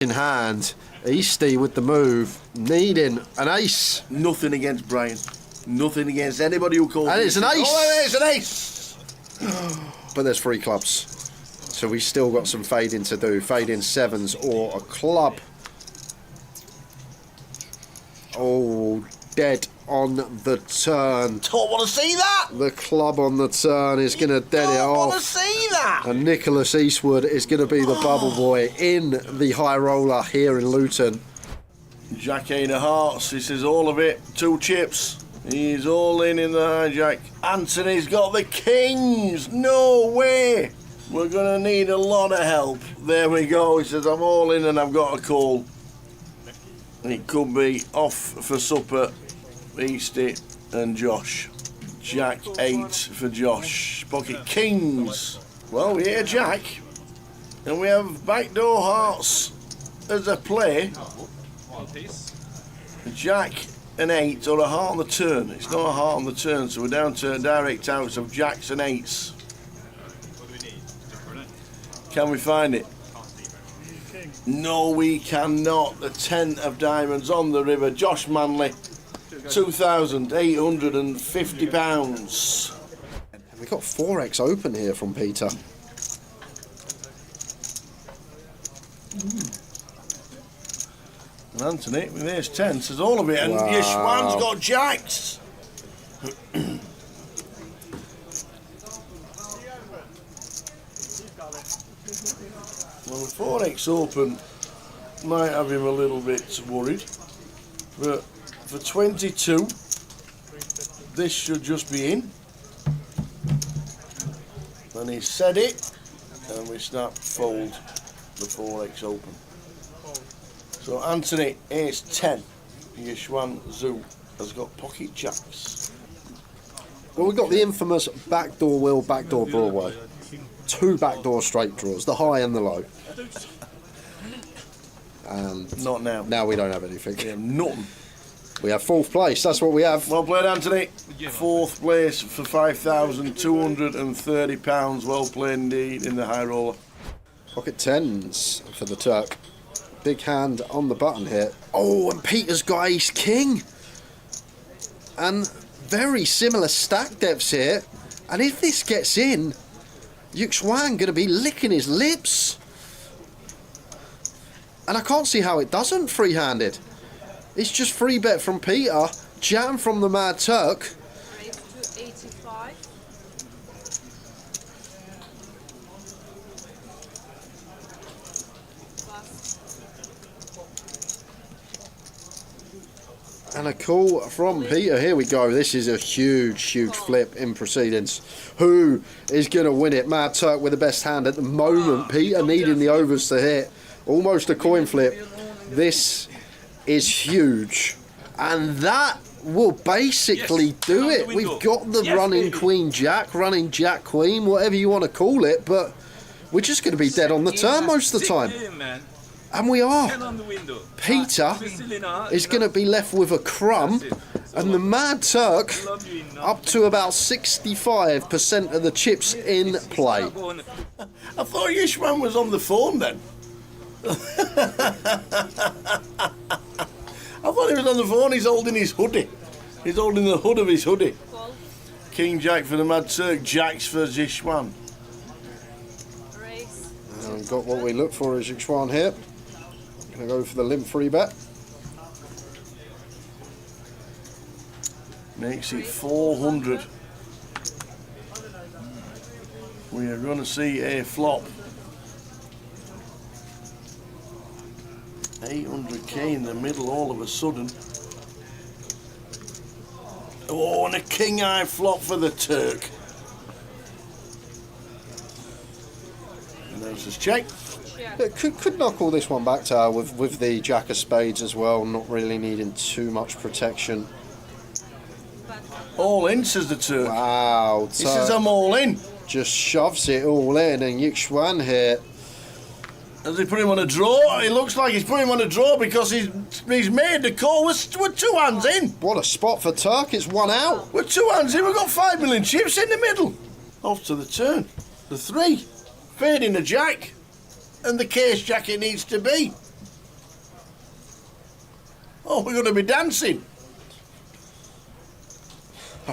in hand. Easty with the move, needing an ace. Nothing against Brian. Nothing against anybody who calls. And it's an ace. Oh, it's an ace. But there's 3 clubs, so we still got some fading to do. Fading sevens or a club. Oh, dead on the turn. Don't want to see that. The club on the turn is going to dead it off. Don't want to see that. And Nicholas Eastwood is going to be the bubble boy in the high roller here in Luton. Jack 8 of hearts. This is all of it. 2 chips. He's all in the hijack. Anthony's got the kings. No way. We're going to need a lot of help. There we go. He says, I'm all in and I've got a call. It could be off for supper. Easty and Josh. Jack 8 for Josh. Pocket kings. Well, we hear Jack. And we have backdoor hearts as a play. Jack and 8 or a heart on the turn. It's not a heart on the turn, so we're down to direct outs of Jacks and 8s. Can we find it? No, we cannot. The 10 of diamonds on the river. Josh Manley, £2,850. We've got 4x open here from Peter. And Anthony, with his 10, says all of it. And wow. Yeshwan's got Jacks. Well, the 4x open might have him a little bit worried, but for 22, this should just be in. And he said it, and we snap fold the 4x open. So Anthony, ace 10, Yeshwan Zoo has got pocket jacks. Well, we've got the infamous backdoor wheel, backdoor Broadway. 2 backdoor straight draws, the high and the low. And not now. Now we don't have anything. We have nothing. We have 4th place, that's what we have. Well played, Anthony. 4th place for £5,230. Well played indeed in the high roller. Pocket 10s for the Turk. Big hand on the button here. Oh, and Peter's got ace king. And very similar stack depths here. And if this gets in, Yuxuan going to be licking his lips. And I can't see how it doesn't free-handed. It's just free bet from Peter, jam from the Mad Turk. Raise to 85. And a call from Peter. Here we go. This is a huge, huge flip in proceedings. Who is going to win it? Mad Turk with the best hand at the moment. Peter needing the overs to hit. Almost a coin flip. This is huge. And that will basically do it. We've got the running Queen Jack, running Jack Queen, whatever you want to call it. But we're just going to be dead on the turn most of the time. And we are. Peter is going to be left with a crumb, and the Mad Turk up to about 65% of the chips in play. I thought Yeshwan was on the phone then. I thought he was on the phone. He's holding his hoodie. He's holding the hood of his hoodie. King Jack for the Mad Turk, Jacks for Yeshwan. And we've got what we look for is Yeshwan here. Going to go for the limp free bet. Makes it 400. We are going to see a flop. 800k in the middle all of a sudden. Oh, and a king high flop for the Turk. And there's his check. Yeah, could knock all this one back to with the Jack of Spades as well, not really needing too much protection. All in, says the Turk. Wow, he says I'm all in. Just shoves it all in, and Yuxuan here. Has he put him on a draw? It looks like he's put him on a draw because he's made the call. We're 2 hands in. What a spot for Turk, it's 1 out. We're 2 hands in, we've got 5 million chips in the middle. Off to the turn. The 3. Fading the Jack. And the case Jack it needs to be. Oh, we're going to be dancing.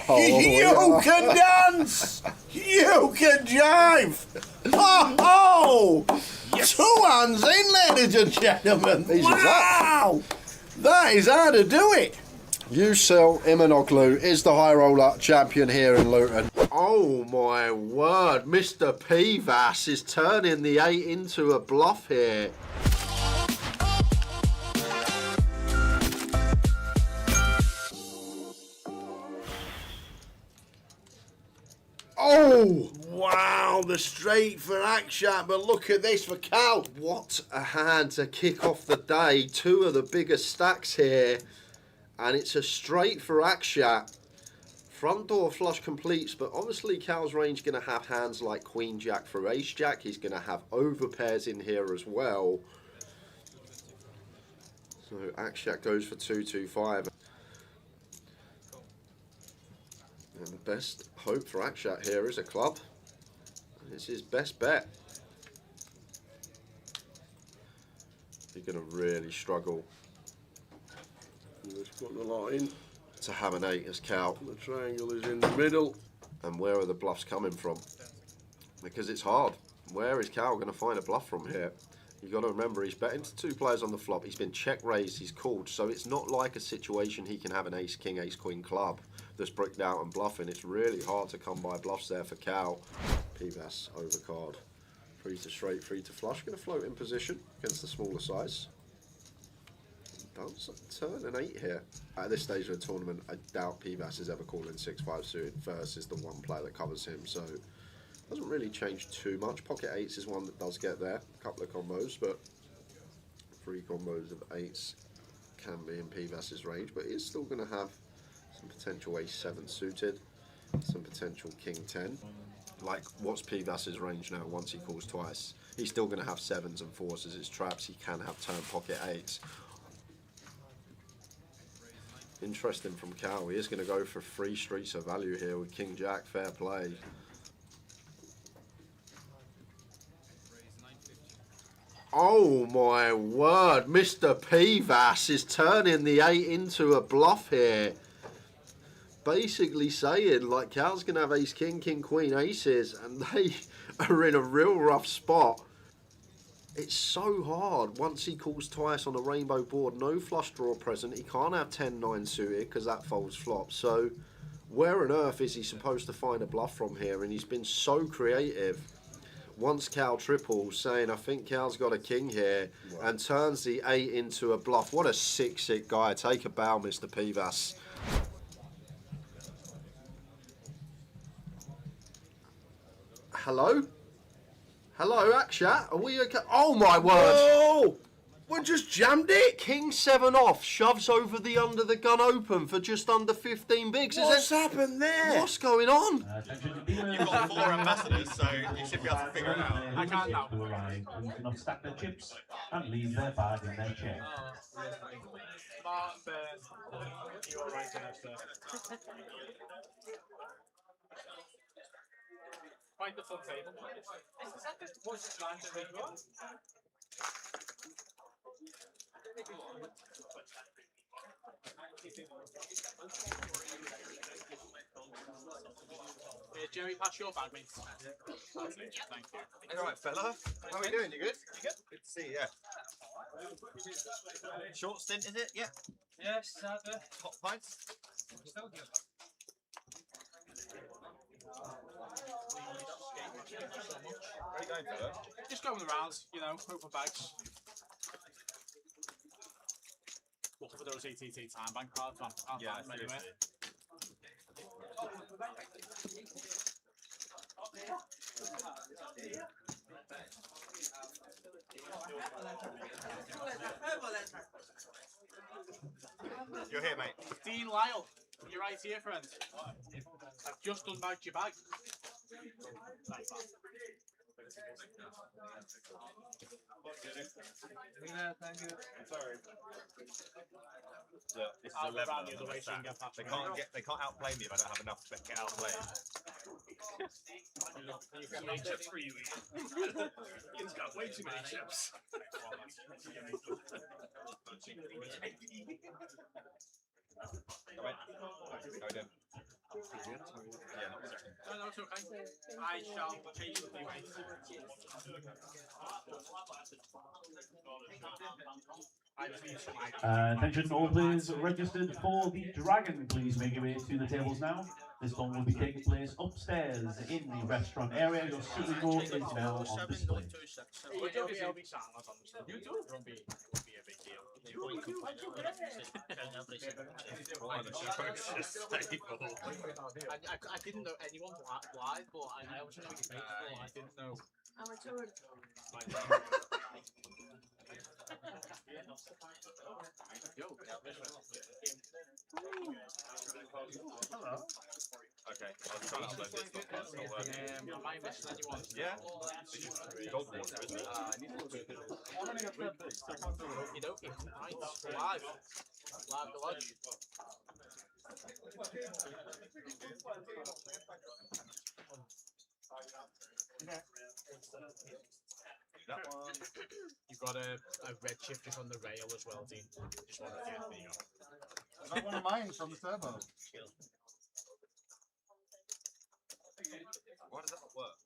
Oh, You can dance. You can jive. Oh, yes. 2 hands in, ladies and gentlemen. Easy as Wow. That is how to do it. Lyall Imanoglu is the high roller champion here in Luton. Oh my word, Mr. Pivas is turning the 8 into a bluff here. Oh! Wow, the straight for Akshat, but look at this for Cal. What a hand to kick off the day. 2 of the biggest stacks here. And it's a straight for Akshat. Front door flush completes, but obviously Cal's range going to have hands like Queen Jack for Ace Jack. He's going to have over pairs in here as well. So Akshat goes for 225. And the best hope for Akshat here is a club. It's his best bet. He's going to really struggle. Let's put the lot in. To have an 8 as Cal. The triangle is in the middle. And where are the bluffs coming from? Because it's hard. Where is Cal going to find a bluff from here? You've got to remember, he's betting to 2 players on the flop. He's been check raised, he's called. So it's not like a situation he can have an ace, king, ace, queen club that's bricked out and bluffing. It's really hard to come by bluffs there for Cal. Pivas overcard. 3 to straight, 3 to flush. Going to float in position against the smaller size. Does turn an 8 here. At this stage of the tournament, I doubt Pivas is ever calling 6-5 suited versus the 1 player that covers him. So doesn't really change too much. Pocket 8s is one that does get there. A couple of combos, but 3 combos of 8s can be in Pivas's range. But he is still going to have some potential ace 7 suited, some potential king 10. Like, what's Pivas's range now once he calls twice? He's still going to have 7s and 4s as his traps. He can have turn pocket 8s. Interesting from Cal. He is going to go for 3 streets of value here with King Jack. Fair play. Oh my word, Mr. Pivas is turning the 8 into a bluff here. Basically saying, like, Cal's going to have ace, king, king, queen, aces, and they are in a real rough spot. It's so hard once he calls twice on a rainbow board. No flush draw present. He can't have 10-9 suited because that folds flop. So where on earth is he supposed to find a bluff from here? And he's been so creative. Once Cal triples, saying, I think Cal's got a king here, and turns the 8 into a bluff. What a sick guy. Take a bow, Mr. Pivas. Hello? Hello, Akshat. Are we okay? Oh my word! Oh, we just jammed it. King 7 off, shoves over the under the gun open for just under 15 bigs. What's happened there? What's going on? You've got 4 ambassadors, so you should be able to figure it out. I can't now. Not stack their chips and leave their bag in their chair. Smart first. You're right there, sir. Find the full table. What's the plan to redraw? Jerry, pass your bag, mate. Thank you. All right, fella. How are you doing? You good? You good? Good to see you, yeah. Short stint, is it? Yeah. Yes, sir. Hot pints? Still good. Where are you going, fella? Just going around, you know, hope for bags. Looking for those ATT time bank cards, man. Can't Yeah, find them anywhere. seriously. You're here, mate. Dean Lyall, you're right here, friend. I've just unbagged your bag. Yeah, thank you. Sorry. So, this is I'll 11 round the on other the way so you can stack. get past They can't outplay me if I don't have enough to get outplayed. You can make chips for you, Ian. Ian's got way too many chips. No, it's okay. I shall patiently wait. Attention, all players registered for the Dragon, please make your way to the tables now. This one will be taking place upstairs in the restaurant area. Your city vote is now on display. It'll be silent, honestly. You do? It won't be a big deal. I didn't know anyone live, but I also know your face, but I didn't know. Hello. Okay, I'll try and upload this one. Am I missing anyone? Yeah. Gold water, isn't it? I need to look at okay. Right, live. Live the lodge. That one. You've got a red shifter on the rail as well, Dean. Just want to get there you go. Is that one of mine from the turbo? Why does that not work?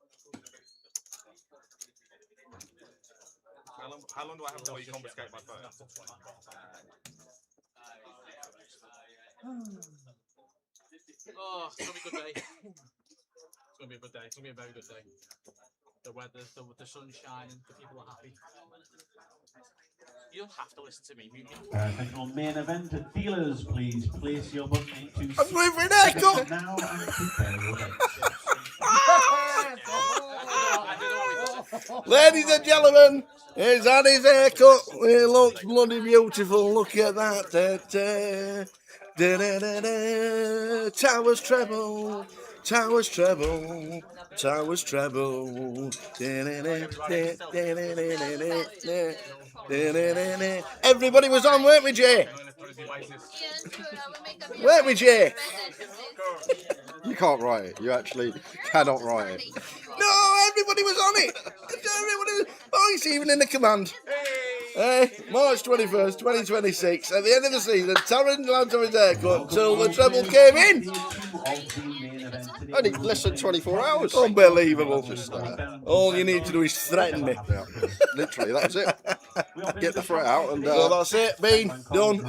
How long do I have before you confiscate my phone? Oh, it's gonna be a good day. It's gonna be a good day. It's gonna be a very good day. The weather, the sun's shining, the people are happy. You don't have to listen to me. Attention, main event dealers, please place your button into. I'm going for an haircut! Now and prepare your bets. Ladies and gentlemen, he's had his haircut. He looks bloody beautiful. Look at that. Da, da, da, da. Towers treble. Towers treble. Towers treble. Da, da, da, da, da, da, da, da, da. Da, da, da, da. Everybody was on, weren't we, Jay? Weren't we, Jay? You can't write it. You actually cannot write it. No, everybody was on it. Everybody was. Oh, it's even in the command. March 21st, 2026. At the end of the season, Taryn lands on his haircut until the treble came in. Only less than 24 hours. Unbelievable. Just, All you need to do is threaten me. yeah, literally, that was it. Get the threat out and So that's it. Been done.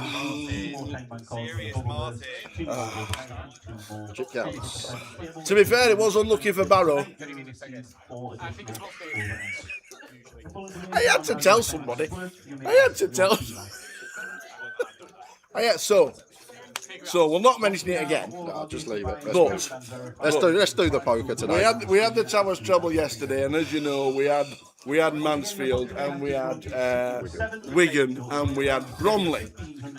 Serious Martin. chip counts. To be fair, it was unlucky for Barrow. I had to tell somebody. I had to tell. So we'll not mention it again. No, just leave it. But Let's do the poker today. we had the Towers treble yesterday, and as you know, we had Mansfield, and we had Wigan, and we had Bromley.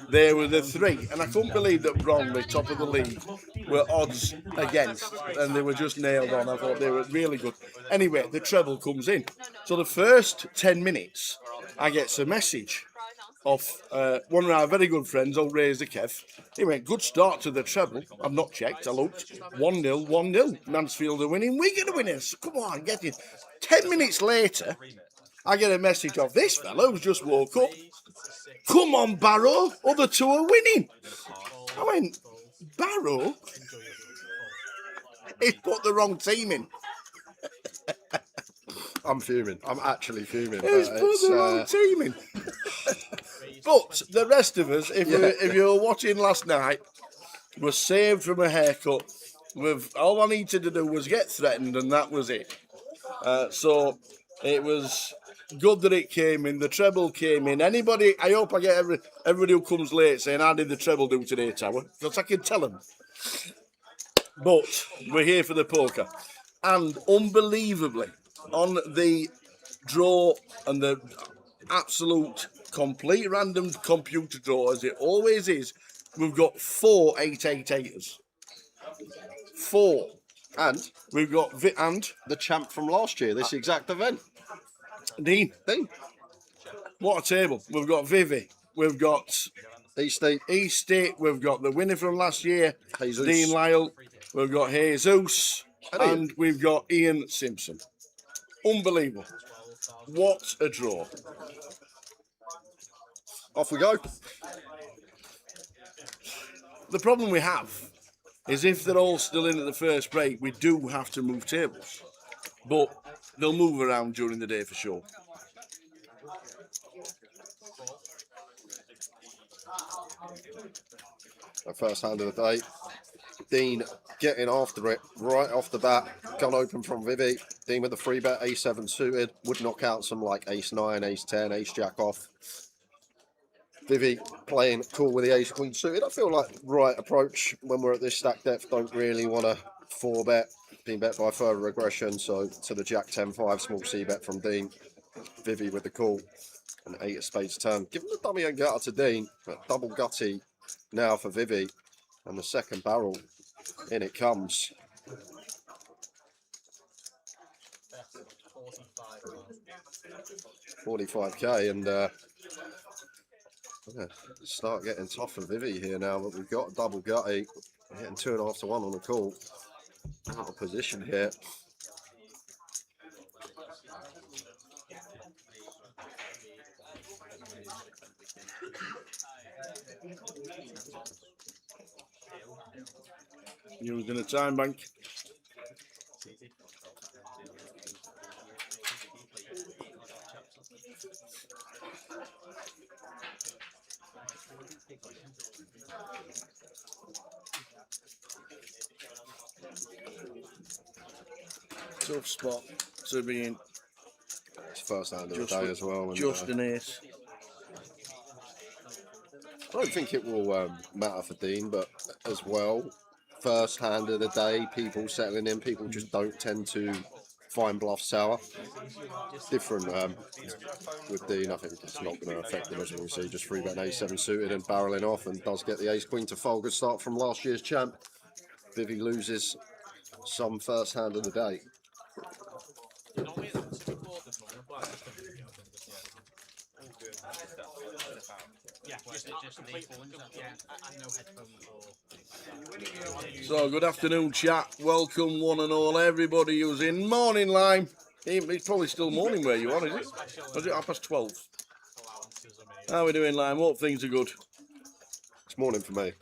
They were the three, and I couldn't believe that Bromley, top of the league, were odds against, and they were just nailed on. I thought they were really good. Anyway, the treble comes in. So the first 10 minutes, I get a message off one of our very good friends, old Razor Kev. He went, good start to the treble. I've not checked, I looked. 1-0, 1-0. Mansfield are winning, Wigan are winning. So come on, get it. 10 minutes later, I get a message off this fellow who's just woke up. Come on, Barrow, other two are winning. I went, Barrow? He's put the wrong team in. I'm fuming. I'm actually fuming. He's put the wrong team in. But the rest of us, if you were watching last night, were saved from a haircut. All I needed to do was get threatened, and that was it. So it was good that it came in. The treble came in. Anybody, I hope I get everybody who comes late saying, how did the treble do today, Tower? Because I can tell them. But we're here for the poker. And unbelievably, on the draw and the absolute complete random computer draw, as it always is, we've got 4 888ers. 4. And We've got the champ from last year, this exact event. Dean. What a table. We've got Vivy. We've got Easty. We've got the winner from last year, Jesus. Dean Lyall. We've got Jesus. And we've got Ian Simpson. Unbelievable. What a draw. Off we go. The problem we have is if they're all still in at the first break, we do have to move tables. But they'll move around during the day for sure. The first hand of the day. Dean getting after it right off the bat. Gun open from Vivy. Dean with the free bet, A7 suited. Would knock out some like Ace 9, Ace 10, Ace Jack off. Vivy playing cool with the Ace Queen suited. I feel like right approach when we're at this stack depth. Don't really want to 4-bet. Being bet by further aggression. So to the Jack 10-5, small C bet from Dean. Vivy with the call. And 8 of spades turn. Give him the dummy and gutter to Dean. But double gutty now for Vivy. And the second barrel, in it comes. 45k, and start getting tough for Vivy here now. But we've got a double gutty, we're hitting 2.5 to 1 on the call. Out of position here. Using a time bank. Tough spot to be in. It's first hand of the day as well. And, just an ace. I don't think it will matter for Dean, but as well, first hand of the day, people settling in, people just don't tend to find bluff sour. Different with Dean. I think it's not going to affect him, as we see. Just 3-bet A7 suited and barreling off, and does get the Ace Queen to fold. Good start from last year's champ. Vivy loses some first hand of the day. So, good afternoon, chat. Welcome, one and all, everybody who's in. Morning, Lime. It's probably still morning where you are, is it? Or is it 12:30? How are we doing, Lime? Hope things are good. It's morning for me.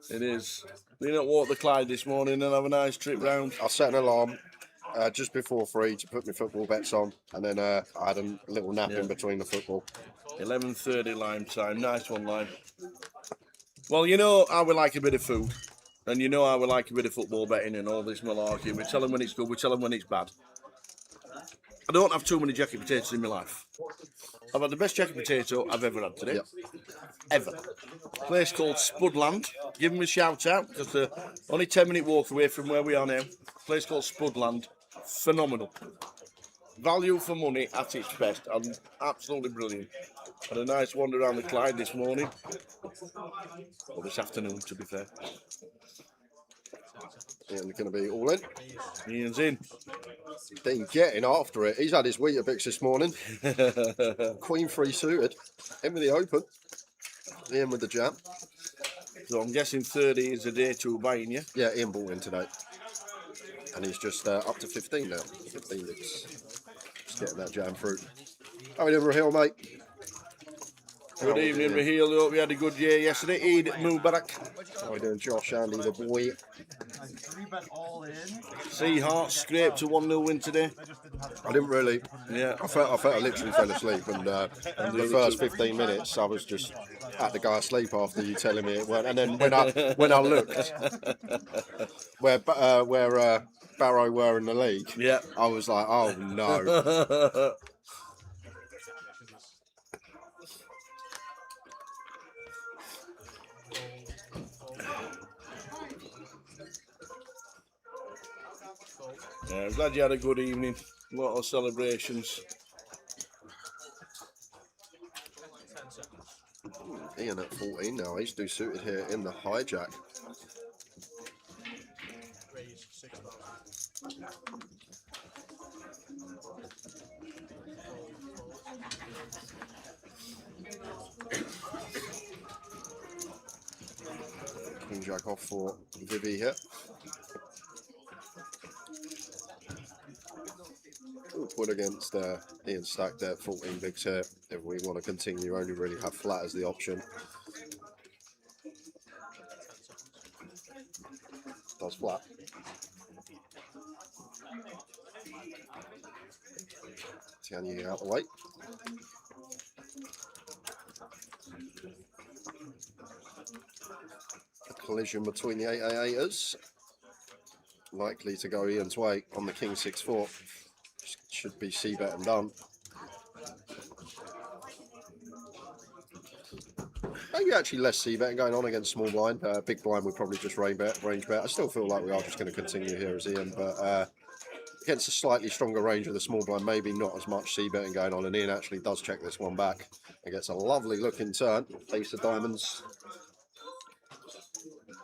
It is. Did not walk the Clyde this morning and have a nice trip round? I set an alarm just before 3 to put my football bets on, and then I had a little nap in between the football. 11:30 Lime time. Nice one, Lime. Well, you know how we like a bit of food, and you know how we like a bit of football betting and all this malarkey. We tell them when it's good, we tell them when it's bad. I don't have too many jacket potatoes in my life. I've had the best jacket potato I've ever had today. Yep. Ever. A place called Spudland. Give them a shout out, because they're only 10-minute walk away from where we are now. A place called Spudland. Phenomenal. Value for money at its best, and absolutely brilliant. Had a nice wander around the Clyde this morning. Or this afternoon, to be fair. Ian's going to be all in. Ian's in. Dean getting after it. He's had his Weetabix this morning. Queen 3 suited. In with the open. Ian with the jam. So I'm guessing 30 is a day two buying, yeah? Yeah, Ian bought in today. And he's just up to 15 now. 15 licks. Just getting that jam fruit. How are you doing, Raheel, mate? Good evening, Raheel. Hope you had a good day yesterday. Eid Mubarak. How are you doing, Josh, Andy, the boy? Sea Heart scraped to 1-0 win today. I didn't really. Yeah. I literally fell asleep, and the first 15 minutes I was just had to go asleep after you telling me it weren't. And then when I looked where Barrow were in the league, yeah, I was like, oh no. Yeah, I'm glad you had a good evening. A lot of celebrations. Ian at 14 now. He's do suited here in the hijack. King Jack off for Vivy here. We'll put against Ian stacked at 14 bigs here. If we want to continue, only really have flat as the option. does flat. Tianyi out the way. A collision between the 888ers. Likely to go Ian's way on the King 6-4. Should be c-bet and done. Maybe actually less c-bet going on against small blind. Big blind would probably just range bet. I still feel like we are just going to continue here as Ian, but against a slightly stronger range of the small blind, maybe not as much c-betting going on. And Ian actually does check this one back and gets a lovely looking turn. Ace of diamonds.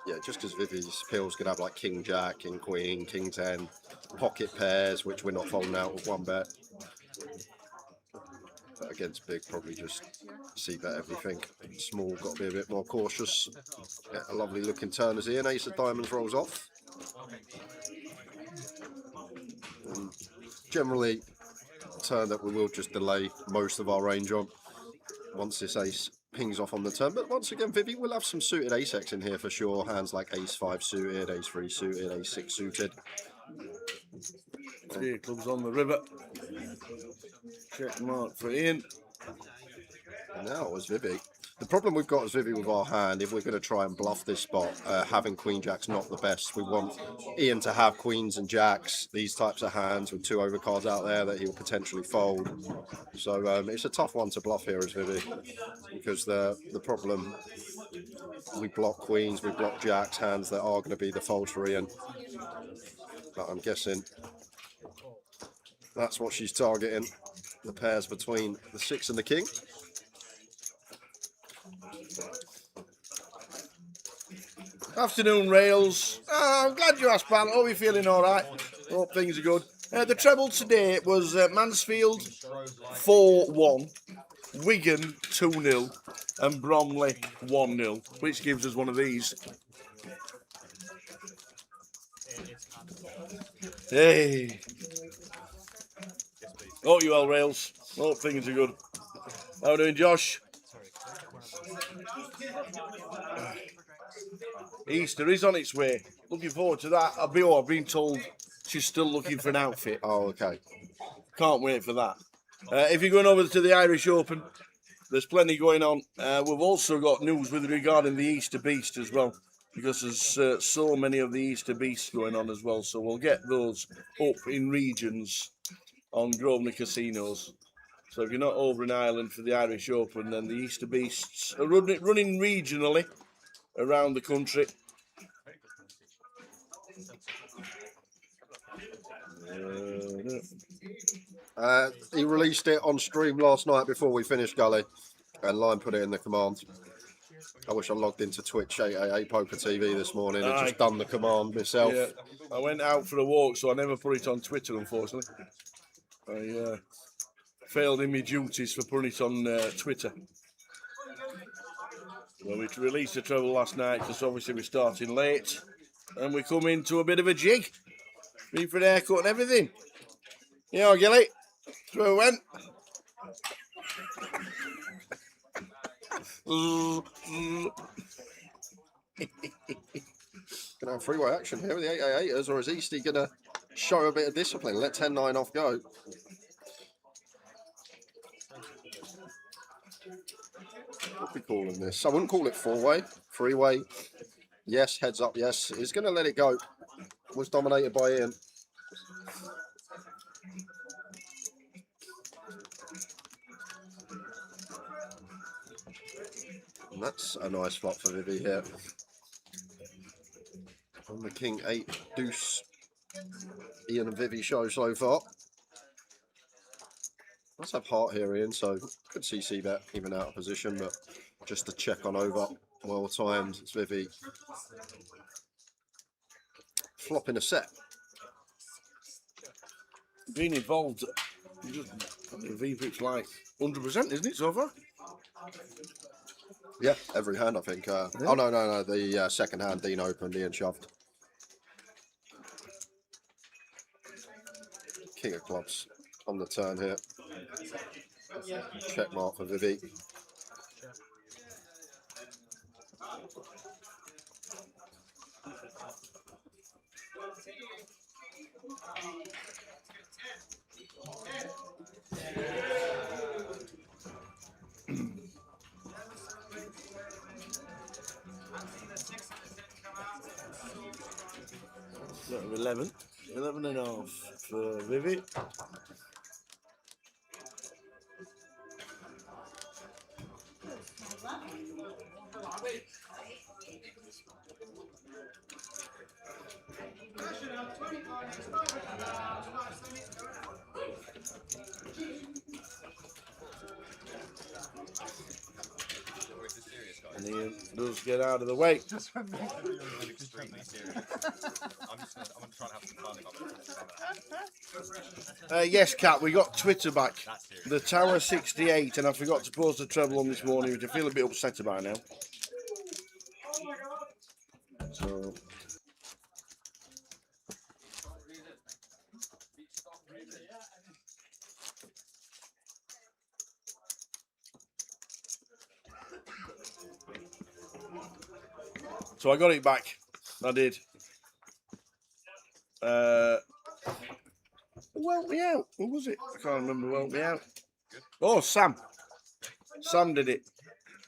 Yeah, just because Vivy's pills could have like King Jack, King Queen, King 10, pocket pairs, which we're not folding out with one bet. But against big, probably just c-bet everything. Small, got to be a bit more cautious. Get a lovely looking turn as Ian. Ace of diamonds rolls off. And generally, turn that we will just delay most of our range on once this ace pings off on the turn. But once again, Vivy will have some suited ace-x in here for sure. Hands like ace-5 suited, ace-3 suited, ace-6 suited. 3 clubs on the river. Check mark for Ian. And now it was Vivy. The problem we've got as Vivy with our hand, if we're going to try and bluff this spot, having Queen Jack's not the best. We want Ian to have Queens and Jacks, these types of hands with 2 overcards out there that he'll potentially fold. So it's a tough one to bluff here as Vivy, because the problem, we block Queens, we block Jacks, hands that are going to be the fold for Ian. But I'm guessing that's what she's targeting, the pairs between the 6 and the King. Afternoon, Rails. I'm glad you asked, pal. Hope you're feeling all right. Hope things are good. The treble today was Mansfield 4-1, Wigan 2-0, and Bromley 1-0, which gives us one of these. Hey. Hope you well, Rails. Hope things are good. How are you doing, Josh? Easter is on its way. Looking forward to that. I've been told she's still looking for an outfit. Oh, okay. Can't wait for that. If you're going over to the Irish Open, there's plenty going on. We've also got news with regarding the Easter Beast as well, because there's so many of the Easter Beasts going on as well. So we'll get those up in regions on Grosvenor Casinos. So if you're not over in Ireland for the Irish Open, then the Easter Beasts are running regionally around the country. He released it on stream last night before we finished Gully, and Line put it in the command. I wish I logged into Twitch 888poker TV this morning and just done the command myself. Yeah, I went out for a walk, so I never put it on Twitter, unfortunately. I failed in my duties for putting it on Twitter. Well, we released the treble last night because obviously we're starting late, and we come into a bit of a jig. Free for an haircut and everything. You know, Gilly, that's where we went. Gonna have freeway action here with the 888ers, or is Easty gonna show a bit of discipline? Let 10-9 off go. What are we calling this? I wouldn't call it 4-way. 3-way. Yes, heads up, yes. He's gonna let it go. Was dominated by Ian. And that's a nice flop for Vivy here. On the King 8 deuce. Ian and Vivy show so far. Let's have heart here, Ian, so could see c-bet even out of position, but just to check on over. Well timed, it's Vivy. Flopping a set. Being involved, the V-pit's like 100%, isn't it, so far? Yeah, every hand, I think. Oh, no. The second hand, Dean opened, Ian shoved. King of clubs on the turn here. Check mark for Vivy. Got 11. 11 and a half for Vivy. And he does get out of the way. Extremely serious. I'm gonna try and have some fun. Yes, Cat, we got Twitter back. That's serious. The Tower 68, and I forgot to post the treble on this morning, which I feel a bit upset about now. So. So I got it back. I did. Who helped me out? Who was it? I can't remember who helped me out. Oh, Sam. Sam did it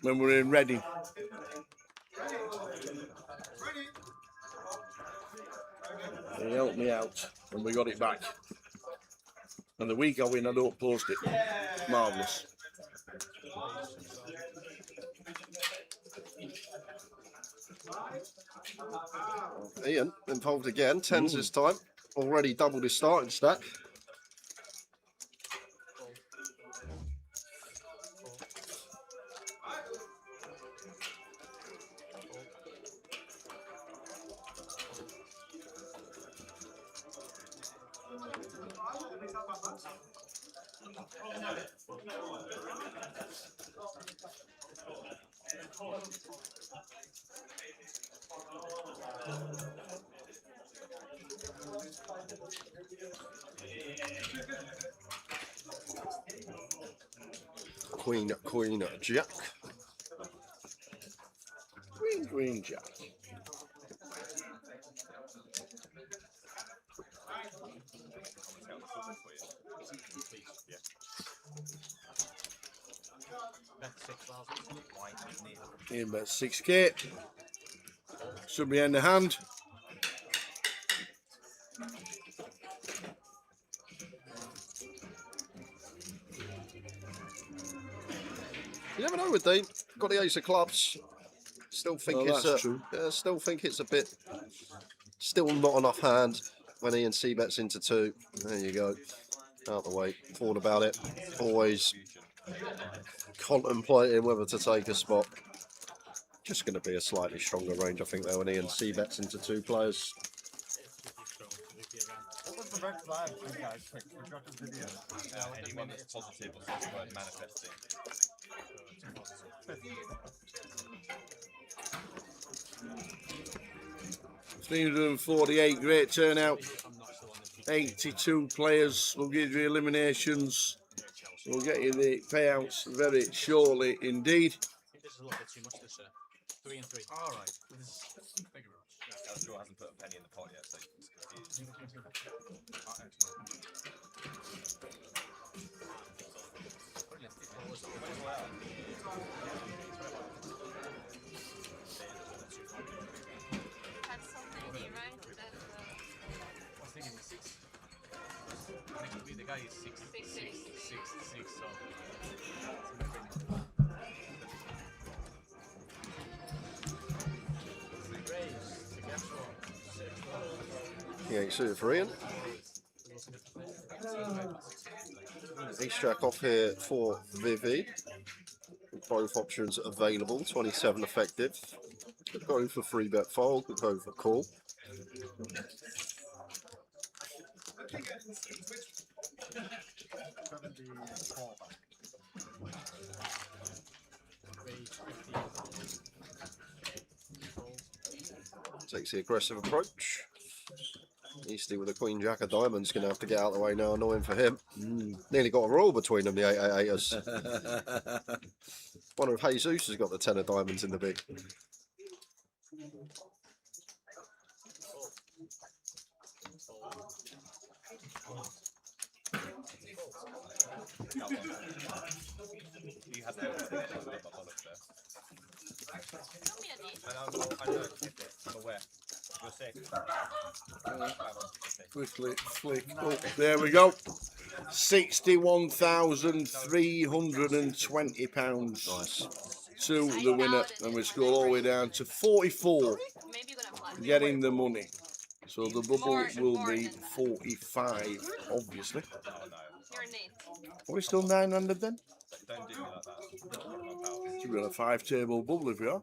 when we were in Reading. He helped me out and we got it back. And the week I win, I don't post it. Marvellous. Ian involved again, tens this time. Already doubled his starting stack. Queen, queen, jack. Green, jack. In about 6k. Should be in the hand. You never know with Dean. Got the ace of clubs. Still think that's true. still think it's a bit. Still not enough hand when Ian C bets into two. There you go. Out the way. Thought about it. Always contemplating whether to take a spot. Just going to be a slightly stronger range, I think, though, when Ian C bets into two players. Anyone that's positive or such word manifesting. 348, great turnout. 82 players will give you eliminations. We'll get you the payouts very shortly indeed. This is a little bit too much, this, 3 and 3. All right. Thank you very much. Elstrel hasn't put a penny in the pot yet, so it's confused. That's something new, right? I was thinking 6. I think the guy is 6. 6, so. He ain't suited for Ian. Ace jack off here for Vivy. Both options available. 27 effective. Could go for 3-bet fold. Could go for call. Takes the aggressive approach. Easty with a queen jack of diamonds going to have to get out of the way now. Annoying for him. Nearly got a roll between them, the 888ers. Wonder if Jesus has got the 10 of diamonds in the big. I know. But where? You're sick. Quickly flick up. There we go. £61,320 Nice. to the winner, and we scroll all the way down to 44, getting the money. So the bubble will be 45, obviously. Oh no. Are we still 900 then? Don't do me like that. Should be on a 5-table bubble if we are.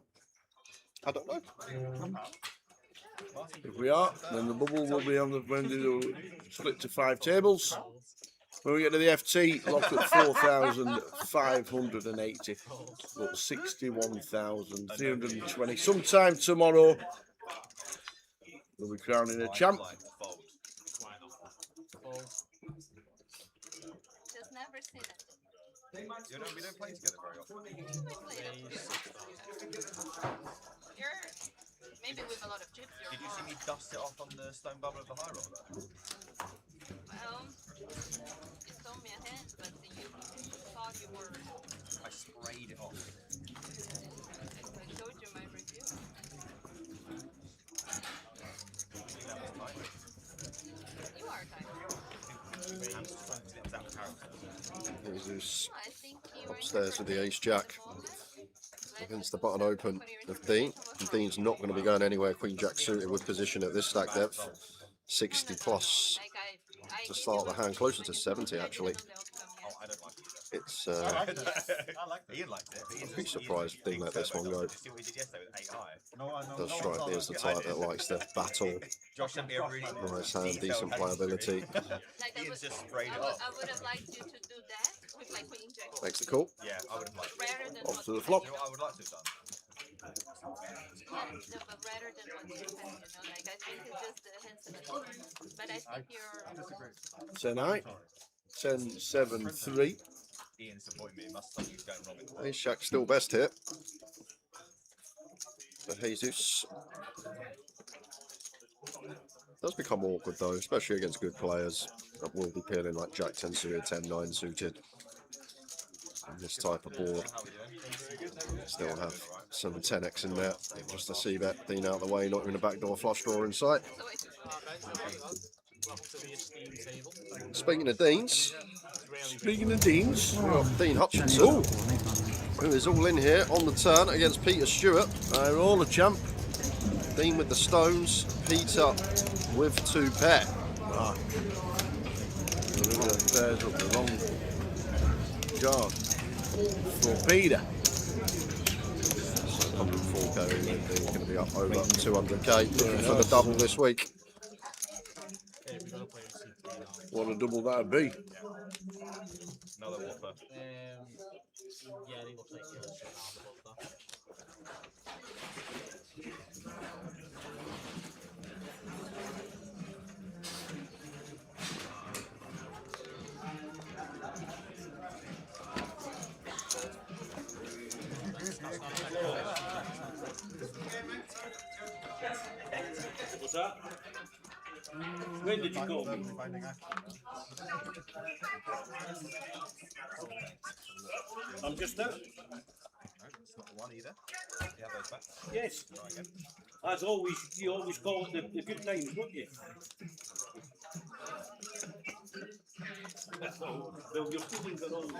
I don't know. If we are, then the bubble will be on the when they split to 5 tables. When we get to the FT, lock at 4,580. But 61,320. Sometime tomorrow, we'll be crowning a champ. Like, fold. Why not? Fold. Just never seen it. You know, we don't play together very often. You're maybe with a lot of chips. Did you see me dust it off on the stone bubble of the high roll? Well, you told me ahead, but you thought you were. I sprayed it off. I showed you my review. You are tired. Jesus. I think you were Upstairs with the ace jack against the button open of Dean. And Dean's not going to be going anywhere. Queen jack suited with position at this stack depth. 60 plus to start the hand, closer to 70 actually. Oh, I don't like it. It's I like it. Ian liked it. I'd be surprised if Dean let this one go. Did you see what he did yesterday with 8 high? Does strike me as the type that likes to battle. Josh sent me a really Nice hand, decent playability. Ian's just sprayed it I off. would have liked you to do that with my queen jack. Makes the call. Yeah, I would have liked it. Rather than Off what to the you flop. You know what I would like to have done? had. No, but rather than what you had, like I think it's just the hands of the but I think you're 10 high. 10, 7, 3. Ian's disappointed me. It must have been going wrong in the Ace jack still best here. But Jesus does become awkward though, especially against good players that will be peeling like jack 10 suited, 10, 9 suited. On this type of board. Still have some 10x in there. Just a c-bet, Dean out of the way, not even a backdoor flush draw in sight. Speaking of Deans, we've got Dean Hutchison, who is all in here on the turn against Peter Stewart. I roll a champ. Dean with the stones, Peter with 2 pair. Ah. There's up the wrong card for Peter. 104k, Dean's going to be up over 200k, looking for the double this week. What a double that'd be. Another whopper. Yeah, they look like you're shit out above that. What's that? When did you go? I'm just there. No, it's not the one either. You have those back. Yes. Try again. As always, you always call it the good times, don't you? Well, your feelings are always.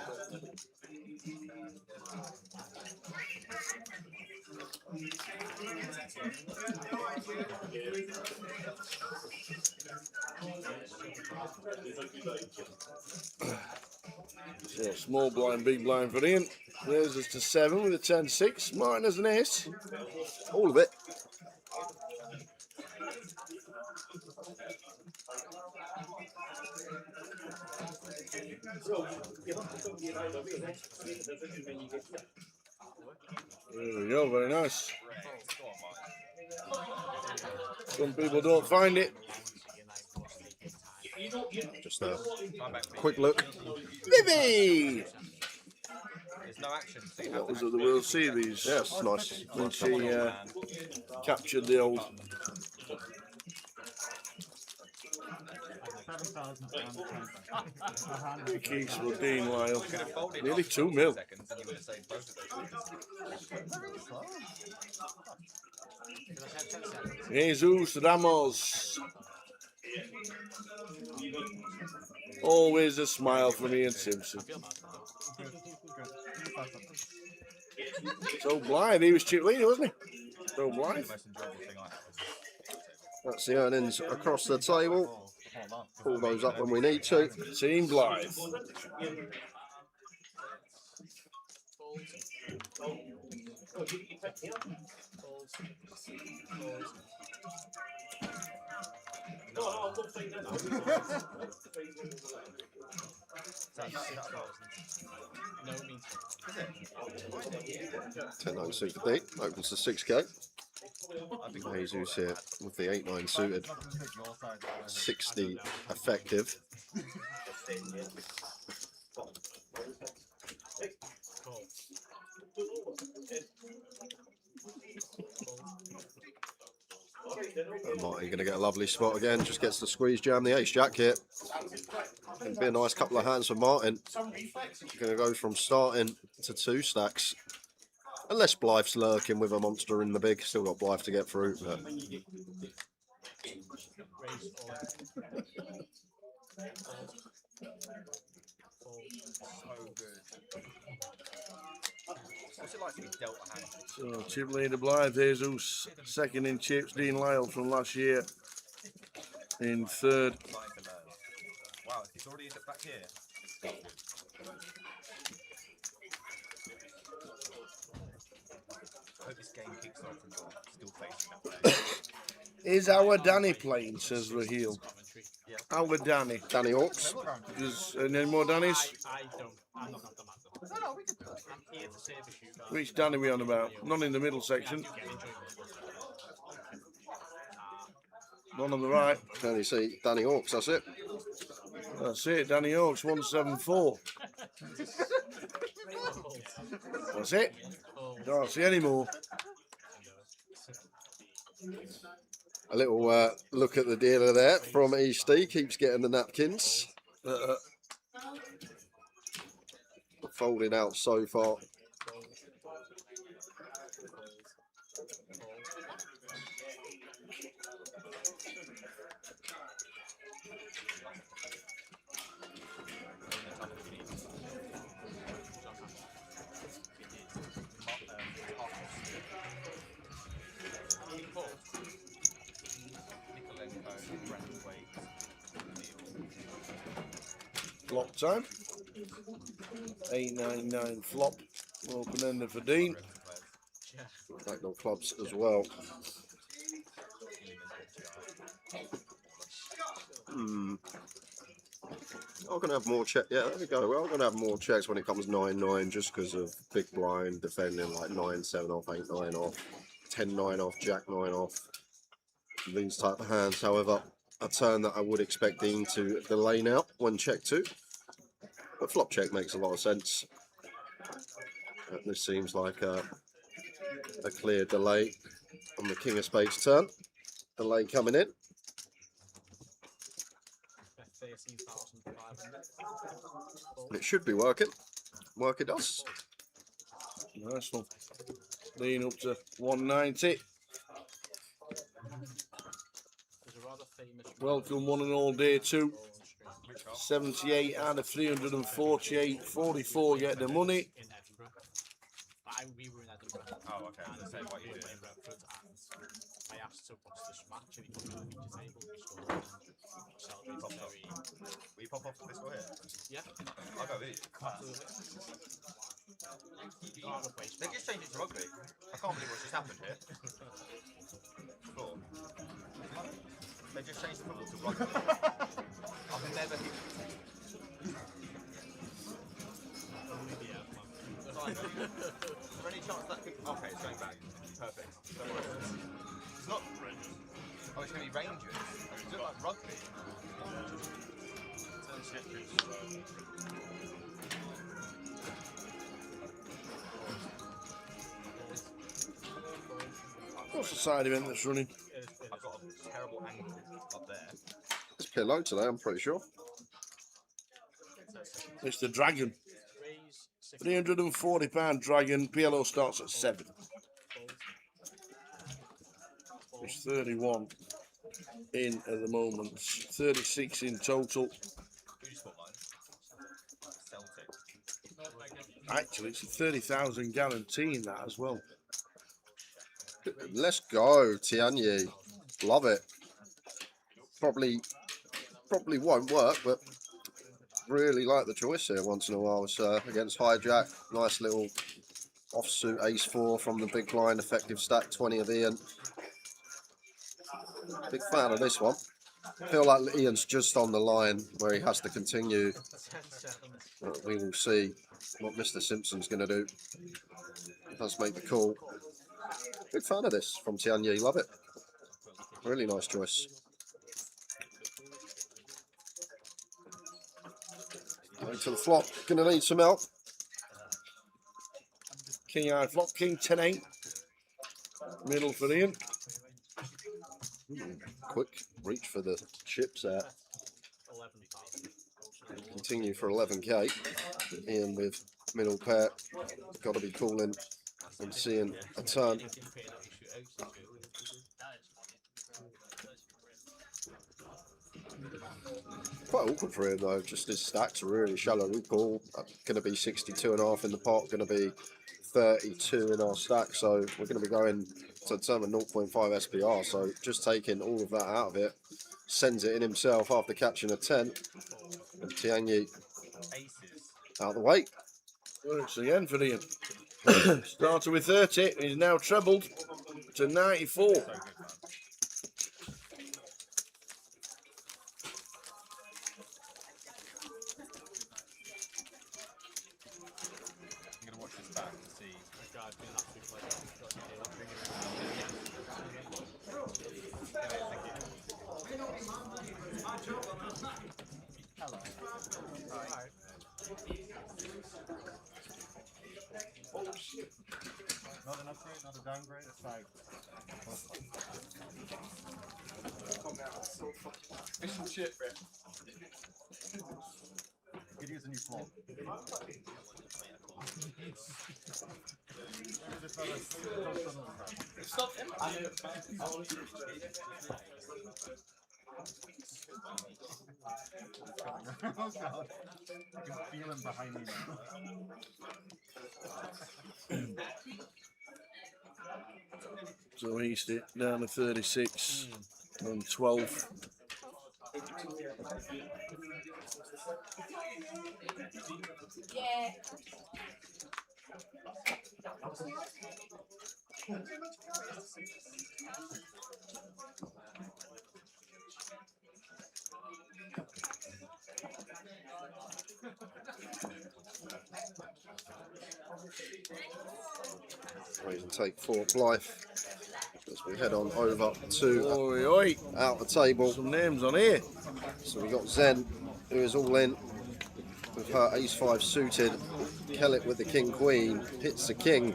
So small blind, big blind for Ian. There's us to 7 with a 10-6. Martin has an ace. All of it. There we go, very nice. Go on, Martin. Some people don't find it. Just a Time back, please. quick look. Vivy! There's no action, so you That have was to at the World Series. Yes, nice. When she captured the old. Keys for Dean Lyall. could have folded Nearly after 2 2 mil. seconds and you would have saved both of those. Jesus Ramos. Always a smile from Ian Simpson. So Blythe, he was chip leader, wasn't he? So Blythe. That's the earnings across the table. Pull those up when we need to. Team Blythe. No, it means 10-9 suited D opens to 6k. Jesus here with the 8-9 suited. 60 effective. And Marty going to get a lovely spot again. Just gets to squeeze jam the ace jack here. It'll be a nice couple of hands for Martin. Going to go from starting to 2 stacks. Unless Blythe's lurking with a monster in the big. Still got Blythe to get through. But What's it like to be dealt a hand? So chip leader Blythe, Jesus. Second in chips, Dean Lyall from last year. In third. Wow, it's already back here. I hope this game kicks off and you're still facing that way. Is our Danny playing, says Raheel. Our Danny. Danny Hawks. Any more Dannys? I don't. I'm not the man. I'm here to service you guys. Which Danny we on about? None in the middle section. None on the right. Can you see Danny Hawks? That's it. That's it. Danny Hawks 174. That's it. Can't see any more. A little look at the dealer there from Easty. Keeps getting the napkins. Folding out so far. Flop time. 899 flop. Open ender for Dean. Backdoor clubs as well. I'm going to have more check. Yeah, there we go. Well, I'm going to have more checks when it comes 9-9 just because of big blind defending like 9-7 off, 8-9 off, 10-9 off, Jack-9 off. These type of hands. However, a turn that I would expect Dean to delay now when check 2. But flop check makes a lot of sense. This seems like a clear delay on the King of Spades turn. Delay coming in. And it should be working. Work it does. Nice one. Dean up to 190. Welcome one and all day 2. 78 out of 348. 44 get the money. We were in Edinburgh. Oh, okay. I was saying what you did. I asked to watch this match and he put me on the table. Will you pop off this one here? Yeah. I'll go with you. They just changed it to rugby. I can't believe what's just happened here. Cool. They just changed the football to rugby. I've never hit. Is there any chance that could... Okay, it's going back. Perfect. Don't worry. It's not... Oh, it's going to be Rangers. It looks like rugby. What's the side event that's running? I've got a terrible angle up there. It's pillow today, I'm pretty sure. It's the Dragon. £340 Dragon. PLO starts at 7. There's 31 in at the moment. 36 in total. Who just put mine? Celtic. Actually, it's a 30,000 guarantee in that as well. Let's go, Tianyi. Love it. Probably won't work, but really like the choice here once in a while. So against hijack, nice little offsuit ace 4 from the big blind, effective stack 20 of Ian. Big fan of this one. Feel like Ian's just on the line where he has to continue. But we will see what Mr. Simpson's going to do. He does make the call. Big fan of this from Tianyi. Love it. Really nice choice. Going to the flop. Going to need some help. King high flop, king 10-8. Middle for Ian. Quick reach for the chips there. Continue for 11k. Ian with middle pair. Got to be calling and seeing a turn. Quite awkward for him though, just his stacks are really shallow. We call going to be 62.5 in the pot, going to be 32 in our stack, so we're going to be going to determine 0.5 SPR, so just taking all of that out of it, sends it in himself after catching a 10, and Tianyi out of the way. Works again for Ian. Started with 30, he's now trebled to 94. I'm going to watch this back to see. Hello. Hi. Oh shit. Not an upgrade, not a downgrade, it's like... Fish and chip, bro. Could use a new flop. Stop him. Oh god. I can feel him behind me now. So Easty down to 36 and 12. Yeah. We can take 4 Blythe as we head on over to Oi, oi. out the table. Some names on here. So we got Zen, who is all in with her ace 5 suited. Kellett with the king queen, hits the king.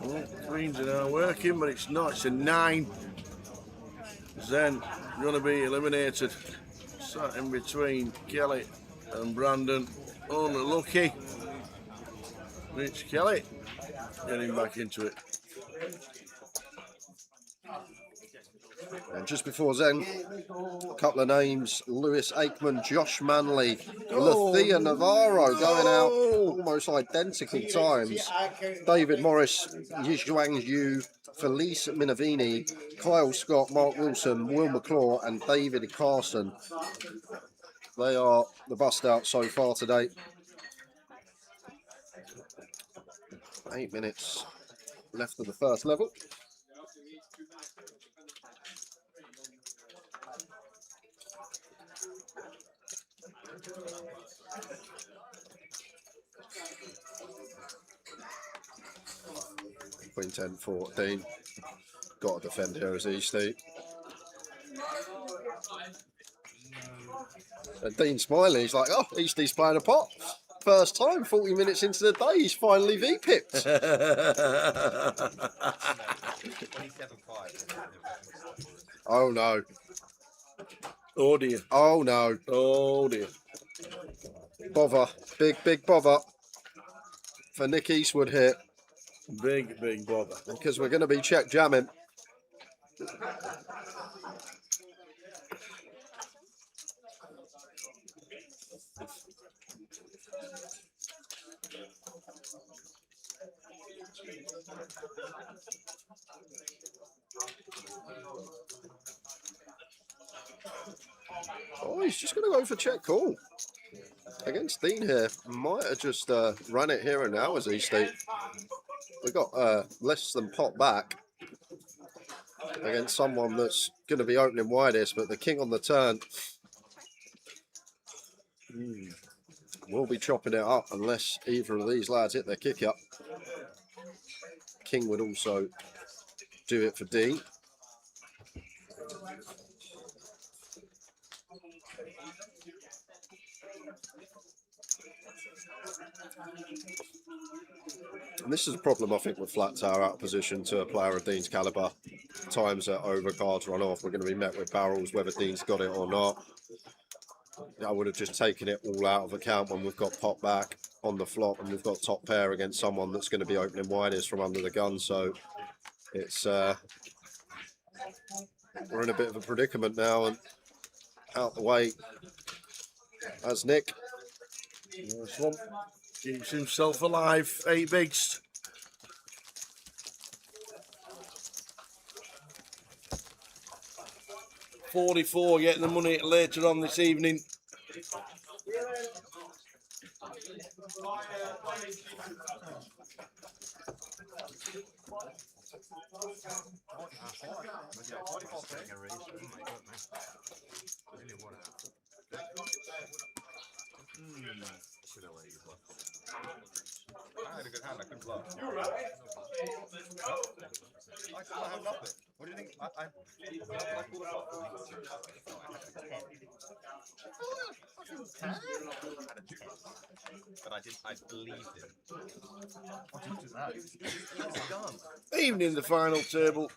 Oh, queens are now working, but it's not. It's a 9. Zen going to be eliminated. Sat in between Kelly and Brandon. Only lucky. Rich Kelly getting back into it. And just before Zen, a couple of names: Lewis Aikman, Josh Manley, Luthia Navarro going out almost identical times. David Morris, Yizhuang Yu, Felice Minervini, Kyle Scott, Mark Wilson, Will McClaw and David Carson. They are the bust out so far today. 8 minutes left of the first level. Queen 10, 14. Got to defend here as Easty. And Dean smiling, he's like, oh, Easty's playing a pot. First time, 40 minutes into the day, he's finally V-pipped. 27.5. Oh no. Oh dear. Oh no. Oh dear. Bother. Big bother for Nick Eastwood here. Big, big bother. Because we're going to be check jamming. Oh, he's just going to go for check call. Against Dean here. Might have just run it here and now as Easty. We got less than pot back against someone that's going to be opening widest, but the king on the turn will be chopping it up unless either of these lads hit their kick up. King would also do it for Dean. And this is a problem, I think, with flat tower out of position to a player of Dean's calibre. Times that overcards run off, we're going to be met with barrels, whether Dean's got it or not. I would have just taken it all out of account when we've got pot back on the flop and we've got top pair against someone that's going to be opening widest from under the gun. So it's we're in a bit of a predicament now, and out the way as Nick. Nice one. Keeps himself alive. 8 bigs. $44 getting the money later on this evening. I had a good hand, I couldn't bluff. I have nothing. What do you think? I pulled it off. I had a 10. But I believed him. What is that? It's done. Evening, the final table.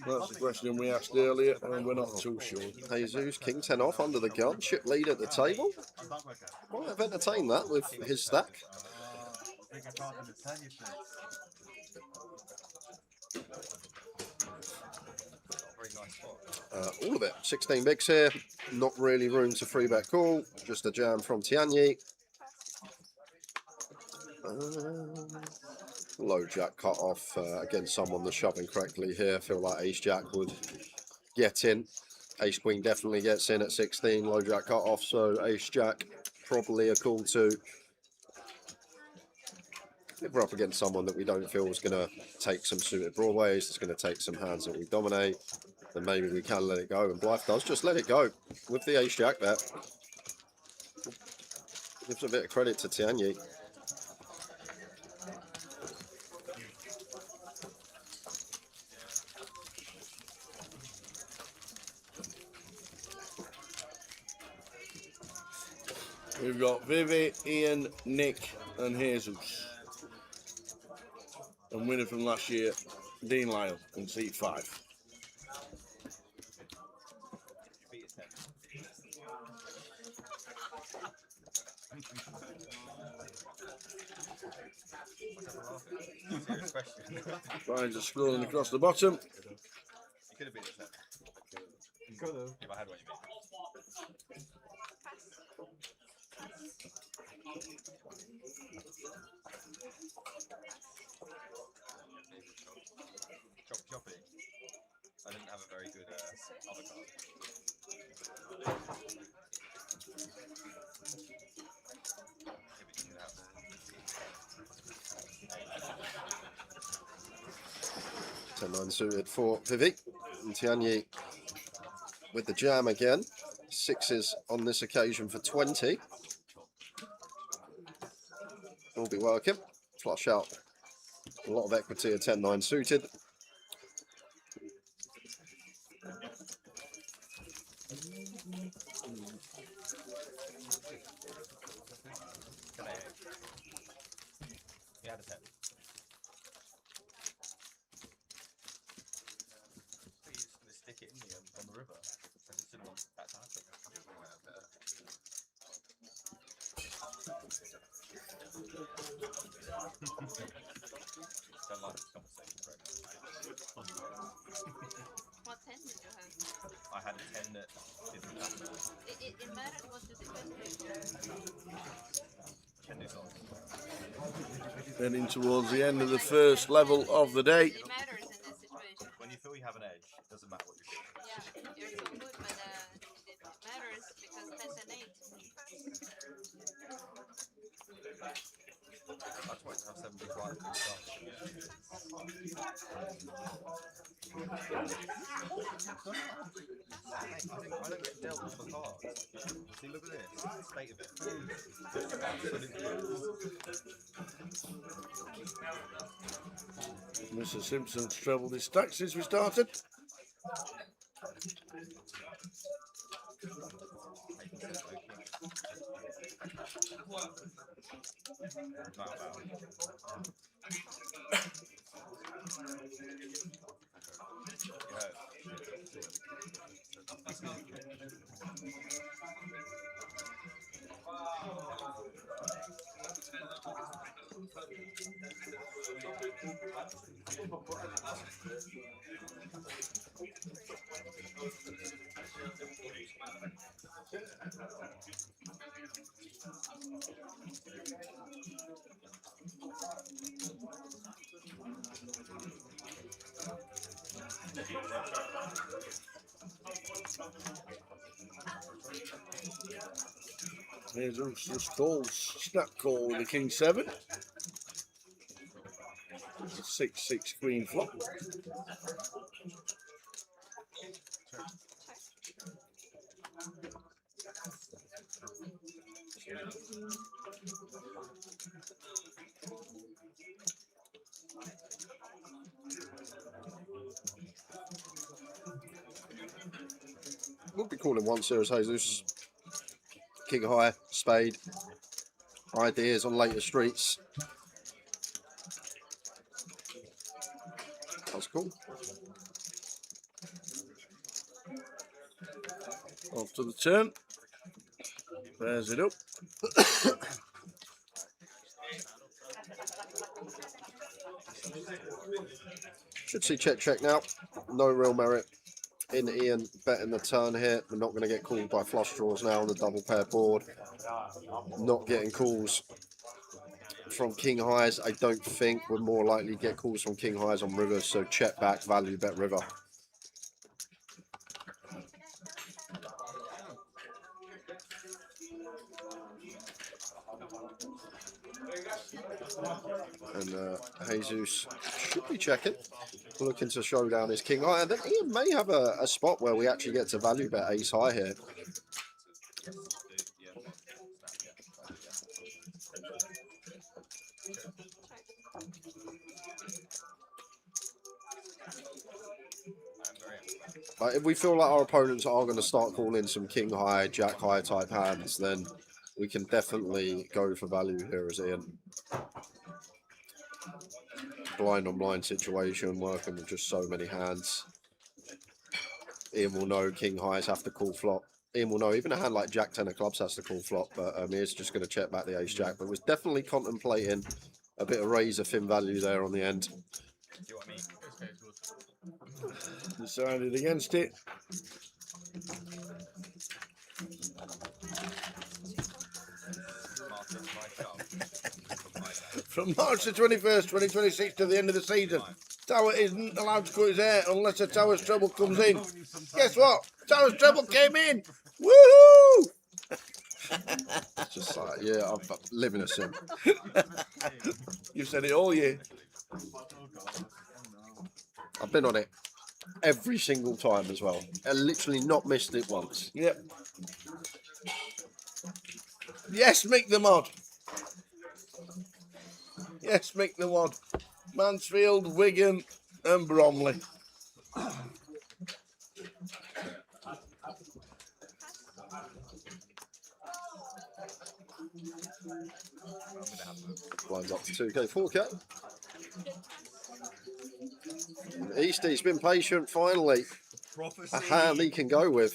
That's the question we asked earlier, and we're not too sure. Jesus, king 10 off under the gun, chip lead at the table. Might have entertained that with his stack. All of it, 16 bigs here, not really room to 3-bet call, just a jam from Tianyi. Low jack cut off against someone that's shoving correctly here. Feel like ace jack would get in. Ace queen definitely gets in at 16, low jack cut off, so ace jack probably a call too. If we're up against someone that we don't feel is going to take some suited broadways, it's going to take some hands that we dominate, then maybe we can let it go. And Bluff does just let it go with the ace jack there. Gives a bit of credit to Tianyi. We've got Vivy, Ian, Nick, and Jesus. And winner from last year, Dean Lyall in seat 5. Serious question. Brian's just scrolling across the bottom. You could have beat it. You could have. If I had what you mean. Choppy. I didn't have a very good other card. Maybe you can have. 10-9 suited for Vivy. And Tianyi with the jam again. 6s on this occasion for 20. Will be working. Flush out. A lot of equity at 10-9 suited. Yeah, the 10. Please stick it in on the river. I just didn't want that to happen. Don't like this conversation right What 10 did you have? now. I had a 10 that didn't happen. It matters what you defend. 10 is on. Heading towards the end of the first level of the day. It matters in this situation. When you feel you have an edge, it doesn't matter what you're doing. Yeah, you're so good, but it matters because 10 and 8. That's why to have 75 to start. I don't get dealt with the cards. See, look at this. State of it. Mr. Simpson's trebled his stack since we started. Here's Ulster's call, snap call with the King 7. 6-6 queen flop. We'll be calling one Series Jesus. King high, spade. Ideas on later streets. That's cool. Off to the turn. There's it up. Should see check now. No real merit in Ian betting the turn here. We're not going to get called by flush draws now on the double pair board. Not getting calls from king highs. I don't think we're more likely to get calls from king highs on rivers. So check back, value bet river. And Jesus should be checking, looking to show down his king high, and then Ian may have a spot where we actually get to value bet ace high here. If we feel like our opponents are going to start calling some king high, jack high type hands, then we can definitely go for value here as Ian. Blind on blind situation, working with just so many hands. Ian will know king highs have to call flop. Ian will know even a hand like jack 10 of clubs has to call flop, but he's just going to check back the ace jack. But was definitely contemplating a bit of razor thin value there on the end. See what I mean? Decided against it. From March the 21st, 2026 to the end of the season, Tower isn't allowed to cut his hair unless a Tower's treble comes in. Guess what? Tower's treble came in! Woohoo! It's just like, yeah, I'm living a sim. You've said it all year. I've been on it every single time as well. I literally not missed it once. Yep. Yes, Mick the Mod. Yes, Mick the Mod. Mansfield, Wigan and Bromley. Blinds up to 2k, 4k. Easty's been patient, finally. A hand he can go with.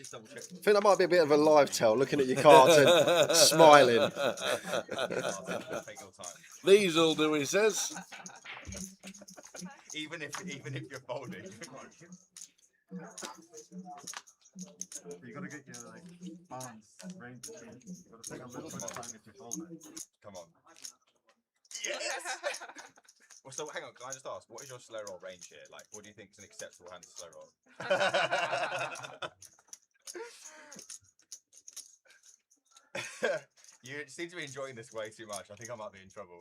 just double check. I think that might be a bit of a live tell, looking at your cards and smiling. Take your time. These'll do, he says. Even if you're folding. You gotta get your like balance range. You gotta take a little bit of time if you fold it. Come on. Yes. Well, so hang on. Can I just ask, what is your slow roll range here? Like, what do you think is an acceptable hand to slow roll? You seem to be enjoying this way too much. I think I might be in trouble.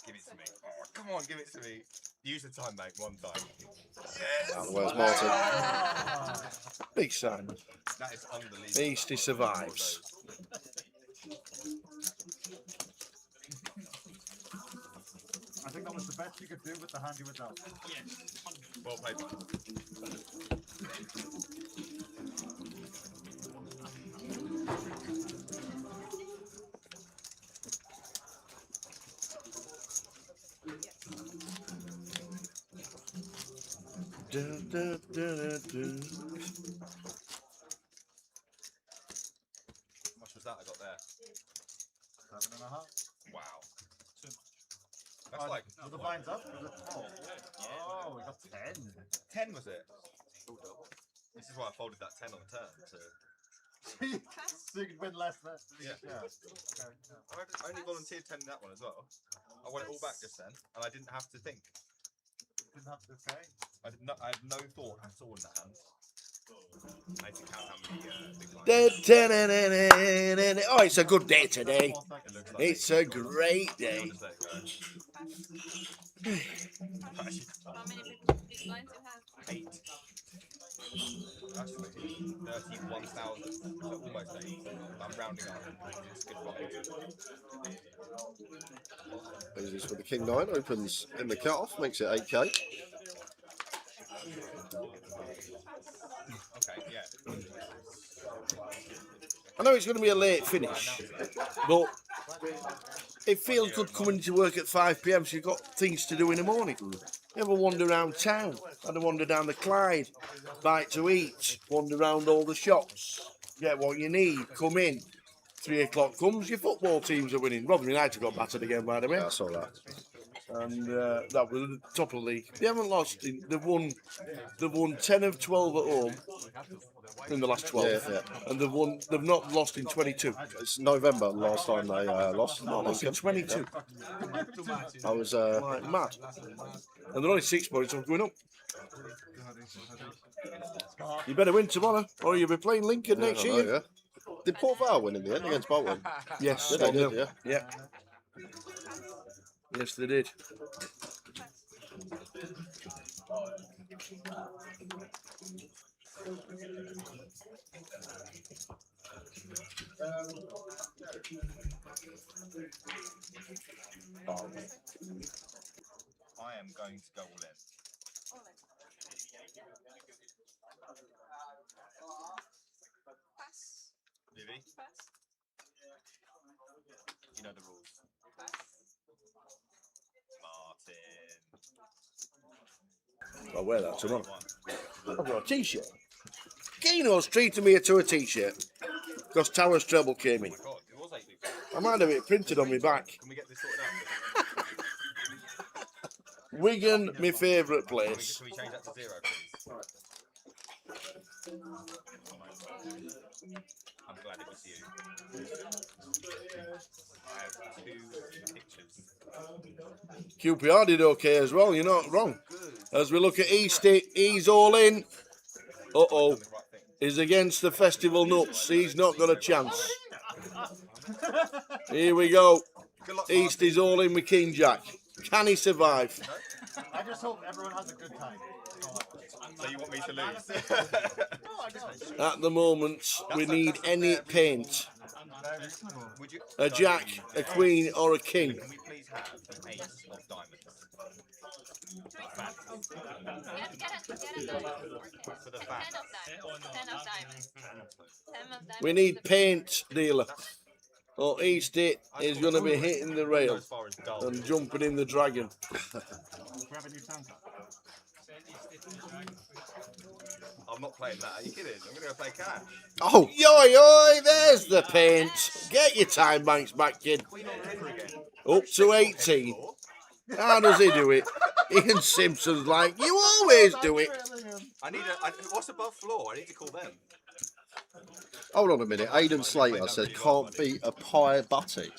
Give it to me. Oh, come on, give it to me. Use the time, mate. One time. Yes. Where's Martin? Big sign. That is unbelievable. Easty survives. I think that was the best you could do with the hand you were dealt. Well played, man. How much was that I got there? 7.5. Wow. That's like Were the blinds up? Was it 12? Oh, we got 10. 10, was it? This is why I folded that 10 on the turn. So you could win less than Yeah. Okay. I only volunteered 10 in that one as well. I won it all back just then, and I didn't have to think. Didn't have to pay. I had no thought at all in that hand. I had to count how many big blinds. Oh, it's a good day today. 4 seconds. It looks like It's a great day. I'll just let it go. How many big blinds you have? 8. Actually, 31,000. So almost 8. I'm rounding up. It's good fun. Easy's with the King 9, opens in the cut-off, makes it 8k. Okay, yeah. I know it's going to be a late finish, but it feels good coming to work at 5 p.m. so you've got things to do in the morning. You ever wander around town? Had a wander down the Clyde, bite to eat, wander around all the shops, get what you need, come in. 3 o'clock comes, your football teams are winning. Rotherham United got battered again, by the way. Yeah, I saw that. And that was the top of the league. They haven't lost. They've won 10 of 12 at home in the last 12, Yeah. and they've not lost in 22. It's November last time they lost. Not lost in 22. I was Like mad. And they're only 6 points off going up. You better win tomorrow, or you'll be playing Lincoln next I know, year. yeah. Did Port Vale win in the end against Bolton? Yes, Yeah, they did, 1-0. yeah. Yes, they did. I am going to go all in. Vivy, you know the rules. Martin. I'll wear that tomorrow. One. I've got a t-shirt. Keno's treated me to a t-shirt because Towers Treble came in. Oh my god, it was 8 before. I might have it printed on my back. Can we get this sorted out? Wigan, my favourite place. Can we change that to 0, please? I'm glad it was you. I have 2 pictures. QPR did okay as well, you're not wrong. As we look at Easty, he's all in. Uh-oh, Done the right thing. he's against the festival nuts. He's not got a chance. Here we go. Good luck, Easty's all in with King Jack. Can he survive? I just hope everyone has a good time. So you want me to lose? At the moment, we need any paint. Would you, A jack, a queen, or a king. Can we please have an 8 of diamonds? Get a diamond. For the 10 fans. of diamonds. 10 of diamonds. 10 of diamonds. We need paint, dealer. Or Easty is going to be hitting the rail As far as dull. and jumping in the dragon. We have a new sound card. I'm not playing that. Are you kidding? I'm gonna go play cash. Oh, Yoy, there's the paint. Get your time banks back, kid. Queen on the river again. Up to 18. How does he do it? Ian Simpson's like, you always do it. I need a. What's above floor? I need to call them. hold on a minute. Aidan Slater says can't beat a pie butty.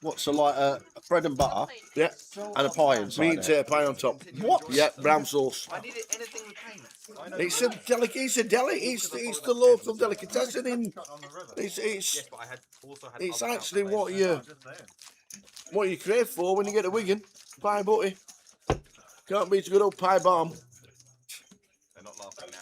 What, so like a bread and butter Yeah, and a pie inside meat it? tater pie on top. What? Yeah, brown sauce. I needed anything with paint. It's a it's the local delicatessen in. It's Yes, but I had also had. it's other actually calculations. what you crave for when you get to Wigan. Pie butty. Can't beat a good old pie bomb. They're not laughing now.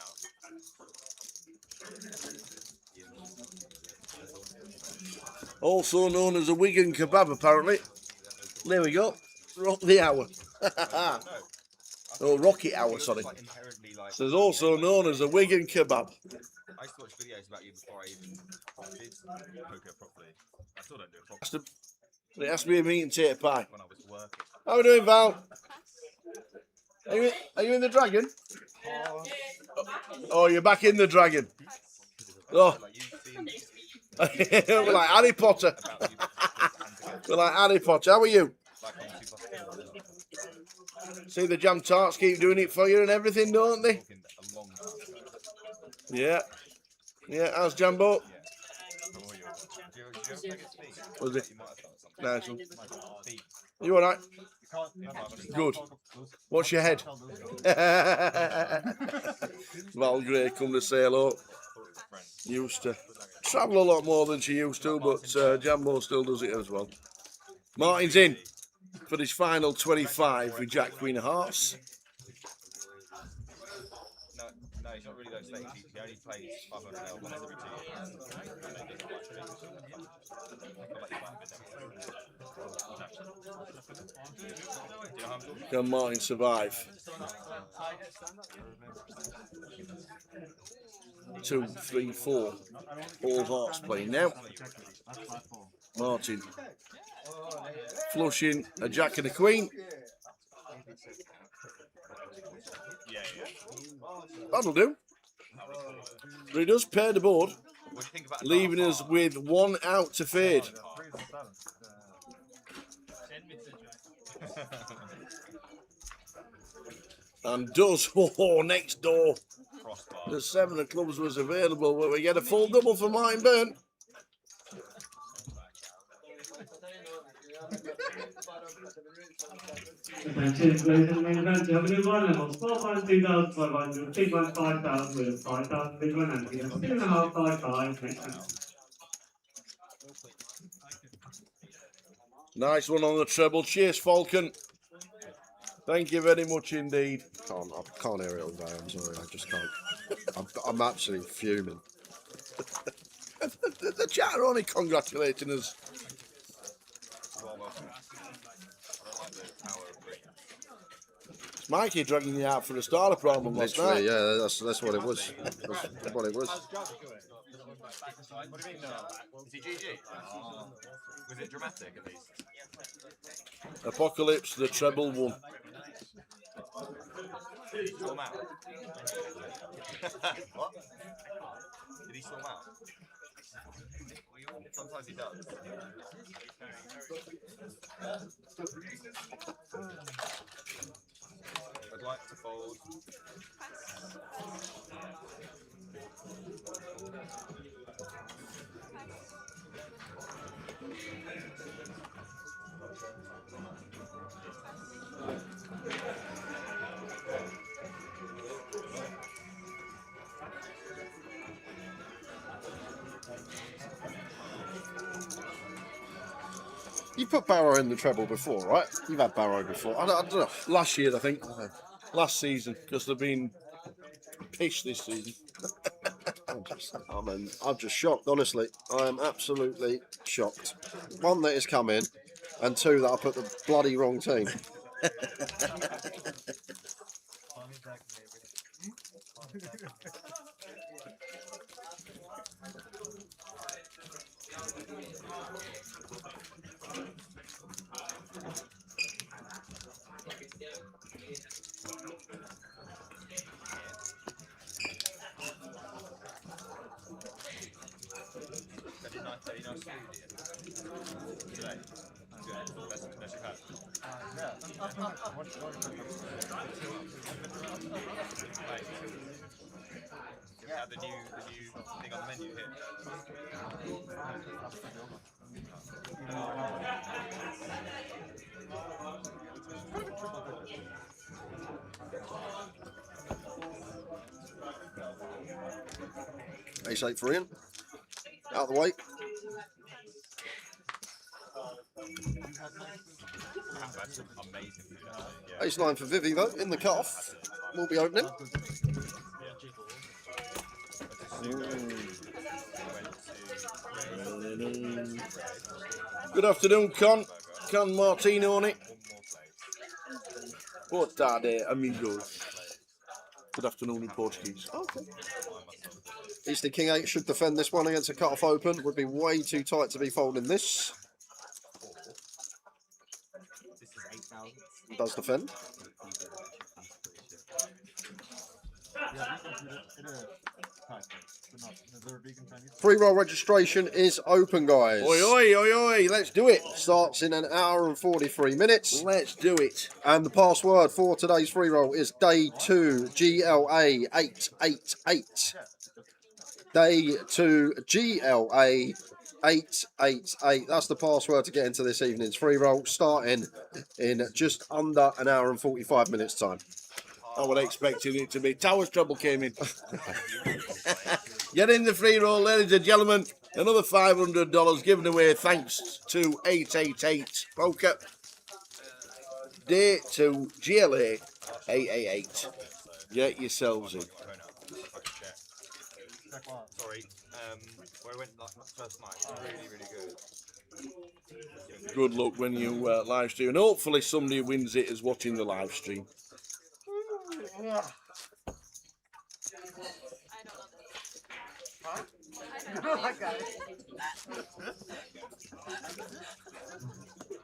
Also known as a Wigan kebab, apparently. There we go. Rock the hour. Oh, Rocket Hour, sorry. Like inherently like. So it's also known as a Wigan kebab. I used to watch videos about you before I even did poker properly. I still don't do it properly It has to be a meat and tater pie. when I was working. How are we doing, Val? Are you in the dragon? Oh, you're back in the dragon. Oh, Like you seem we're like Harry Potter. about you We're like Harry Potter. How are you? like on 2+4. See the jam tarts keep doing it for you and everything, don't they? Talking a long time ago. Yeah. Yeah, how's Jambo? Yeah. How are you? Do you ever play against me? Was it? You might have done something. Nice one. Beat. You alright? Good. Good. What's your head? Val Gray come to say hello. Used to travel a lot more than she used to, but Jambo still does it as well. Martin's in for his final 25 with Jack Queen of Hearts. No, he's not really those things. He only plays 500 L once every 2 years. Can Martin survive? 2, 3, 4. All hearts playing now. Martin flushing a Jack and a Queen. That'll do. But he does pair the board, What do you think about leaving us with 1 out to fade. And does, next door. crossbar? The 7 of clubs was available, but we get a full double for Martin Byrne. Cheers, ladies and main event. You have a new line level. Small fine 2,500, big one 5,000 with 5,000, big one empty. That's 2.5, 5, 5. Next round. Nice one on the treble. Cheers, Falcon. Thank you very much indeed. I can't hear it all day. I'm sorry. I just can't. I'm actually fuming. The chat are only congratulating us. Well, welcome. I don't like the power of green. It's Mikey dragging you out for a starter problem last Literally, night. yeah. That's what it was. That's what it was. What do you mean, no? Is he GG? Was it dramatic at least? Apocalypse, the treble one. Did he storm out? What? Did he storm out? Sometimes he does. I'd like to fold. You put Barrow in the treble before, right? You've had Barrow before. I don't know. Last year, I think. Last season, because they've been pish this season. I'm just shocked, honestly. I am absolutely shocked. 1, that it's come in, and 2, that I put the bloody wrong team. the new thing on the menu here. Ace 8 for Ian. Out of the way. That's amazing food, actually. Yeah. Ace 9 for Vivy though, in the cutoff. We'll be opening. Good afternoon, Con. Con Martino on it. Boa tarde, amigos. Good afternoon in Portuguese. Okay. Easty King 8 should defend this one against a cut-off open. Would be way too tight to be folding this. Does defend. Free roll registration is open, guys. Oi, oi, oi, oi, let's do it. Starts in an hour and 43 minutes. Let's do it. And the password for today's free roll is Day 2 GLA 888. Day 2 GLA 888. That's the password to get into this evening's free roll, starting in just under an hour and 45 minutes time. I was expecting it to be. Towers Treble came in. Get in the free roll, ladies and gentlemen. Another $500 given away thanks to 888 Poker. Day 2 GLA 888. Get yourselves in. Sorry, where I went first night, really, really good. Good luck when you live stream. And hopefully somebody who wins it is watching the live stream.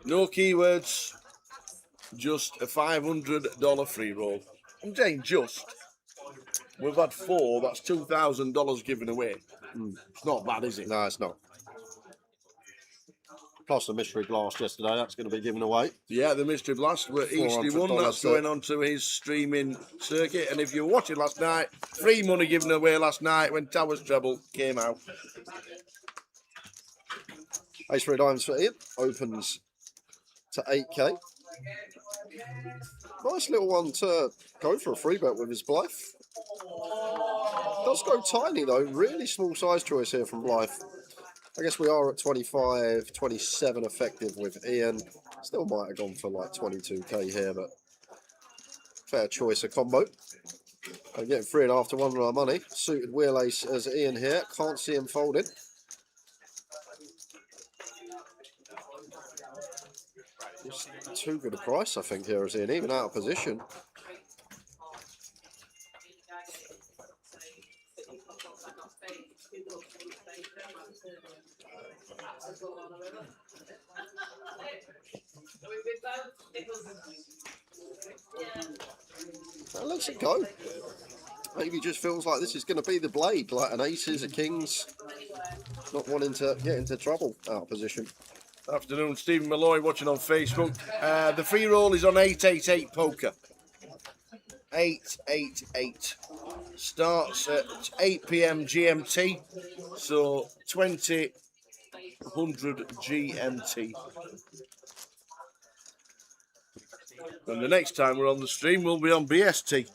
No keywords, just a $500 free roll. I'm saying just. We've had 4, that's $2,000 given away. It's not bad, is it? No, it's not. Plus the mystery blast yesterday, that's going to be given away. Yeah, the Mystery Blast where Easty won. That's going on to his streaming circuit. And if you were watching last night, free money given away last night when Towers Treble came out. Ace 3 diamonds for Ian. Opens to 8k. Nice little one to go for a free bet with his Bluff. Does go tiny though. Really small size choice here from Bluff. I guess we are at 25, 27 effective with Ian. Still might have gone for like 22k here, but fair choice of combo. I'm getting 3.5 to 1 with our money. Suited wheel ace as Ian here. Can't see him folding. Just too good a price, I think, here as Ian, even out of position. That lets it go. Maybe just feels like this is going to be the blade, like an aces, a kings, not wanting to get into trouble out of position. Afternoon, Stephen Malloy watching on Facebook. The free roll is on 888 Poker. 888. Starts at 8 PM GMT, so 2000 GMT. And the next time we're on the stream, we'll be on BST.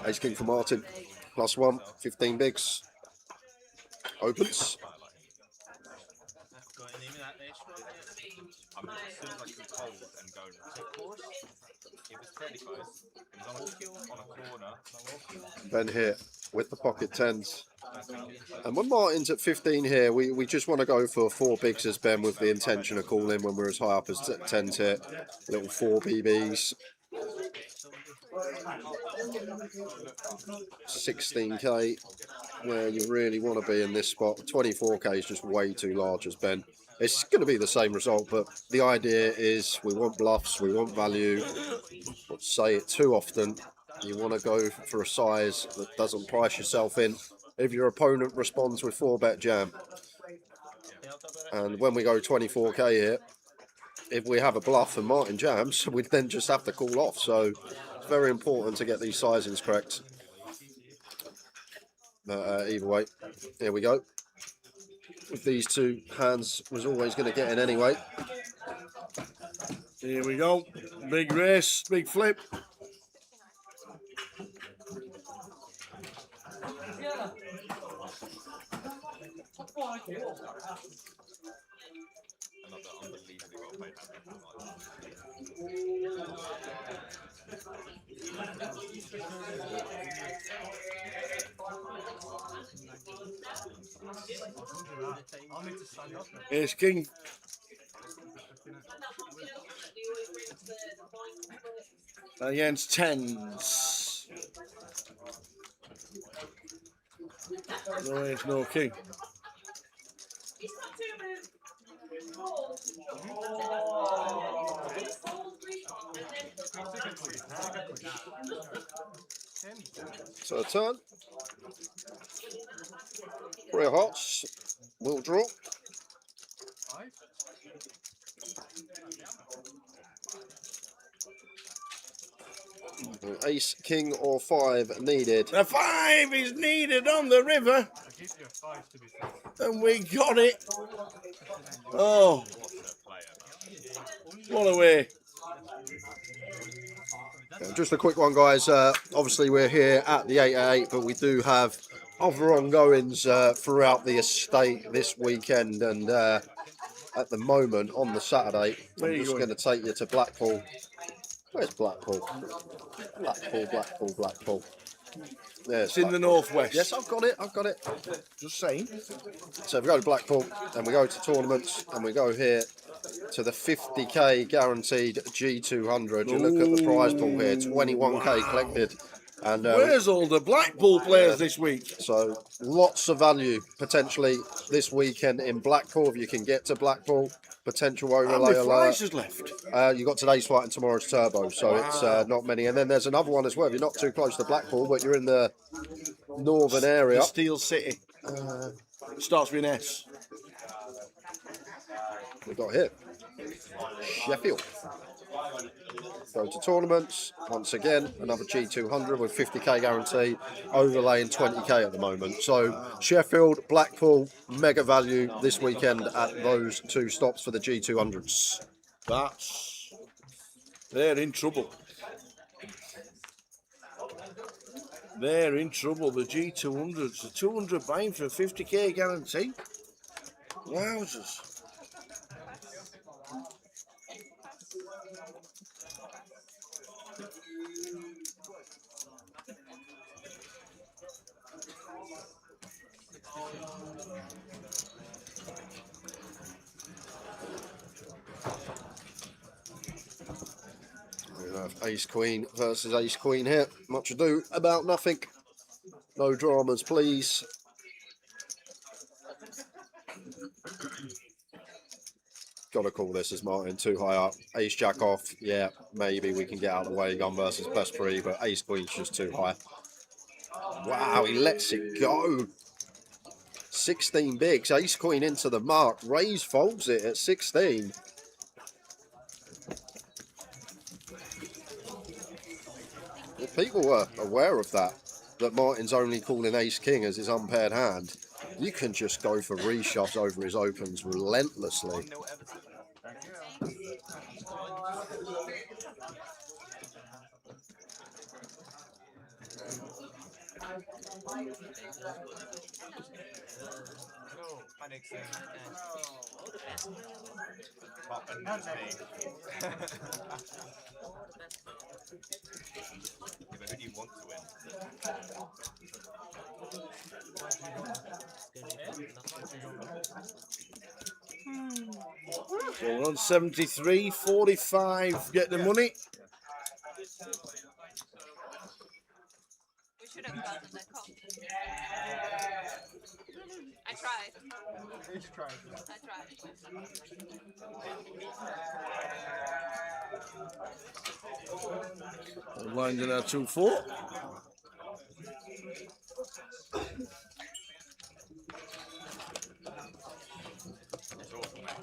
Ace king for Martin. +1, 15 bigs. Opens. As soon as I could hold and go tip course, it was fairly close. It was on a corner. Ben here with the pocket tens. And when Martin's at 15 here, we just want to go for 4 bigs as Ben with the intention of calling when we're as high up as 10s here. Little 4 BBs. 16k, where you really want to be in this spot. 24k is just way too large as Ben. It's going to be the same result, but the idea is we want bluffs, we want value. Don't say it too often. You want to go for a size that doesn't price yourself in if your opponent responds with 4-bet jam. And when we go 24k here, if we have a bluff and Martin jams, we'd then just have to call off. So it's very important to get these sizings correct. But either way, here we go. With these two hands, was always going to get in anyway. Here we go. Big race, big flip. Ace king. Against tens. No ace, no king. So a turn. 3 hearts. We'll draw. Ace, king, or 5 needed. The 5 is needed on the river. And we got it. Oh, what a way. Just a quick one, guys. Obviously, we're here at the 888, but we do have other ongoings throughout the estate this weekend. And at the moment, on the Saturday, I'm just going to take you to Blackpool. Where's Blackpool? Blackpool, Blackpool. There's It's in the northwest. Yes, I've got it. Just saying. So we go to Blackpool and we go to tournaments and we go here to the 50k guaranteed G200. You look at the prize pool here, 21k collected. And where's all the Blackpool players this week? So lots of value potentially this weekend in Blackpool if you can get to Blackpool. Potential overlay How many prizes left? You got today's fight and tomorrow's turbo, so it's not many. And then there's another one as well. If you're not too close to Blackpool, but you're in the northern area. The Steel City. Starts with an S. We got here Sheffield. Go to tournaments once again. Another G200 with 50k guarantee, overlaying 20k at the moment. So Sheffield, Blackpool, mega value this weekend at those 2 stops for the G200s. They're in trouble. They're in trouble. The G200s, the 200 buying for a 50k guarantee. Wowzers. We have Ace Queen versus Ace Queen here. Much ado about nothing. No dramas, please. Gotta call this as Martin too high up. Ace Jack off, yeah, maybe we can get out of the way. Gun versus best 3, but Ace Queen's just too high. Wow, he lets it go. 16 bigs. Ace Queen into the mark. Raise folds it at 16. If people were aware of that Martin's only calling Ace King as his unpaired hand, you can just go for reshoves over his opens relentlessly. Hi Nixon. Pop and just me. Yeah, but who do you want to win? So we're on 73.45. Get the money. We should have gotten that call. I tried. I tried. Lines in our 2-4. It's awful, mate.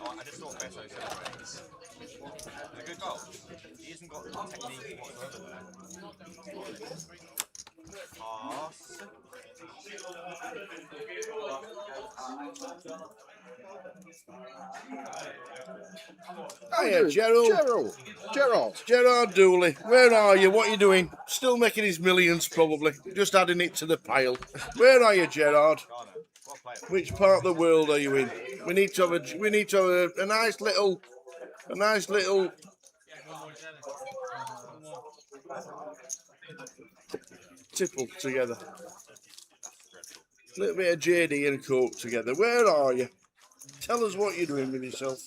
Oh, I just saw Beto celebrate. It's a good goal. He hasn't got technique whatsoever there. Pass. Hiya, Gerald. Gerard Dooley. Where are you? What are you doing? Still making his millions, probably. Just adding it to the pile. Where are you, Gerard? Which part of the world are you in? We need to have a nice little tipple together. A little bit of JD and Coke together. Where are you? Tell us what you're doing with yourself.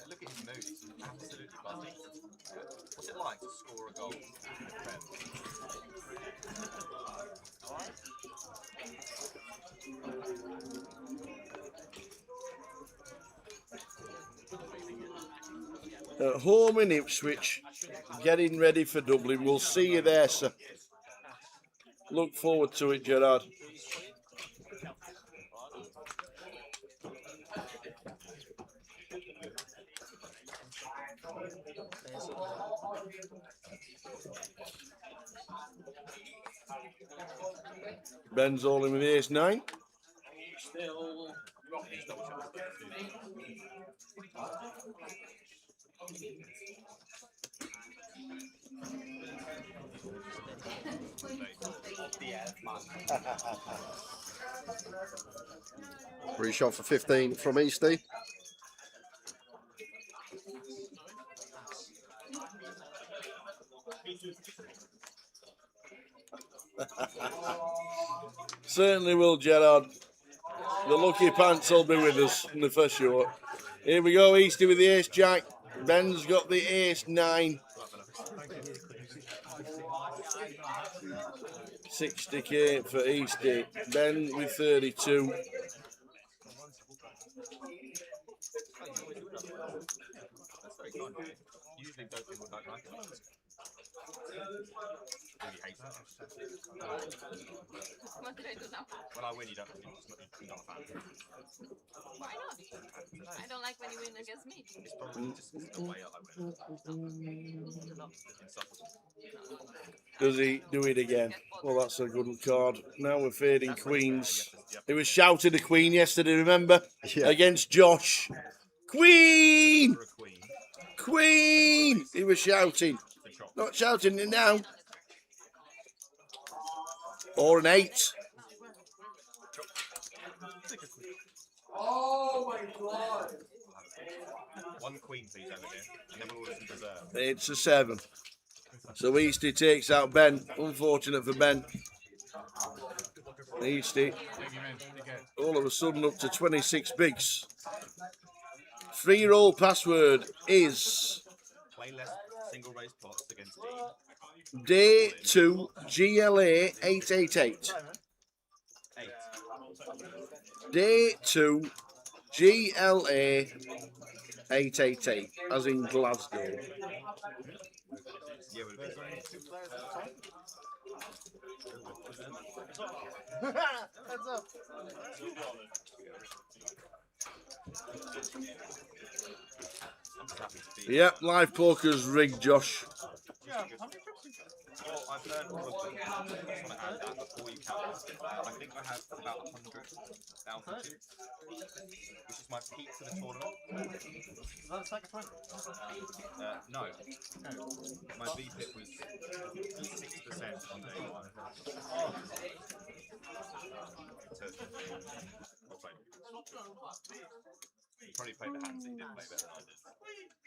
Look at his mood, he's absolutely buzzing. What's it like to score a goal in the Prem? At home in Ipswich, getting ready for Dublin. We'll see you there, sir. Look forward to it, Gerard. Ben's all in with ace-9. Free shot for 15 from Easty. Certainly will, Gerard. The lucky pants will be with us in the first shot. Here we go, Easty with the ace-jack. Ben's got the ace-9. 60k for Easty. Ben with 32. Usually those people don't like it. Really hate it. What did I do now? When I win, you're not a fan. Why not? I don't like when you win against me. It's probably just the way I win. Insufferable. Does he do it again? Well, that's a good card. Now we're fading queens. He was shouting the queen yesterday, remember? Yeah. Against Josh. Queen! Queen! He was shouting. Not shouting it now. Or an 8. Oh my god! One queen, please, over here. And then we'll order some dessert. It's a 7. So Easty takes out Ben. Unfortunate for Ben. Easty, all of a sudden up to 26 bigs. 3-year-old password is Play less single race plots against D. Day 2 GLA 888. 8. Day 2 GLA 888, as in Glasgow. Yeah, we'll be great. Heads up. Yep, live poker's rigged, Josh. Yeah, how many trips? I've learned all of them. I just want to add that before you count them. I think I have about 100,000 chips, which is my peak for the tournament. Is that a second win? No. My VPIP was 6% on day one. Oh. He probably played the hands that he did play better than I did.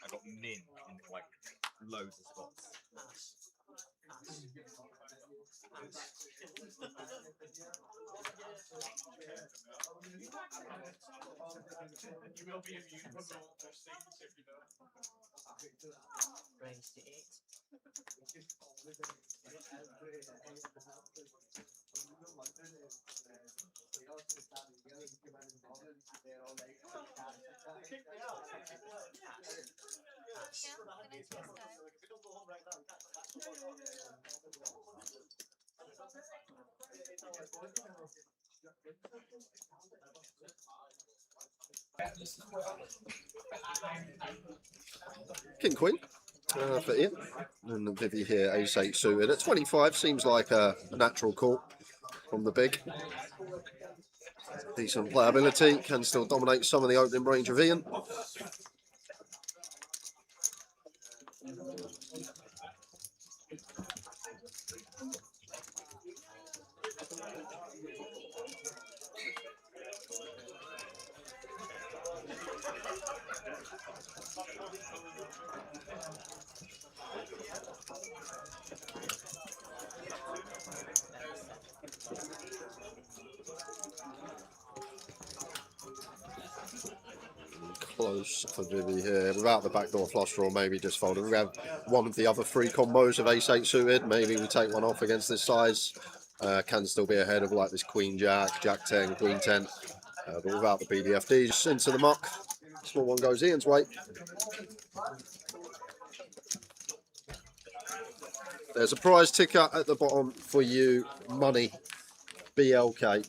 I got min in like loads of spots. You will be immune from all those things if you know. Raised to 8. King Queen for Ian. And the Vivy here, ace-8 suited. At 25 seems like a natural call from the big. Decent playability, can still dominate some of the opening range of Ian. Close for Vivy here, without the backdoor flush draw, maybe just folding. We have one of the other three combos of ace-8 suited, maybe we take one off against this size. Can still be ahead of like this Queen Jack, Jack 10, Queen 10, but without the BDFDs. Into the muck, small one goes Ian's way. There's a prize ticker at the bottom for you, money, BLK.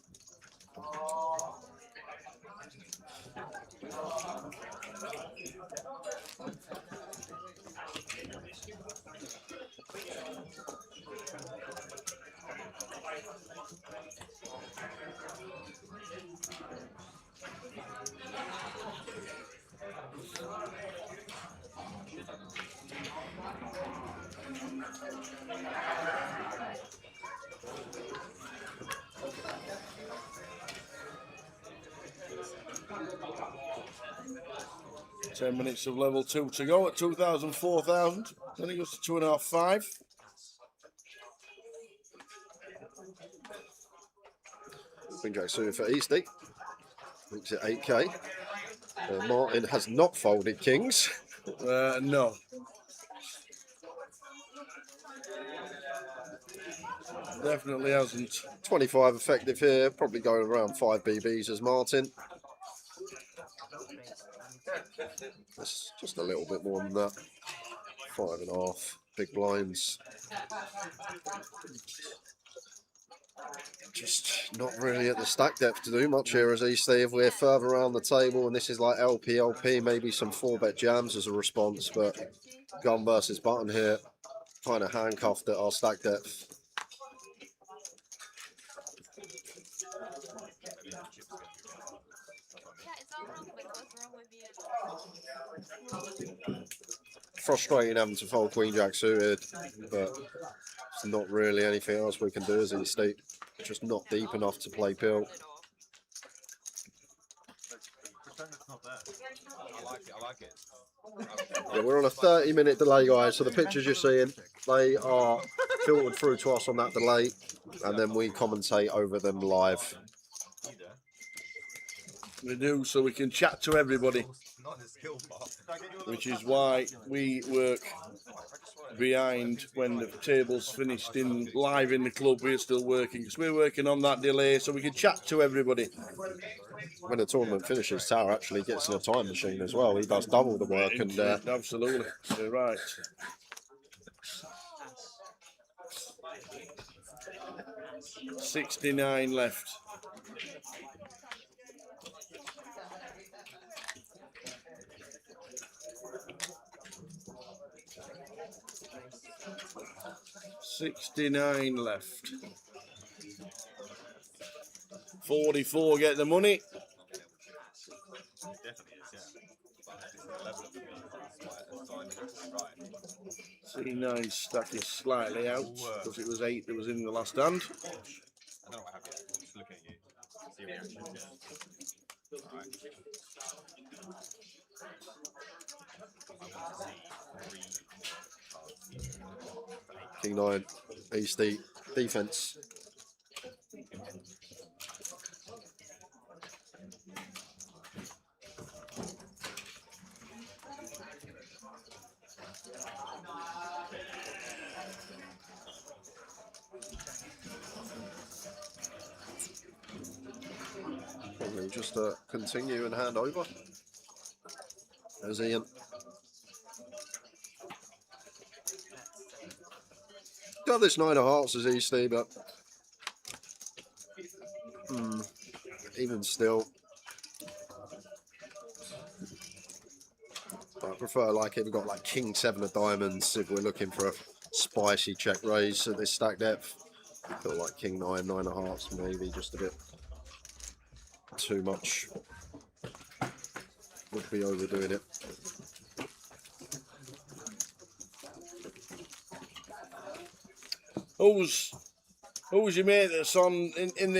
Ten minutes of level 2 to go at 2,000, 4,000. Then it goes to 2.5, 5. Queen Jack suited for Easty. Makes it 8k. Martin has not folded kings. No. Definitely hasn't. 25 effective here, probably going around 5 BBs as Martin. That's just a little bit more than that. 5.5, big blinds. Just not really at the stack depth to do much here as Easty. If we're further around the table and this is like LP, maybe some 4-bet jams as a response, but gun versus button here, kind of handcuffed at our stack depth. Yeah, it's all wrong, but what's wrong with you? Frustrating having to fold Queen Jack suited, but it's not really anything else we can do as Easty. Just not deep enough to play pill. Pretend it's not there. I like it. Yeah, we're on a 30-minute delay, guys, so the pictures you're seeing, they are filtered through to us on that delay, and then we commentate over them live. We do, so we can chat to everybody, Not the skill part. which is why we work behind when the table's finished in live in the club. We're still working because we're working on that delay so we can chat to everybody. When the tournament finishes, Tower actually gets in a time machine as well. He does double the work, and Absolutely, you're right. $69 left. 69 left. 44 get the money. Definitely is, yeah. But this is the level of the beat. Slightly right. 69 stack is slightly out because it was 8 that was in the last hand. I don't know what happened. I'm just looking at you. See your reaction. Alright. I want to see 3 cards. King 9, Easty, defense. Probably just continue and hand over. There's Ian. Got this 9 of hearts as Easty, but even still, I prefer like if we've got like King 7 of diamonds if we're looking for a spicy check raise at this stack depth. I feel like King 9, 9 of hearts maybe just a bit too much. Would be overdoing it. Who's your mate that's on in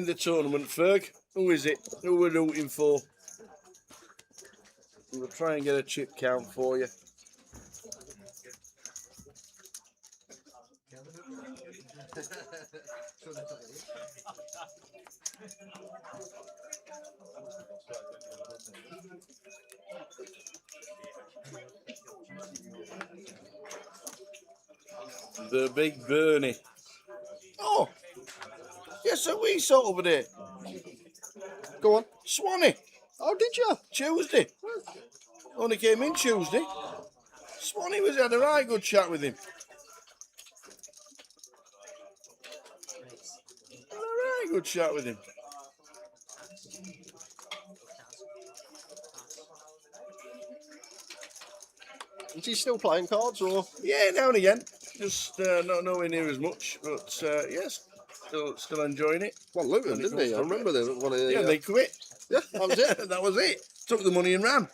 the tournament, Ferg? Who is it? Who we're rooting for? We'll try and get a chip count for you. The big Bernie. Oh, yes, so we saw over there. Go on. Swanee. Oh, did you? Tuesday. Only came in Tuesday. Swanee had a right good chat with him. Had a right good chat with him. Is he still playing cards or? Yeah, now and again. Just not nowhere near as much, but yes, still enjoying it. Well, Luton, didn't he? I remember them. One of the, Yeah, they quit. yeah, that was it. That was it. Took the money and ran.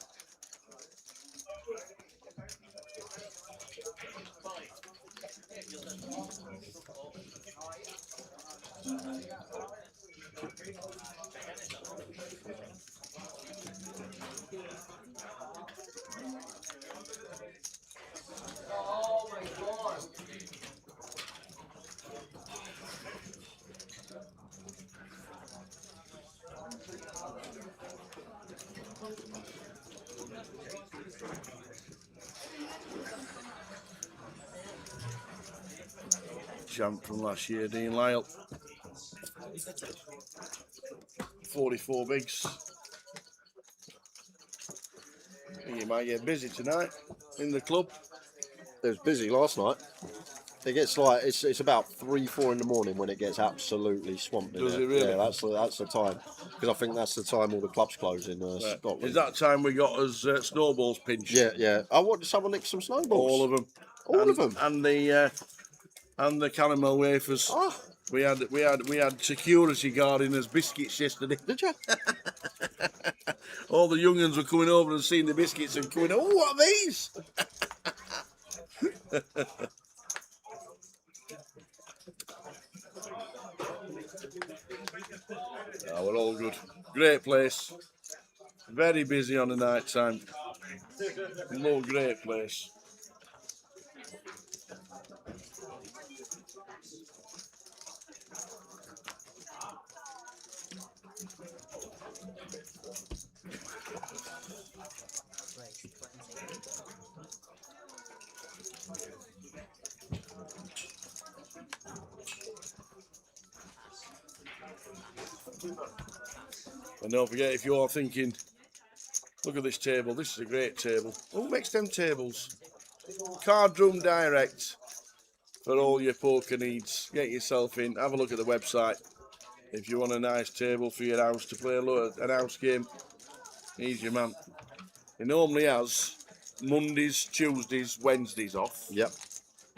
Champ from last year, Dean Lyall. 44 bigs. I think you might get busy tonight in the club. It was busy last night. It gets like it's about 3, 4 in the morning when it gets absolutely swamped. Does it? it really? Yeah, that's the time because I think that's the time all the clubs close in Scotland. Is that time we got us snowballs pinched? Yeah, yeah. I want someone nick some snowballs. All of them. All of them. And the caramel wafers. Oh. We had security guarding us biscuits yesterday. Did you? All the young uns were coming over and seeing the biscuits and going, oh, what are these? Oh, we're all good. Great place. Very busy on the night time. No, great place. And don't forget, if you are thinking, look at this table, this is a great table. Who makes them tables? Card Room Direct for all your poker needs. Get yourself in, have a look at the website. If you want a nice table for your house to play an house game, he's your man. He normally has Mondays, Tuesdays, Wednesdays off. Yep.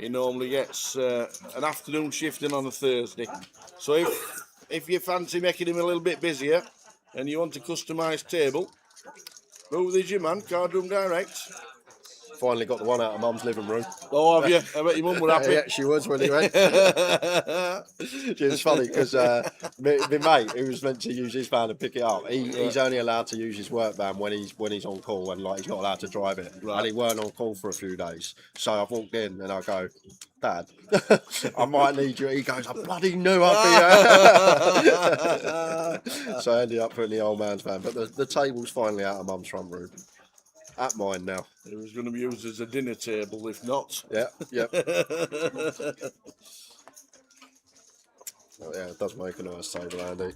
he normally gets an afternoon shifting on a Thursday. So if you fancy making him a little bit busier and you want a customised table, Booth is your man, Card Room Direct. Finally got the one out of Mum's living room. Oh, have you? I bet your mum were happy. Yeah, she was when he went. It's funny because my mate, who was meant to use his van and pick it up, he's only allowed to use his work van when he's on call, and like he's not allowed to drive it. Right. And he weren't on call for a few days. So I walked in and I go, Dad, I might need you. He goes, I bloody knew I'd be here. So I ended up putting the old man's van. But the table's finally out of Mum's front room. At mine now. It was going to be used as a dinner table, if not. Yeah, yeah. Oh, yeah, it does make a nice table, Andy.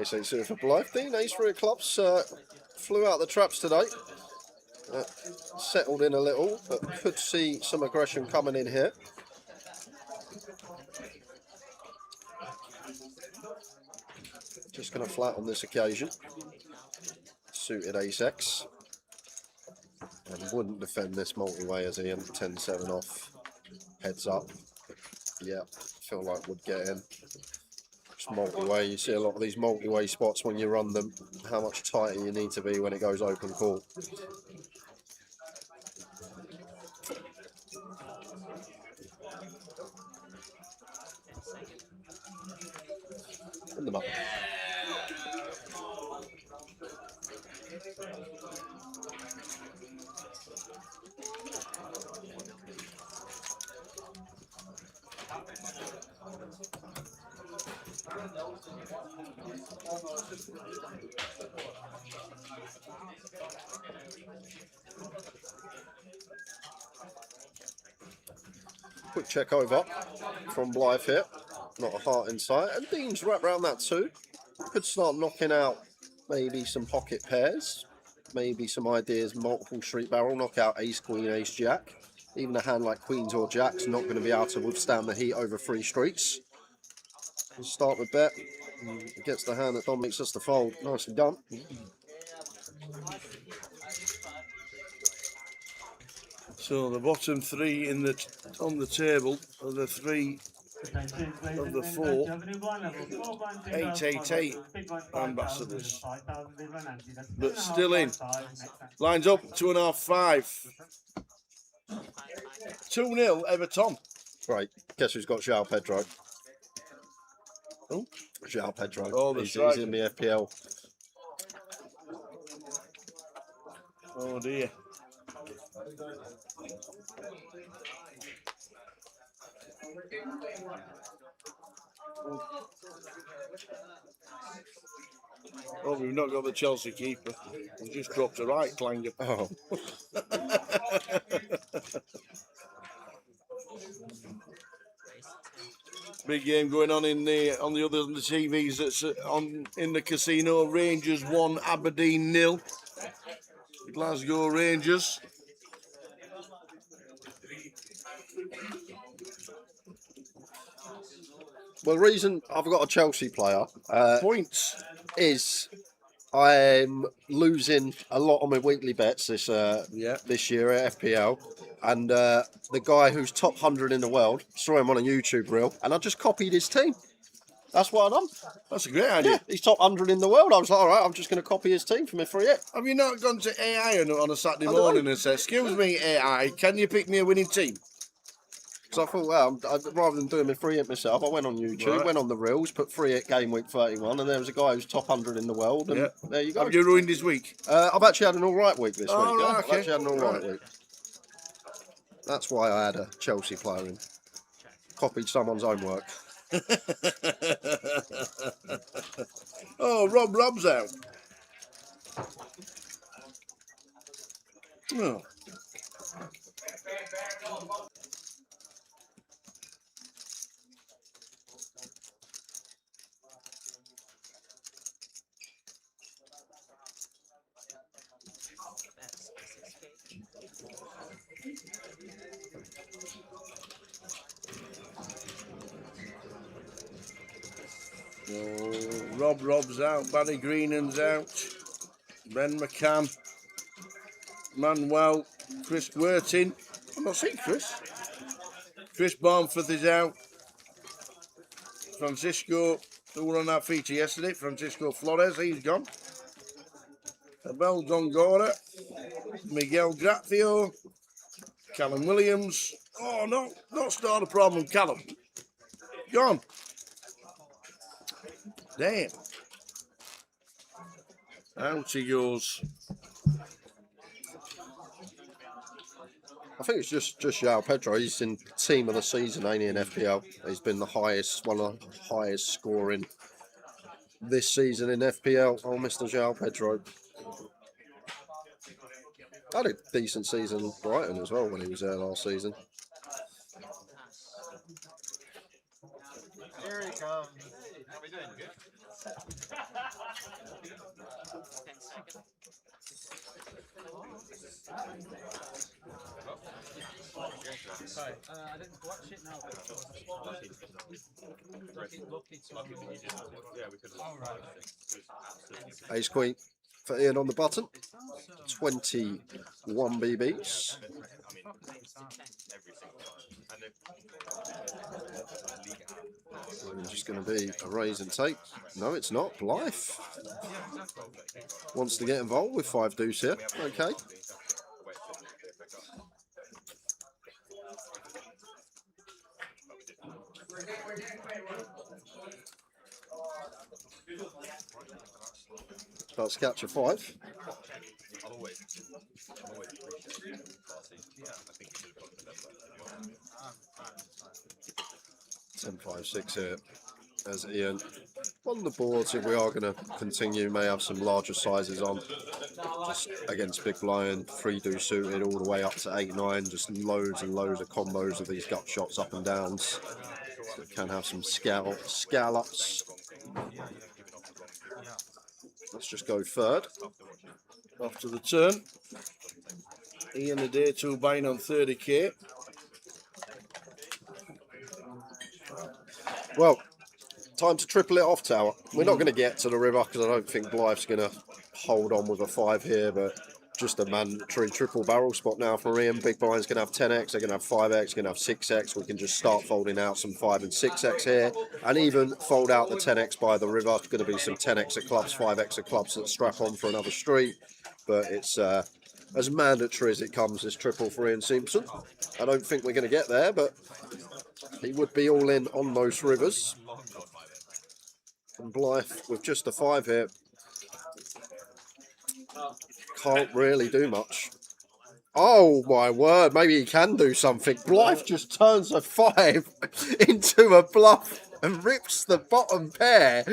Ace 8 for Bluff. Dean, Ace 3 of clubs flew out the traps today. Settled in a little, but could see some aggression coming in here. Just going to flat on this occasion. Suited Ace X. And wouldn't defend this multi-way as he 10-7 off. Heads up. Yeah, feel like would get in. Just multi-way, you see a lot of these multi-way spots when you run them, how much tighter you need to be when it goes open call. In the muck. Quick check over from Blythe here. Not a heart in sight. And Dean's wrapped around that too. Could start knocking out maybe some pocket pairs. Maybe some ideas, multiple street barrel, knock out ace, queen, ace, jack. Even a hand like queens or jacks not going to be able to withstand the heat over 3 streets. We'll start with bet. Gets the hand that dominates us to fold. Nicely done. So the bottom 3 on the table are the 3 of the 4 888 ambassadors. But still in. Lines up 2.5, 5. 2-0 Everton. Right. Guess who's got João Pedro? Oh, João Pedro. Oh, he's in the FPL. Oh dear. Oh, we've not got the Chelsea keeper. He just dropped a right clanger. Oh. Big game going on on the TVs. That's in the casino. Rangers 1, Aberdeen 0. Glasgow Rangers. Well, the reason I've got a Chelsea player Points is I'm losing a lot on my weekly bets this year at FPL, and the guy who's top 100 in the world, saw him on a YouTube reel, and I just copied his team. That's what I've done. That's a great idea. Yeah, he's top 100 in the world. I was like, all right, I'm just going to copy his team for my free hit. Have you not gone to AI on a Saturday morning and said, excuse me, AI, can you pick me a winning team? So I thought, well, rather than doing my free hit myself, I went on YouTube, went on the reels, put free hit game week 31, and there was a guy who's top 100 in the world, and there you go. Have you ruined his week? I've actually had an all right week this week. Right, I've okay. actually had an all right week. That's why I had a Chelsea player in. Copied someone's homework. Oh, Rob's out. Oh. Oh, Rob's out. Barry Greenan's out. Ben McCann. Manuel. Chris Worthing. I'm not seeing Chris. Chris Barnforth is out. Francisco, who were on that feature yesterday. Francisco Flores, he's gone. Abel Dongora. Miguel Grazio. Callum Williams. Oh, no, not start a problem, Callum. Gone. Damn. Out he goes. I think it's just João Pedro. He's in team of the season, ain't he, in FPL? He's been the highest, one of the highest scoring this season in FPL. Oh, Mr. João Pedro. Had a decent season at Brighton as well when he was there last season. Here he comes. How we doing? Good? 10 seconds. Sorry, I didn't watch it now. Lucky to Ace Queen for Ian on the button. 21 BBs. It's just going to be a raise and take. No, it's not. Blythe wants to get involved with 5 deuce here. Okay. Let's catch a 5. 10-5-6 here as Ian on the boards. If we are going to continue, may have some larger sizes on. Just against big blind, 3 do suited all the way up to 8-9. Just loads and loads of combos of these gut shots up and downs. So it can have some scallops. Let's just go third. After the turn. Ian a day 2 buying on 30k. Well, time to triple it off, Tower. We're not going to get to the river because I don't think Blythe's going to hold on with a 5 here, but just a mandatory triple barrel spot now for Ian. Big blind's going to have 10x, they're going to have 5x, going to have 6x. We can just start folding out some 5 and 6x here, and even fold out the 10x by the river. It's going to be some 10x of clubs, 5x of clubs that strap on for another street, but it's as mandatory as it comes, this triple for Ian Simpson. I don't think we're going to get there, but he would be all in on most rivers. And Blythe with just a 5 here can't really do much. Oh my word, maybe he can do something. Blythe just turns a 5 into a bluff and rips the bottom pair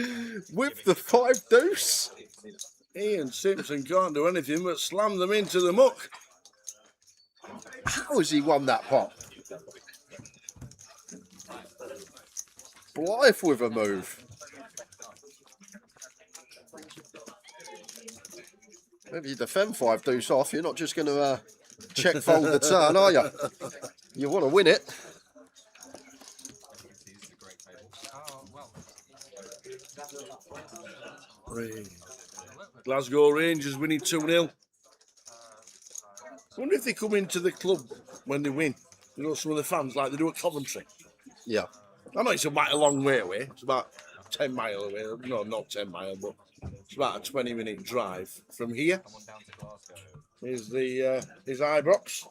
with the 5 deuce. Ian Simpson can't do anything but slam them into the muck. How has he won that pot? Blythe with a move. Maybe you defend 5 deuce off. You're not just going to check fold the turn, are you? You want to win it. Glasgow Rangers winning 2-0. I wonder if they come into the club when they win. You know, some of the fans, like they do at Coventry. Yeah. I know it's a long way away. It's about 10 mile away. No, not 10 mile, but it's about a 20-minute drive from here. Is the is Ibrox.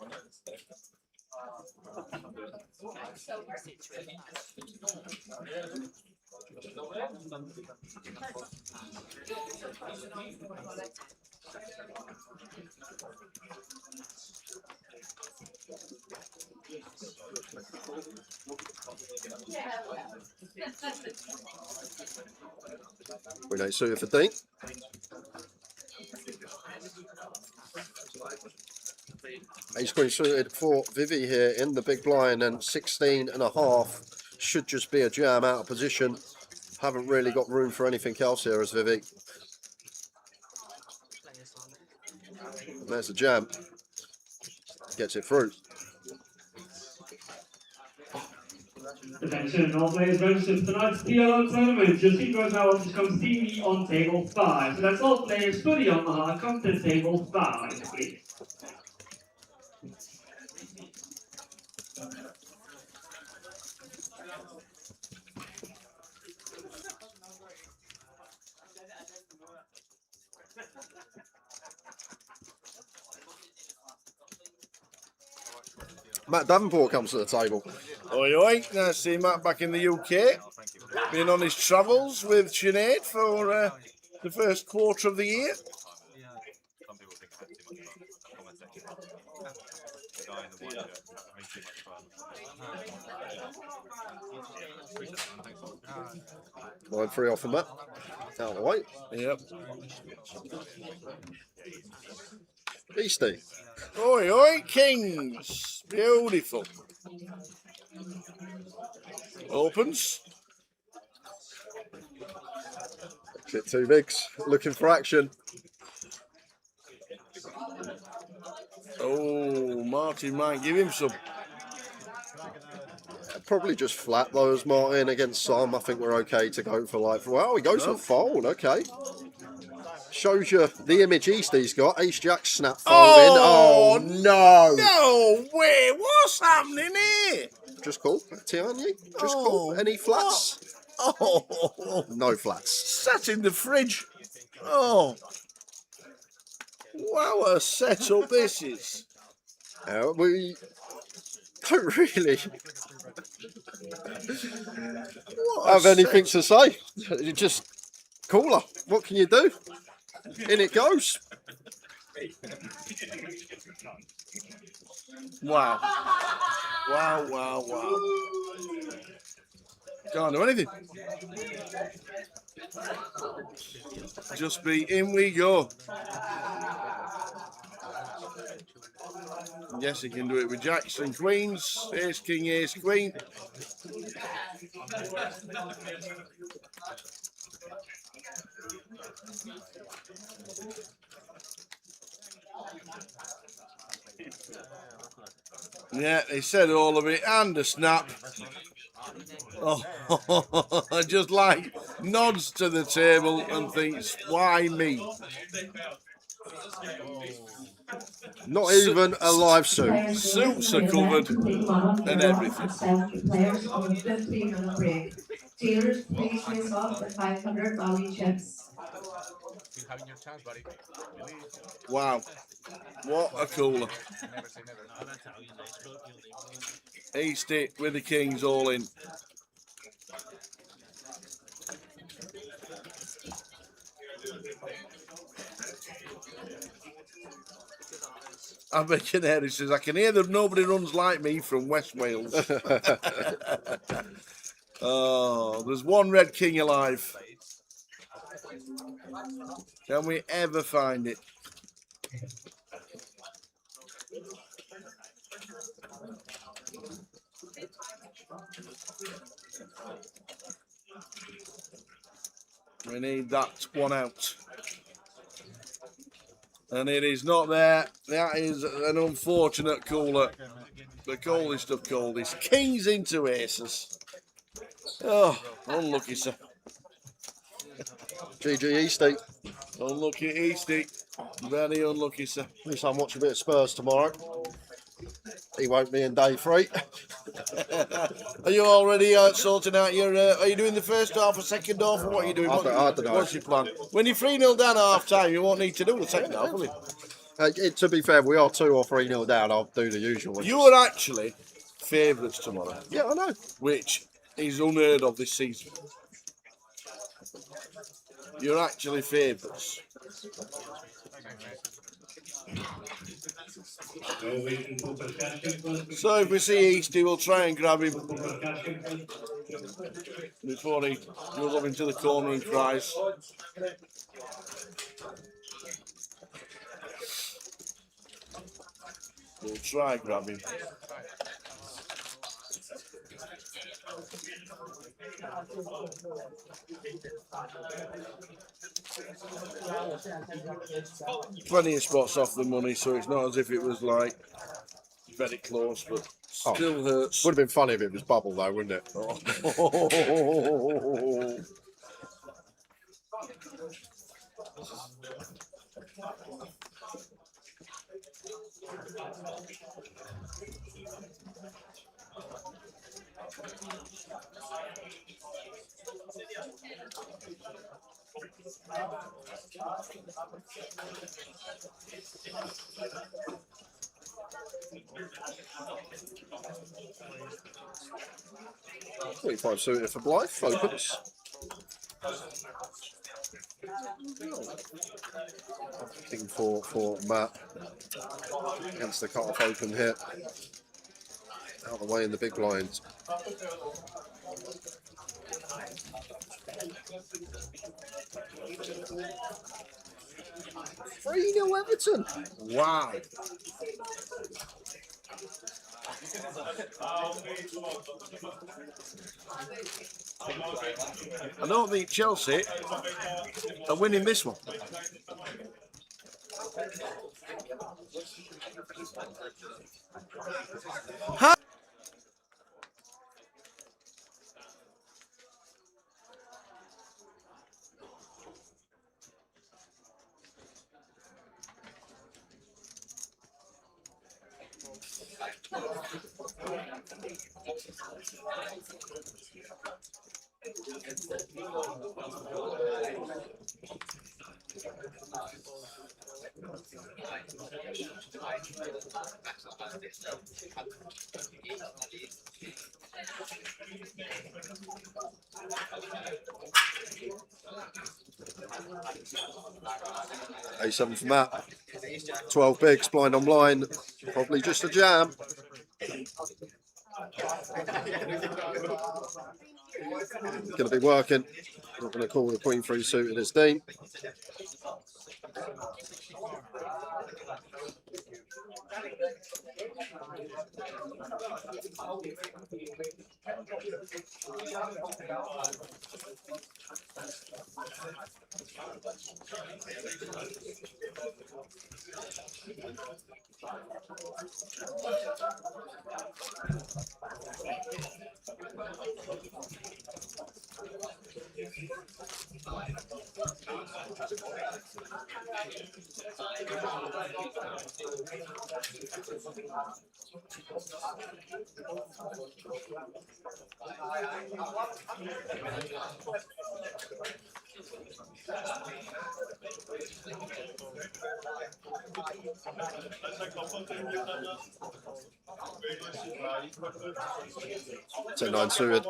We don't suit for D. Ace Queen suited for Vivy here in the big blind, and 16.5 should just be a jam out of position. Haven't really got room for anything else here as Vivy. And there's the jam. Gets it through. Attention, all players registered for tonight's PLO tournament. Your team goes now to come see me on table 5. So that's all players fully on the hard. Come to table 5, please. Matt Davenport comes to the table. Oi, oi. Now see Matt back in the UK. Been on his travels with Sinead for the first quarter of the year. Some people think I had too much fun. Comment section. The guy in the white shirt having too much fun. Line 3 off from Matt. Out of the way. Yep. Easty. Oi, oi, kings. Beautiful. Opens. Bit too bigs. Looking for action. Oh, Martin might give him some. Probably just flat those, Martin, against Sam. I think we're okay to go for like, well, he goes for fold, okay. Shows you the image Easty's got. Ace Jack snap folding. Oh, no. No way. What's happening here? Just call, Tierney. Just call. Any flats? Oh, No flats. sat in the fridge. Oh, wow, a setup this is. We don't really What a have anything set- to say. You just call her. What can you do? In it goes. Wow. Wow, wow, wow. Can't do anything. Just be in we go. Yes, he can do it with jacks and queens. Ace, king, ace, queen. Yeah, he said all of it and a snap. Oh, just like nods to the table and thinks, why me? Not even a live suit. Suits are covered and everything. Players on the 15-minute break. Dealers, please face off with 500 value chips. Keep having your chance, buddy. Wow, what a cooler. Never say never. Easty with the kings all in. I can hear, he says, I can hear that nobody runs like me from West Wales. Oh, there's one red king alive. Can we ever find it? We need that one out. And it is not there. That is an unfortunate cooler. The coldest of coldest. Kings into aces. Oh, unlucky, sir. GG Easty. Unlucky Easty. Very unlucky, sir. At least I'm watching a bit of Spurs tomorrow. He won't be in day 3. Are you already sorting out your... are you doing the first half or second half, or what are you doing? I don't know. What's your plan? When you're 3-0 down at half time, you won't need to do the second half, will you? To be fair, we are 2 or 3-0 down. I'll do the usual. You are actually favourites tomorrow, Yeah, I know. which is unheard of this season. You're actually favourites. So if we see Easty, we'll try and grab him before he goes up into the corner and cries. We'll try and grab him. Plenty of spots off the money, so it's not as if it was like very close, but Still hurts. Would have been funny if it was bubble though, wouldn't it? $25 suited for Blythe, opens. Looking for Matt against the cut-off open here. Out of the way in the big blinds. 3-0 Everton. Wow. I don't think Chelsea are winning this one. A7 for Matt. 12 bigs, blind on blind. Probably just a jam. Going to be working. Not going to call the Queen 3 suited as Dean. So 9 suited.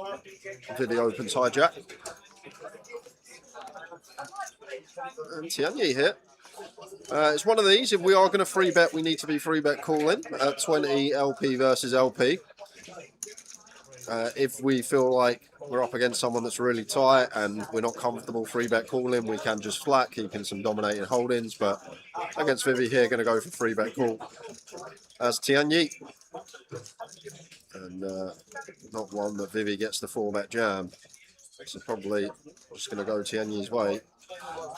Vivy opens hijack. And Tianyi here. It's one of these. If we are going to free bet, we need to be free bet calling at 20 LP versus LP. If we feel like we're up against someone that's really tight and we're not comfortable free bet calling, we can just flat, keeping some dominating holdings. But against Vivy here, going to go for free bet call as Tianyi. And not one that Vivy gets the 4-bet jam. So probably just going to go Tianyi's way.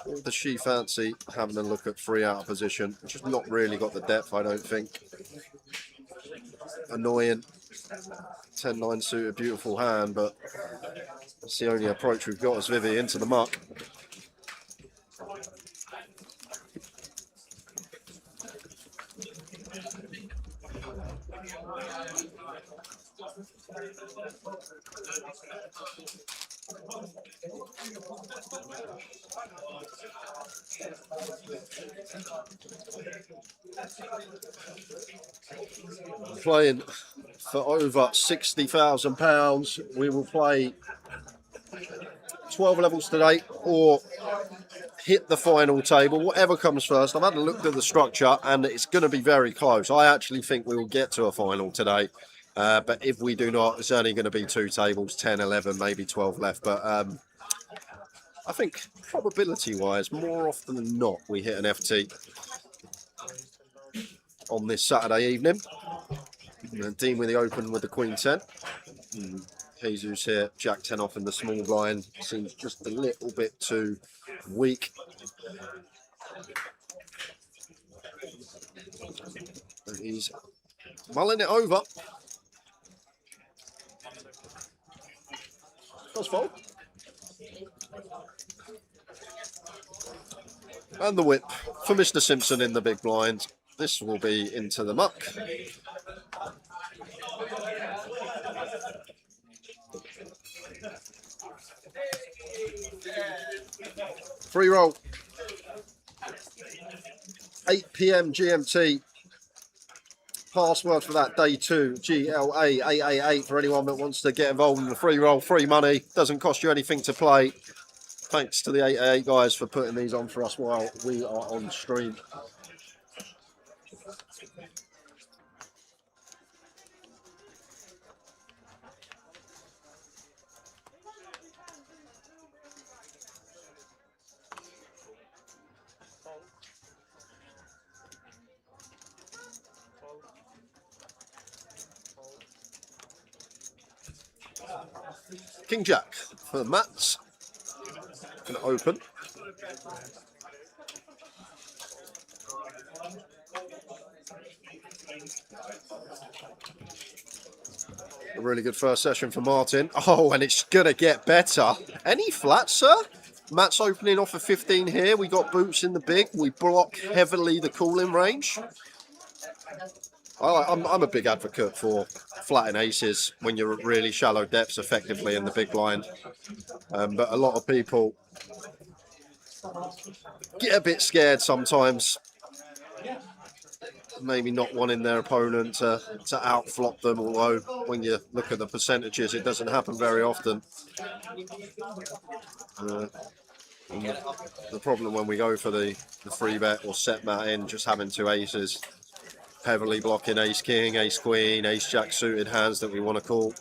Or does she fancy having a look at 3 out of position? Which has not really got the depth, I don't think. Annoying. 10-9 suit, a beautiful hand, but that's the only approach we've got as Vivy into the muck. Playing for over £60,000. We will play 12 levels today or hit the final table, whatever comes first. I've had a look at the structure and it's going to be very close. I actually think we will get to a final today. But if we do not, it's only going to be 2 tables, 10, 11, maybe 12 left. But I think probability-wise, more often than not, we hit an FT on this Saturday evening. And Dean with the open with the Queen 10. Jesus here, Jack 10 off in the small blind. Seems just a little bit too weak. But he's mulling it over. That's fold. And the whip for Mr. Simpson in the big blind. This will be into the muck. Free roll. 8 PM GMT. Password for that, day 2, GLA888 for anyone that wants to get involved in the free roll. Free money, doesn't cost you anything to play. Thanks to the 888 guys for putting these on for us while we are on stream. King Jack for Matt. Gonna open. A really good first session for Martin. Oh, and it's gonna get better. Any flats, sir? Matt's opening off a 15 here. We got boots in the big. We block heavily the calling range. I'm a big advocate for flatting aces when you're at really shallow depths effectively in the big blind. But a lot of people get a bit scared sometimes. Maybe not wanting their opponent to outflop them, although when you look at the percentages, it doesn't happen very often. The problem when we go for the free bet or set mat in, just having 2 aces, heavily blocking ace king, ace queen, ace jack suited hands that we want to call.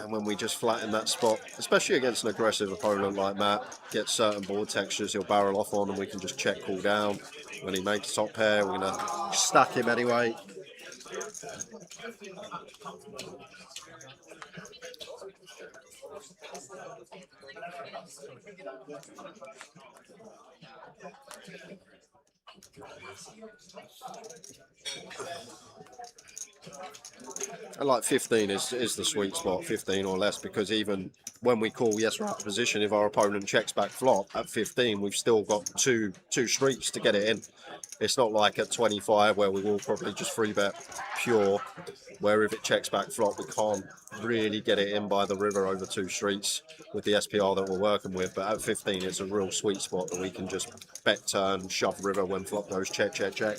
And when we just flatten that spot, especially against an aggressive opponent like Matt, get certain board textures he'll barrel off on, and we can just check call down. When he makes top pair, we're going to stack him anyway. I like 15 is the sweet spot, 15 or less, because even when we call yes, we're out of position, if our opponent checks back flop at 15, we've still got two streets to get it in. It's not like at 25 where we will probably just free bet pure, where if it checks back flop, we can't really get it in by the river over 2 streets with the SPR that we're working with. But at 15, it's a real sweet spot that we can just bet turn, shove river when flop goes check, check, check.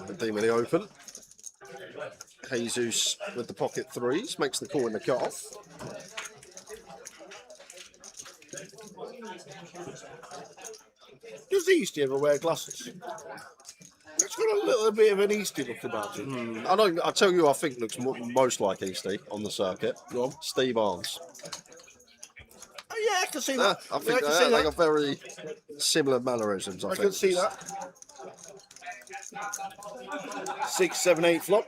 Redeem with the open. Jesus with the pocket 3s makes the call in the cutoff. Does Easty ever wear glasses? It's got a little bit of an Easty look about it. I tell you, I think looks most like Easty on the circuit. Go on. Steve Arns. Oh, yeah, I can see that. I think they got very similar mannerisms. I can see that. 6, 7, 8 flop.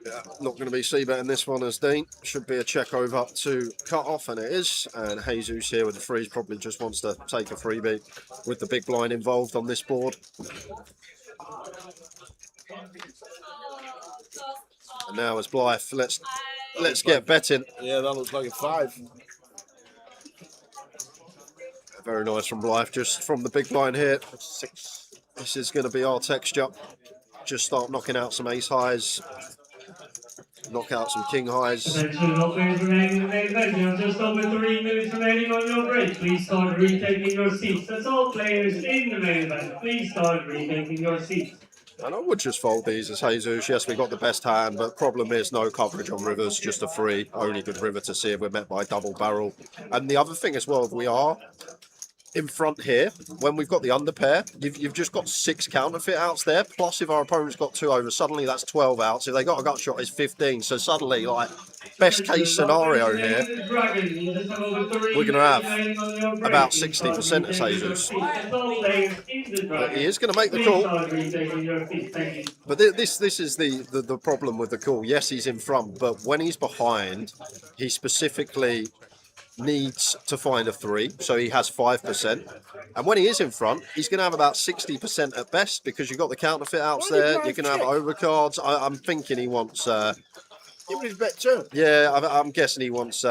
Yeah, not going to be c-betting this one as Dean. Should be a check over up to cut off, and it is. And Jesus here with the freeze probably just wants to take a freebie with the big blind involved on this board. And now as Blythe, let's get betting. Yeah, that looks like a 5. Very nice from Blythe, just from the big blind here. 6. This is going to be our texture. Just start knocking out some ace highs. Knock out some king highs. Attention, all players remaining in the main event. You have just over 3 minutes remaining on your break. Please start retaking your seats. That's all players in the main event. Please start retaking your seats. And I would just fold these as Jesus. Yes, we got the best hand, but problem is no coverage on rivers, just a free. Only good river to see if we're met by double barrel. And the other thing as well, if we are in front here, when we've got the underpair, you've just got 6 counterfeit outs there, plus if our opponent's got 2 over, suddenly that's 12 outs. If they got a gut shot, it's 15. So suddenly, like, best case scenario here, we're going to have about 60% as Jesus. But he is going to make the call. But this is the problem with the call. Yes, he's in front, but when he's behind, he specifically needs to find a 3, so he has 5%. And when he is in front, he's going to have about 60% at best because you've got the counterfeit outs there. You're going to have overcards. I'm thinking he wants. Give me his bet too. Yeah, I'm guessing he wants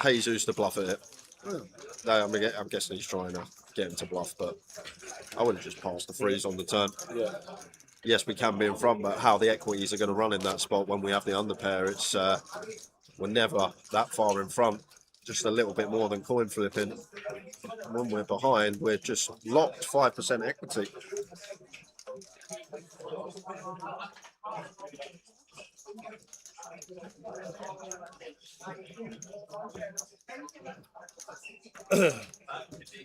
Jesus to bluff at it. No, I'm guessing he's trying to get him to bluff, but I would have just passed the 3s on the turn. Yeah. Yes, we can be in front, but how the equities are going to run in that spot when we have the underpair, it's we're never that far in front. Just a little bit more than coin flipping. When we're behind, we're just locked 5% equity.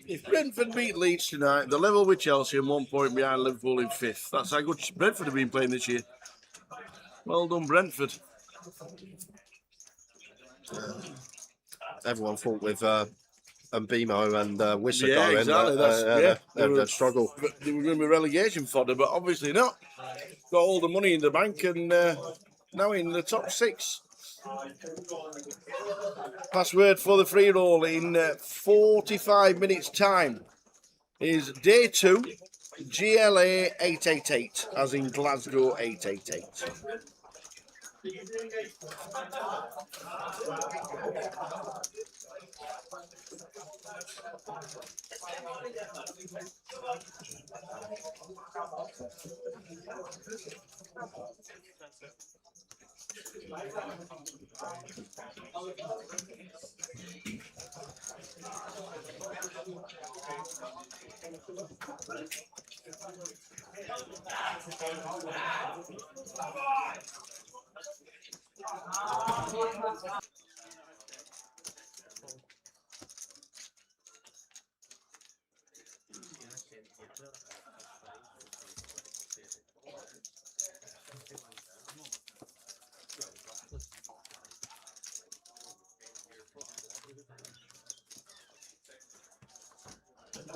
If Brentford beat Leeds tonight, they're level with Chelsea and 1 point behind Liverpool in 5th. That's how good Brentford have been playing this year. Well done, Brentford. Everyone thought with Mbemo and Wissa Yeah, going, exactly. they'd struggle. They were going to be relegation fodder, but obviously not. Got all the money in the bank and now in the top 6. Password for the free roll in 45 minutes time is day 2, GLA 888, as in Glasgow 888.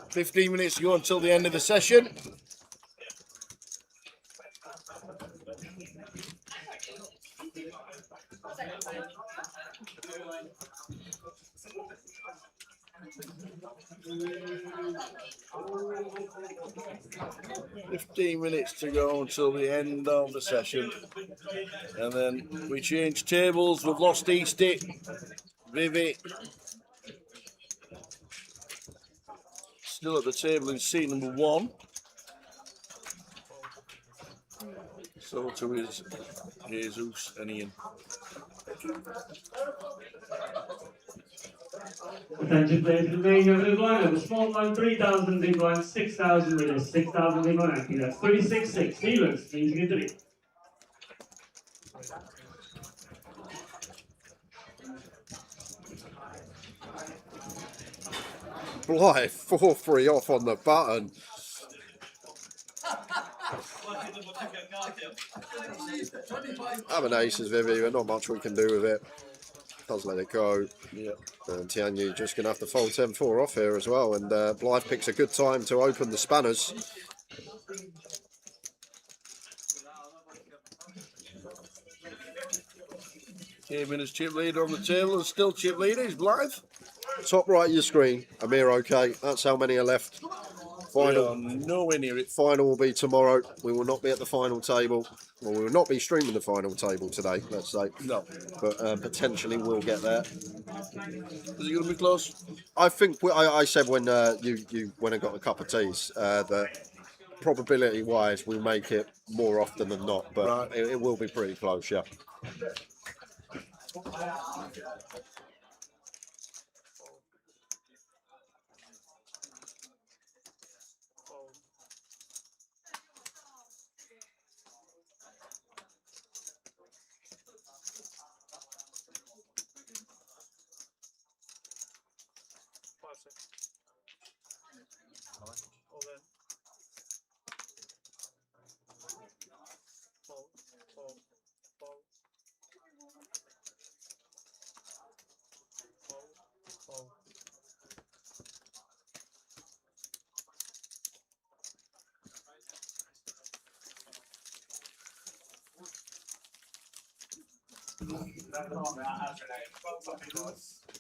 $15 minutes to go until the end of the session. $15 minutes to go until the end of the session. And then we change tables. We've lost Easty, Vivy. Still at the table in seat number 1. So to is Jesus and Ian. Attention players, the main event lineup. The small blind 3,000, big blind 6,000 winners, 6,000 big blind empty. That's 36-6. Stevens, needs to get 3. Blythe, 4-3 off on the button. Having aces, Vivy, but not much we can do with it. Does let it go. Yeah. And Tianyu just going to have to fold 10-4 off here as well. And Blythe picks a good time to open the spanners. Came in as chip leader on the table and still chip leader. He's Blythe. Top right of your screen, Amir, okay. That's how many are left. Final, nowhere near it. Final will be tomorrow. We will not be at the final table. Well, we will not be streaming the final table today, let's say. No. But potentially we'll get there. Is it going to be close? I think, I said when you went and got a cup of teas, that probability-wise we'll make it more often than not. But right. it will be pretty close, yeah.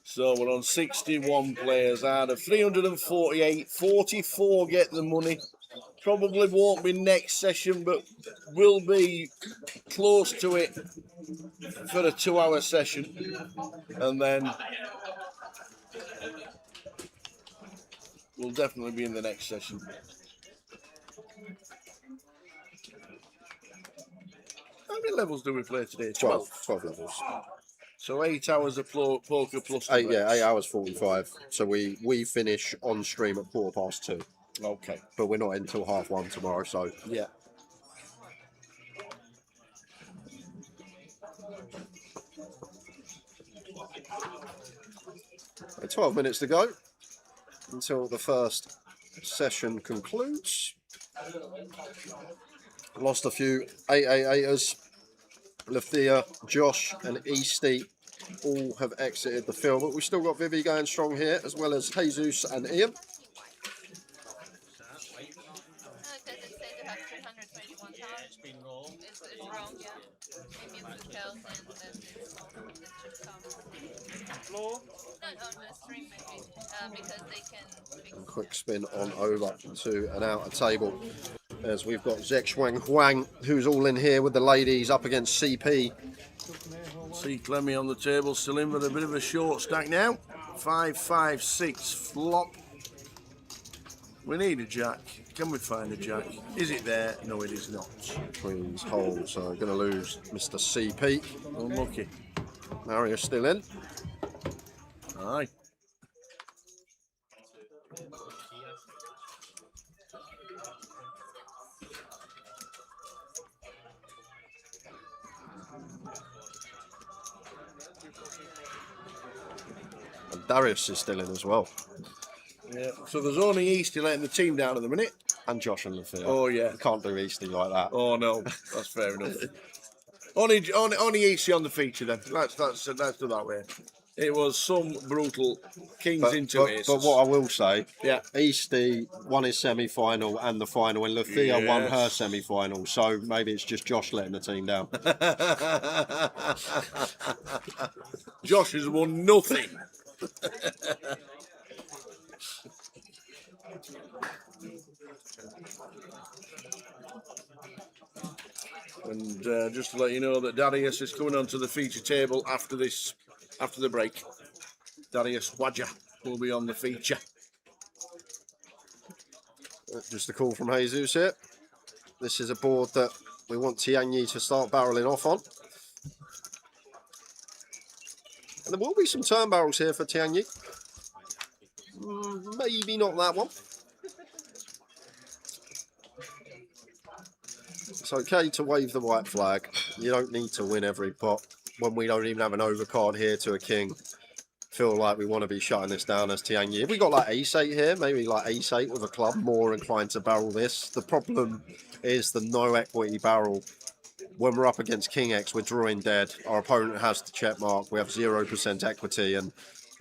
So we're on 61 players out of 348. 44 get the money. Probably won't be next session, but will be close to it for a 2-hour session. And then we'll definitely be in the next session. How many levels do we play today? 12. 12 levels. So 8 hours of poker plus the 8 breaks. hours 45. So we finish on stream at 2:15. Okay. But we're not until 1:30 tomorrow, so Yeah. So 12 minutes to go until the first session concludes. Lost a few 888ers. Lyall, Josh and Easty all have exited the field, but we've still got Vivy going strong here, as well as Jesus and Ian. It's been wrong. It's wrong, yeah. Maybe it's the health and that it's Floor. no, on the stream maybe, because they can fix. And quick spin on over to an outer table, as we've got Zexwang Huang, who's all in here with the ladies up against CP. See Clemmy on the table, still in with a bit of a short stack now. 5, 5, 6 flop. We need a jack. Can we find a jack? Is it there? No, it is not. Queen's hole, so going to lose Mr. CP. Unlucky. Mario's still in. Aye. And Darius is still in as well. Yeah. So there's only Easty letting the team down at the minute. And Josh and Lyall. Oh yeah. You can't do Easty like that. Oh no, that's fair enough. only Easty on the feature then. Let's do that way. It was some brutal kings into it. But what I will say, yeah, Easty won his semi-final and the final, and Lyall won her semi-final. So maybe it's just Josh letting the team down. Josh has won nothing. And just to let you know that Darius is coming onto the feature table after the break. Darius Wadja will be on the feature. Just a call from Jesus here. This is a board that we want Tianyi to start barreling off on. And there will be some turn barrels here for Tianyi. Maybe not that one. It's okay to wave the white flag. You don't need to win every pot. When we don't even have an overcard here to a king, feel like we want to be shutting this down as Tianyi. If we got like ace-8 here, maybe like ace-8 with a club, more inclined to barrel this. The problem is the no equity barrel. When we're up against King X, we're drawing dead. Our opponent has the check mark. We have 0% equity, and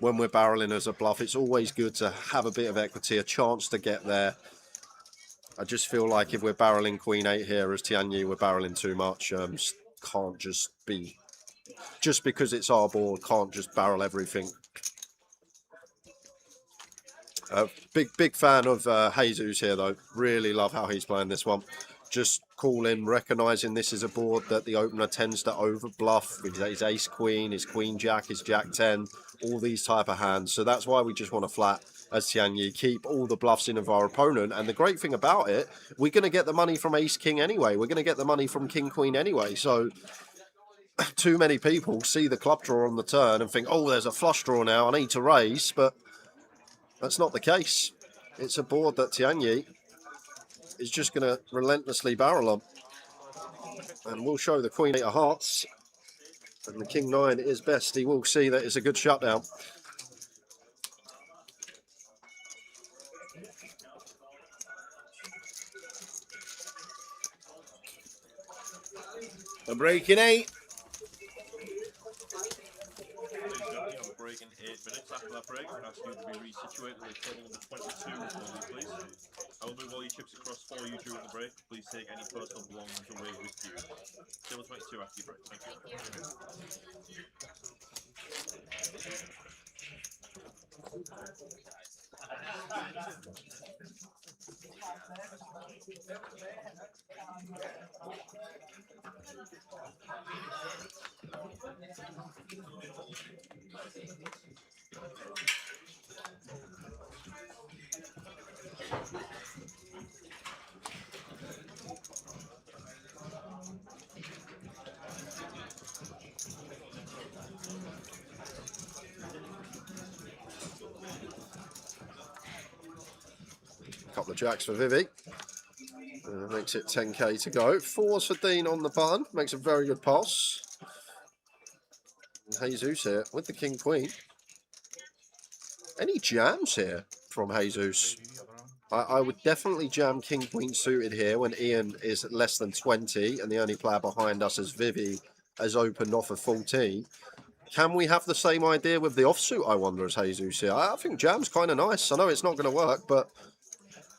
when we're barreling as a bluff, it's always good to have a bit of equity, a chance to get there. I just feel like if we're barreling Queen 8 here as Tianyi, we're barreling too much. Can't just be, just because it's our board, can't just barrel everything. Big fan of Jesus here though. Really love how he's playing this one. Just calling, recognising this is a board that the opener tends to over bluff with his ace queen, his queen jack, his jack 10, all these type of hands. So that's why we just want to flat as Tianyi, keep all the bluffs in of our opponent. And the great thing about it, we're going to get the money from ace king anyway. We're going to get the money from king queen anyway. So too many people see the club draw on the turn and think, oh, there's a flush draw now, I need to raise. But that's not the case. It's a board that Tianyi is just going to relentlessly barrel on. And we'll show the Queen 8 of Hearts. And the King 9 is best. He will see that it's a good shutdown. A break in 8. break in 8 minutes. After that break, I'm asking you to be resituated at table number 22 for me, please. I will move all your chips across for you during the break. Please take any personal belongings away with you. Table 22 after your break. Thank you. Couple of jacks for Vivy. Makes it 10k to go. 4s for Dean on the button. Makes a very good pass. And Jesus here with the king queen. Any jams here from Jesus? I would definitely jam king queen suited here when Ian is less than 20 and the only player behind us is Vivy has opened off of 14. Can we have the same idea with the offsuit, I wonder, as Jesus here? I think jam's kind of nice. I know it's not going to work, but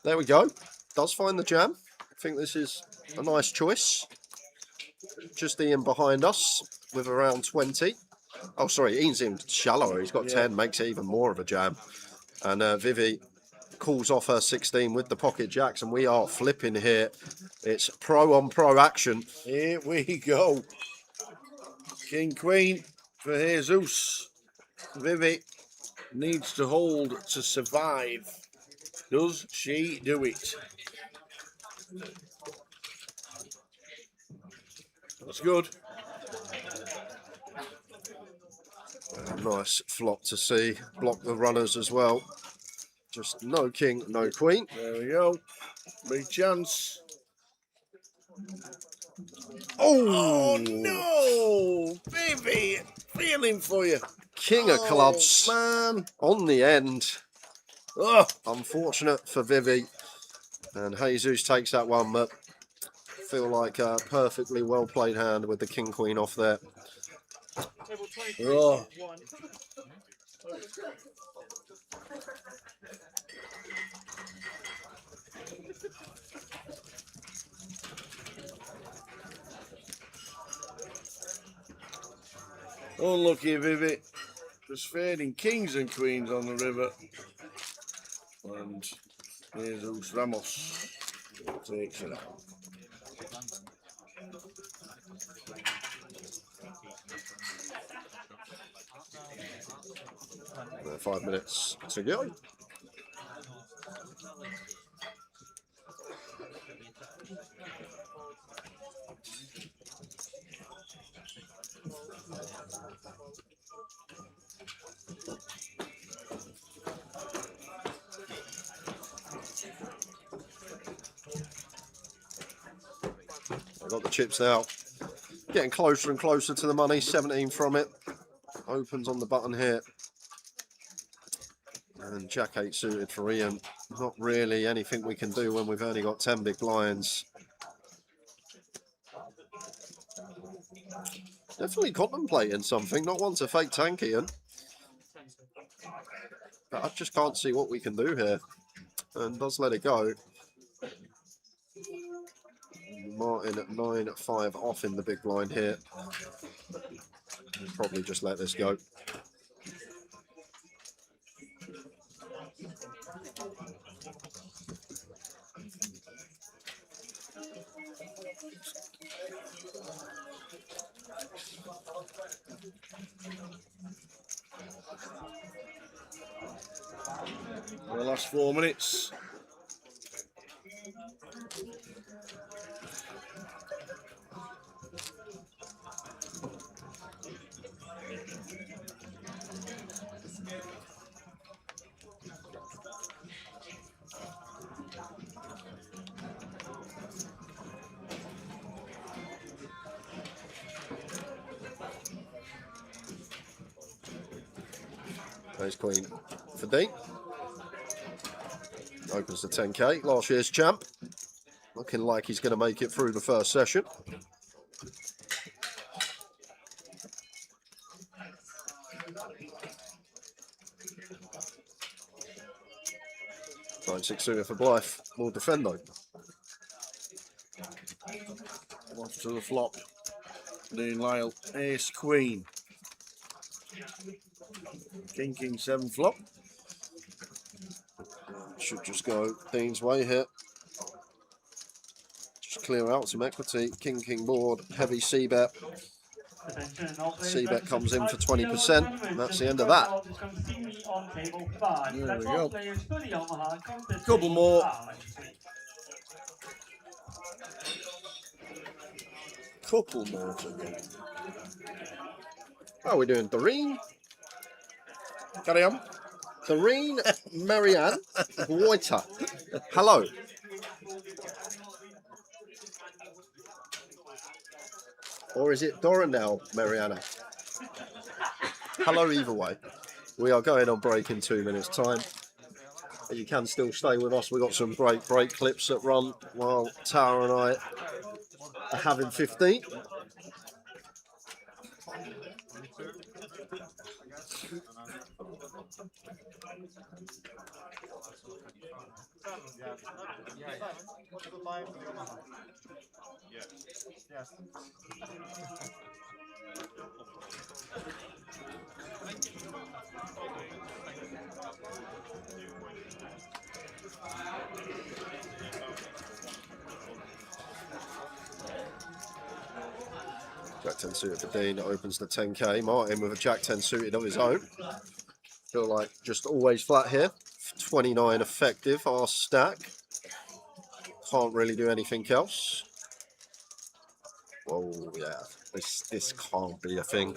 there we go. Does find the jam. I think this is a nice choice. Just Ian behind us with around 20. Oh, sorry, Ian's even shallower. He's got 10, makes it even more of a jam. And Vivy calls off her 16 with the pocket jacks, and we are flipping here. It's pro on pro action. Here we go. King Queen for Jesus. Vivy needs to hold to survive. Does she do it? That's good. Nice flop to see. Block the runners as well. Just no king, no queen. There we go. Big chance. Oh, no! Vivy, feeling for you. King of clubs. Man. On the end. Oh. Unfortunate for Vivy. And Jesus takes that one, but feel like a perfectly well played hand with the king queen off there. Oh. Unlucky Vivy. Just fading kings and queens on the river. And Jesus Ramos takes it out. 5 minutes to go. I've got the chips now. Getting closer and closer to the money. 17 from it. Opens on the button here. And Jack 8 suited for Ian. Not really anything we can do when we've only got 10 big blinds. Definitely contemplating something. Not one to fake tank Ian. But I just can't see what we can do here. And does let it go. Martin at 9-5 off in the big blind here. Probably just let this go. The last 4 minutes. There's queen for Dean. Opens to 10k. Last year's champ. Looking like he's going to make it through the first session. 9-6 suited for Bluff. Will defend though. Off to the flop. Doing Lyall, ace, queen. King, king, 7 flop. Should just go Dean's way here. Just clear out some equity. King, king board. Heavy C-bet. C-bet comes in for 20%. And that's the end of that. There we go. Couple more. Couple more to go. How are we doing? Doreen? Carry on. Doreen Marianne Whiter. Hello. Or is it Dorinel Mariana? Hello either way. We are going on break in 2 minutes time. But you can still stay with us. We've got some great break clips that run while Tara and I are having 15. Jack 10 suited for Dean, that opens the 10k. Martin with a Jack 10 suited of his own. Feel like just always flat here. 29 effective, our stack. Can't really do anything else. Whoa, yeah, this can't be a thing.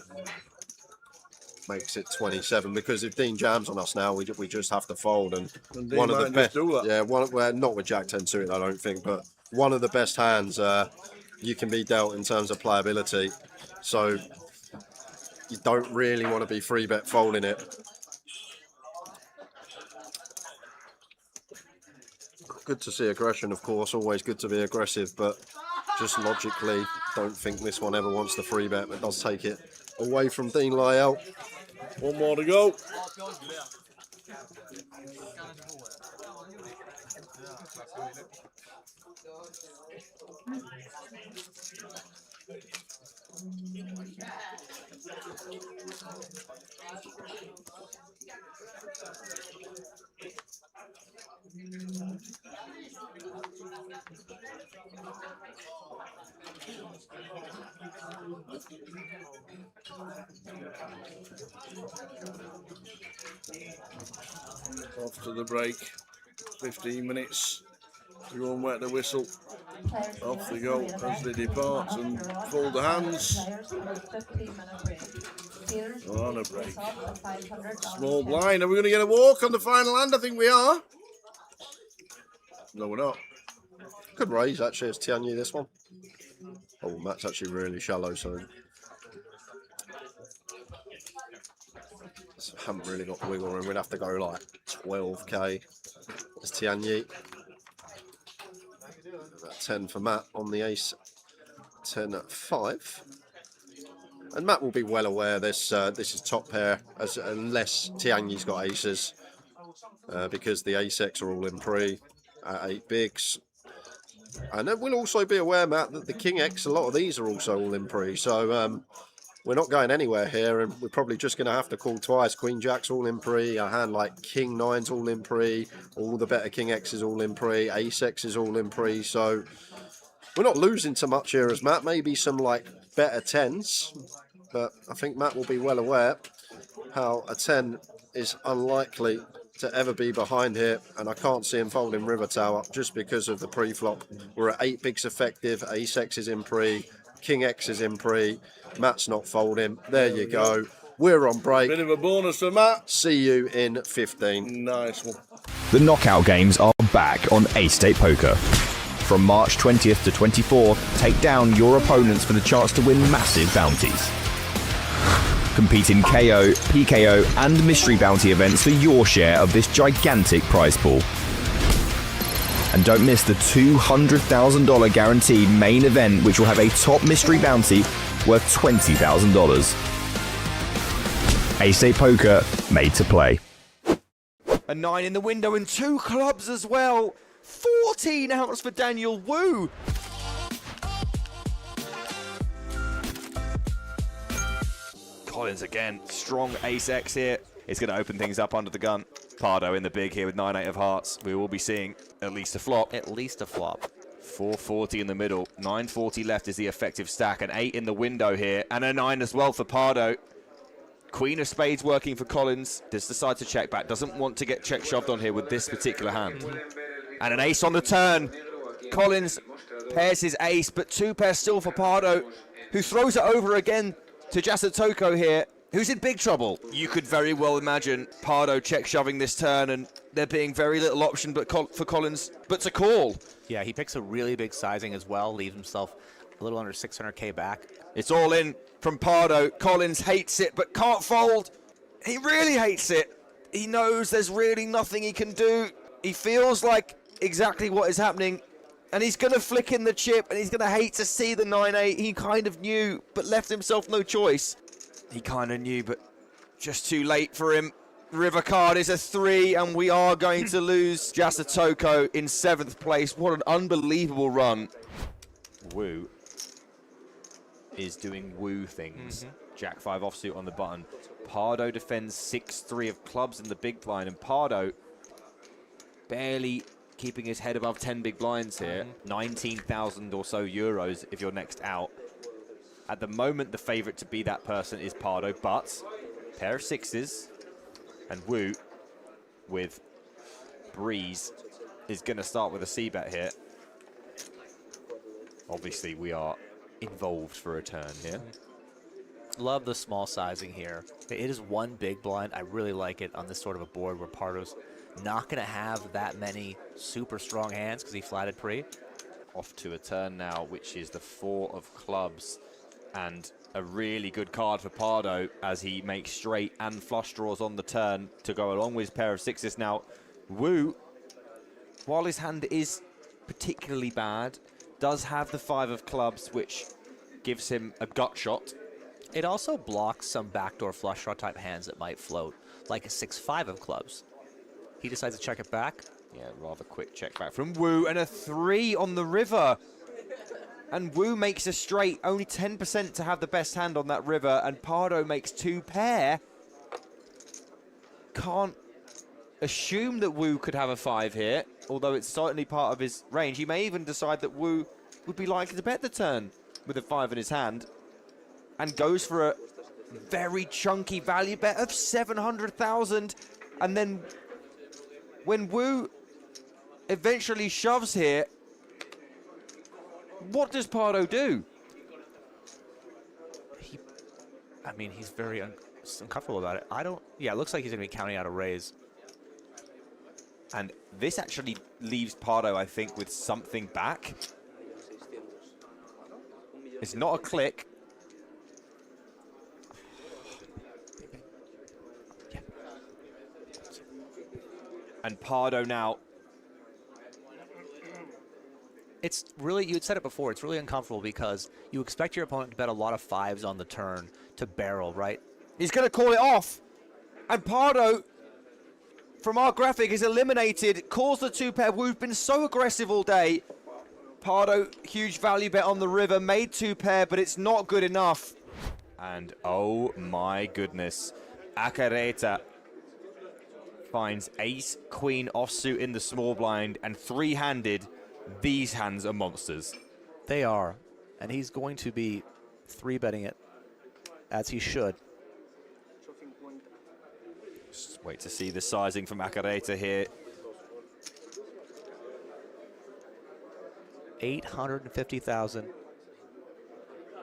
Makes it 27 because if Dean jams on us now, we just have to fold. And one of the best, yeah, well, not with Jack 10 suited, I don't think, but one of the best hands you can be dealt in terms of playability. So you don't really want to be free bet folding it. Good to see aggression, of course, always good to be aggressive, but just logically don't think this one ever wants the free bet, but does take it away from Dean Lyall. One more to go. Off to the break. 15 minutes to go and wet the whistle. Off they go as they depart and fold the hands. On a break. Small blind. Are we going to get a walk on the final hand? I think we are. No, we're not. Good raise, actually, as Tianyi, this one. Oh, Matt's actually really shallow, so haven't really got the wiggle room. We'd have to go like 12k as Tianyi. 10 for Matt on the ace. 10 at 5. And Matt will be well aware this is top pair, unless Tianyi's got aces, because the ace-X are all in pre at 8 bigs. And then we'll also be aware, Matt, that the King-X, a lot of these are also all in pre. So we're not going anywhere here, and we're probably just going to have to call twice. Queen-Jack's all in pre, a hand like King-9's all in pre, all the better King-X is all in pre, ace-X is all in pre. So we're not losing too much here as Matt. Maybe some like better 10s, but I think Matt will be well aware how a 10 is unlikely to ever be behind here, and I can't see him folding River Tower just because of the pre-flop. We're at 8 bigs effective, ace-X is in pre, King-X is in pre, Matt's not folding. There you go. We're on break. Bit of a bonus for Matt. See you in 15. Nice one. The knockout games are back on 888poker. From March 20th to 24th, take down your opponents for the chance to win massive bounties. Compete in KO, PKO and mystery bounty events for your share of this gigantic prize pool. And don't miss the $200,000 guaranteed main event, which will have a top mystery bounty worth $20,000. 888poker, made to play. A 9 in the window and 2 clubs as well. 14 outs for Daniel Wu. Collins again, strong ace-X here. It's going to open things up under the gun. Pardo in the big here with 9-8 of hearts. We will be seeing at least a flop. At least a flop. 440 in the middle, 940 left is the effective stack. An 8 in the window here, and a 9 as well for Pardo. Queen of spades working for Collins. Just decides to check back. Doesn't want to get check shoved on here with this particular hand. And an ace on the turn. Collins pairs his ace, but 2 pairs still for Pardo, who throws it over again to Jasatoko here, who's in big trouble. You could very well imagine Pardo check shoving this turn and there being very little option for Collins but to call. Yeah, he picks a really big sizing as well, leaves himself a little under 600k back. It's all in from Pardo. Collins hates it but can't fold. He really hates it. He knows there's really nothing he can do. He feels like exactly what is happening, and he's going to flick in the chip, and he's going to hate to see the 9-8. He kind of knew, but left himself no choice. He kind of knew, but just too late for him. River card is a 3, and we are going to lose Jasatoko in 7th place. What an unbelievable run. Wu is doing Wu things. Jack 5 offsuit on the button. Pardo defends 6-3 of clubs in the big blind, and Pardo barely keeping his head above 10 big blinds here. 19,000 or so euros if you're next out. At the moment, the favorite to be that person is Pardo, but pair of 6s, and Wu with Breeze is going to start with a C-bet here. Obviously, we are involved for a turn here. Love the small sizing here. It is 1 big blind. I really like it on this sort of a board where Pardo's not going to have that many super strong hands because he flatted pre. Off to a turn now, which is the 4 of clubs, and a really good card for Pardo as he makes straight and flush draws on the turn to go along with his pair of 6s. Now, Wu, while his hand is particularly bad, does have the 5 of clubs, which gives him a gut shot. It also blocks some backdoor flush draw type hands that might float, like a 6-5 of clubs. He decides to check it back. Yeah, rather quick check back from Wu, and a 3 on the river. And Wu makes a straight, only 10% to have the best hand on that river, and Pardo makes 2 pair. Can't assume that Wu could have a 5 here, although it's certainly part of his range. He may even decide that Wu would be likely to bet the turn with a 5 in his hand, and goes for a very chunky value bet of 700,000. And then when Wu eventually shoves here, what does Pardo do? I mean, he's very uncomfortable about it. Yeah, it looks like he's going to be counting out a raise. And this actually leaves Pardo, I think, with something back. It's not a click. And Pardo now. It's really, you had said it before, it's really uncomfortable because you expect your opponent to bet a lot of 5s on the turn to barrel, right? He's going to call it off. And Pardo, from our graphic, is eliminated. Calls the 2 pair. We've been so aggressive all day. Pardo, huge value bet on the river. Made 2 pair, but it's not good enough. And oh my goodness. Acareta finds ace, queen offsuit in the small blind, and 3-handed. These hands are monsters. They are. And he's going to be 3-betting it, as he should. Just wait to see the sizing from Acareta here. 850,000.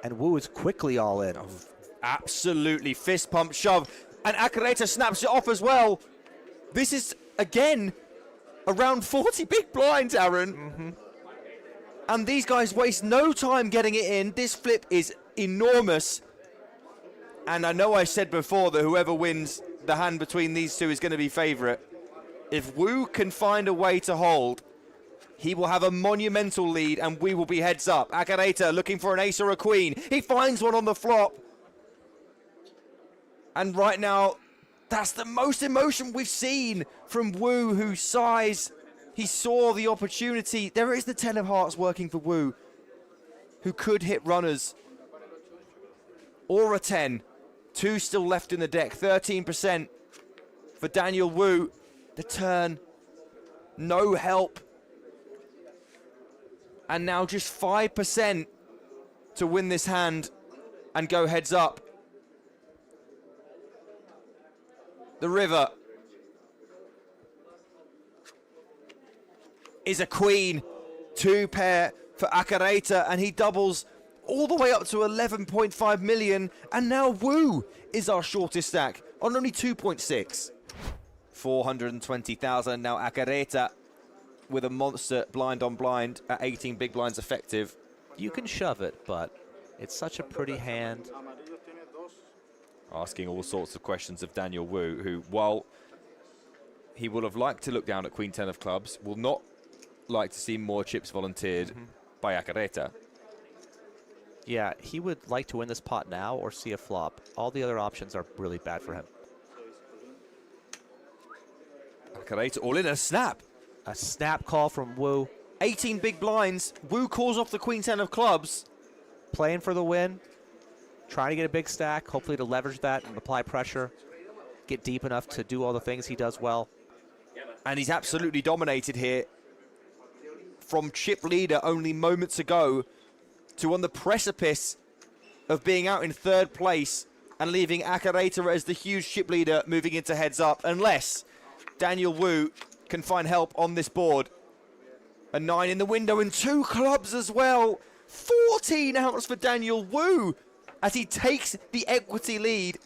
And Wu is quickly all in. Oh, absolutely. Fist pump shove. And Acareta snaps it off as well. This is, again, around 40 big blinds, Aaron. And these guys waste no time getting it in. This flip is enormous. And I know I said before that whoever wins the hand between these two is going to be favorite. If Wu can find a way to hold, he will have a monumental lead and we will be heads up. Acareta looking for an ace or a queen. He finds one on the flop. And right now, That's the most emotion we've seen from Wu, who sighs. He saw the opportunity. There is the 10 of hearts working for Wu, who could hit runners. Or a 10. 2 still left in the deck. 13% for Daniel Wu. The turn. No help. And now just 5% to win this hand and go heads up. The river is a queen. 2 pair for Akareta, and he doubles all the way up to 11.5 million. And now Wu is our shortest stack on only 2.6. 420,000. Now Akareta with a monster blind on blind at 18 big blinds effective. You can shove it, but it's such a pretty hand. Asking all sorts of questions of Daniel Wu, who, while he will have liked to look down at Queen 10 of clubs, will not like to see more chips volunteered by Akareta. Yeah, he would like to win this pot now or see a flop. All the other options are really bad for him. Akareta all in a snap. A snap call from Wu. 18 big blinds. Wu calls off the Queen 10 of clubs. Playing for the win. Trying to get a big stack, hopefully to leverage that and apply pressure. Get deep enough to do all the things he does well. And he's absolutely dominated here. From chip leader only moments ago to on the precipice of being out in 3rd place and leaving Akareta as the huge chip leader moving into heads up, unless Daniel Wu can find help on this board. A 9 in the window and 2 clubs as well. 14 outs for Daniel Wu as he takes the equity lead.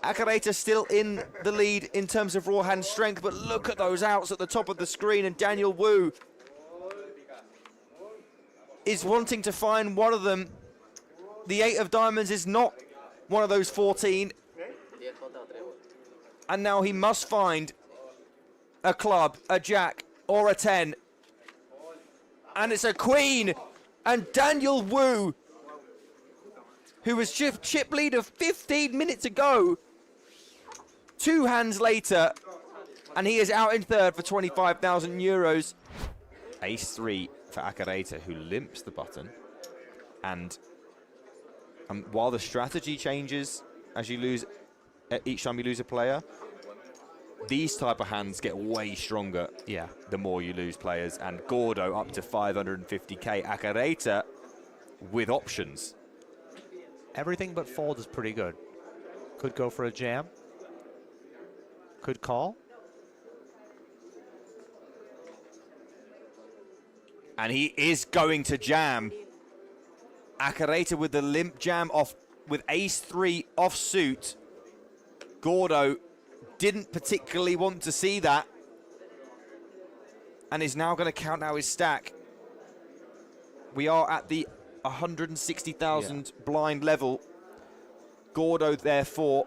Akareta still in the lead in terms of raw hand strength, but look at those outs at the top of the screen, and Daniel Wu is wanting to find one of them. The 8 of diamonds is not one of those 14. And now he must find a club, a jack, or a 10. And it's a queen. And Daniel Wu, who was chip leader 15 minutes ago, 2 hands later, and he is out in 3rd for 25,000 euros. Ace 3 for Akareta, who limps the button. And while the strategy changes as you lose, each time you lose a player, these type of hands get way stronger. Yeah. The more you lose players. And Gordo up to 550k. Akareta with options. Everything but fold is pretty good. Could go for a jam. Could call. And he is going to jam. Akareta with the limp jam off with ace 3 off suit. Gordo didn't particularly want to see that. And is now going to count out his stack. We are at the 160,000 blind level. Gordo, therefore,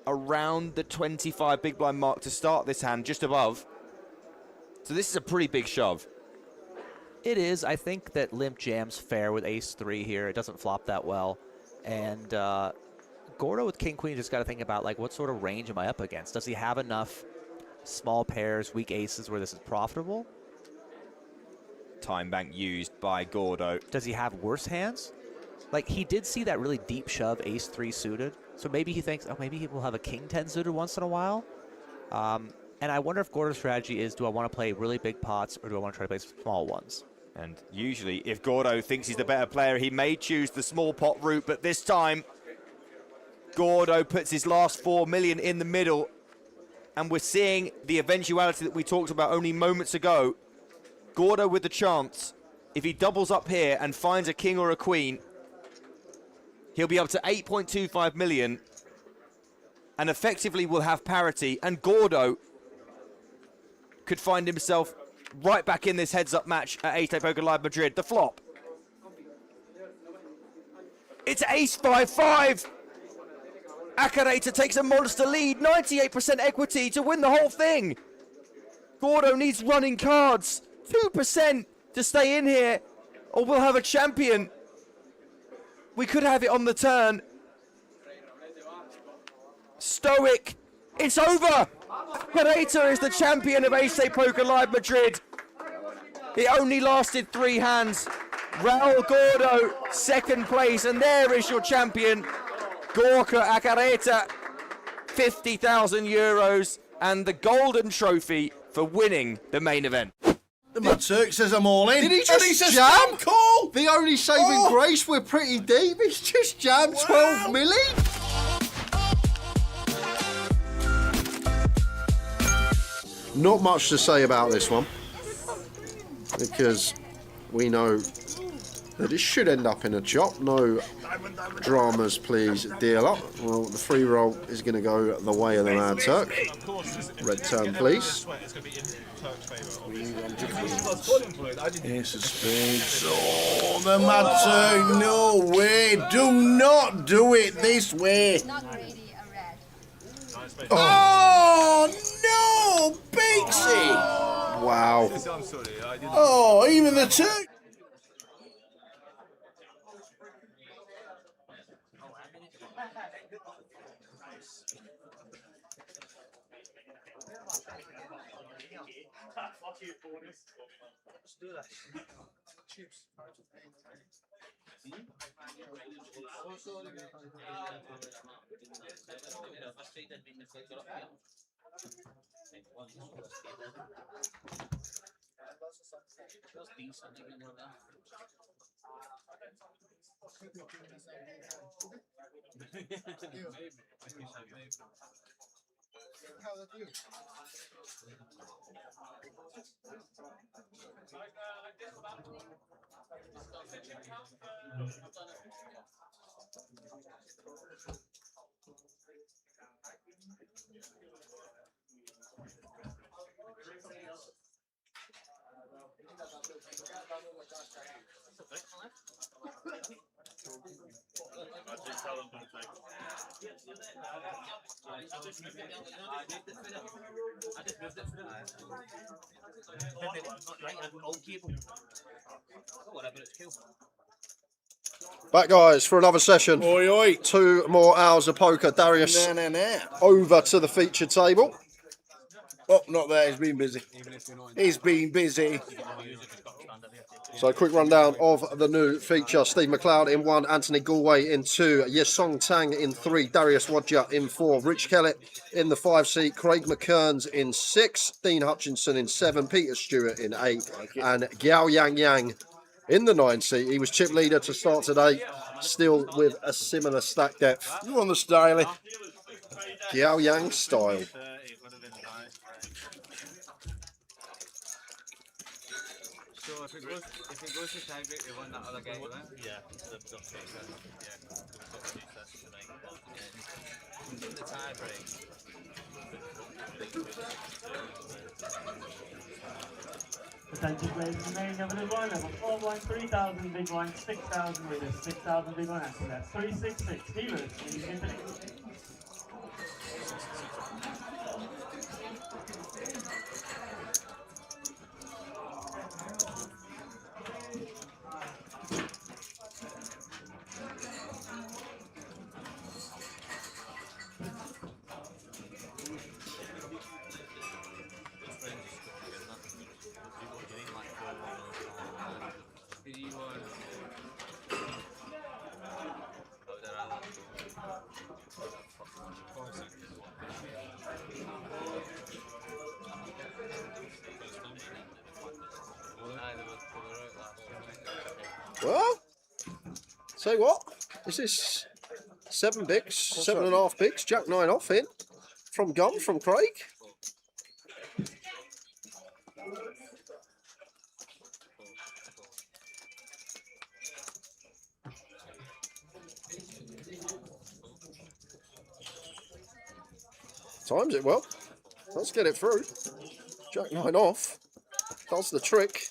around the 25 big blind mark to start this hand, just above. So this is a pretty big shove. It is. I think that limp jam's fair with ace 3 here. It doesn't flop that well. And Gordo with king queen just got to think about, like, what sort of range am I up against? Does he have enough small pairs, weak aces where this is profitable? Time bank used by Gordo. Does he have worse hands? Like, he did see that really deep shove ace 3 suited. So maybe he thinks, oh, maybe he will have a king 10 suited once in a while. And I wonder if Gordo's strategy is, do I want to play really big pots or do I want to try to play small ones? And usually, if Gordo thinks he's the better player, he may choose the small pot route. But this time, Gordo puts his last 4 million in the middle. And we're seeing the eventuality that we talked about only moments ago. Gordo with the chance, if he doubles up here and finds a king or a queen, he'll be up to 8.25 million and effectively will have parity. And Gordo could find himself right back in this heads-up match at 888poker Live Madrid. The flop. It's ace 5-5. Akareta takes a monster lead, 98% equity to win the whole thing. Gordo needs running cards, 2% to stay in here, or we'll have a champion. We could have it on the turn. stoic. It's over. Carreta is the champion of 888 Poker Live Madrid. It only lasted 3 hands. Raul Gordo, second place, and there is your champion, Gorka Akareta, 50,000 euros, and the golden trophy for winning the main event. The Mad Turk says I'm all in. Did he And just it's a jam? spam call? The only saving grace, we're pretty deep. He's just jammed 12 milli. Not much to say about this one, because we know that it should end up in a chop. No dramas, please, dealer. Well, the free roll is going to go the way of the Mad Turk. Red turn, please. Ace of spades. Oh, the Mad Turk. No way. Do not do it this way. Oh, no. Beaksy. Wow. Oh, even the Turk. Back, guys, for another session. Oi, oi. 2 more hours of poker. Darius over to the feature table. Oh, not there. He's been busy. He's been busy. So a quick rundown of the new feature. Steve McLeod in 1, Anthony Galway in 2, Yesong Tang in 3, Darius Wadja in 4, Rich Kellett in the 5 seat, Craig McKearns in 6, Dean Hutchinson in 7, Peter Stewart in 8, and Giao Yang Yang in the 9 seat. He was chip leader to start today, still with a similar stack depth. You want the styling? Giao Yang style. So if it goes to tiebreak, we won that other game, right? Yeah, they've got 2 sets. Yeah, they've got 2 sets to make. In the tiebreak. Attention players in the main event is line level 4 blind, 3,000 big blind, 6,000 winners, 6,000 big blind after that. 366 dealers. Please get the Well, say what? Is this 7 bigs, 7.5 bigs, Jack 9 off in from Gum, from Craig? Times it well. Let's get it through. Jack 9 off. Does the trick.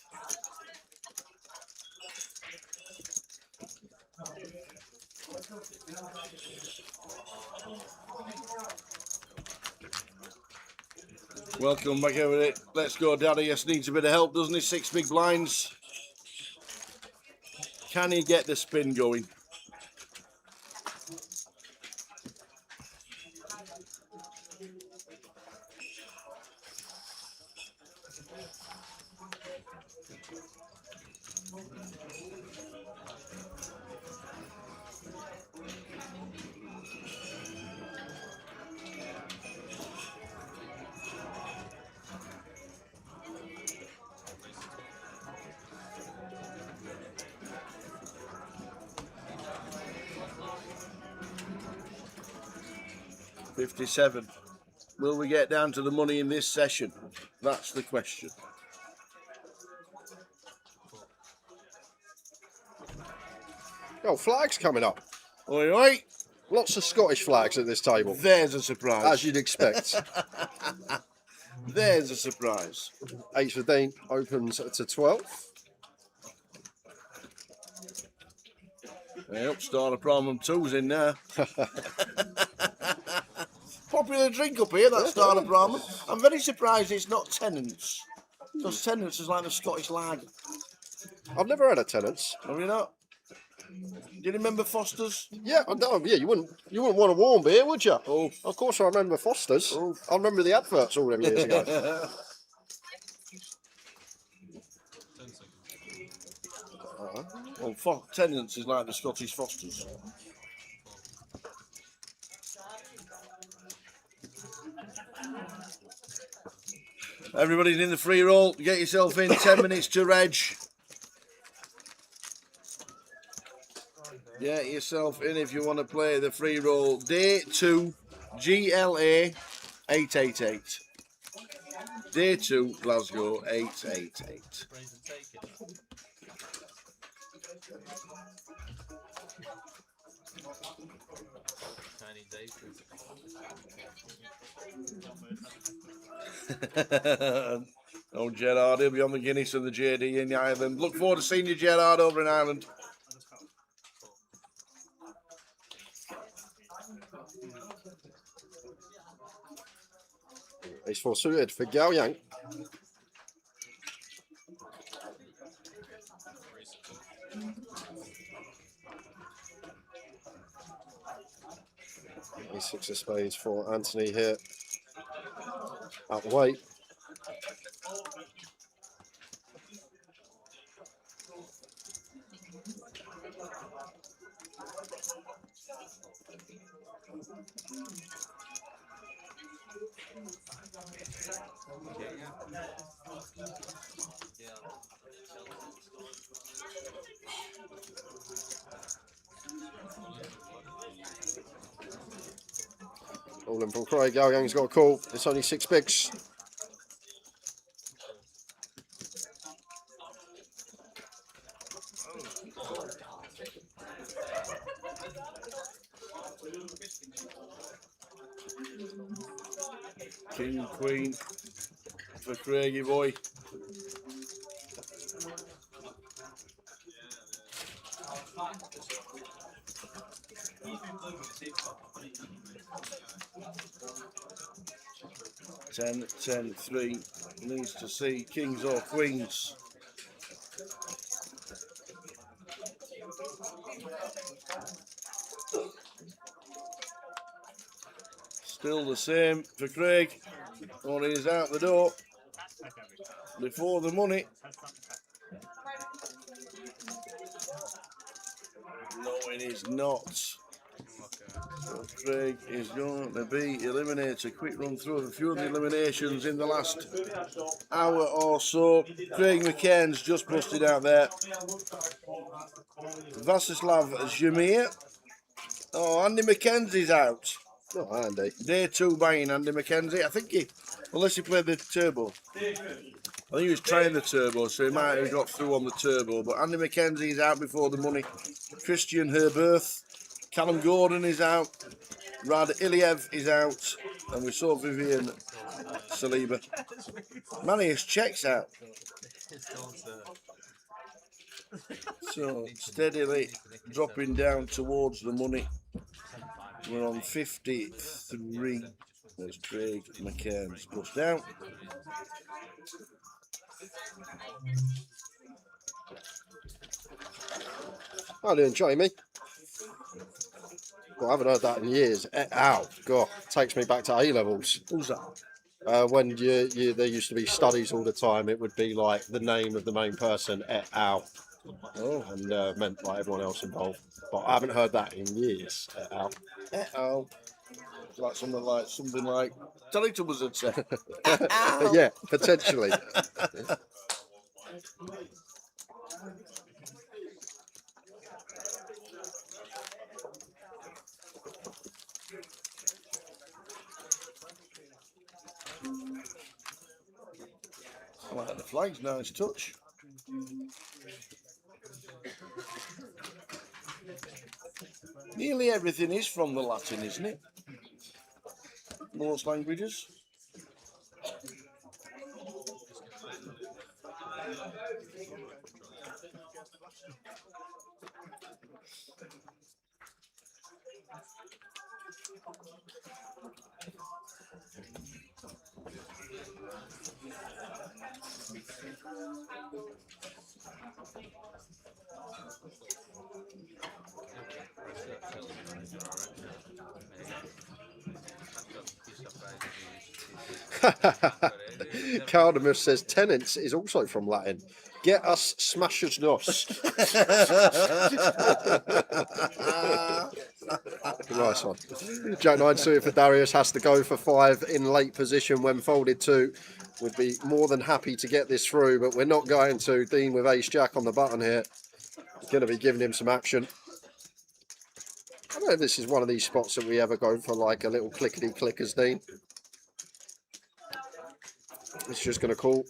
Welcome back over it. Let's go, Daddy. Yes, needs a bit of help, doesn't he? 6 big blinds. Can he get the spin going? $57. Will we get down to the money in this session? That's the question. Oh, flags coming up. Oi, oi. Lots of Scottish flags at this table. There's a surprise. As you'd expect. There's a surprise. 8-15 opens to 12. Yep, Starter Problem 2's in there. Popular drink up here, that Starter Problem. I'm very surprised it's not Tennent's. Because Tennent's is like the Scottish lager. I've never had a Tennent's. Have you not? Do you remember Foster's? Yeah, I know. Yeah, you wouldn't want a warm beer, would you? Oh, of course I remember Foster's. Oh. I remember the adverts all them years ago. Well, Tennent's is like the Scottish Foster's. Everybody's in the free roll. Get yourself in. 10 minutes to reg. Get yourself in if you want to play the free roll. Day 2, GLA 888. Day 2, Glasgow 888. Oh, Gerard, he'll be on the Guinness and the JD in Ireland. Look forward to seeing you, Gerard, over in Ireland. Ace 4 suited for Gao Yang. Ace 6 of spades for Anthony here. Out the way. All in from Craig. Gao Yang's got a call. It's only 6 bigs. King, Queen for Craigie boy. Ten, 10, 3. Needs to see kings or queens. Still the same for Craig. Only he's out the door before the money. No, it is not. So Craig is going to be eliminated. A quick run through of a few of the eliminations in the last hour or so. Craig McCain's just busted out there. Vassislav Jamir. Oh, Andy McKenzie's out. Oh, Andy. Day 2 buying Andy McKenzie. I think he, unless he played the turbo. I think he was trying the turbo, so he might have got through on the turbo. But Andy McKenzie's out before the money. Christian Herberth. Callum Gordon is out. Rad Iliev is out. And we saw Vivian Saliba. Manius checks out. So steadily dropping down towards the money. We're on 53. There's Craig McCain's bust out. How doing, Jamie? God, I haven't heard that in years. Ow, God, takes me back to A levels. Who's that? When there used to be studies all the time, it would be like the name of the main person, et al. Oh, and meant like everyone else involved. But I haven't heard that in years, et al. Et al. Like something like Teletubbies would say. Yeah, potentially. I like the flags, nice touch. Nearly everything is from the Latin, isn't it? Most languages. Cardamus says tenants is also from Latin. Get us smashers nos. Nice one. Jack 9 suited for Darius has to go for 5 in late position when folded 2. Would be more than happy to get this through, but we're not going to. Dean with ace jack on the button here. Going to be giving him some action. I don't know if this is one of these spots that we ever go for like a little clickety clickers, Dean. It's just going to call.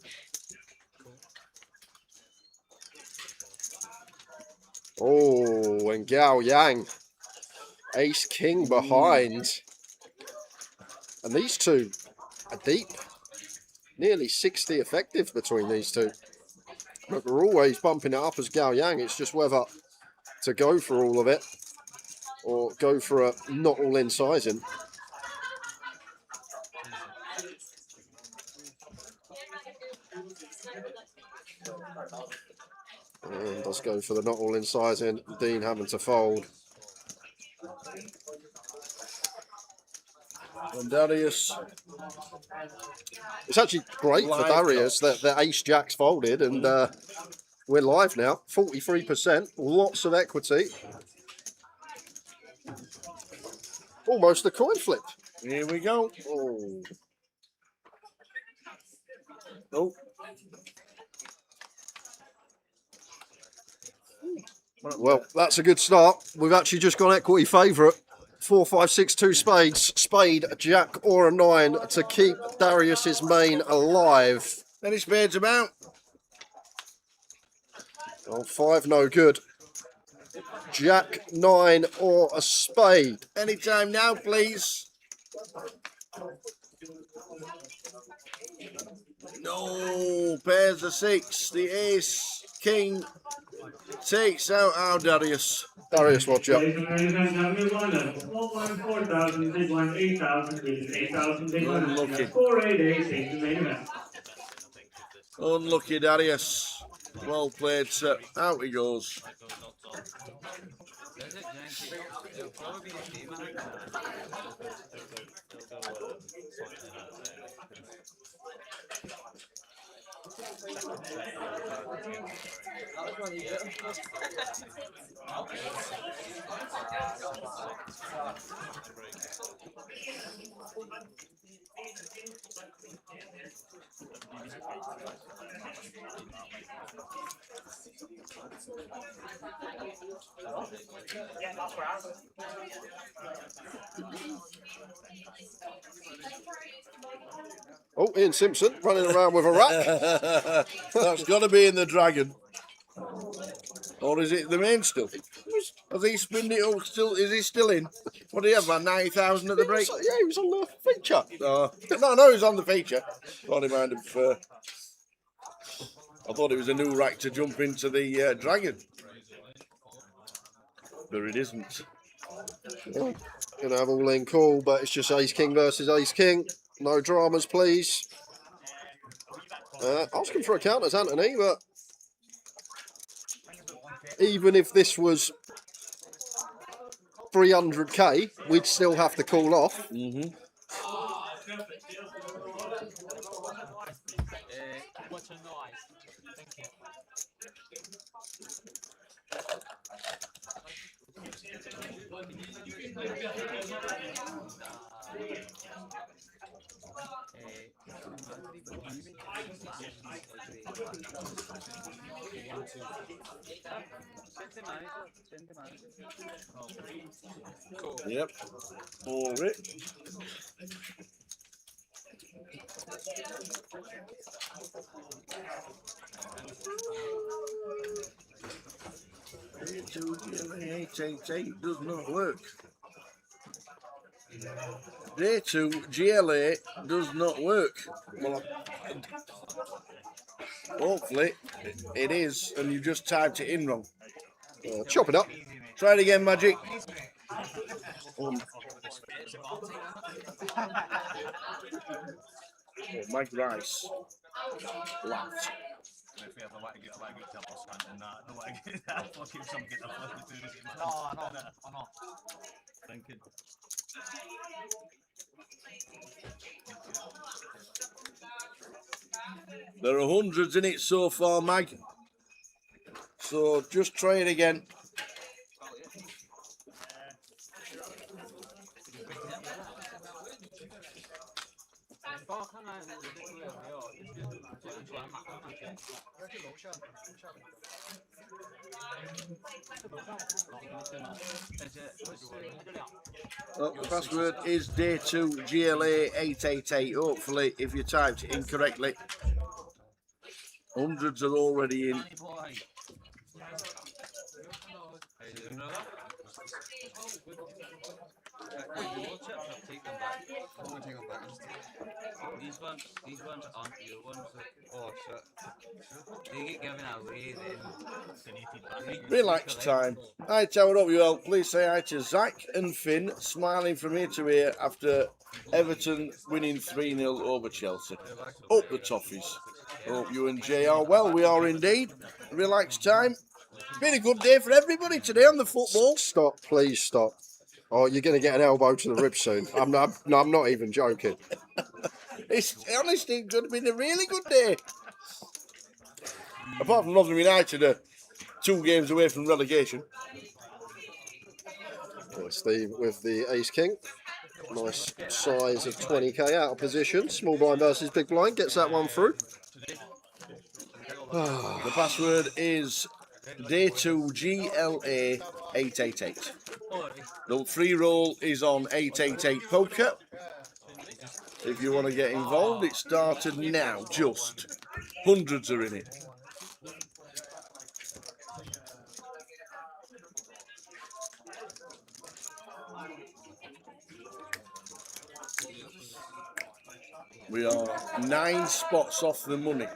Oh, and Gao Yang. Ace king behind. And these two are deep. Nearly 60 effective between these two. Look, we're always bumping it up as Gao Yang. It's just whether to go for all of it or go for a not all in sizing. And let's go for the not all in sizing. Dean having to fold. And Darius. It's actually great for Darius that the ace jack's folded and we're live now. 43%, lots of equity. Almost a coin flip. Here we go. Oh. Oh. Well, that's a good start. We've actually just gone equity favourite. 4, 5, 6, 2 spades. Spade, a jack or a 9 to keep Darius's main alive. Any spades about? Oh, 5 no good. Jack, 9 or a spade. Anytime now, please. No, pairs of 6. The ace, king takes out our Darius. Darius, watch out. Ladies and gentlemen, have your lineup. Small line 4,000, big line 8,000, big line 8,000, big line 488, the main event. Unlucky Darius. Well played, sir. Out he goes. Oh, Ian Simpson running around with a rack. That's got to be in the dragon. Or is it the main still? Has he spinned it all still? Is he still in? What do you have, about 90,000 at the break? Yeah, he was on the feature. No, he was on the feature. Thought he might have. I thought it was a new rack to jump into the dragon. But it isn't. Oh, gonna have all in call, but it's just ace king versus ace king. No dramas, please. Asking for a counters, Anthony, but even if this was 300k, we'd still have to call off. What a noise. Thank you. Yep. All it. Day2GLA888 does not work. Day2GLA does not work. Well, hopefully it is, and you just typed it in wrong. Chop it up. Try it again, Magic. Oh, Mag Rice. Laughed. There are hundreds in it so far, Mag. So just try it again. The password is Day2GLA888. Hopefully, if you typed it incorrectly, hundreds are already in. These ones aren't your ones. Oh shit. They get given away then. Relax time. Hi, Tower Up you all. Please say hi to Zach and Finn, smiling from ear to ear after Everton winning 3-0 over Chelsea. Up the toffees. Hope you and Jay are well. We are indeed. Relax time. Been a good day for everybody today on the football. Stop, please stop. Oh, you're going to get an elbow to the rib soon. I'm not even joking. It's honestly going to be a really good day. Apart from Rotherham United are 2 games away from relegation. Steve with the ace king. Nice size of 20k out of position. Small blind versus big blind. Gets that one through. The password is Day2GLA888. The free roll is on 888poker. If you want to get involved, it started now, just. Hundreds are in it. We are 9 spots off the money.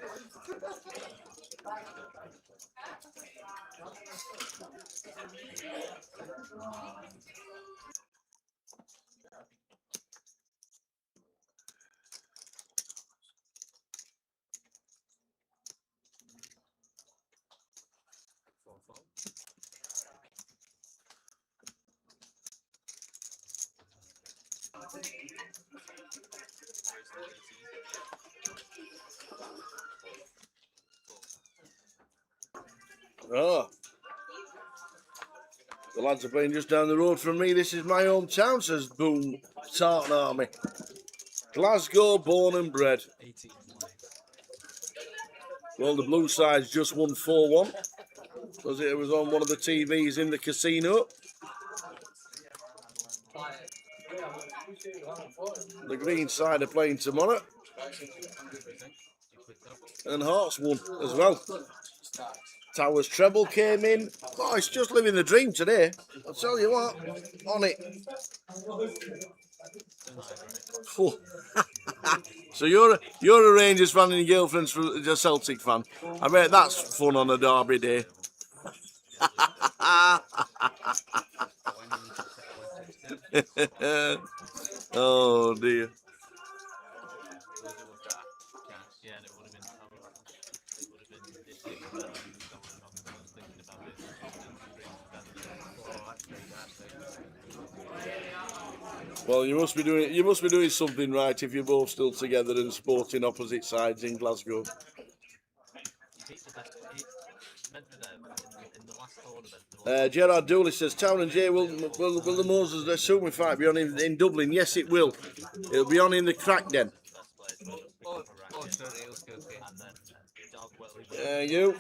Oh, the lads are playing just down the road from me. This is my hometown, says Boom Tartan Army. Glasgow, born and bred. Well, the blue side's just won 4-1 because it was on one of the TVs in the casino. The green side are playing tomorrow. And Hearts won as well. Towers treble came in. Oh, it's just living the dream today. I'll tell you what, on it. Oh. So you're a Rangers fan and your girlfriend's a Celtic fan. I bet that's fun on a derby day. Oh dear. Well, you must be doing something right if you're both still together and sporting opposite sides in Glasgow. Gerard Dooley says, Town and Jay, will the Moses assume we fight be on in Dublin? Yes, it will. It'll be on in the Crack Den. You.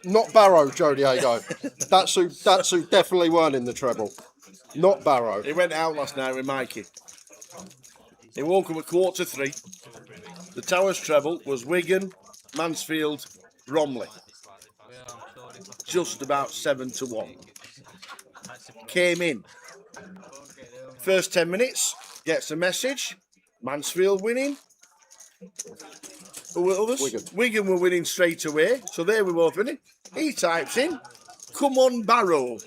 Not Barrow, Joe Diego. That's who definitely weren't in the treble. Not Barrow. He went out last night with Mikey. He woke up at 2:45. The Towers treble was Wigan, Mansfield, Bromley. Just about 7-1. Came in. First 10 minutes, gets a message. Mansfield winning. Who were others? Wigan were winning straight away, so they were both winning. He types in, come on, Barrow.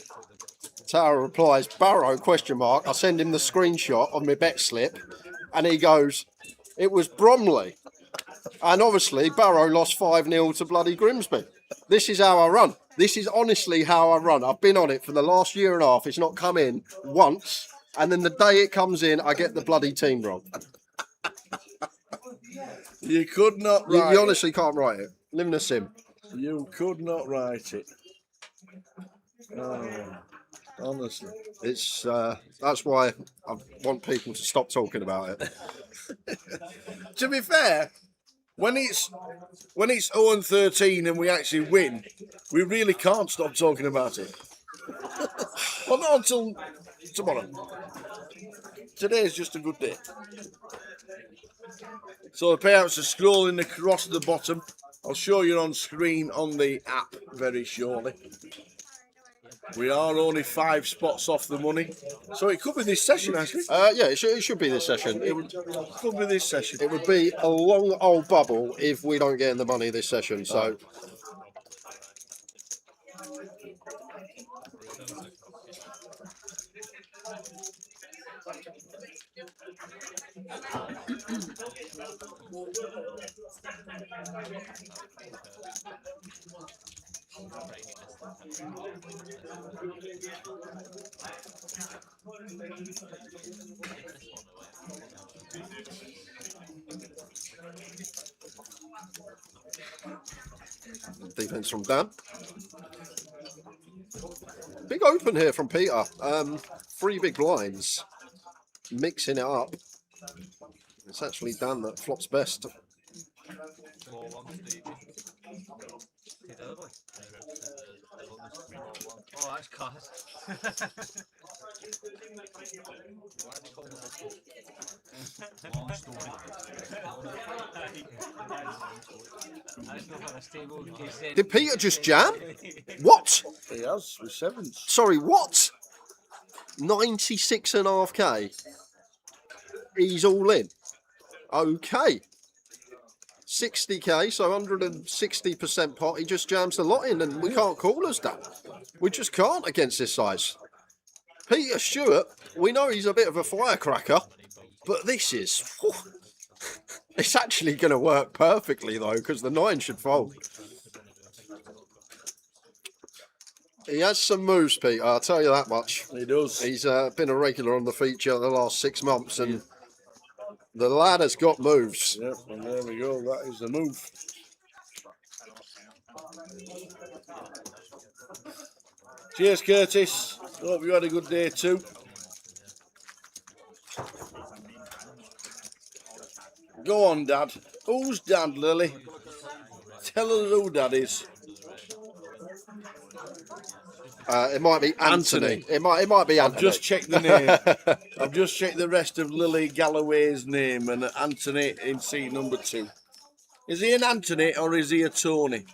Tower replies, Barrow, ? I send him the screenshot of my bet slip, and he goes, it was Bromley. And obviously, Barrow lost 5-0 to bloody Grimsby. This is how I run. This is honestly how I run. I've been on it for the last year and a half. It's not come in once, and then the day it comes in, I get the bloody team wrong. You could not write You honestly can't write it. Living a sim. You could not write it. Oh, honestly. It's that's why I want people to stop talking about it. To be fair, when it's 0-13 and we actually win, we really can't stop talking about it. Well, not until tomorrow. Today is just a good day. So the payouts are scrolling across the bottom. I'll show you on screen on the app very shortly. We are only 5 spots off the money, so it could be this session actually. Yeah, it should be this session. It could be this session. It would be a long old bubble if we don't get in the money this session. So. Defense from Dan. Big open here from Peter. 3 big blinds. Mixing it up. It's actually Dan that flops best. Oh, that's class. Did Peter just jam? What? He has, with 7s. Sorry, what? 96.5k. He's all in. Okay. 60k, so 160% pot. He just jams the lot in, and we can't call us that. We just can't against this size. Peter Stewart, we know he's a bit of a firecracker, but this is... Whew, it's actually going to work perfectly, though, because the 9 should fold. He has some moves, Peter, I'll tell you that much. He does. He's been a regular on the feature the last 6 months, and the lad has got moves. Yep, and there we go. That is the move. Cheers, Curtis. Hope you had a good day too. Go on, Dad. Who's Dad, Lily? Tell us who Dad is. It might be Anthony. It might be Anthony. I've just checked the name. I've just checked the rest of Lily Galloway's name, and Anthony in seat number 2. Is he an Anthony or is he a Tony?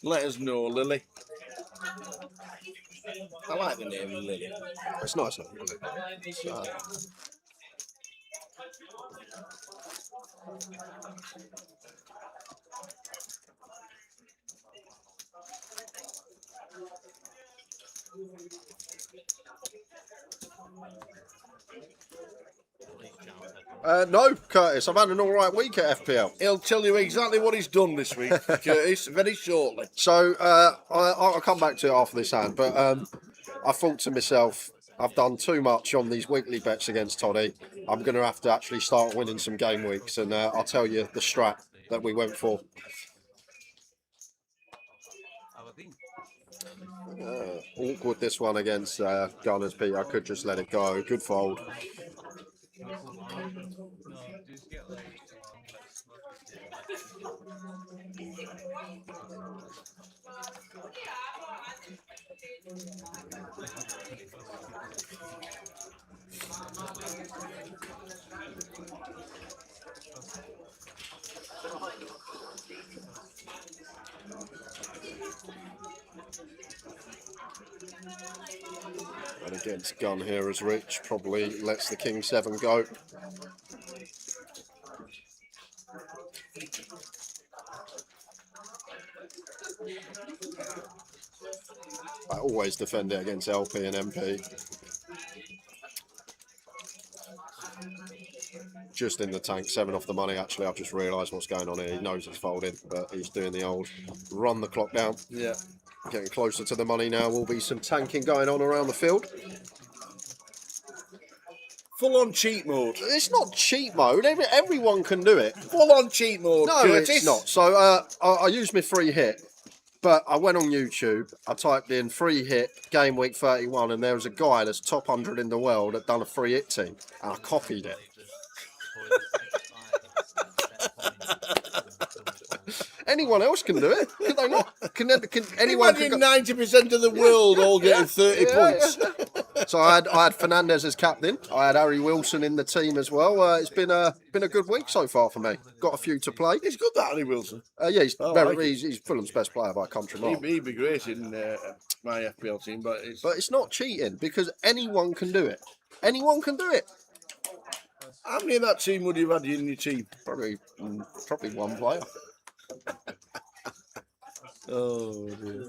Let us know, Lily. I like the name Lily. It's nice. No, Curtis, I've had an all right week at FPL. He'll tell you exactly what he's done this week, Curtis, very shortly. So I'll come back to it after this hand, but I thought to myself, I've done too much on these weekly bets against Toddy. I'm going to have to actually start winning some game weeks, and I'll tell you the strat that we went for. Awkward this one against Gunners, Pete. I could just let it go. Good fold. And against gun here as Rich probably lets the King 7 go. I always defend it against LP and MP. Just in the tank, 7 off the money. Actually, I've just realised what's going on here. He knows he's folding, but he's doing the old run the clock down. Yeah. Getting closer to the money now. Will be some tanking going on around the field. Full on cheat mode. It's not cheat mode. Everyone can do it. Full on cheat mode. No, Curtis. it's not. So I used my free hit, but I went on YouTube. I typed in free hit game week 31, and there was a guy that's top 100 in the world that done a free hit team, and I copied it. Anyone else can do it. Can they not? Can anyone? Imagine 90% of the world all getting 30 points. Yeah. So I had Fernandez as captain. I had Harry Wilson in the team as well. It's been a good week so far for me. Got a few to play. He's good, that Harry Wilson. Yeah, he's Fulham's best player by a country mile. He'd be great in my FPL team, but it's not cheating because anyone can do it. Anyone can do it. How many of that team would you have had in your team? Probably one player. Oh dear.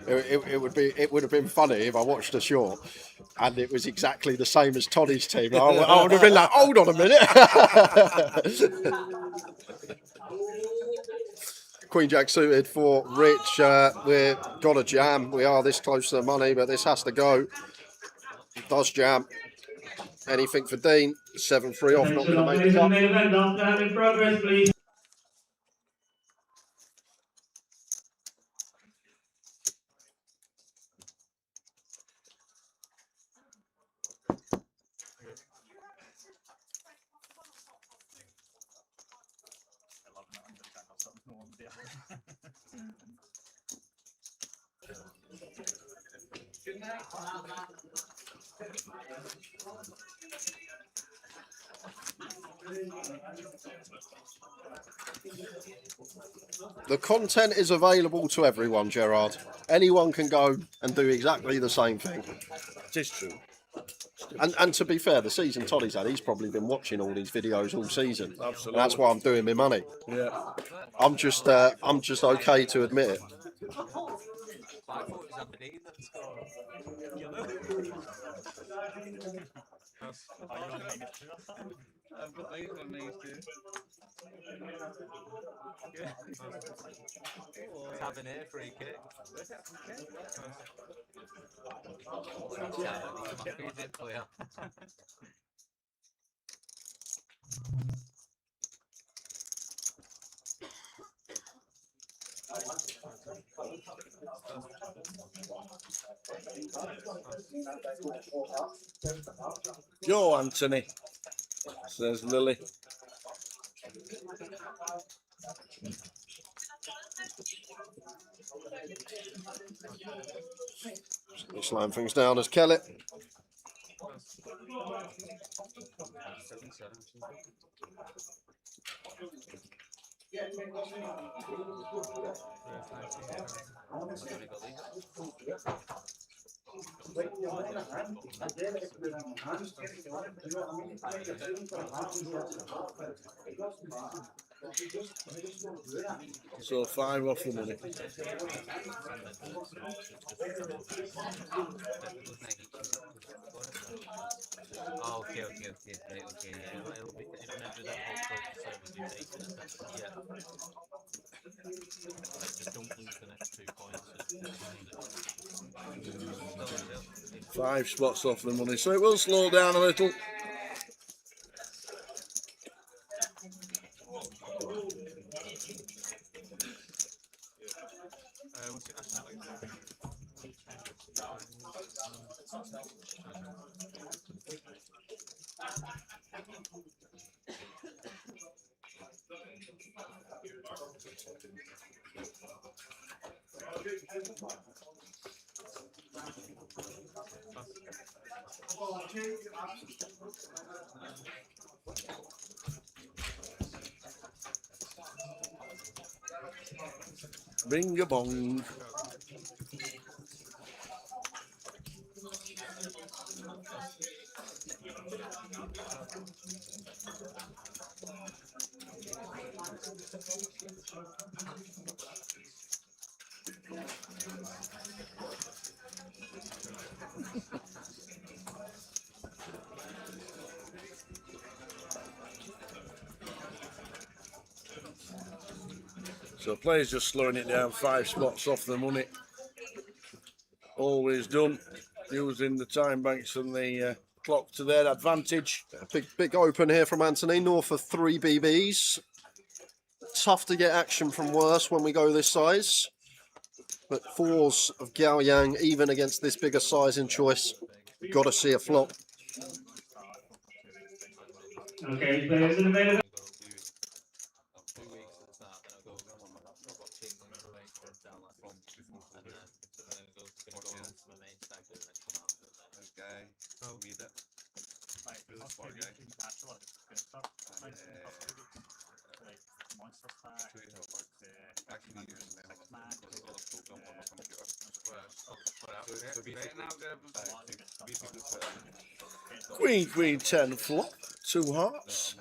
It would have been funny if I watched a short and it was exactly the same as Toddy's team. I would have been like, hold on a minute. Queen Jack suited for Rich. We've got a jam. We are this close to the money, but this has to go. Does jam. Anything for Dean. 7-3 off. Not going to make the cut. Main event after having progress, please. The content is available to everyone, Gerard. Anyone can go and do exactly the same thing. It is true. And to be fair, the season Toddy's had, he's probably been watching all these videos all season. Absolutely. And that's why I'm doing my money. Yeah. I'm just okay to admit it. I've got these on these too. Having a free kick. Joe Anthony, says Lily. Slowing things down as Kelly. So 5 off the money. Oh, okay, right, okay, yeah. It'll be, remember that whole process with you taking it. Yeah. Like, just don't lose the next 2 points. Just 5 spots off the money, so it will slow down a little. What's your nationality? Bing a bong. So players just slowing it down, 5 spots off the money. Always done, using the time banks and the clock to their advantage. Big open here from Anthony, north of 3 BBs. Tough to get action from worse when we go this size. But 4s of Gao Yang, even against this bigger size in choice, got to see a flop. Okay, players in the main event. Queen 10 flop, 2 hearts.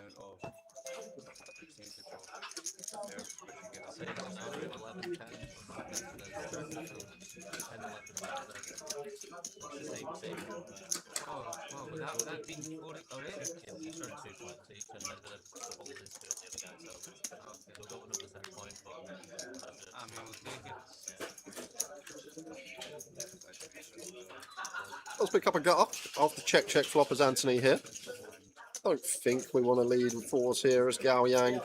Without being 40, oh really? Yeah, he's turned 2 points each and then the double is to the other guy, so we'll go another set point, but I mean, we'll take it. Let's pick up a gutter after check flop as Anthony here. I don't think we want to lead with 4s here as Gao Yang.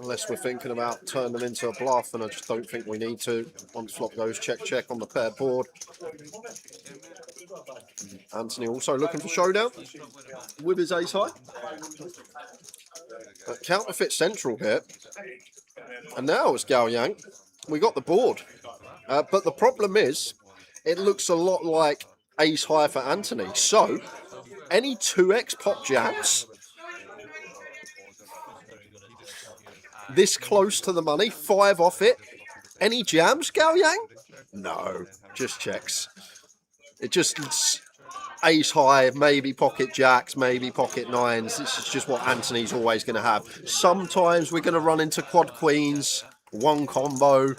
Unless we're thinking about turning them into a bluff, and I just don't think we need to. Once flop goes check on the paired board. Anthony also looking for showdown with his ace high. Counterfeit central here. And now it's Gao Yang. We got the board. But the problem is, it looks a lot like ace high for Anthony. So, any 2x pot jams, this close to the money, 5 off it. Any jams, Gao Yang? No, just checks. It just ace high, maybe pocket jacks, maybe pocket 9s. This is just what Anthony's always going to have. Sometimes we're going to run into quad queens, 1 combo.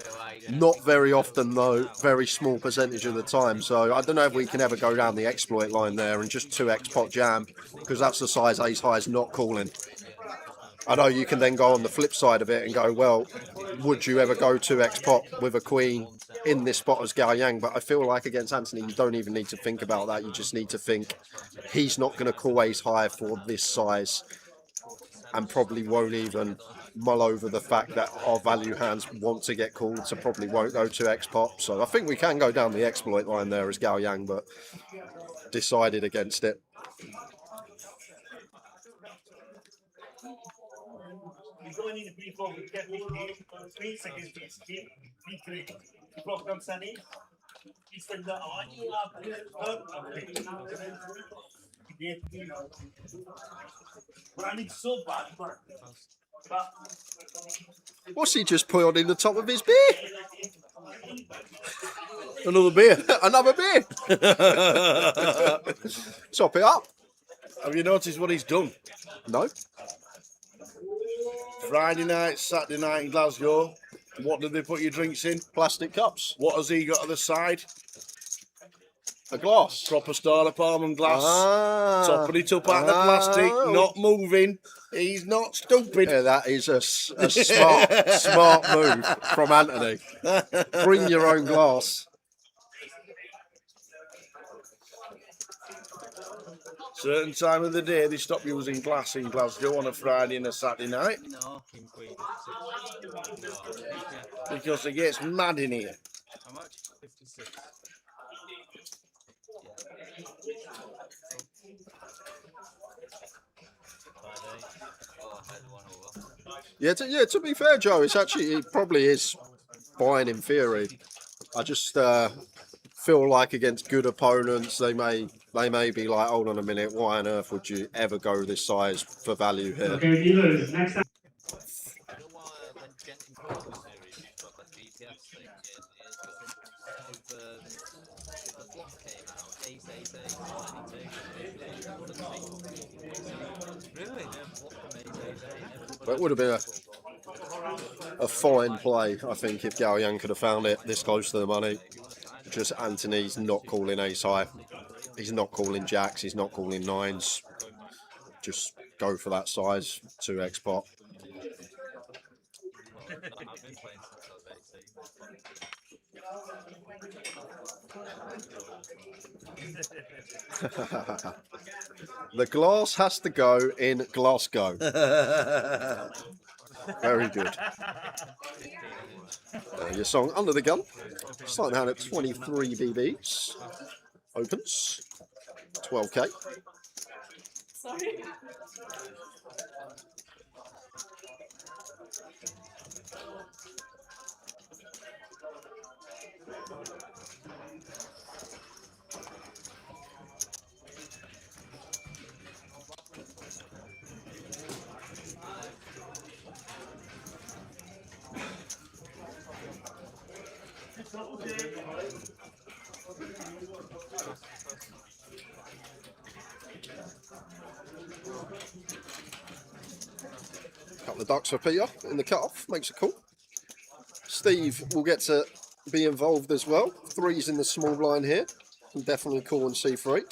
Not very often though, very small percentage of the time. So I don't know if we can ever go down the exploit line there and just 2x pot jam, because that's the size ace high is not calling. I know you can then go on the flip side of it and go, well, would you ever go 2x pot with a queen in this spot as Gao Yang? But I feel like against Anthony, you don't even need to think about that. You just need to think he's not going to call ace high for this size, and probably won't even mull over the fact that our value hands want to get called, so probably won't go 2x pot. So I think we can go down the exploit line there as Gao Yang, but decided against it. What's he just put on in the top of his beer? Another beer. Another beer. Top it up. Have you noticed what he's done? No. Friday night, Saturday night in Glasgow. What did they put your drinks in? Plastic cups. What has he got on the side? A glass. Proper Star Apartment glass. Ah. Topping it up out of the plastic. Not moving. He's not stupid. Yeah, that is a smart move from Anthony. Bring your own glass. Certain time of the day they stop using glass in Glasgow on a Friday and a Saturday night. No, King Queen. Because it gets mad in here. How much? 56. Yeah, to be fair, Joe, it probably is fine in theory. I just feel like against good opponents, they may be like, hold on a minute, why on earth would you ever go this size for value here? Okay, dealers, next time. That would have been a fine play, I think, if Gallian could have found it this close to the money. Just Anthony's not calling ace high. He's not calling jacks. He's not calling nines. Just go for that size 2x pot. The glass has to go in Glasgow. Very good. Your song Under the Gun. Starting out at 23 BBs. Opens. 12k. Sorry. Couple of ducks for Peter in the cut-off, makes it cool. Steve will get to be involved as well. Threes in the small blind here. Can definitely call and C3.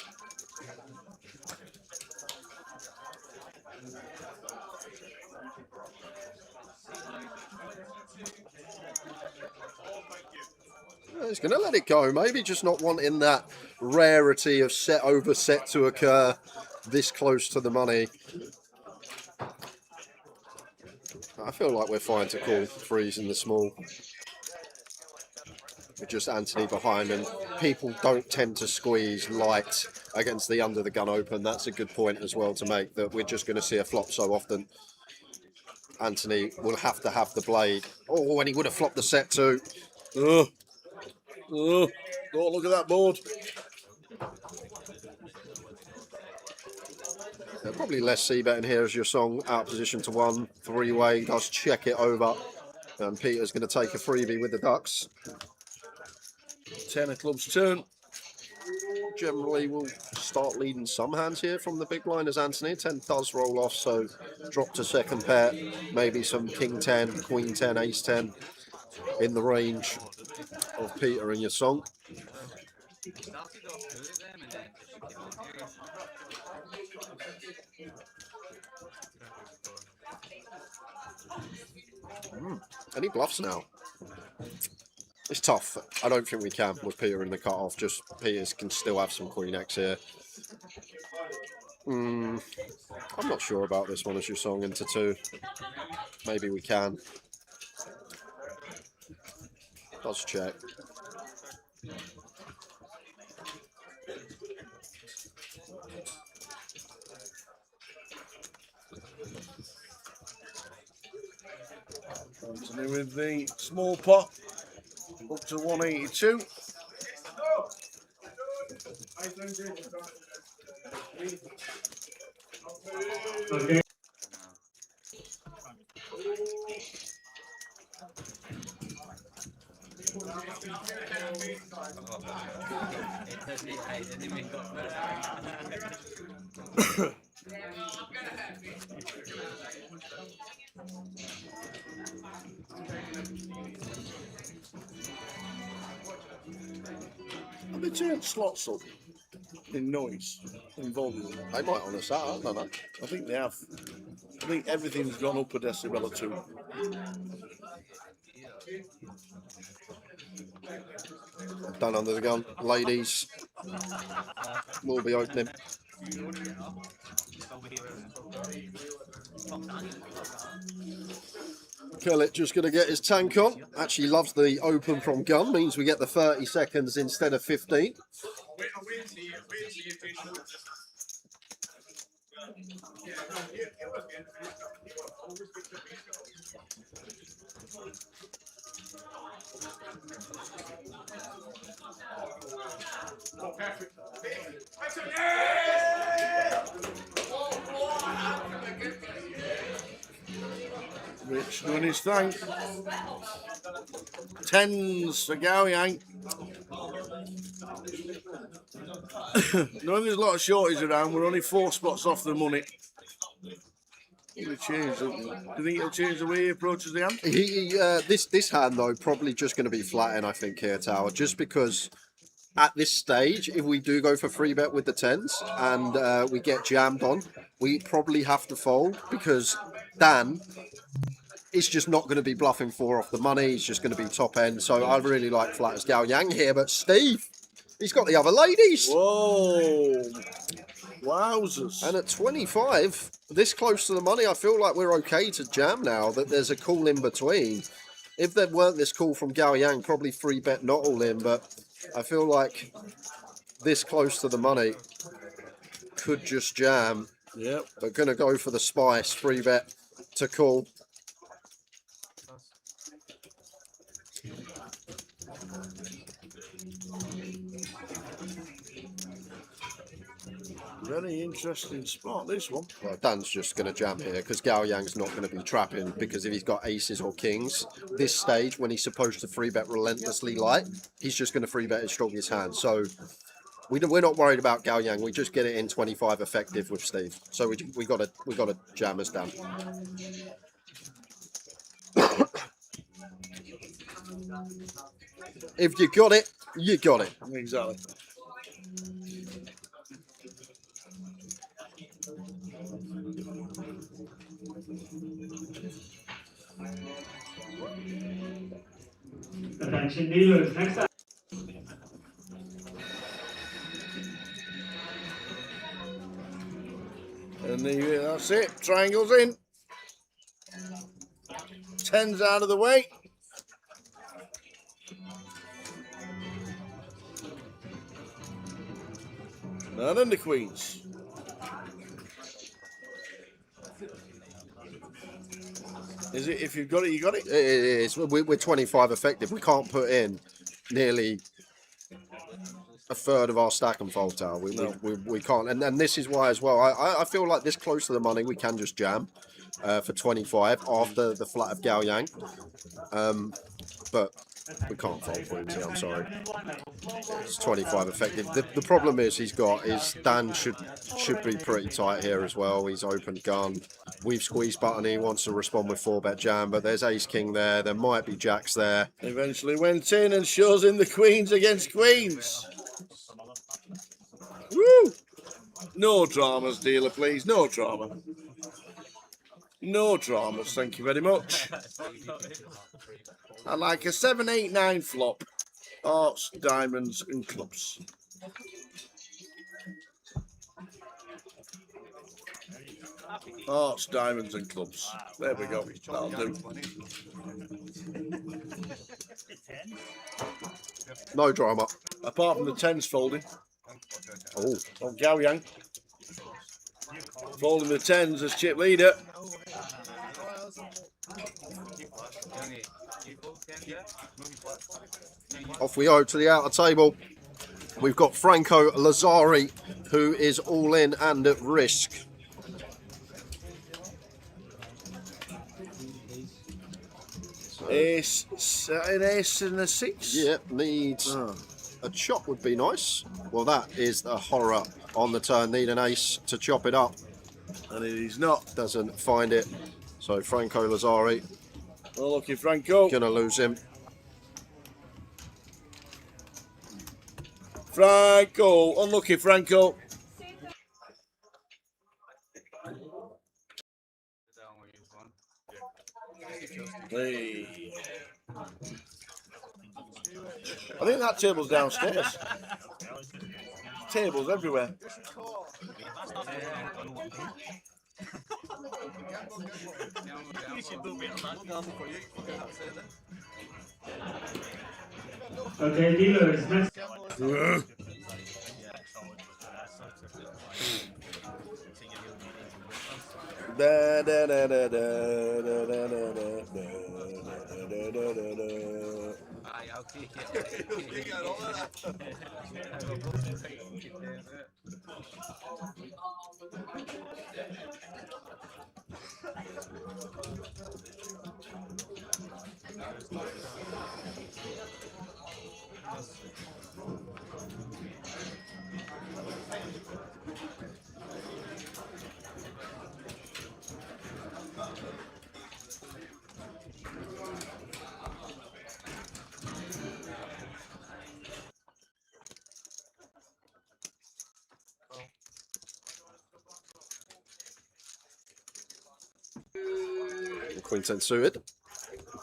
He's going to let it go, maybe just not wanting that rarity of set over set to occur this close to the money. I feel like we're fine to call threes in the small. With just Anthony behind, and people don't tend to squeeze light against the under the gun open. That's a good point as well to make, that we're just going to see a flop so often. Anthony will have to have the blade. Oh, and he would have flopped the set too. Oh, look at that board. Probably less c-betting here as your song out position to 1. Three-way, does check it over. And Peter's going to take a freebie with the ducks. 10 of clubs turn. Generally will start leading some hands here from the big blind as Anthony. 10 does roll off, so drop to second pair. Maybe some king 10, queen 10, ace 10 in the range of Peter and your song. Any bluffs now? It's tough. I don't think we can with Peter in the cut-off. Just Peters can still have some queen X here. I'm not sure about this one as your song into 2. Maybe we can. Does check. Continue with the small pot up to 182. Okay. Have they turned slots up in noise, in volume? They might on a Saturday, I don't know. I think they have. I think everything's gone up a decibel or two. Done under the gun. Ladies will be opening. Curlit just going to get his tank on. Actually loves the open from gun. Means we get the 30 seconds instead of 15. Rich doing his thing. Tens for Gaoyang. Knowing there's a lot of shorties around, we're only 4 spots off the money. It'll change, do you think it'll change the way he approaches the hand? This hand though probably just going to be flatting, I think, here, Tower, just because at this stage, if we do go for free bet with the tens and we get jammed on, we probably have to fold because Dan is just not going to be bluffing 4 off the money. He's just going to be top end. So I really like flat as Gaoyang here, but Steve, he's got the other ladies. Whoa. Wowzers. And at 25, this close to the money, I feel like we're okay to jam now, that there's a call in between. If there weren't this call from Gaoyang, probably free bet not all in, but I feel like this close to the money could just jam. Yep. But going to go for the spice, free bet to call. Very interesting spot, this one. Well, Dan's just going to jam here because Gaoyang's not going to be trapping, because if he's got aces or kings, this stage when he's supposed to free bet relentlessly light, he's just going to free bet his strongest hand. So we're not worried about Gaoyang. We just get it in 25 effective with Steve. So we got to jam us down. If you got it, you got it. Exactly. Attention dealers, next up. And that's it. Triangles in. Tens out of the way. And then the queens. Is it, if you've got it, you got it? It is. We're 25 effective. We can't put in nearly a third of our stack and fold tower. We can't. And this is why as well. I feel like this close to the money, we can just jam for 25 after the flat of Gaoyang. But we can't fold points here, I'm sorry. It's 25 effective. The problem is Dan should be pretty tight here as well. He's opened gun. We've squeezed button. He wants to respond with 4-bet jam, but there's ace king there. There might be jacks there. Eventually went in and shows in the queens against queens. Woo! No dramas, dealer, please. No drama. No dramas, thank you very much. I like a 7, 8, 9 flop. Hearts, diamonds, and clubs. Hearts, diamonds, and clubs. There we go. That'll do. No drama. Apart from the tens folding. Oh, Gaoyang. Folding the tens as chip leader. Off we go to the outer table. We've got Franco Lazzari, who is all in and at risk. Ace, an ace and a 6? Yep, needs a chop would be nice. Well, that is a horror on the turn. Need an ace to chop it up. And it is not. Doesn't find it. So Franco Lazzari. Unlucky Franco. Gonna lose him. Franco. Unlucky Franco. Hey. I think that table's downstairs. Tables everywhere. Okay, dealers, next. Da, da, da, da, da, da, da, da, da, da, da, da, da. Aye, I'll take it. Queen 10 suited.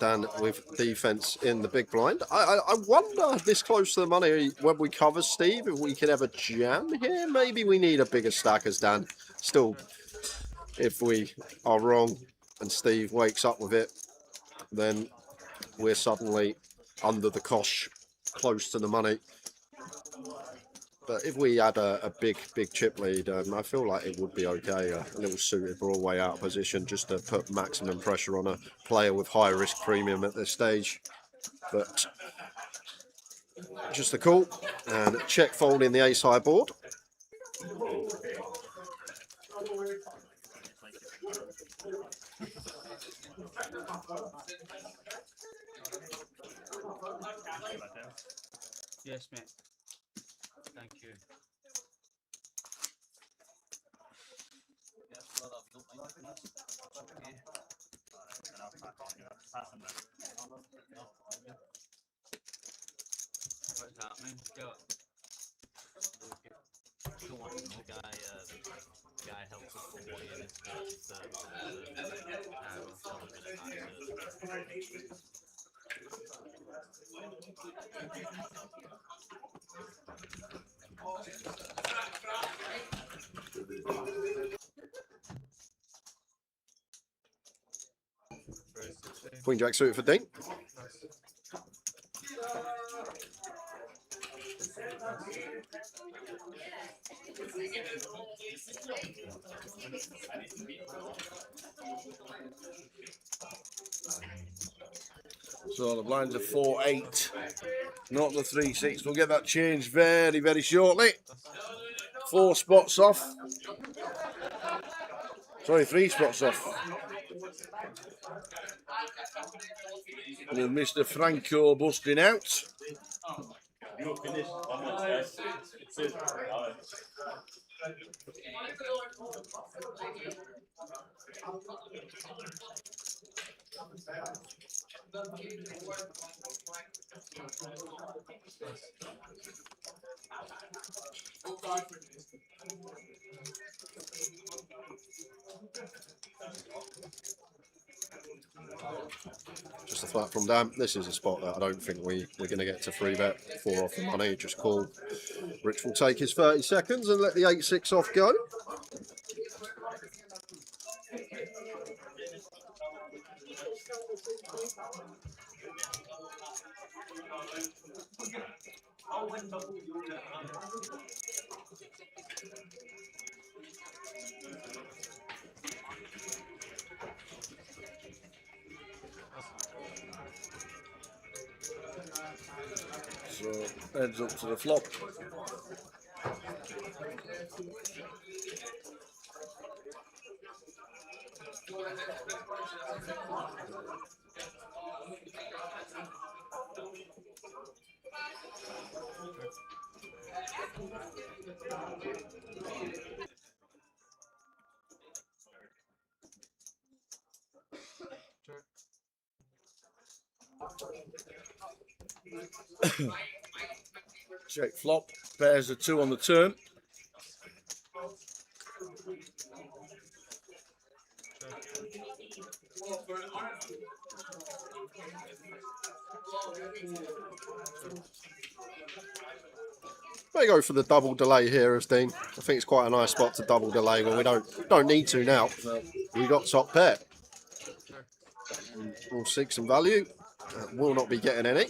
Dan with defense in the big blind. I wonder, this close to the money, when we cover Steve, if we could have a jam here. Maybe we need a bigger stack as Dan. Still, if we are wrong and Steve wakes up with it, then we're suddenly under the cosh, close to the money. But if we had a big chip lead, I feel like it would be okay. A little suited Broadway out of position just to put maximum pressure on a player with high risk premium at this stage. But just a call and check fold in the ace high board. Yes, mate. Thank you. What's happening? The guy helps us for 1 year. Queen Jack suited for Dean. So the blinds are 4-8, not the 3-6. We'll get that changed very, very shortly. 4 spots off. Sorry, 3 spots off. With Mr. Franco busting out. Just a flat from Dan. This is a spot that I don't think we're going to get to 3-bet. 4 off the money, just call. Rich will take his 30 seconds and let the 8-6 off go. So heads up to the flop. Check flop. Pairs of 2 on the turn. May go for the double delay here, Dean. I think it's quite a nice spot to double delay when we don't need to now. We got top pair. We'll seek some value. Will not be getting any.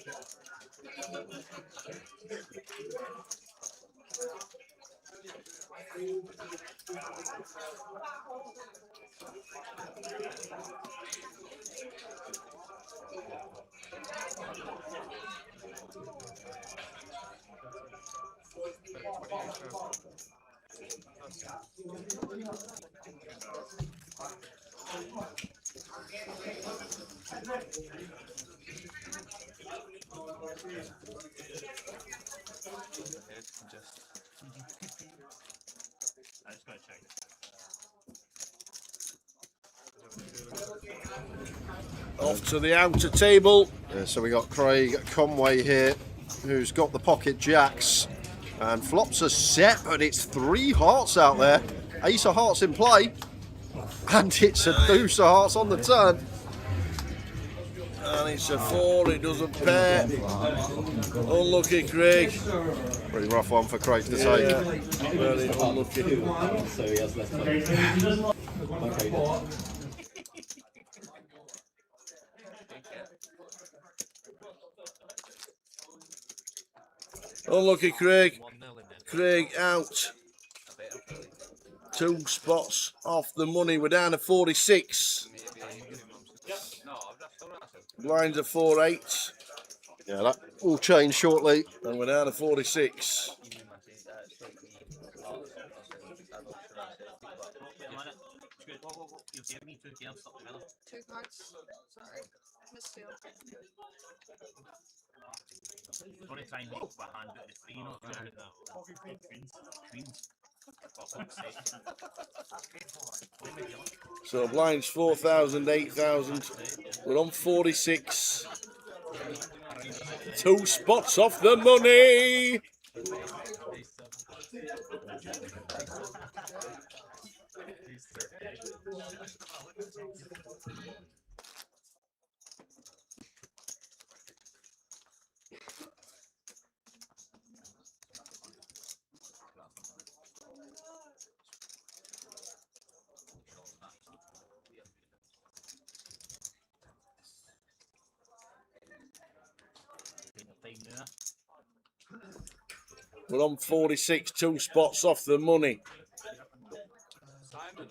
Off to the outer table. Yeah, so we got Craig Conway here, who's got the pocket jacks, and flops a set, but it's 3 hearts out there. Ace of hearts in play, and it's a deuce of hearts on the turn. And it's a 4, it doesn't pair. Unlucky, Craig. Pretty rough one for Craig to take. Yeah, very unlucky. So he has less money. Unlucky, Craig. Craig out. 2 spots off the money. We're down to 46. Blinds are 4-8. Yeah, that will change shortly. And we're down to 46. Two cards. Sorry. Missed you. So blinds 4,000, 8,000. We're on 46. 2 spots off the money. We're on 46, 2 spots off the money. Simon,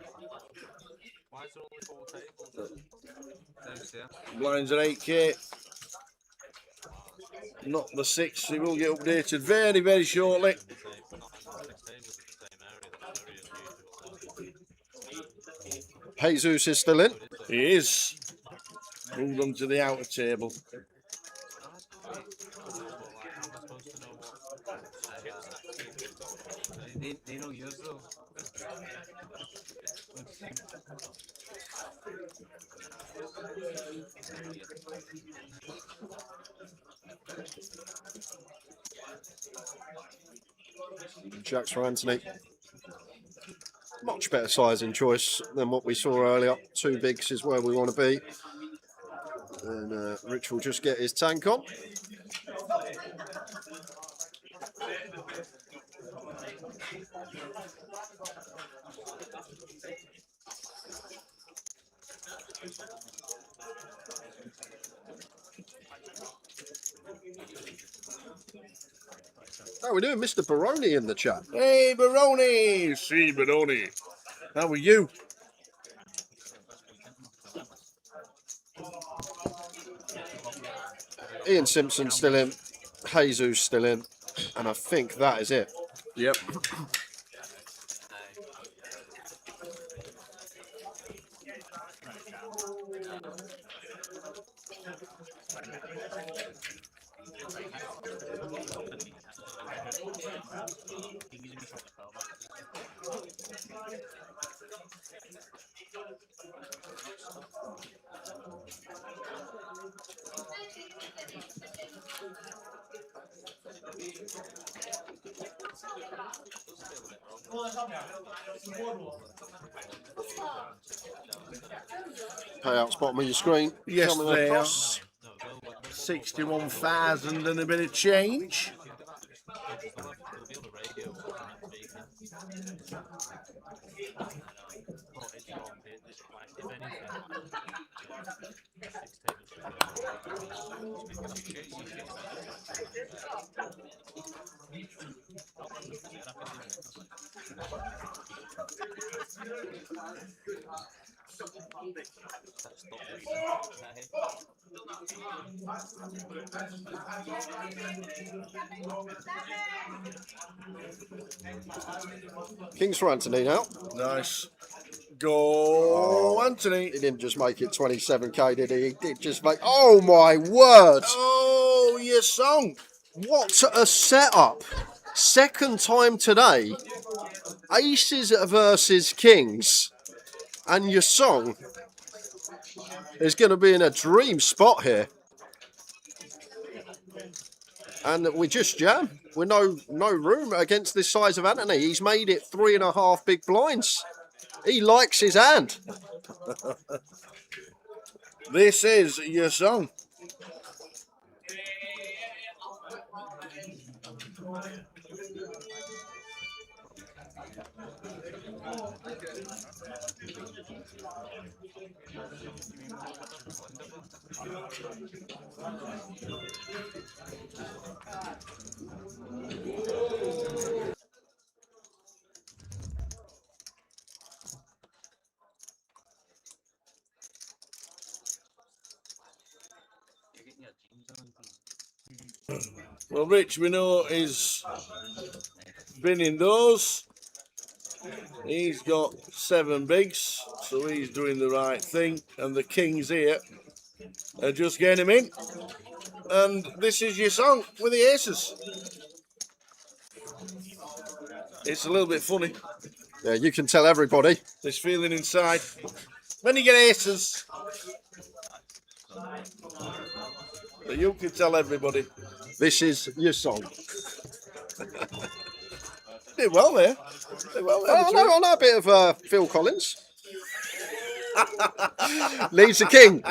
why is there only 4 tables? Blinds are 8k. Not the 6. He will get updated very, very shortly. Jesus is still in. He is. Moved on to the outer table. They know yours though. Jacks for Anthony. Much better sizing choice than what we saw earlier. 2 bigs is where we want to be. And Rich will just get his tank on. How are we doing? Mr. Baroni in the chat. Hey, Baroni! See, Baroni. How are you? Ian Simpson still in. Jesus still in. And I think that is it. Yep. Payouts bottom of your screen. Yes, Coming they are. across. 61,000 and a bit of change. Kings for Anthony now. Nice. Go, Anthony. He didn't just make it 27k, did he? He did just make... Oh, my word. Oh, your song. What a setup. Second time today. Aces versus Kings. And your song is going to be in a dream spot here. And we just jam. With no room against this size of Anthony. He's made it 3.5 big blinds. He likes his hand. This is your song. Well, Rich, we know he's been in those. He's got 7 bigs, so he's doing the right thing. And the Kings here are just getting him in. And this is your song with the aces. It's a little bit funny. Yeah, you can tell everybody. This feeling inside. When you get aces, but you can tell everybody. This is your song. Did well there. Did well there. I know a bit of Phil Collins. Leads the king.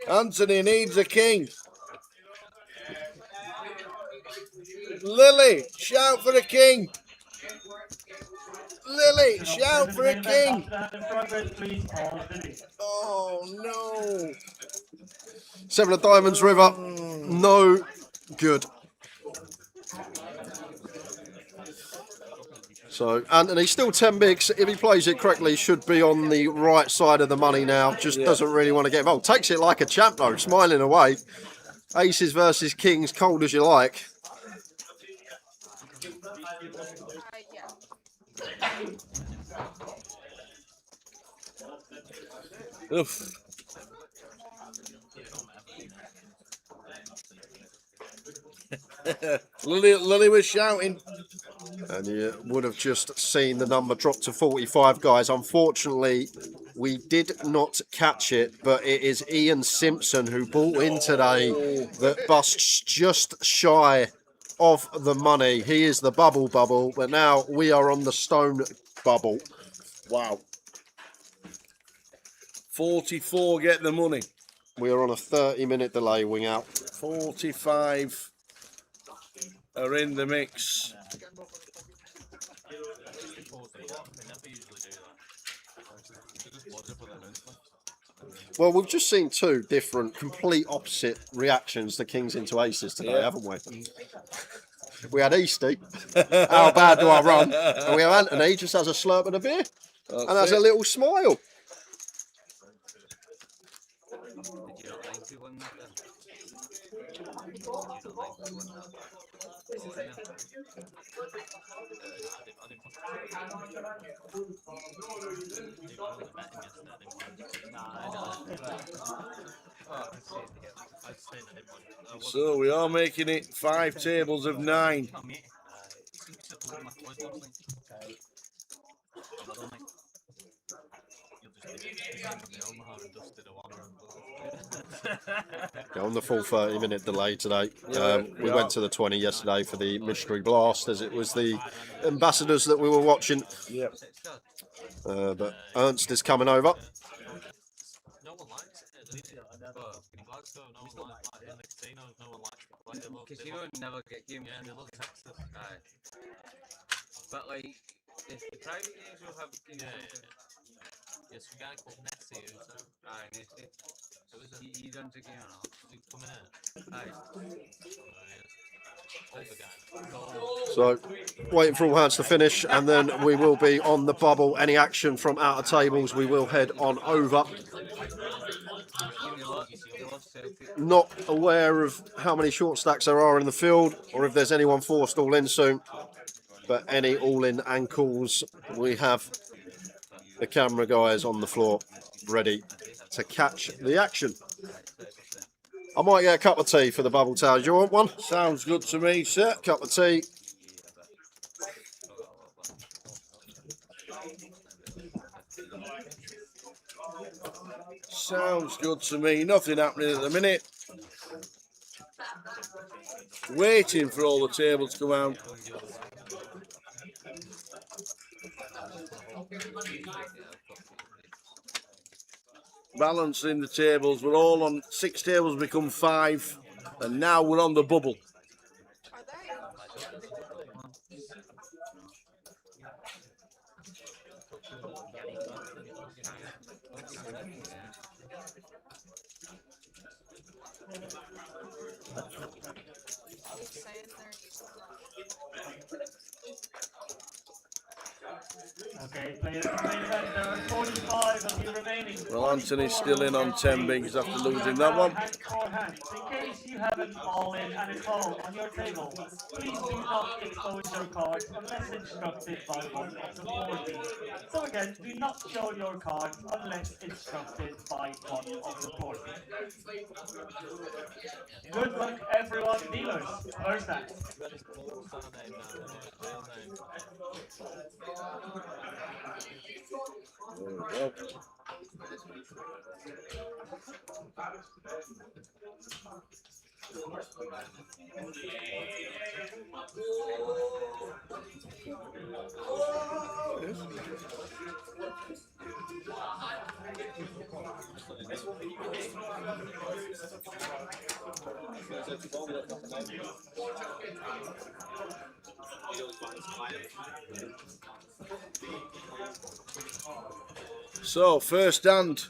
Anthony needs a king. Lily, shout for a king. Lily, shout for a king. Oh, no. 7 of diamonds, river. No good. So, Anthony, still 10 bigs. If he plays it correctly, should be on the right side of the money now. Just doesn't really want to get involved. Takes it like a champ, though, smiling away. Aces versus Kings, cold as you like. Oof. Lily was shouting. And you would have just seen the number drop to 45, guys. Unfortunately, we did not catch it, but it is Ian Simpson who bought in today that busts just shy of the money. He is the bubble, but now we are on the stone bubble. Wow. 44 get the money. We are on a 30-minute delay, wing out. 45 are in the mix. Well, we've just seen 2 different, complete opposite reactions to Kings into Aces today, haven't we? We had Easty, how bad do I run? And we have Anthony, just has a slurp of a beer. And has a little smile. So we are making it 5 tables of 9. Yeah, on the full 30-minute delay today. We went to the 20 yesterday for the Mystery Blast, as it was the ambassadors that we were watching. Yep. But Ernst is coming over. No one likes it. But in Glasgow, no one likes it. In the casinos, no one likes it. Like, Because you would never get games. Yeah, they love Texas. Aye. But like, if the private games will have games. Yes, a guy called Nessie who's Aye, Nessie. So is it? He runs a game or not? Is he coming in? Aye. So, waiting for all hands to finish, and then we will be on the bubble. Any action from out of tables, we will head on over. Not aware of how many short stacks there are in the field, or if there's anyone forced all in soon. But any all in and calls, we have the camera guys on the floor ready to catch the action. I might get a cup of tea for the bubble towers. Do you want one? Sounds good to me, sir. Cup of tea. Sounds good to me. Nothing happening at the minute. Waiting for all the tables to come out. Balancing the tables. We're all on 6 tables, become 5, and now we're on the bubble. Okay, players, main event, there are 45 of you remaining. Well, Anthony's still in on 10 bigs after losing that one. In case you have an all-in and a call on your table, please do not expose your cards unless instructed by one of the party. So again, do not show your cards unless instructed by one of the party. Good luck, everyone. Dealers, first act. So, first hand,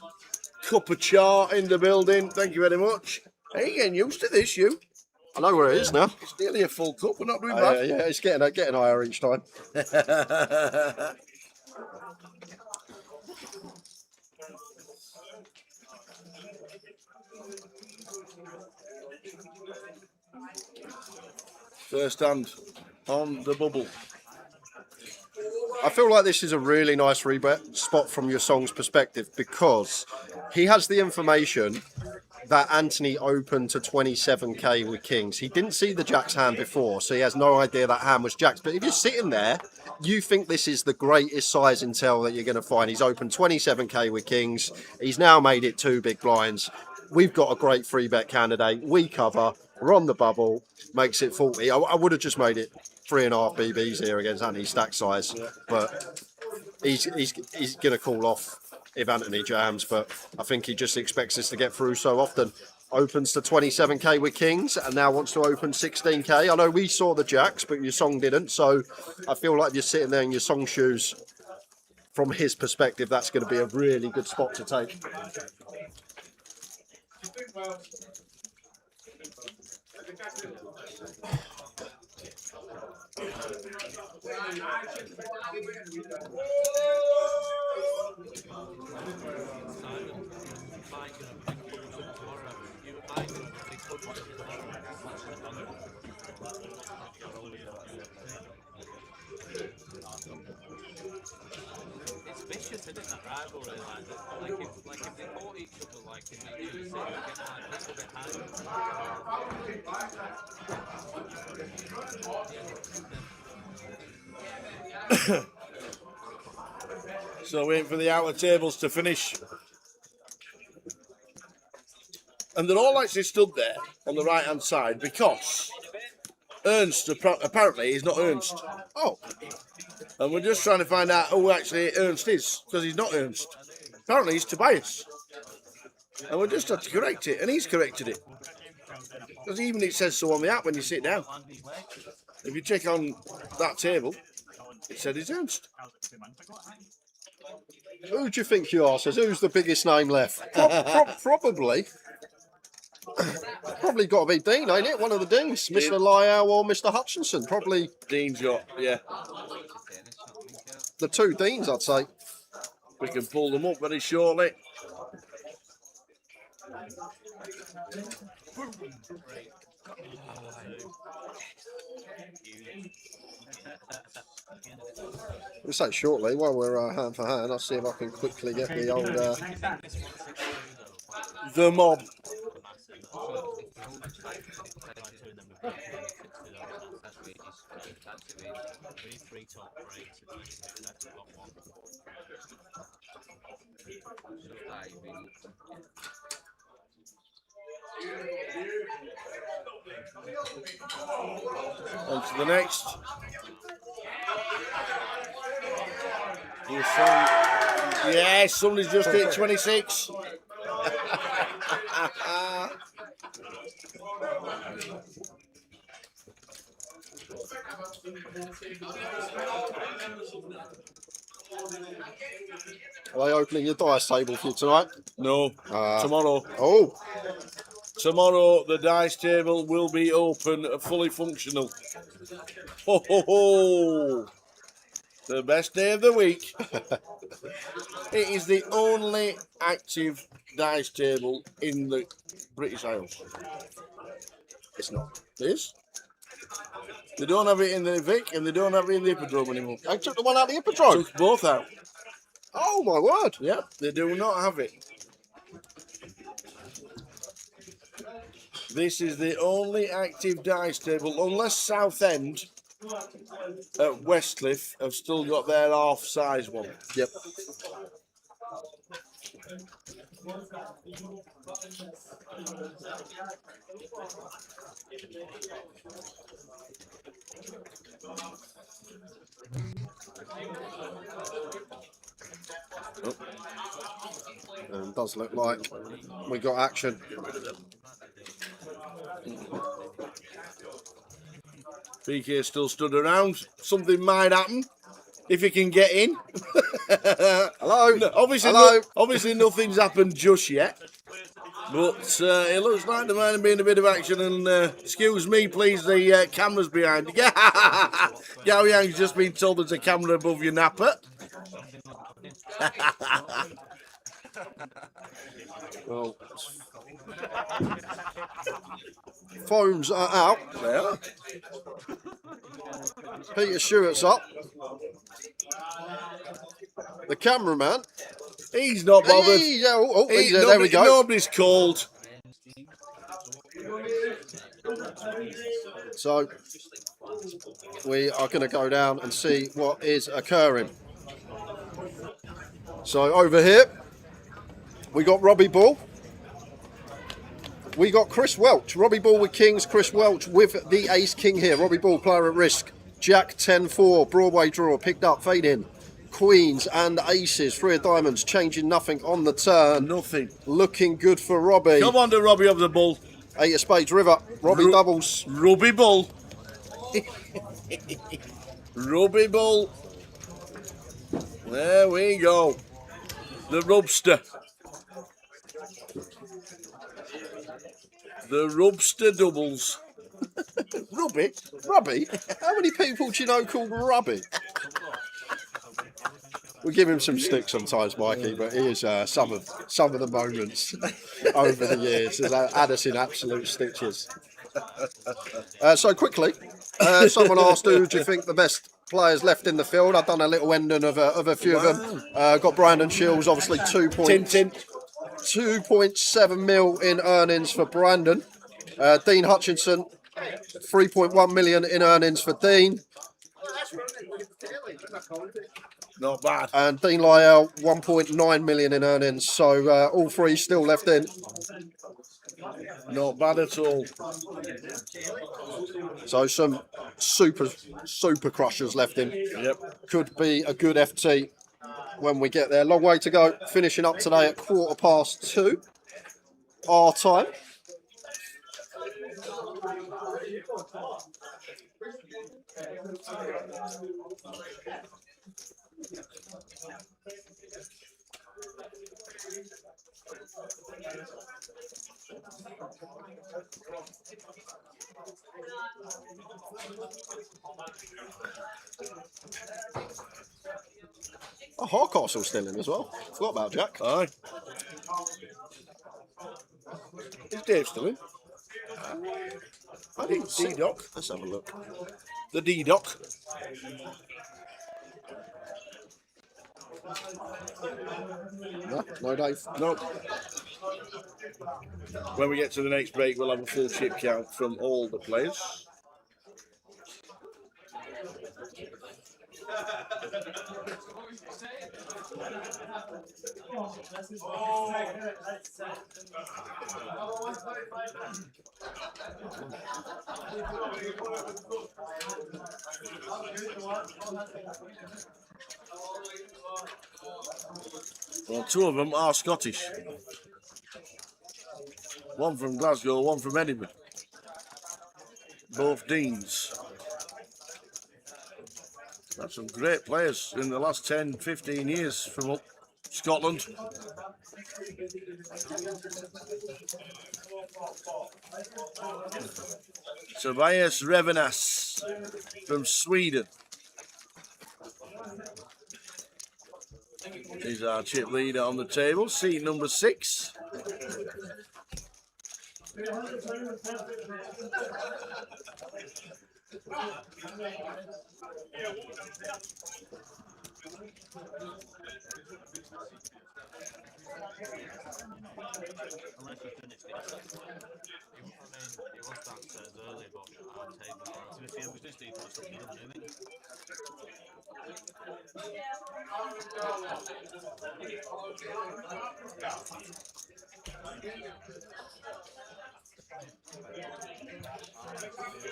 cup of char in the building. Thank you very much. Hey, you getting used to this, you? I know where it is now. It's nearly a full cup. We're not doing bad. Yeah, it's getting higher each time. First hand on the bubble. I feel like this is a really nice rebet spot from your song's perspective, because he has the information that Anthony opened to 27k with kings. He didn't see the jacks hand before, so he has no idea that hand was jacks. But if you're sitting there, you think this is the greatest size intel that you're going to find. He's opened 27k with kings. He's now made it 2 big blinds. We've got a great free bet candidate. We cover. We're on the bubble. Makes it 40. I would have just made it 3.5 BBs here against Anthony's stack size, but he's going to call off if Anthony jams. But I think he just expects us to get through so often. Opens to 27k with kings and now wants to open 16k. I know we saw the jacks, but your song didn't. So I feel like if you're sitting there in your song shoes, from his perspective, that's going to be a really good spot to take. It's vicious, isn't it, that rivalry? Like if they fought each other, like in the UFC, they get like a little bit higher. So waiting for the outer tables to finish. And they're all actually stood there on the right-hand side because Ernst, apparently, is not Ernst. Oh. And we're just trying to find out who actually Ernst is, because he's not Ernst. Apparently, he's Tobias. And we just had to correct it, and he's corrected it. Because even it says so on the app when you sit down. If you check on that table, it said it's Ernst. Who do you think you are? Says, who's the biggest name left? Probably. Probably got to be Dean, ain't it? One of the Deans. Mr. Lyall or Mr. Hutchison. Probably. Dean's got, yeah. The two Deans, I'd say. We can pull them up very shortly. We'll say shortly, while we're hand for hand, I'll see if I can quickly get the old... the mob. On to the next. Yes, somebody's just hit 26. Are they opening your dice table for you tonight? No, tomorrow. Oh. Tomorrow the dice table will be open, fully functional. Ho ho ho! The best day of the week. It is the only active dice table in the British Isles. It's not. It is. They don't have it in the Vic and they don't have it in the Hippodrome anymore. I took the one out of the Hippodrome? Took both out. Oh my word. Yep, they do not have it. This is the only active dice table, unless Southend at Westcliff have still got their half-size one. Yep. Does look like we got action. PK still stood around. Something might happen if he can get in. Hello. No, obviously, Hello. Obviously, nothing's happened just yet. But it looks like there might have been a bit of action. And excuse me, please, the camera's behind. Gary Young's just been told there's a camera above your napper. Well, foams are out. They are. Peter Stewart's up. The cameraman. He's not bothered. There we go. Nobody's called. So we are going to go down and see what is occurring. So over here, we got Robbie Ball. We got Chris Welch. Robbie Ball with Kings. Chris Welch with the Ace King here. Robbie Ball, player at risk. Jack 10-4. Broadway draw. Picked up. Fade in. Queens and aces. 3 of diamonds. Changing nothing on the turn. Nothing. Looking good for Robbie. Come on to Robbie of the Bull. 8 of spades. River. Robbie doubles. Robbie Bull. Robbie Bull. There we go. The Rubster. The Rubster doubles. Robbie? How many people do you know called Robbie? We give him some stick sometimes, Mikey, but he is some of the moments over the years has had us in absolute stitches. So quickly, someone asked, who do you think the best players left in the field? I've done a little ending of a few of them. Got Brandon Shields, obviously 2.7 mil in earnings for Brandon. Dean Hutchison, 3.1 million in earnings for Dean. Not bad. And Dean Lyall, 1.9 million in earnings. So all three still left in. Not bad at all. So some super crushers left in. Yep. Could be a good FT when we get there. Long way to go. Finishing up today at 2:15 our time. Oh, Hardcastle's still in as well. Forgot about Jack. Aye. Is Dave still in? I didn't see D-Doc. Let's have a look. The D-Doc. No, Dave. Nope. When we get to the next break, we'll have a full chip count from all the players. Well, two of them are Scottish. One from Glasgow, one from Edinburgh. Both Deans. That's some great players in the last 10, 15 years from up Scotland. Tobias Revenas from Sweden. He's our chip leader on the table, seat number 6.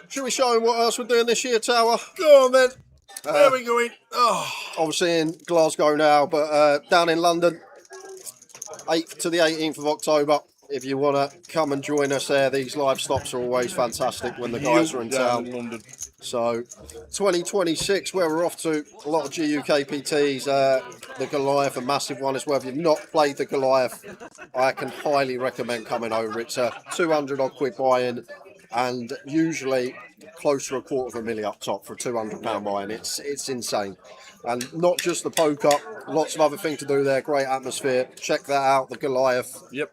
Should we show him what else we're doing this year, Tower? Go on then. Where are we going? Oh. Obviously in Glasgow now, but down in London, 8th to the 18th of October. If you want to come and join us there, these live stops are always fantastic when the guys are in town. London. So 2026, where we're off to, a lot of GUKPTs, the Goliath, a massive one as well. If you've not played the Goliath, I can highly recommend coming over. It's a 200 odd quid buy-in, and usually close to $250,000 up top for a £200 buy-in. It's insane. And not just the poker, lots of other things to do there. Great atmosphere. Check that out, the Goliath. Yep.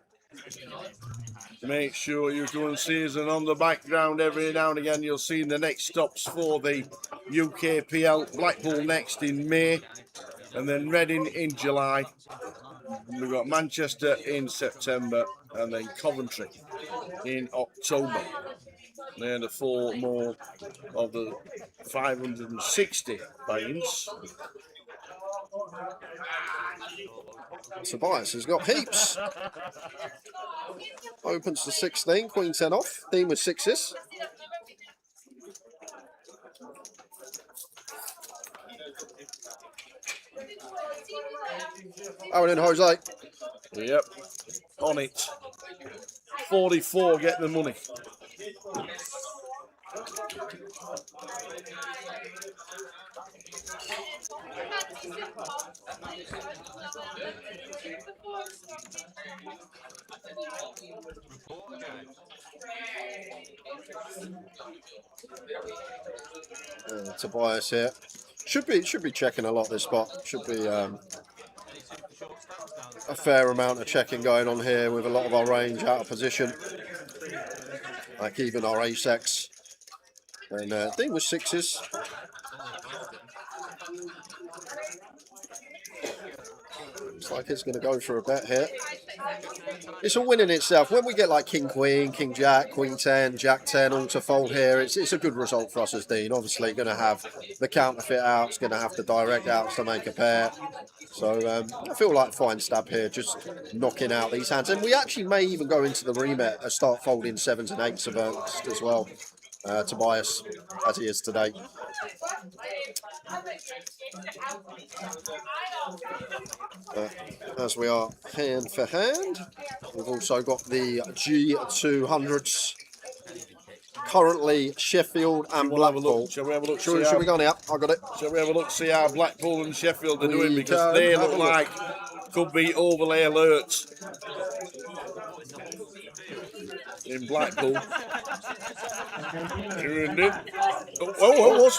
Make sure you go and see us, and on the background every now and again you'll see the next stops for the UKPL. Blackpool next in May, and then Reading in July. We've got Manchester in September, and then Coventry in October. They're the 4 more of the 560 buy-ins. Tobias has got heaps. Opens to 16, queen 10 off. Dean with 6s. Aaron and Jose. Yep, on it. 44 get the money. Tobias here. Should be checking a lot this spot. Should be a fair amount of checking going on here with a lot of our range out of position. Like even our ace-X. And Dean with 6s. Looks like it's going to go for a bet here. It's a win in itself. When we get like King Queen, King Jack, Queen 10, Jack 10 all to fold here, it's a good result for us as Dean. Obviously going to have the counterfeit outs, going to have the direct outs to make a pair. So I feel like fine stab here, just knocking out these hands. And we actually may even go into the remet and start folding 7s and 8s of as well. Tobias, as he is today. As we are hand for hand, we've also got the G200s. Currently Sheffield and Blackpool. Shall we have a look? Shall we go now? I got it. Shall we have a look, see how Blackpool and Sheffield are doing, because they look like could be overlay alerts in Blackpool. Oh, what's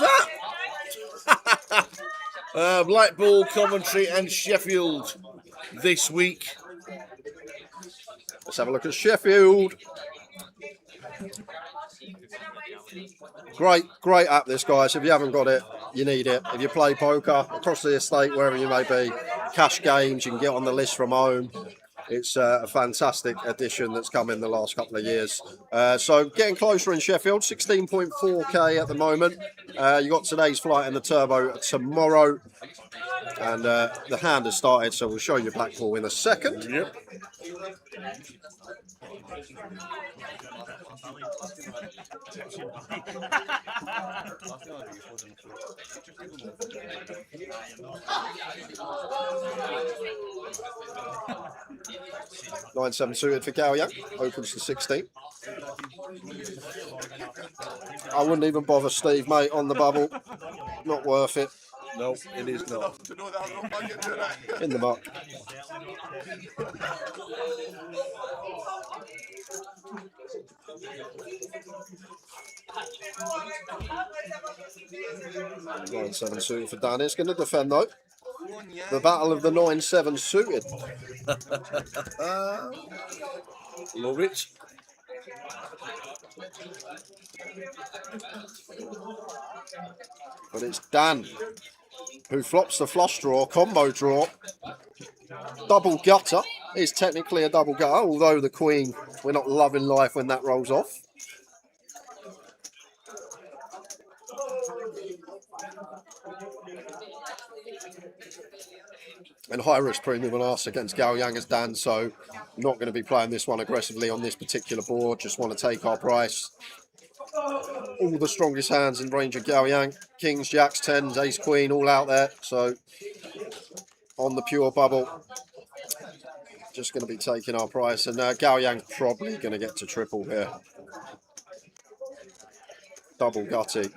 that? Blackpool, Coventry and Sheffield this week. Let's have a look at Sheffield. Great app this, guys. If you haven't got it, you need it. If you play poker across the estate, wherever you may be, cash games, you can get on the list from home. It's a fantastic addition that's come in the last couple of years. So getting closer in Sheffield, 16.4k at the moment. You got today's flight in the turbo tomorrow. And the hand has started, so we'll show you Blackpool in a second. Yep. 9-7 suited for Gao Yang, opens to 16. I wouldn't even bother Steve, mate, on the bubble. Not worth it. No, it is not. In the muck. Nine 7 suited for Dan. It's going to defend though. The battle of the 9-7 suited. Love it. But it's Dan who flops the flush draw, combo draw. Double gutter is technically a double gutter, although the queen, we're not loving life when that rolls off. And high risk premium on us against Gao Yang as Dan, so not going to be playing this one aggressively on this particular board. Just want to take our price. All the strongest hands in range of Gao Yang. Kings, Jacks, 10s, Ace, Queen, all out there. So on the pure bubble, just going to be taking our price. And Gao Yang's probably going to get to triple here. Double gutty.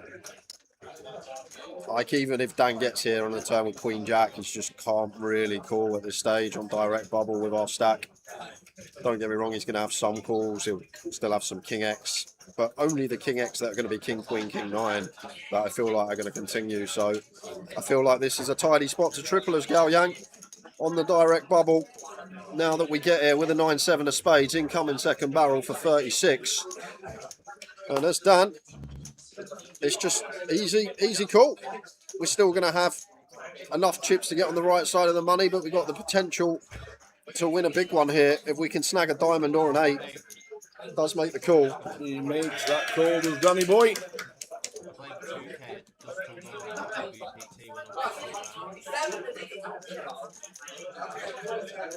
Like, even if Dan gets here on the turn with Queen Jack, he's just can't really call at this stage on direct bubble with our stack. Don't get me wrong, he's going to have some calls. He'll still have some King X, but only the King X that are going to be King Queen, King 9 that I feel like are going to continue. So I feel like this is a tidy spot to triple as Gao Yang on the direct bubble. Now that we get here with a 9-7 of spades, incoming second barrel for 36. And as Dan, it's just easy call. We're still going to have enough chips to get on the right side of the money, but we've got the potential to win a big one here. If we can snag a diamond or an 8, it does make the call. He makes that call, does Danny boy.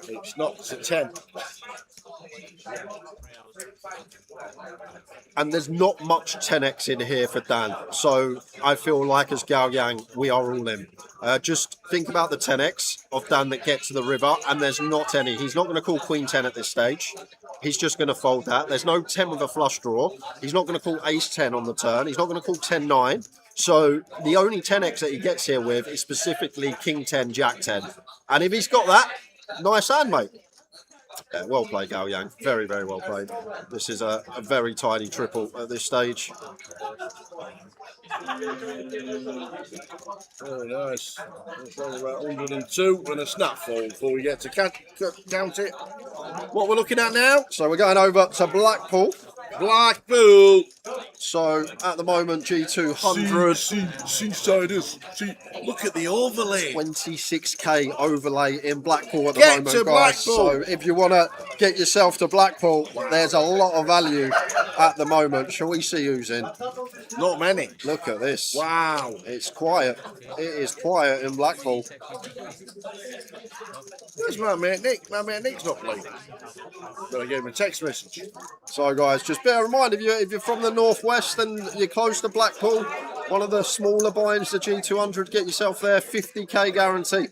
It's not to 10. And there's not much 10x in here for Dan, so I feel like as Gao Yang we are all in. Just think about the 10x of Dan that gets to the river, and there's not any. He's not going to call Queen 10 at this stage. He's just going to fold that. There's no 10 with a flush draw. He's not going to call Ace 10 on the turn. He's not going to call 10-9. So the only 10x that he gets here with is specifically King 10, Jack 10. And if he's got that, nice hand, mate. Yeah, well played, Gao Yang. Very, very well played. This is a very tidy triple at this stage. Very nice. It's only about 102 and a snap fold before we get to count it. What we're looking at now? So we're going over to Blackpool. Blackpool. So at the moment, G200. Seasiders. See, look at the overlay. 26k overlay in Blackpool at the Get moment, to guys. Blackpool. So if you want to get yourself to Blackpool, there's a lot of value at the moment. Shall we see who's in? Not many. Look at this. Wow. It's quiet. It is quiet in Blackpool. That's my mate Nick. My mate Nick's not playing. But I gave him a text message. So guys, just bear in mind, if you're from the northwest and you're close to Blackpool, one of the smaller buy-ins, the G200, get yourself there, 50k guarantee.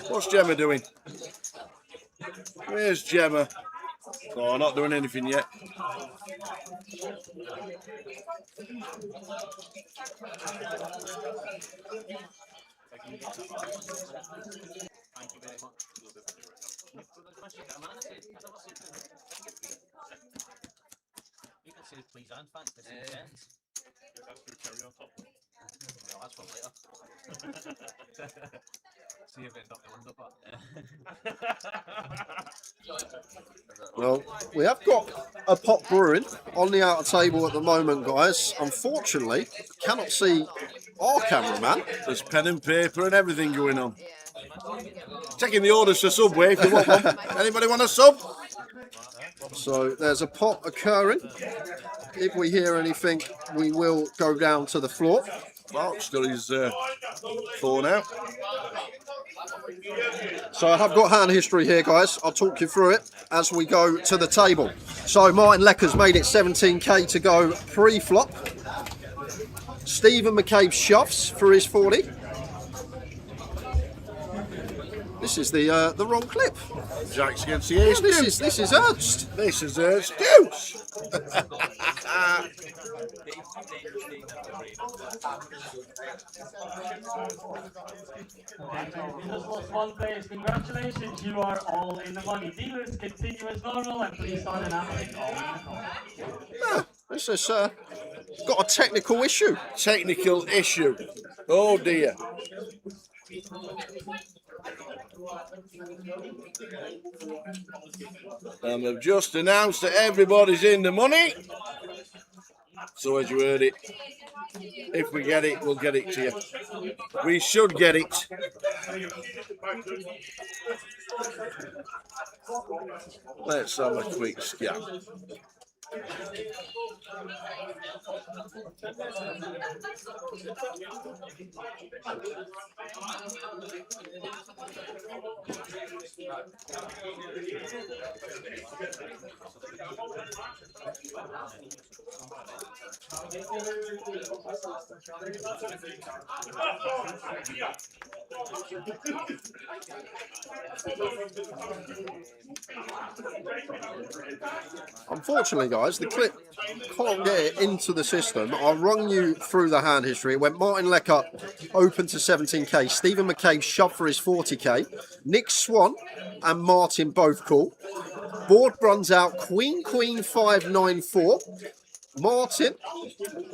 What's Gemma doing? Where's Gemma? Oh, not doing anything yet. Thank you very much. You can see the please and thanks. This is intense. No, that's for later. See if it's not the underpot. Well, we have got a pot brewing on the outer table at the moment, guys. Unfortunately, cannot see our cameraman. There's pen and paper and everything going on. Checking the orders for Subway if you want one. Anybody want a sub? So there's a pot occurring. If we hear anything, we will go down to the floor. Mark's got his phone out. So I have got hand history here, guys. I'll talk you through it as we go to the table. So Martin Lechner's made it 17k to go pre-flop. Stephen McCabe shoves for his 40. This is the wrong clip. Jack's against the ace. This is Ernst. This is Ernst Deuce. You just lost one place. Congratulations, you are all in the money. Dealers continue as normal and please sign an app all in the corner. This has got a technical issue. Technical issue. Oh dear. And they've just announced that everybody's in the money. So as you heard it, if we get it, we'll get it to you. We should get it. Let's have a quick scan. Unfortunately, guys, the clip can't get it into the system. I'll run you through the hand history. It went Martin Lechner open to 17k, Stephen McCabe shoved for his 40k, Nick Swan and Martin both call. Board runs out Queen 594. Martin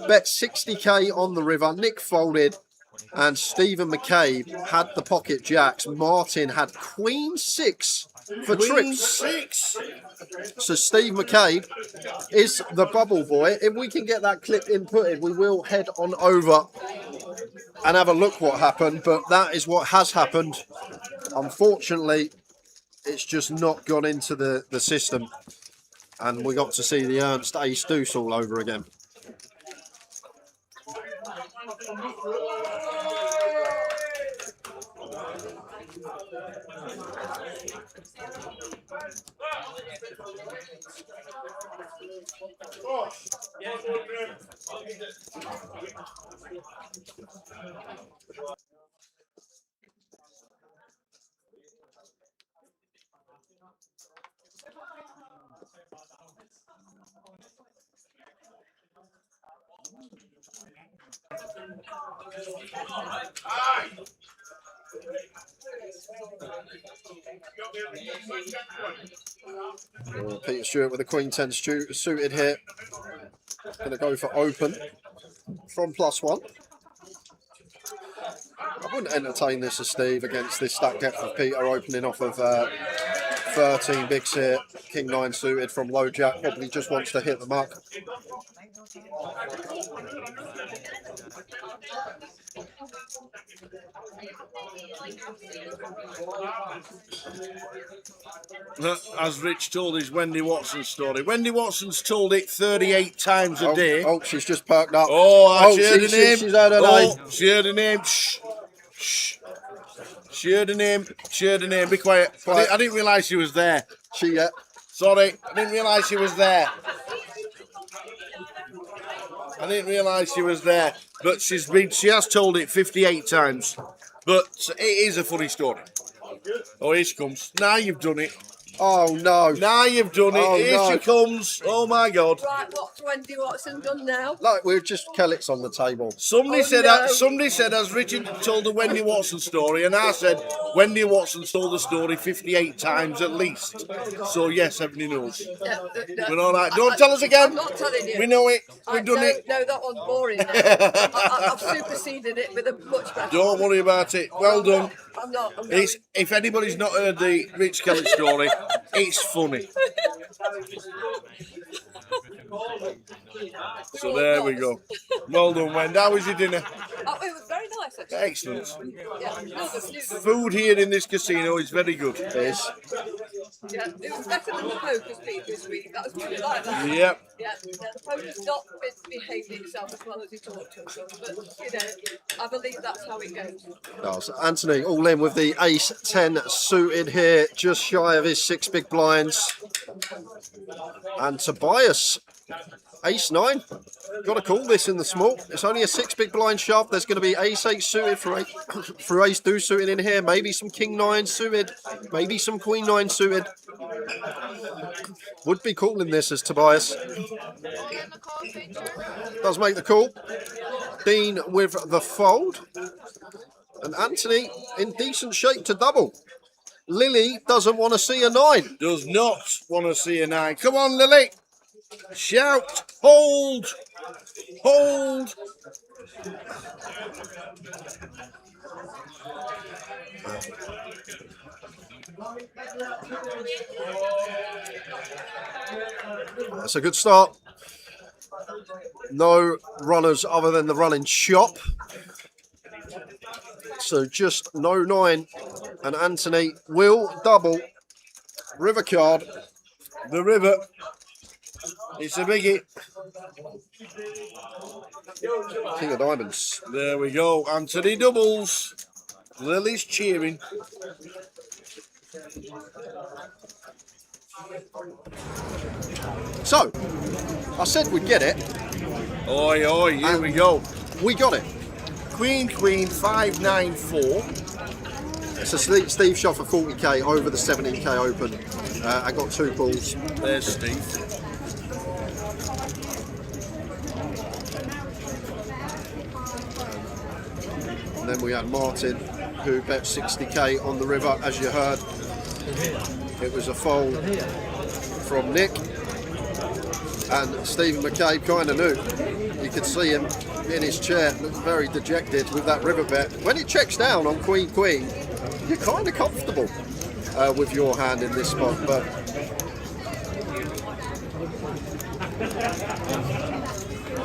bet 60k on the river. Nick folded and Stephen McCabe had the pocket jacks. Martin had Queen 6 for trips. 6. So Steve McCabe is the bubble boy. If we can get that clip inputted, we will head on over and have a look what happened. But that is what has happened. Unfortunately, it's just not gone into the system. And we got to see the Ernst Ace Deuce all over again. Peter Stewart with a Queen 10 suited here. Going to go for open from +1. I wouldn't entertain this as Steve against this stack depth of Peter opening off of 13 bigs here. King 9 suited from low jack. Probably just wants to hit the mark. As Rich told his Wendy Watson story. Wendy Watson's told it 38 times a day. Oh, she's just perked up. Oh, I heard her name. She's heard her oh, name. she heard her name. Shh. Shh. She heard her name. She heard her name. Be quiet. I didn't realise she was there. Sorry, I didn't realise she was there. I didn't realise she was there. But she has told it 58 times. But it is a funny story. Oh, here she comes. Now you've done it. Oh, no. Now you've done it. Oh, Here no. she comes. Oh, my God. Right, what's Wendy Watson done now? Like, we're just Kellets on the table. Somebody said, as Richard told the Wendy Watson story, and I said, Wendy Watson told the story 58 times at least. So, yes, everybody knows. We're all right. Don't tell us again. I'm not telling you. We know it. We've done it. No, that one's boring now. I've superseded it with a much better. Don't worry about it. Well done. I'm not. If anybody's not heard the Rich Kelly story, it's funny. So there we go. Well done, Wendy. How was your dinner? Oh, it was very nice, actually. Excellent. Yeah, noodles. Food here in this casino is very good. It is. Yeah, it was better than the poker speed this week. That was really like that. Yep. Yeah, the poker's not behaved itself as well as he thought to. But, you know, I believe that's how it goes. Oh, so Anthony all in with the ace-10 suited here, just shy of his 6 big blinds. And Tobias, ace-9. Got to call this in the small. It's only a 6 big blind shove. There's going to be ace-8 suited for ace-2 suited in here. Maybe some king-9 suited. Maybe some queen-9 suited. Would be calling this as Tobias. Does make the call. Dean with the fold. And Anthony in decent shape to double. Lily doesn't want to see a 9. Does not want to see a 9. Come on, Lily. Shout. Hold. Hold. That's a good start. No runners other than the running chop. So just no 9. And Anthony will double. River card. The river. It's a biggie. King of diamonds. There we go. Anthony doubles. Lily's cheering. So, I said we'd get it. Oi, oi, here we go. We got it. Queen, 594. It's a Steve shot for 40k over the 17k open. I got 2 balls. There's Steve. And then we had Martin, who bet 60k on the river, as you heard. It was a fold from Nick. And Stephen McCabe kind of knew. You could see him in his chair, looking very dejected with that river bet. When it checks down on Queen, you're kind of comfortable with your hand in this spot. But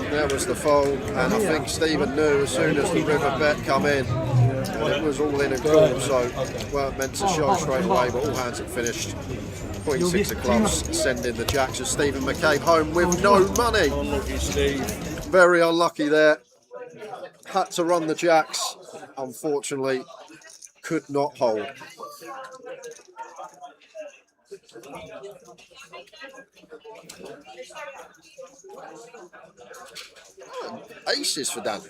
there was the fold, and I think Stephen knew as soon as the river bet come in, and it was all in a call, so weren't meant to show straight away, but all hands had finished. Queen 6 of clubs, sending the jacks of Stephen McCabe home with no money. Unlucky Steve. Very unlucky there. Had to run the jacks. Unfortunately, could not hold. Aces for Dan.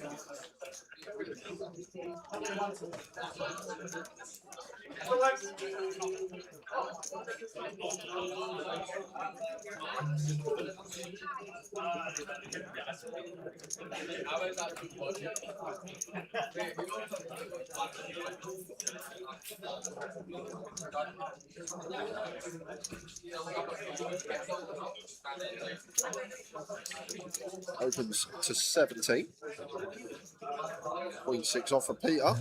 Opens to 17. Queen 6 off for Peter.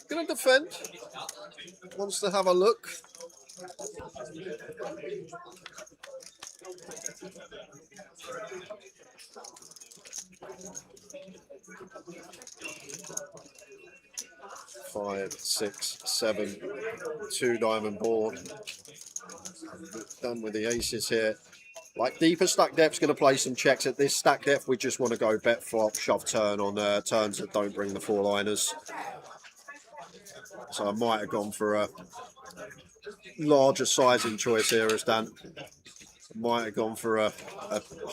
Going to defend. Wants to have a look. Five, six, seven, 2 diamond board. Done with the aces here. Like deeper stack depth's going to play some checks. At this stack depth, we just want to go bet flop, shove turn on turns that don't bring the 4-liners. So I might have gone for a larger sizing choice here as Dan. Might have gone for a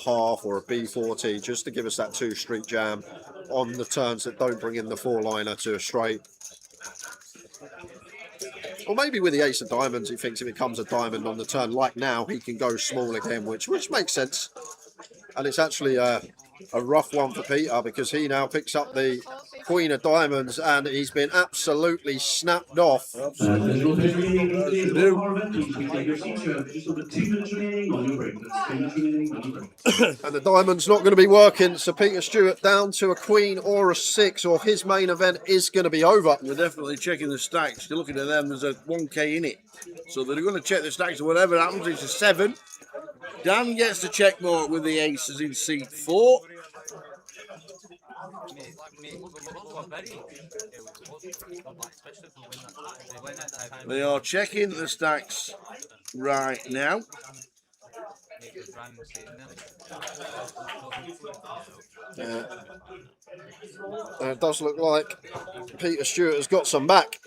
half or a B40 just to give us that 2 street jam on the turns that don't bring in the 4-liner to a straight. Or maybe with the ace of diamonds, he thinks if it comes a diamond on the turn, like now, he can go small again, which makes sense. And it's actually a rough one for Peter because he now picks up the queen of diamonds and he's been absolutely snapped off. And the diamond's not going to be working, so Peter Stewart down to a queen or a 6, or his main event is going to be over. We're definitely checking the stacks. You're looking at them, there's a 1k in it. So they're going to check the stacks, and whatever happens, it's a 7. Dan gets the check mark with the aces in seat 4. They are checking the stacks right now. It does look like Peter Stewart has got some back.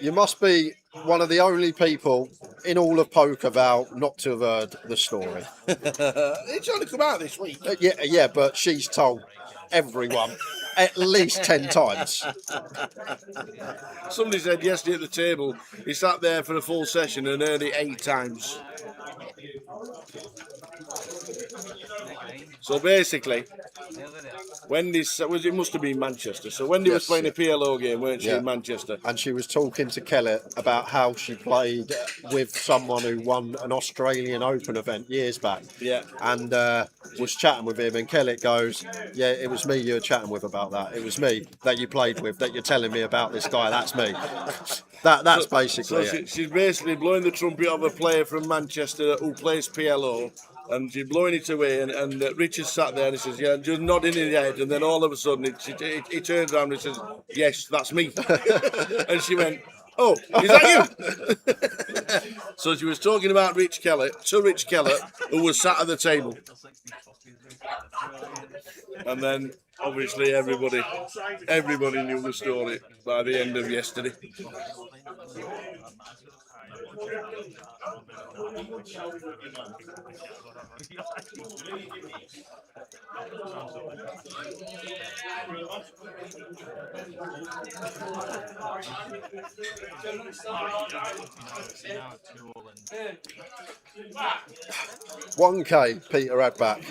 You must be one of the only people in all of poker, Val, not to have heard the story. It's only come out this week. Yeah, but she's told everyone at least 10 times. Somebody said yesterday at the table, he sat there for a full session and heard it 8 times. So basically, Wendy, it must have been Manchester. So Wendy was playing a PLO game, weren't she, in Manchester? And she was talking to Kelly about how she played with someone who won an Australian Open event years back. Yeah. And was chatting with him, and Kelly goes, yeah, it was me you were chatting with about that. It was me that you played with, that you're telling me about this guy. That's me. That's basically it. She's basically blowing the trumpet of a player from Manchester who plays PLO. And she's blowing it away, and Richard sat there and he says, yeah, just nodding in the head, and then all of a sudden he turns around and says, yes, that's me. And she went, oh, is that you? So she was talking about Rich Keller, who was sat at the table. And then, obviously, everybody knew the story by the end of yesterday. $1K Peter had back.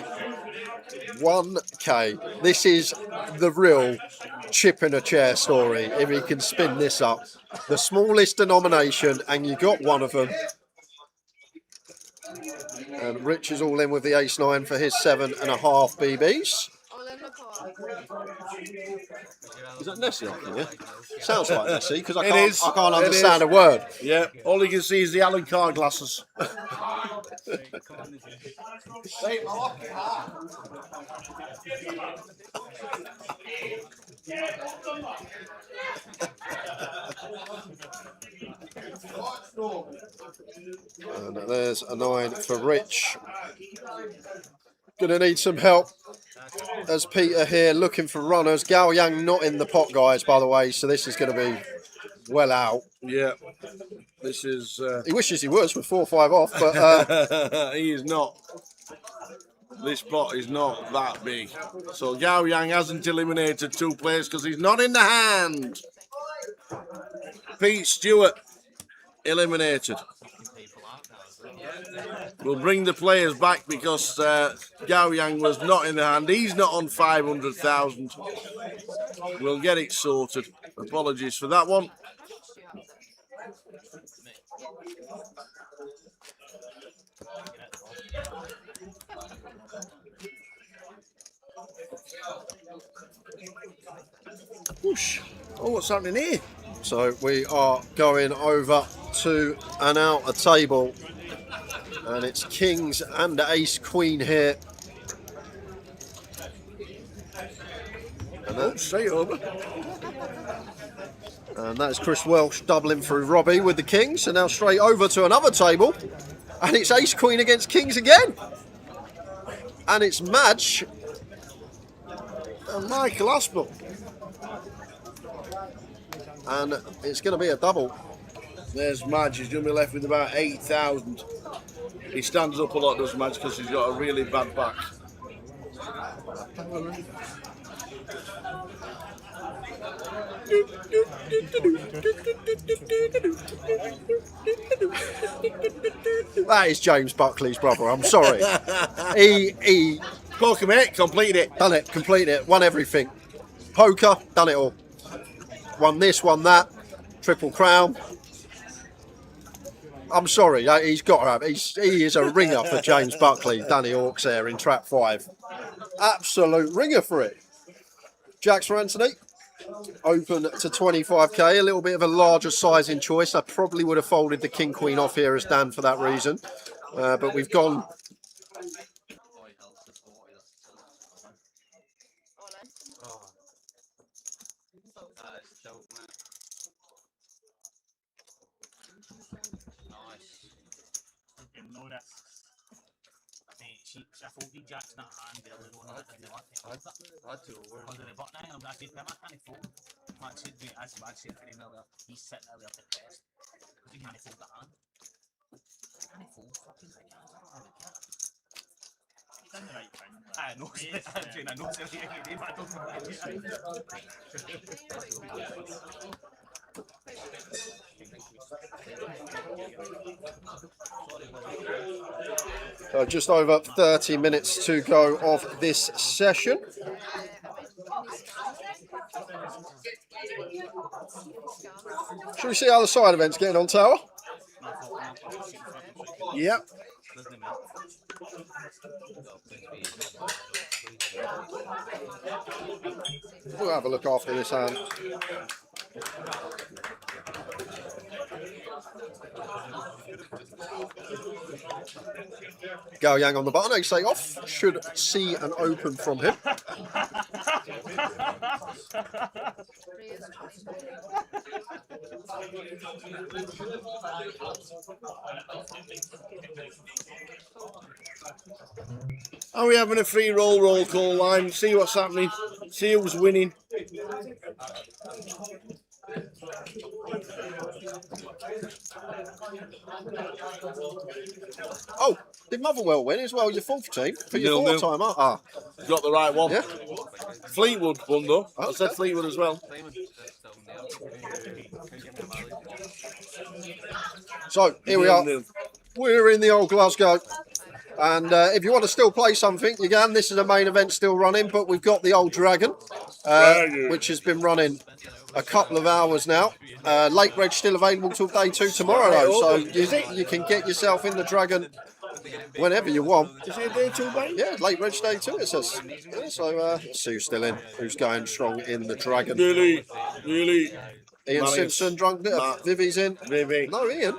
1K. This is the real chip in a chair story. If he can spin this up, the smallest denomination, and you got one of them. And Rich is all in with the ace-9 for his 7.5 BBs. Is that Nessie on here? Sounds like Nessie, because I can't understand a word. Yeah, all you can see is the Alan Carr glasses. And there's a 9 for Rich. Gonna need some help as Peter here looking for runners. Gao Yang not in the pot, guys, by the way, so this is going to be well out. Yeah, this is... he wishes he was with 4 or 5 off, but... he is not. This pot is not that big. So Gao Yang hasn't eliminated 2 players because he's not in the hand. Pete Stewart eliminated. We'll bring the players back because Gao Yang was not in the hand. He's not on 500,000. We'll get it sorted. Apologies for that one. Whoosh. Oh, what's happening here? So we are going over to an outer table, and it's kings and ace queen here. And straight over. And that's Chris Welsh doubling through Robbie with the kings. And now straight over to another table, and it's ace queen against kings again. And it's Madge and Michael Aspel. And it's going to be a double. There's Madge. He's going to be left with about 8,000. He stands up a lot, does Madge, because he's got a really bad back. That is James Buckley's brother. I'm sorry. he poker, mate, completed it. Done it, completed it, won everything. Poker, done it all. Won this, won that, triple crown. I'm sorry, he's got to have. He is a ringer for James Buckley, Danny Hawks there in trap 5. Absolute ringer for it. Jacks for Anthony. Open to 25k, a little bit of a larger sizing choice. I probably would have folded the king queen off here as Dan for that reason, but we've gone. I thought the jack's not hand the other one. I had to work on the button and I'm actually my kind of fold. I'd say pretty well that he's set early up at best. Because he can't fold the hand. Can he fold fucking right hand? He's done the right thing. I know, I know, I don't So just over 30 minutes to go of this session. Should we see how the side event's getting on, Tower? Yep. We'll have a look after this hand. Go Yang on the button, ace 8 off. Should see an open from him. Are we having a free roll call line? See what's happening. See who's winning. Oh, did Motherwell win as well? Your fourth team for your fourth time, ah. Got the right one. Yeah. Fleetwood won though. I said Fleetwood as well. So here we are. We're in the old Glasgow. And if you want to still play something, you can. This is a main event still running, but we've got the old Dragon, which has been running a couple of hours now. Late Reg still available till day 2 tomorrow, though. So you can get yourself in the Dragon whenever you want. Is it day 2, mate? Yeah, Late Reg day 2, it says. Yeah, so let's see who's still in, who's going strong in the Dragon. Really? Ian Simpson, drunk bit of Vivy's in. Vivy. No, Ian.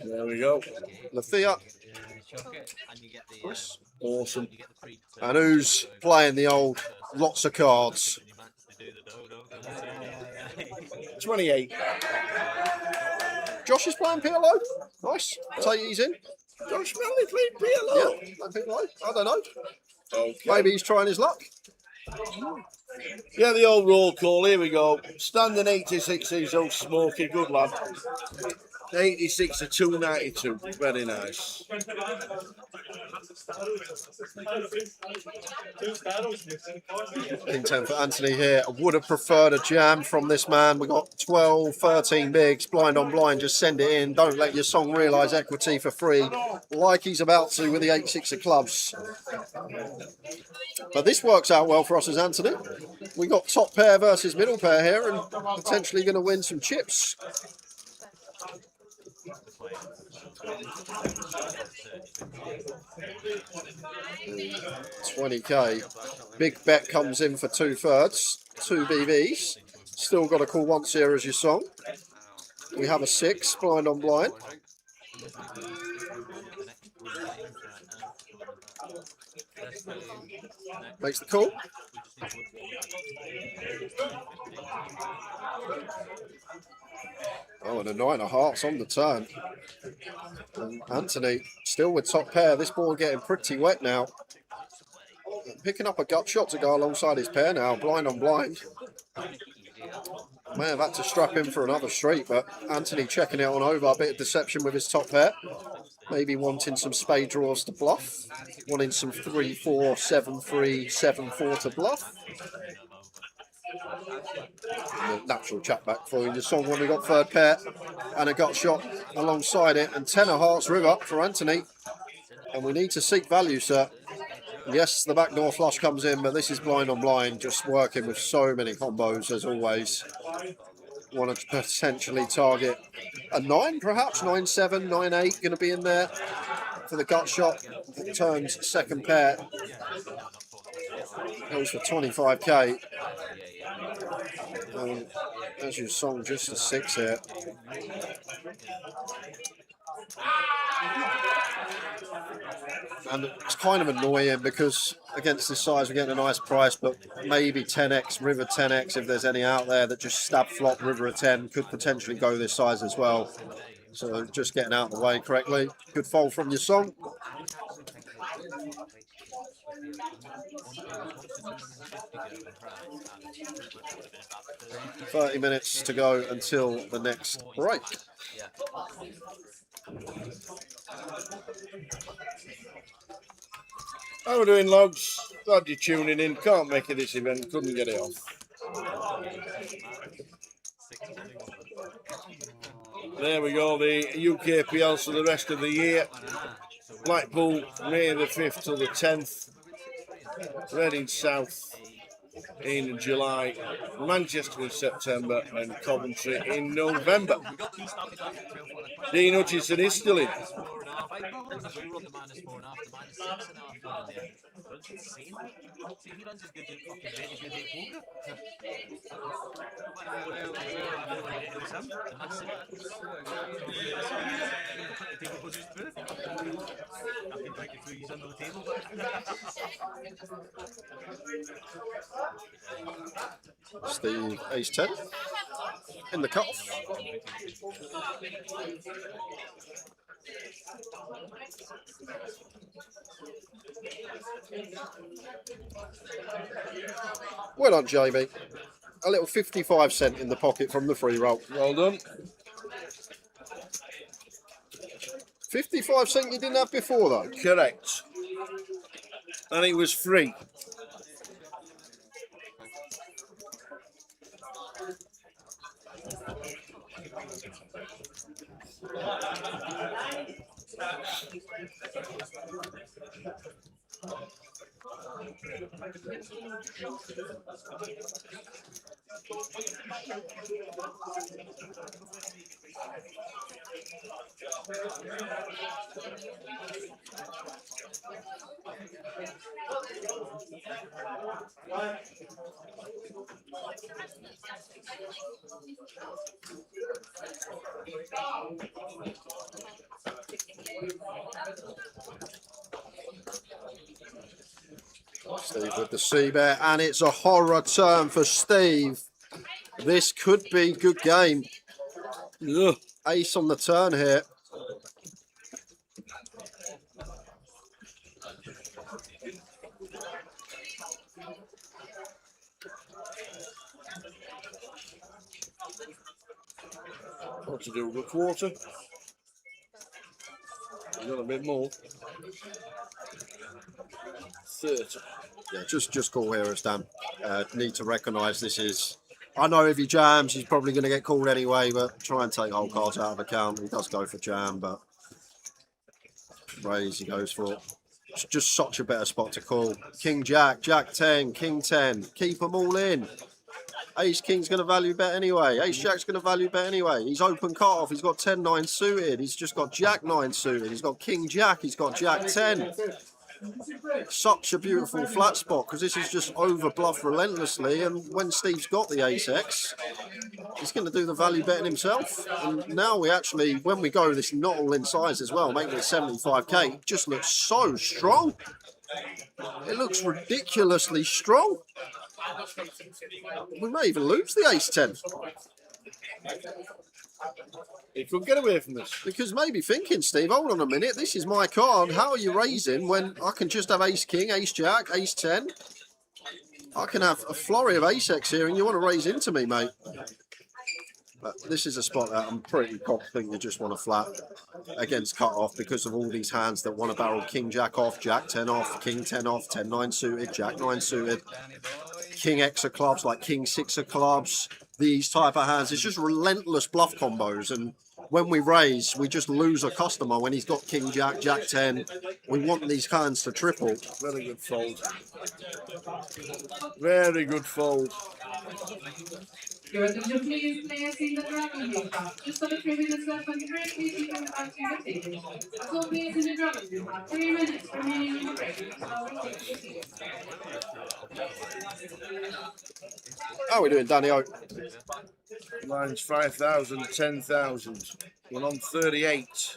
There we go. Lafia. Awesome. And who's playing the old lots of cards? 28. Josh is playing PLO. Nice. Take he's in. Josh Melly played PLO. Yeah, I don't know. Okay. Maybe he's trying his luck. Yeah, the old roll call. Here we go. Standing 86 is so smoky. Good lad. 86 to 292. Very nice. King 10 for Anthony here. I would have preferred a jam from this man. We got 12, 13 bigs. Blind on blind. Just send it in. Don't let your song realise equity for free, like he's about to with the 8-6 of clubs. But this works out well for us as Anthony. We got top pair versus middle pair here, and potentially going to win some chips. $20k. Big bet comes in for 2/3, 2 BBs. Still got to call once here as your song. We have a 6, blind on blind. Makes the call. Oh, and a 9 of hearts on the turn. And Anthony still with top pair. This board getting pretty wet now. Picking up a gut shot to go alongside his pair now. Blind on blind. May have had to strap in for another straight, but Anthony checking it on over. A bit of deception with his top pair. Maybe wanting some spade draws to bluff. Wanting some 3-4, 7-3, 7-4 to bluff. And a natural chat back for you. The song when we got third pair and a gut shot alongside it. And 10 of hearts river for Anthony. And we need to seek value, sir. Yes, the backdoor flush comes in, but this is blind on blind, just working with so many combos as always. Want to potentially target a 9, perhaps 9-7, 9-8, going to be in there for the gut shot. It turns second pair, goes for 25k. As your song, just a 6 here. And it's kind of annoying because against this size we're getting a nice price, but maybe 10x, river 10x, if there's any out there that just stab flop river a 10, could potentially go this size as well. So just getting out of the way correctly. Good fold from your song. $30 minutes to go until the next break. How are we doing, logs? Glad you're tuning in. Can't make it this event, couldn't get it off. There we go, the UKPL for the rest of the year. Blackpool, May the 5th to the 10th. Reading South in July. Manchester in September and Coventry in November. Dean Hutchison is still in. Steve ace 10 in the cutoff. Well done, Jamie. A little 55 cent in the pocket from the free roll. Well done. 55 cent you didn't have before, though? Correct. And it was free. Steve with the C-bet, and it's a horror turn for Steve. This could be good game. Ugh. Ace on the turn here. What to do with a quarter? You got a bit more. 30. Yeah, just call here, Stan. Need to recognise this is. I know if he jams, he's probably going to get called anyway, but try and take whole cards out of account. He does go for jam, but raise he goes for. It's just such a better spot to call. King Jack, Jack 10, King 10. Keep them all in. Ace King's going to value bet anyway. Ace Jack's going to value bet anyway. He's open cut off. He's got 10-9 suited. He's just got Jack 9 suited. He's got King Jack. He's got Jack 10. such a beautiful flat spot because this is just over bluff relentlessly, and when Steve's got the ace X, he's going to do the value betting himself. And now we actually, when we go this not all in size as well, making it 75k, it just looks so strong. It looks ridiculously strong. We may even lose the ace 10. He could get away from this. Because maybe thinking, Steve, hold on a minute, this is my card. How are you raising when I can just have ace king, ace jack, ace 10? I can have a flurry of ace X here and you want to raise into me, mate. But this is a spot that I'm pretty confident you just want to flat against cut off because of all these hands that want to barrel king jack off, jack 10 off, king 10 off, 10 9 suited, jack 9 suited, king X of clubs like king 6 of clubs. These type of hands, it's just relentless bluff combos, and when we raise, we just lose a customer when he's got king jack, jack 10. We want these hands to triple. Very good fold. Very good fold. Your attention please, players in the dragon view shop. Just for the 3 minutes left on the break, please you can back to your table. That's all players in the dragon view have 3 minutes remaining in the break. So we take the seats. How are we doing, Danny O? Lines 5,000, 10,000. We're on 38.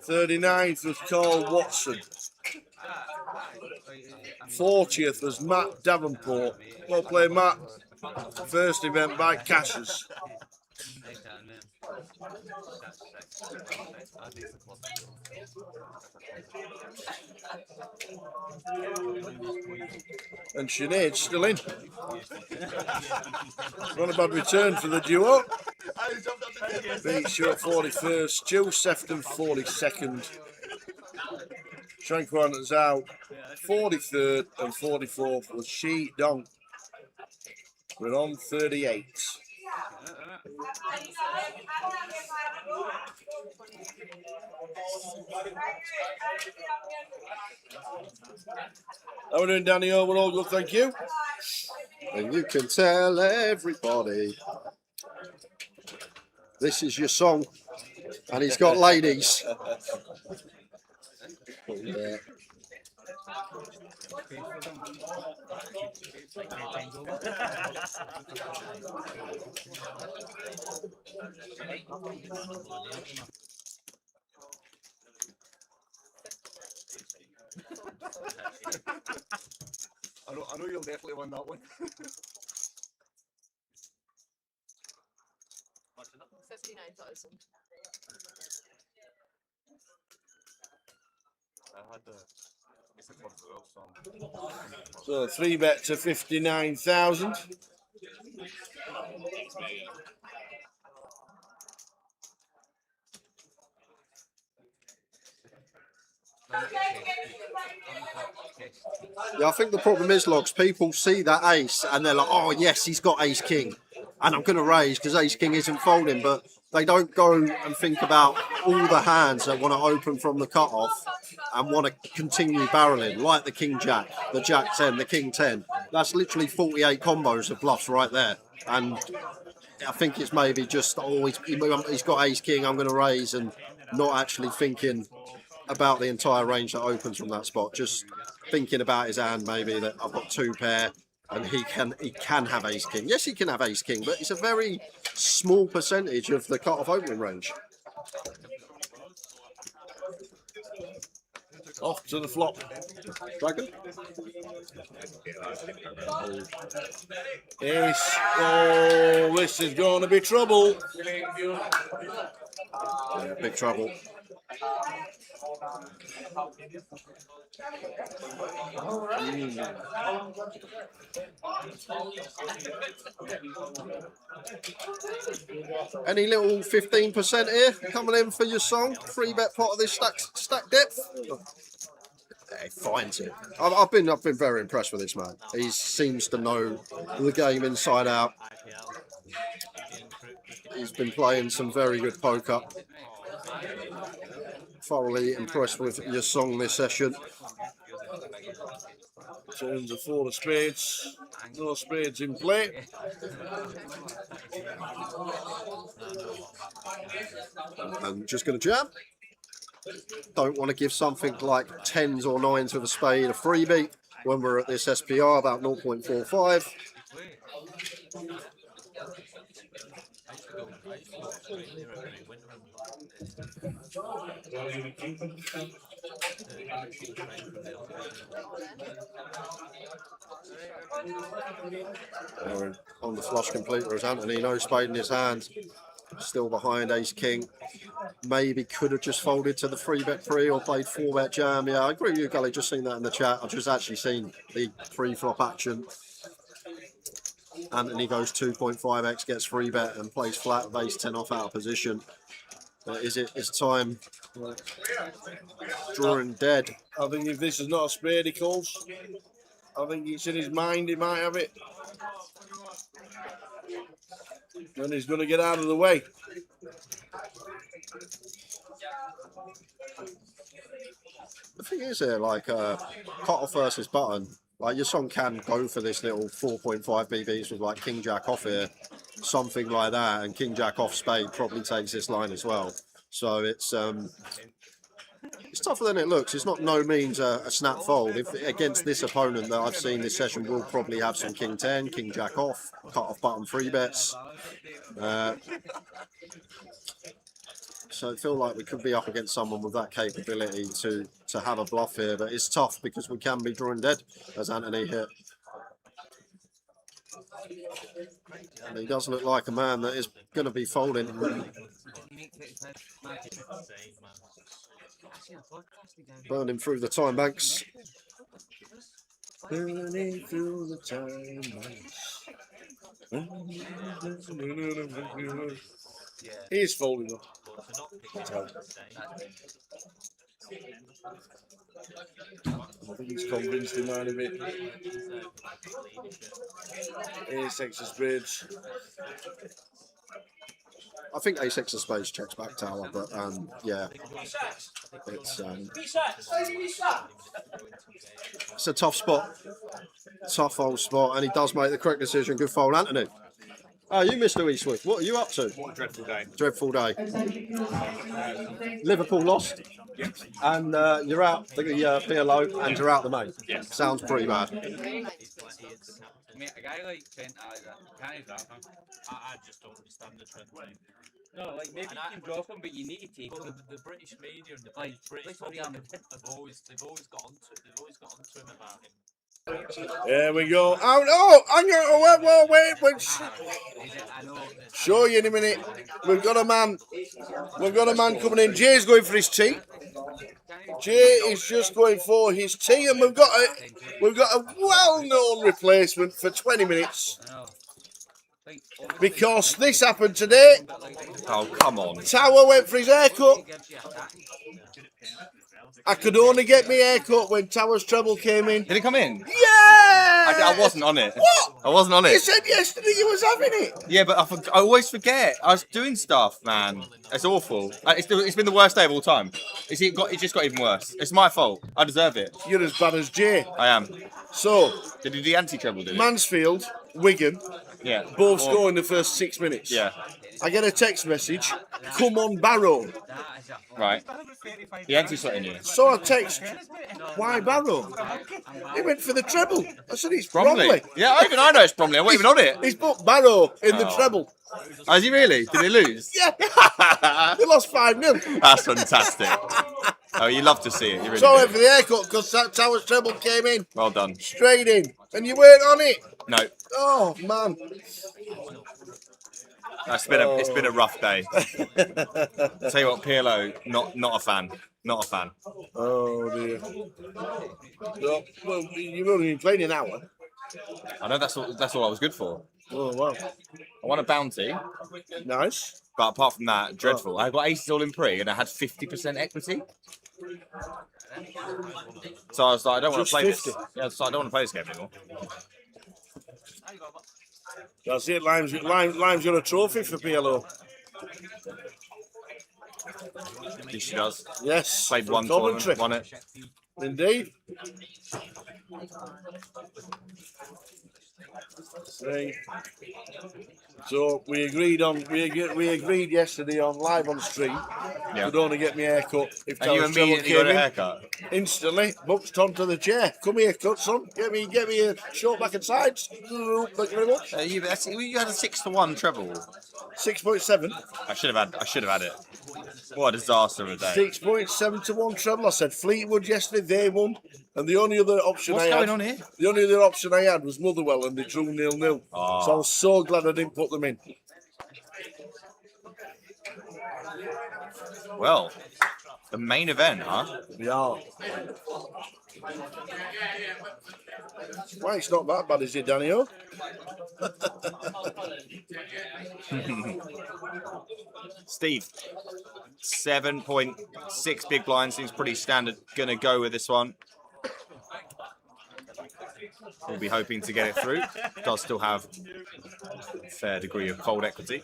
39th was Carl Watson. 40th was Matt Davenport. Well played, Matt. First event by Cassius. And Sinead's still in. Not a bad return for the duo. Beat Short 41st, Joe Sefton 42nd. Tranquil's out 43rd and 44th was She Dong. We're on 38. How are we doing, Danny? Oh, we're all good, thank you. And you can tell everybody this is your song, and he's got ladies. Yeah. I know you'll definitely win that one. 59,000. I had the So 3 bet to 59,000. Yeah, I think the problem is, Logs, people see that ace and they're like, oh yes, he's got ace king and I'm going to raise because ace king isn't folding, but they don't go and think about all the hands that want to open from the cutoff and want to continue barreling, like the king jack, the jack 10, the king 10. That's literally 48 combos of bluffs right there. And I think it's maybe just, oh, he's got ace king, I'm going to raise, and not actually thinking about the entire range that opens from that spot. Just thinking about his hand, maybe that I've got 2 pair and he can have ace king. Yes, he can have ace king, but it's a very small percentage of the cut-off opening range. Off to the flop. Dragon. Ace. Oh, this is going to be trouble. Yeah, big trouble. Any little 15% here coming in for your song? 3 bet pot of this stack depth. He finds it. I've been very impressed with this man. He seems to know the game inside out. He's been playing some very good poker. Thoroughly impressed with your song this session. Turns a 4 of spades. No spades in play. I'm just going to jam. don't want to give something like 10s or 9s with a spade a freebie when we're at this SPR about 0.45. On the flush completer as Anthony, no spade in his hand, still behind ace king. Maybe could have just folded to the 3-bet pre or played 4-bet jam. Yeah, I agree with you, Gully. Just seen that in the chat. I've just actually seen the pre-flop action. Anthony goes 2.5x, gets 3-bet and plays flat with ace 10 off out of position. Is it his time? Drawing dead. I think if this is not a spade he calls, I think it's in his mind he might have it. And he's going to get out of the way. The thing is here, like cut off versus button, like your song can go for this little 4.5 BBs with like king jack off here, something like that, and king jack off spade probably takes this line as well. So it's tougher than it looks. It's not no means a snap fold. If against this opponent that I've seen this session will probably have some king 10, king jack off, cut off button 3-bets. So I feel like we could be up against someone with that capability to have a bluff here, but it's tough because we can be drawing dead, as Anthony hit. And he does look like a man that is going to be folding. Burning through the time banks. Burning through the time banks. He is folding up. I think he's convinced him out of it. Ace-X of spades. I think ace-X of spades checks back tower, but yeah, it's a tough spot, tough old spot, and he does make the correct decision. Good fold, Anthony. Oh, you Mr. Eastwood, what are you up to? What a dreadful day. Dreadful day. Liverpool lost, and you're out the PLO, and you're out the main. Yes. Sounds pretty bad. Mate, a guy like Trent Alexander, can he drop him? I just don't understand the Trent thing. No, like maybe you can drop him, but you need to take him. The British media and the British football have always got onto him about him. There we go. Oh, hang on. Wait. Show you in a minute. We've got a man coming in. Jay's going for his tee. Jay is just going for his tee, and we've got a well-known replacement for 20 minutes. Because this happened today. Oh, come on. Tower went for his haircut. I could only get my haircut when Tower's treble came in. Did it come in? Yeah! I wasn't on it. What? I wasn't on it. You said yesterday you was having it. Yeah, but I always forget. I was doing stuff, man. It's awful. It's been the worst day of all time. It just got even worse. It's my fault. I deserve it. You're as bad as Jay. I am. So, did you do anti-treble, did it? Mansfield, Wigan, yeah, both score in the first 6 minutes. Yeah. I get a text message, come on Barrow. Right. The anti-sweating you. So I text, why Barrow? He went for the treble. I said, it's Bromley. Bromley. Yeah, even I know it's Bromley. I wasn't even on it. He's put Barrow in the treble. Oh, is he really? Did he lose? Yeah. They lost 5-0. That's fantastic. Oh, you love to see it. You really So I do. went for the haircut because Tower's treble came in. Well done. Straight in. And you weren't on it. No. Oh, man. It's been a rough day. I'll tell you what, PLO, not a fan. Not a fan. Oh dear. Well, you've only been playing an hour. I know that's all I was good for. Oh wow. I won a bounty. Nice. But apart from that, dreadful. I got aces all in pre and I had 50% equity. So I was like, I don't want to play 50. this. Yeah, so I don't want to play this game anymore. That's it. Lime's got a trophy for PLO. Yes, she does. Yes. Played from one Coventry. tournament, won it. Indeed. See. So we agreed yesterday on live on stream. Yeah. Could only get me a haircut if And you Terence Treble immediately came got a in. haircut. Instantly booked onto the chair. Come here, cut son. Get me a short back and sides. Thank you very much. You had a 6-1 treble. 6.7. I should have had it. What a disaster of a day. 6.7 to 1 treble. I said Fleetwood yesterday, they won. And the only other option What's I going had, on here? The only other option I had was Motherwell, and they drew 0-0. Oh. So I was so glad I didn't put them in. Well, the main event, huh? Yeah. Well, it's not that bad, is it, Danny O? Steve, 7.6 big blind seems pretty standard. Gonna go with this one. We'll be hoping to get it through. Does still have a fair degree of fold equity.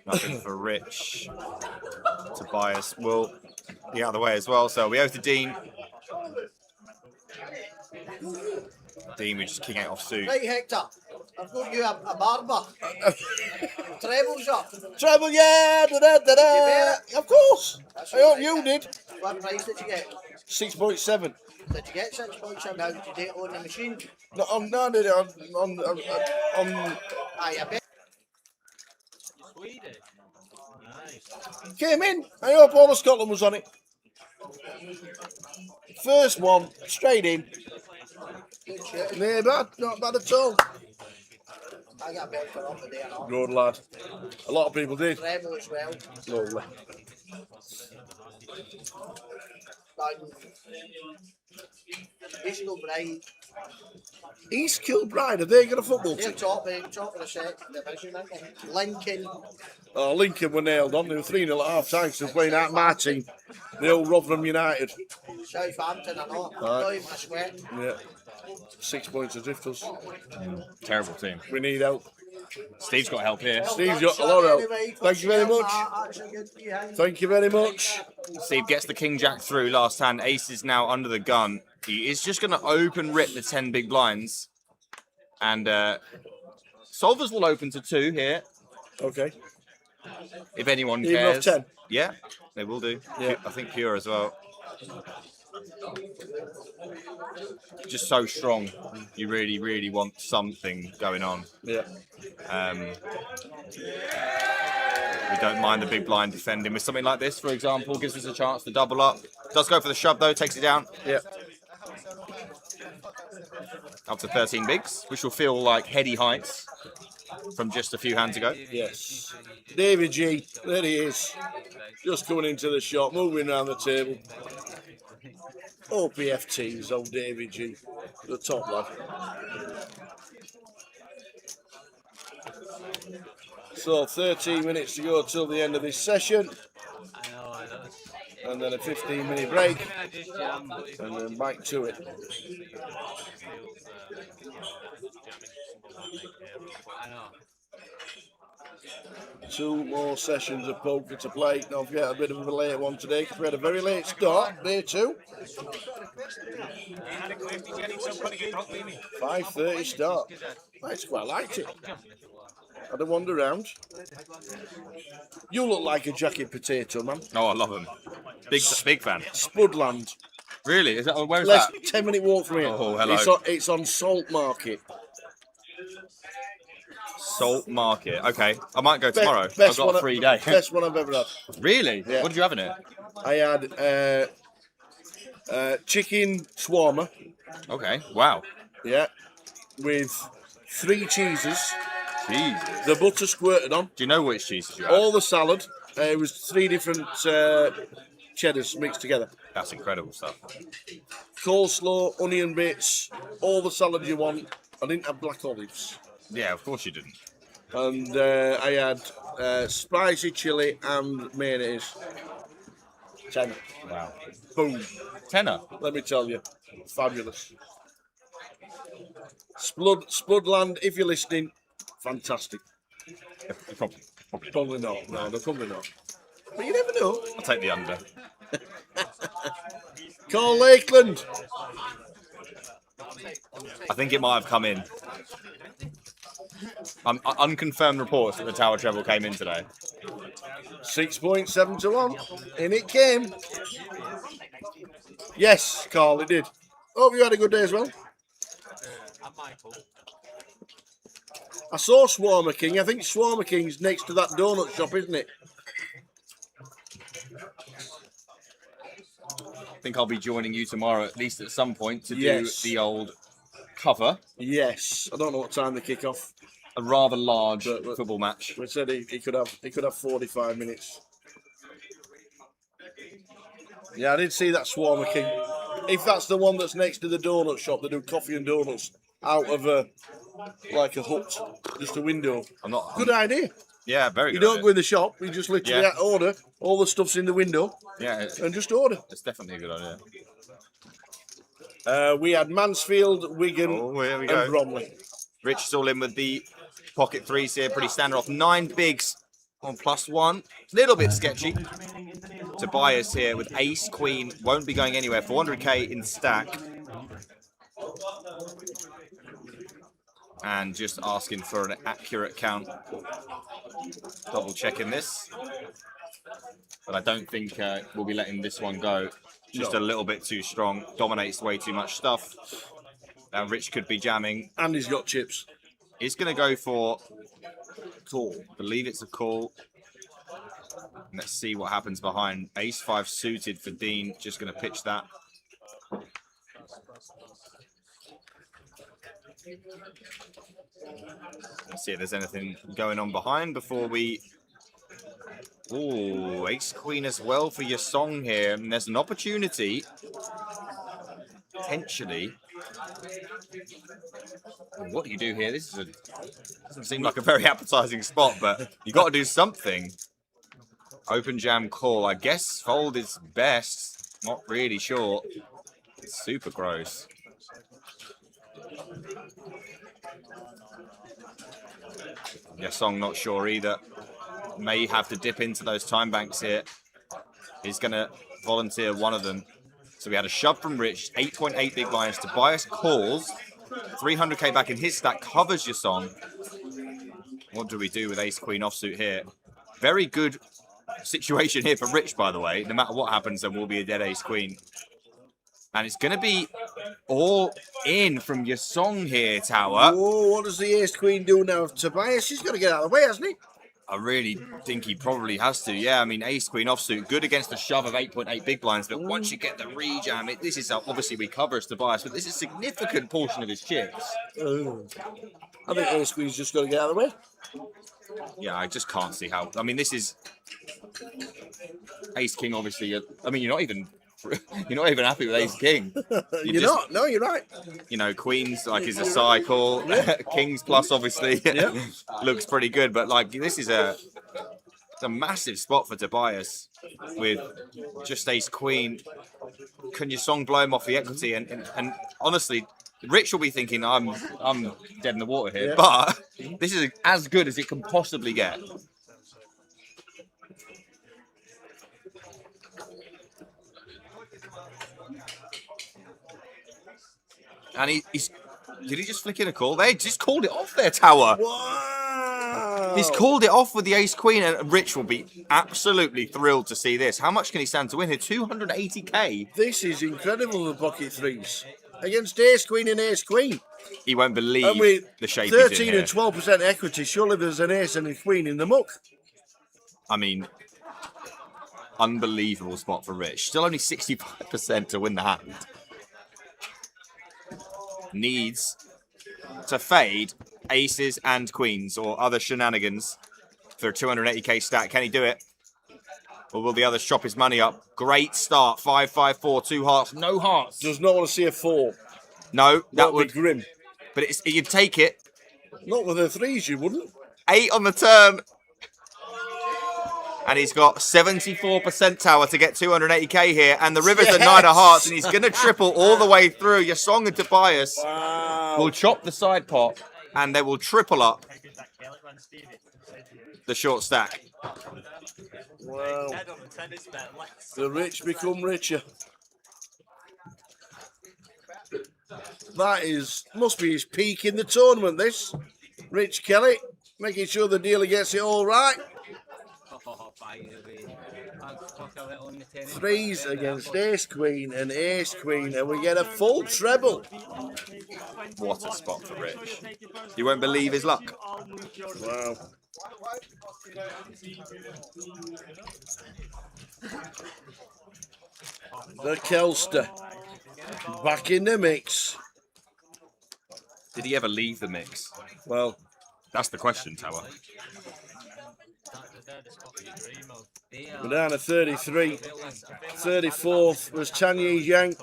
Nothing for Rich. Tobias will be out of the way as well. So we owe to Dean. Dean, we just king out off suit. Right, Hector, I've got you a barber. Treble shop. Treble, yeah, of course. I hope you did. What price did you get? 6.7. Did you get 6.7? How did you do it on the machine? No, I did it on Aye, I bet. Came in. I hope all of Scotland was on it. First one, straight in. Yeah, bad, not bad at all. I got bet for off the day and all. Good lad. A lot of people did. Treble as well. Lovely. East Kilbride. East Kilbride, are they got a football They're team? top of the second division, aren't they? Lincoln. Oh, Lincoln were nailed on. They were 3-0 at half time, so playing out my team. The old Rotherham United. Southampton, I know. Right. Not even a sweat. Yeah. 6 points adrift us. Terrible team. We need help. Steve's got help here. Steve's got a lot of help. Thank you very much. Thank you very much. Steve gets the king jack through last hand. Ace is now under the gun. He is just going to open rip the 10 big blinds. And solvers will open to 2 here. Okay. If anyone Even cares. off 10? Yeah, they will do. Yeah. I think pure as well. Just so strong. You really, really want something going on. Yeah. We don't mind the big blind defending with something like this, for example. Gives us a chance to double up. Does go for the shove though, takes it down. Yeah. Up to 13 bigs, which will feel like heady heights from just a few hands ago. Yes. David G, there he is. Just coming into the shop, moving around the table. OPFTs, old David G. The top lad. So 13 minutes to go till the end of this session. And then a 15-minute break. And then back to it. Two more sessions of poker to play. Don't forget, a bit of a late one today because we had a very late start, day 2. 5:30 start. I just quite liked it. Had a wander round. You look like a jacket potato, man. Oh, I love them. Big fan. Spudland. Really? Is that where is Less that? 10-minute walk from here. Oh, hello. It's on Salt Market. Salt Market. Okay, I might go tomorrow. I've got a free day. Best one I've ever had. Really? Yeah. What did you have in it? I had chicken shawarma. Okay. Wow. Yeah, with 3 cheeses. Jeez. The butter squirted on. Do you know which cheeses you had? All the salad. It was 3 different cheddars mixed together. That's incredible stuff. Coleslaw, onion bits, all the salad you want. I didn't have black olives. Yeah, of course you didn't. And I had spicy chili and mayonnaise. 10. Wow. Boom. 10er. Let me tell you, fabulous. Spudland, if you're listening, fantastic. Probably not. No, they're probably not. But you never know. I'll take the under. Call Lakeland. I think it might have come in. Unconfirmed reports that the tower treble came in today. 6.7 to 1. In it came. Yes, Carl, it did. Hope you had a good day as well. I saw Swarmer King. I think Swarmer King's next to that donut shop, isn't it? I think I'll be joining you tomorrow, at least at some point, to do the old cover. Yes. I don't know what time they kick off. A rather large football match. We said he could have 45 minutes. Yeah, I did see that Swarmer King. If that's the one that's next to the donut shop, they do coffee and donuts out of like a hut, just a window. Good idea. Yeah, very good. You don't go in the shop, you just literally order. All the stuff's in the window. Yeah. And just order. It's definitely a good idea. We had Mansfield, Wigan, and Bromley. Rich is all in with the pocket threes here, pretty standard off. 9 bigs on +1. Little bit sketchy. Tobias here with ace, queen, won't be going anywhere. 400k in stack. And just asking for an accurate count. Double checking this. But I don't think we'll be letting this one go. Just a little bit too strong. Dominates way too much stuff. Now Rich could be jamming. And he's got chips. He's going to go for call. I believe it's a call. Let's see what happens behind. Ace-5 suited for Dean. Just going to pitch that. Let's see if there's anything going on behind before we... Ooh, ace-queen as well for your song here. And there's an opportunity, potentially. What do you do here? This is doesn't seem like a very appetizing spot, but you got to do something. Open jam call. I guess fold is best. Not really sure. It's super gross. Yeah, song not sure either. May have to dip into those time banks here. He's going to volunteer one of them. So we had a shove from Rich, 8.8 big blinds. Tobias calls, 300k back in his stack, covers your song. What do we do with ace queen offsuit here? Very good situation here for Rich, by the way. No matter what happens, there will be a dead ace queen. And it's going to be all in from your song here, Tower. Whoa, what does the ace queen do now? Tobias, he's got to get out of the way, hasn't he? I really think he probably has to. Yeah, I mean, ace queen offsuit, good against the shove of 8.8 big blinds, but once you get the rejam, this is obviously we cover as Tobias, but this is a significant portion of his chips. I think ace queen's just got to get out of the way. Yeah, I just can't see how. I mean, this is ace king. Obviously, I mean, you're not even happy with ace king. You're not. No, you're right. You know, queens like is a cycle. Kings plus obviously looks pretty good, but like this is a massive spot for Tobias with just ace queen. Can your song blow him off the equity? And honestly, Rich will be thinking I'm dead in the water here, but this is as good as it can possibly get. And he's... Did he just flick in a call? They just called it off there, Tower. Wow. He's called it off with the ace-queen, and Rich will be absolutely thrilled to see this. How much can he stand to win here? 280k. This is incredible, the pocket threes. Against ace-queen and ace-queen. He won't believe the shape 13 he's in and 12% equity. Surely there's an ace and a queen in the muck. I mean, unbelievable spot for Rich. Still only 65% to win the hand. Needs to fade aces and queens or other shenanigans for a 280k stack. Can he do it? Or will the others chop his money up? Great start. 5, 5, 4, 2 hearts. No hearts. Does not want to see a 4. No, that would be grim. But you'd take it. Not with the threes, you wouldn't. 8 on the turn. And he's got 74% Tower to get 280k here. And the river's at 9 of hearts. And he's going to triple all the way through. Your song and Tobias will chop the side pot. And they will triple up the short stack. Wow. The rich become richer. That must be his peak in the tournament, this. Rich Kelly, making sure the dealer gets it all right. Threes against Ace Queen and Ace Queen, and we get a full treble. What a spot for Rich. You won't believe his luck. Wow. The Kelster back in the mix. Did he ever leave the mix? Well, that's the question, Tower. We're down to 33. 34th was Tanya Yang.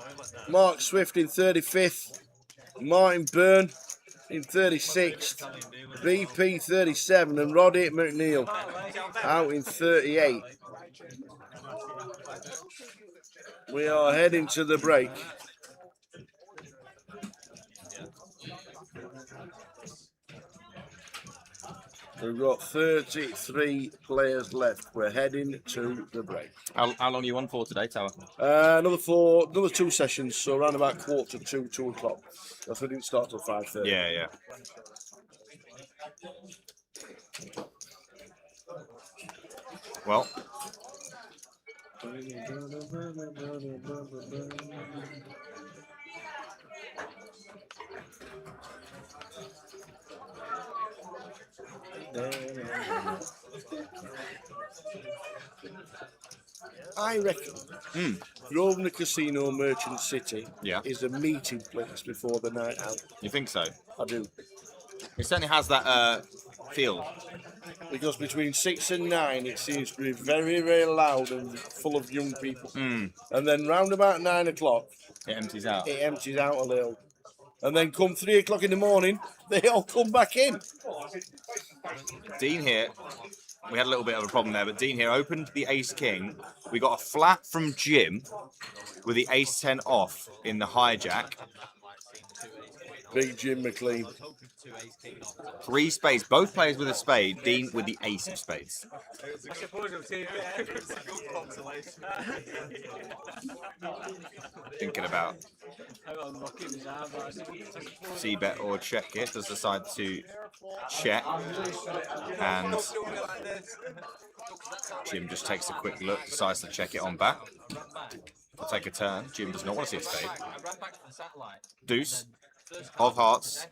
Mark Swift in 35th. Martin Byrne in 36th. BP 37 and Roddy McNeil out in 38. We are heading to the break. We've got 33 players left. We're heading to the break. How long are you on for today, Tower? Another 2 sessions, so around about 1:45, 2 o'clock. That's we didn't start till 5:30. Yeah. Well. I reckon Grosvenor Casino Merchant City is a meeting place before the night out. You think so? I do. It certainly has that feel. Because between 6 and 9 it seems to be very, very loud and full of young people. And then round about 9 o'clock it empties out. It empties out a little. And then come 3 o'clock in the morning, they all come back in. Dean here, we had a little bit of a problem there, but Dean here opened the ace-king. We got a flat from Jim with the ace-10 off in the hijack. Big Jim McLean. 3 spades, both players with a spade, Dean with the ace of spades. Thinking about c-bet or check it, does decide to check, and Jim just takes a quick look, decides to check it on back. I'll take a turn. Jim does not want to see a spade. Deuce of hearts.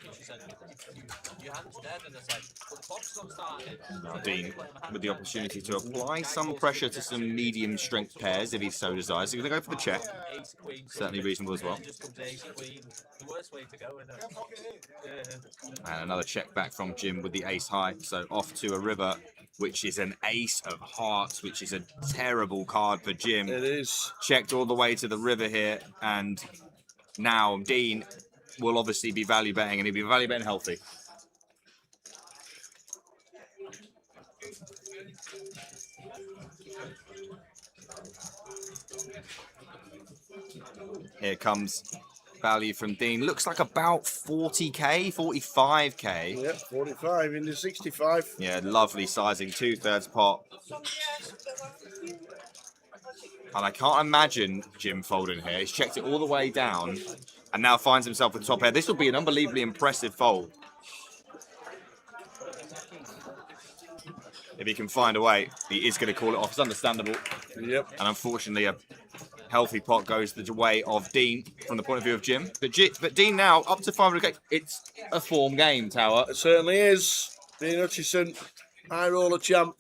Now Dean with the opportunity to apply some pressure to some medium strength pairs if he so desires. He's going to go for the check. Certainly reasonable as well. And another check back from Jim with the ace high. So off to a river, which is an ace of hearts, which is a terrible card for Jim. It is. Checked all the way to the river here, and now Dean will obviously be value betting, and he'll be value betting healthy. Here comes value from Dean. Looks like about 40k, 45k. Yeah, 45 into 65. Yeah, lovely sizing, 2/3 pot. And I can't imagine Jim folding here. He's checked it all the way down and now finds himself with top pair. This will be an unbelievably impressive fold. If he can find a way, he is going to call it off. It's understandable. Yep. And unfortunately, a healthy pot goes the way of Dean from the point of view of Jim. But Dean now up to 500k. It's a form game, Tower. It certainly is. Dean Hutchison, high roller champ.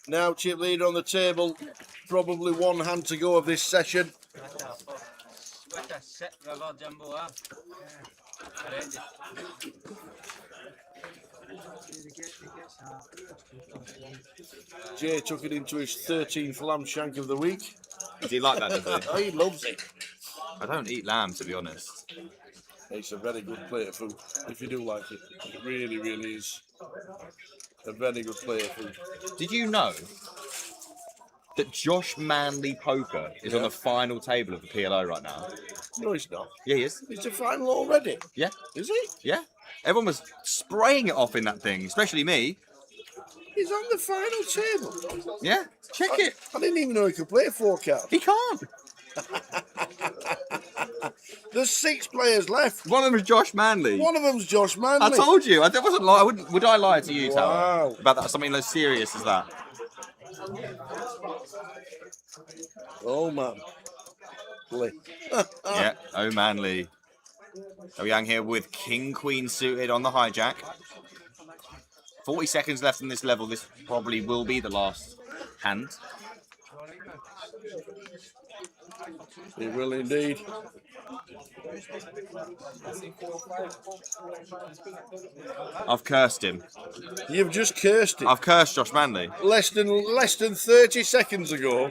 Now chip leader on the table. Probably one hand to go of this session. Jay took it into his 13th lamb shank of the week. Does he like that, does he? He loves it. I don't eat lamb, to be honest. It's a very good plate of food, if you do like it. It really, really is a very good plate of food. Did you know that Josh Manley Poker is on the final table of the PLO right now? No, he's not. Yeah, he is. He's the final already. Yeah. Is he? Yeah. Everyone was spraying it off in that thing, especially me. He's on the final table. Yeah, check it. I didn't even know he could play 4 cards. He can't. There's 6 players left. One of them is Josh Manley. One of them's Josh Manley. I told you. I wasn't lie. Would I lie to you, Wow. Tower? About that, something as serious as that? Oh, man. Yeah, O'Manley. So Young here with King Queen suited on the hijack. 40 seconds left in this level. This probably will be the last hand. It will indeed. I've cursed him. You've just cursed him. I've cursed Josh Manley. Less than 30 seconds ago,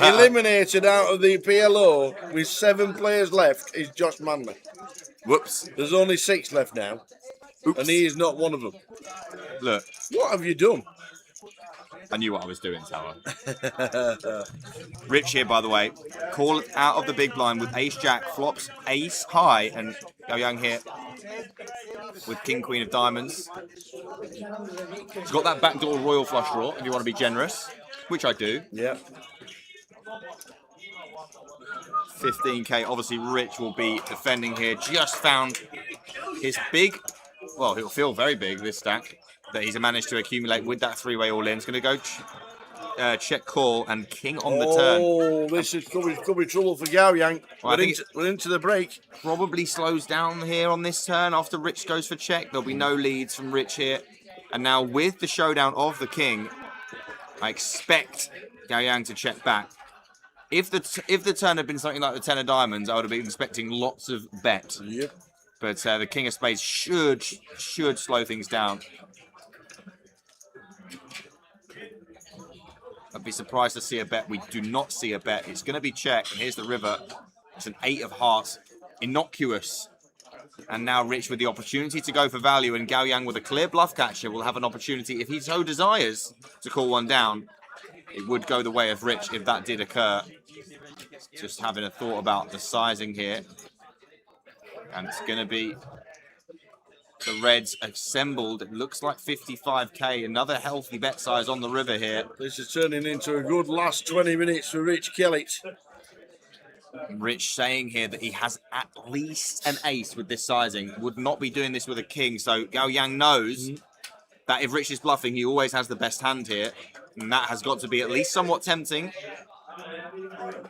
eliminated out of the PLO with 7 players left is Josh Manley. Whoops. There's only 6 left now. Oops. And he is not one of them. Look. What have you done? I knew what I was doing, Tower. Rich here, by the way. Call out of the big blind with ace-jack, flops ace high, and Go Young here with King Queen of diamonds. He's got that backdoor royal flush draw if you want to be generous, which I do. Yeah. 15k. Obviously, Rich will be defending here. Just found his big, well, he'll feel very big, this stack, that he's managed to accumulate with that 3-way all-in. It's going to go check call and king on the turn. Oh, this is could be trouble for Gao Yang. Well, we're into the break. Probably slows down here on this turn after Rich goes for check. There'll be no leads from Rich here. And now with the showdown of the king, I expect Gao Yang to check back. If the turn had been something like the 10 of diamonds, I would have been expecting lots of bet. Yep. But the king of spades should slow things down. I'd be surprised to see a bet. We do not see a bet. It's going to be check. And here's the river. It's an 8 of hearts. Innocuous. And now Rich with the opportunity to go for value, and Gao Yang with a clear bluff catcher will have an opportunity, if he so desires, to call one down. It would go the way of Rich if that did occur. Just having a thought about the sizing here. And it's going to be the Reds assembled. It looks like 55k. Another healthy bet size on the river here. This is turning into a good last 20 minutes for Rich Kellett. Rich saying here that he has at least an ace with this sizing. Would not be doing this with a king. So Gao Yang knows that if Rich is bluffing, he always has the best hand here. And that has got to be at least somewhat tempting.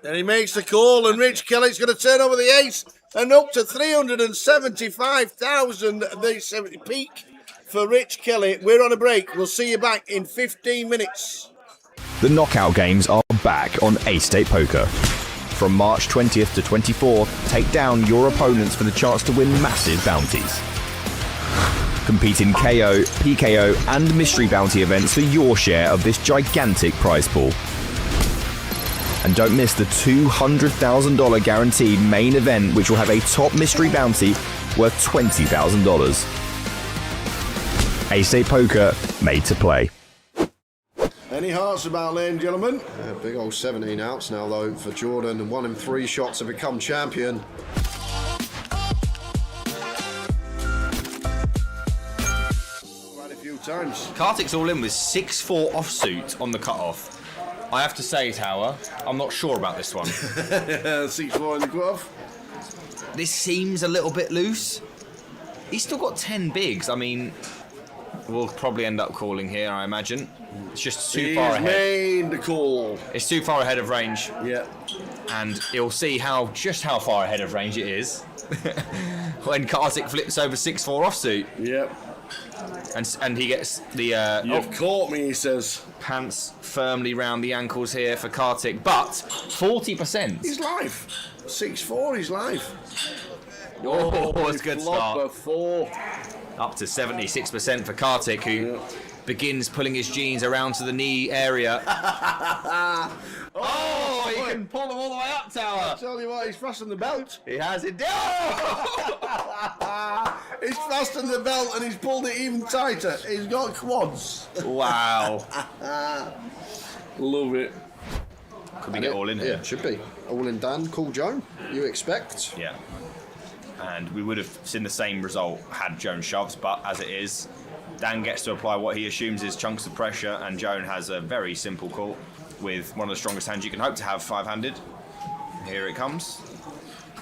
And he makes the call, and Rich Kellett's going to turn over the ace and up to 375,000. The peak for Rich Kellett. We're on a break. We'll see you back in 15 minutes. The knockout games are back on 888 Poker. From March 20th to 24th, take down your opponents for the chance to win massive bounties. Compete in KO, PKO and mystery bounty events for your share of this gigantic prize pool. And don't miss the $200,000 guaranteed main event, which will have a top mystery bounty worth $20,000. 888 Poker, made to play. Any hearts about, ladies and gentlemen? Big old 17 outs now, though, for Jordan. 1 in 3 shots to become champion. Quite a few times. Kartik's all in with 6-4 offsuit on the cutoff. I have to say, Tower, I'm not sure about this one. 6-4 in the cutoff. This seems a little bit loose. He's still got 10 bigs. I mean, we'll probably end up calling here, I imagine. It's just too far ahead. Made the call. It's too far ahead of range. Yeah. And you'll see just how far ahead of range it is when Kartik flips over 6-4 offsuit. Yep. And he gets the You've caught me, he says. Pants firmly round the ankles here for Kartik, but 40%. He's live. 6-4, he's live. Oh, it's a good start. 4. Up to 76% for Kartik, who begins pulling his jeans around to the knee area. Oh, he can pull them all the way up, Tower. I tell you what, he's fastened the belt. He has it. He's fastened the belt and he's pulled it even tighter. He's got quads. Wow. Love it. Could we get all in here? Yeah, should be. All in Dan, call Joan, you expect? Yeah. And we would have seen the same result had Joan shoves, but as it is, Dan gets to apply what he assumes is chunks of pressure, and Joan has a very simple call with one of the strongest hands you can hope to have, 5-handed. Here it comes.